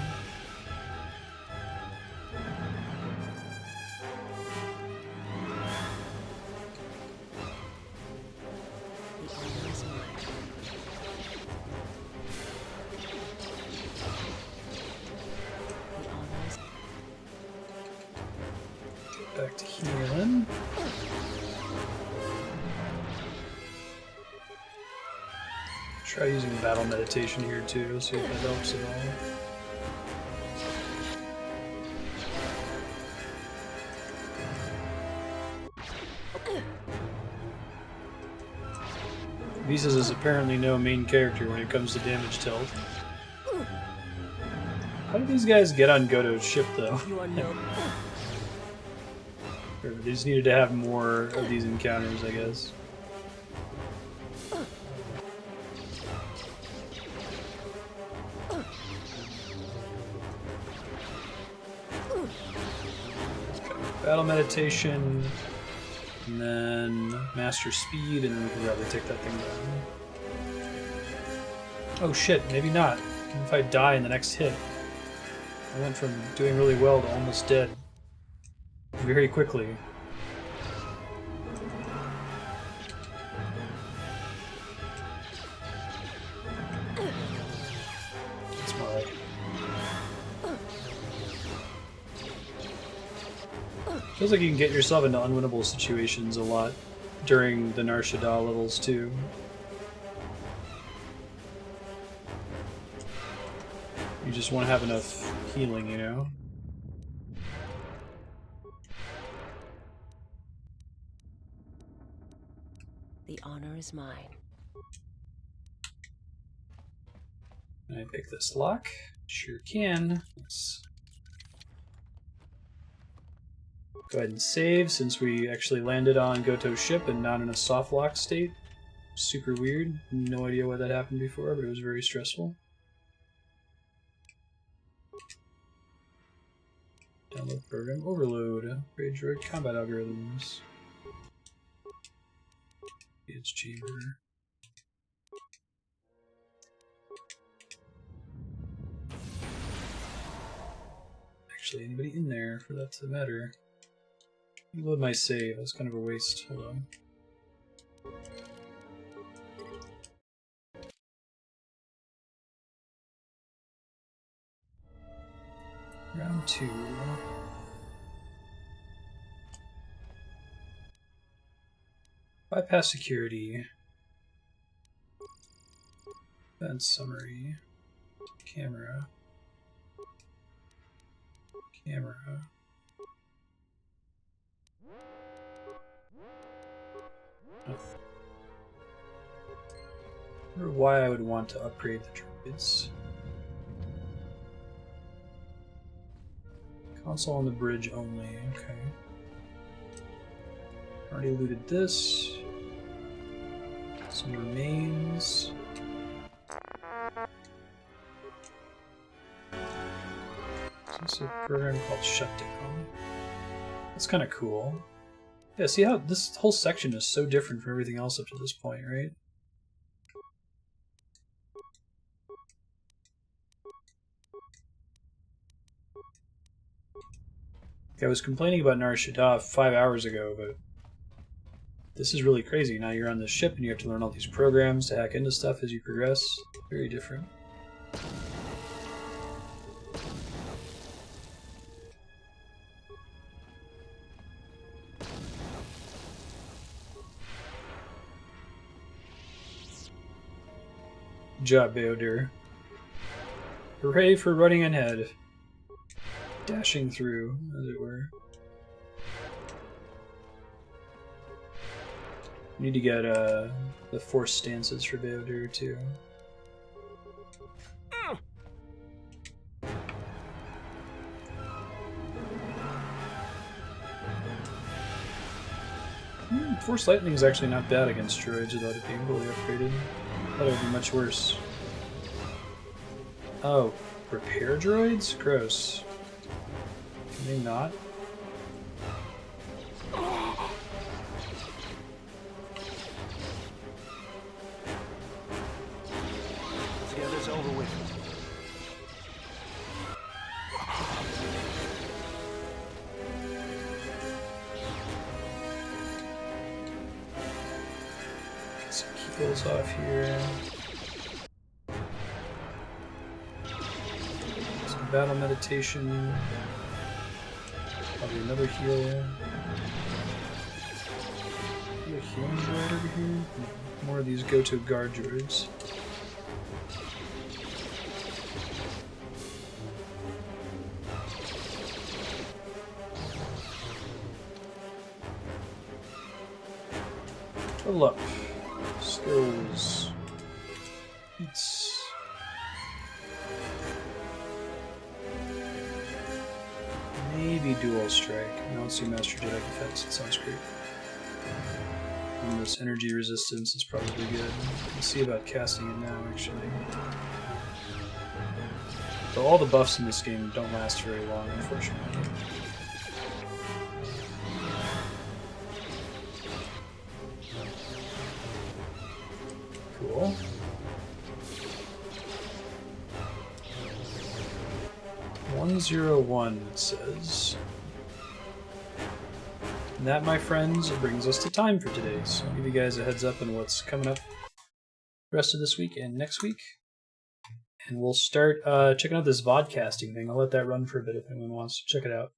Back to healing. Try using battle meditation here too, see if that helps at all. Visas is apparently no main character when it comes to damage tilt. How did these guys get on Goto's ship though? They just needed to have more of these encounters, I guess. Battle meditation, and then master speed, and then we can probably take that thing down. Oh shit, maybe not. If I die in the next hit. I went from doing really well to almost dead. very quickly. That's more like it. Feels like you can get yourself into unwinnable situations a lot during the Nar Shaddaa levels too. You just want to have enough healing, you know? The honor is mine. Can I pick this lock? Sure can. Let's go ahead and save since we actually landed on Goto's ship and not in a soft lock state. Super weird. No idea why that happened before, but it was very stressful. Download program overload. Upgrade droid combat algorithms. It's chamber. Actually, anybody in there for that to matter? Reload my save. That's kind of a waste. Hold on. Round 2. Bypass security. Event summary. Camera. Camera. Oh. I wonder why I would want to upgrade the droids. Console on the bridge only, okay. Already looted this. Some remains. This is a program called Shutdown. That's kind of cool. Yeah, see how this whole section is so different from everything else up to this point, right? I was complaining about Nar Shaddaa 5 hours ago, but this is really crazy. Now you're on the ship and you have to learn all these programs to hack into stuff as you progress. Very different. Good job, Beodur. Hooray for running ahead. Dashing through, as it were. Need to get the force stances for Beodur too. Force lightning is actually not bad against droids without it being fully upgraded. I thought it would be much worse. Oh, repair droids? Gross. Can they not? Let's get this over with. Get some kills off here. Some battle meditation. Probably another heal. Another healing droid over here? More of these go-to guard droids. Level up. Skills. Beats. Maybe dual strike. I don't see Master Jedi defense. It sounds great. And this energy resistance is probably good. Let's see about casting it now, actually. So all the buffs in this game don't last very long, unfortunately. Cool. "101" it says. And that, my friends, brings us to time for today. So I'll give you guys a heads up on what's coming up the rest of this week and next week. And we'll start checking out this vodcasting thing. I'll let that run for a bit if anyone wants to check it out.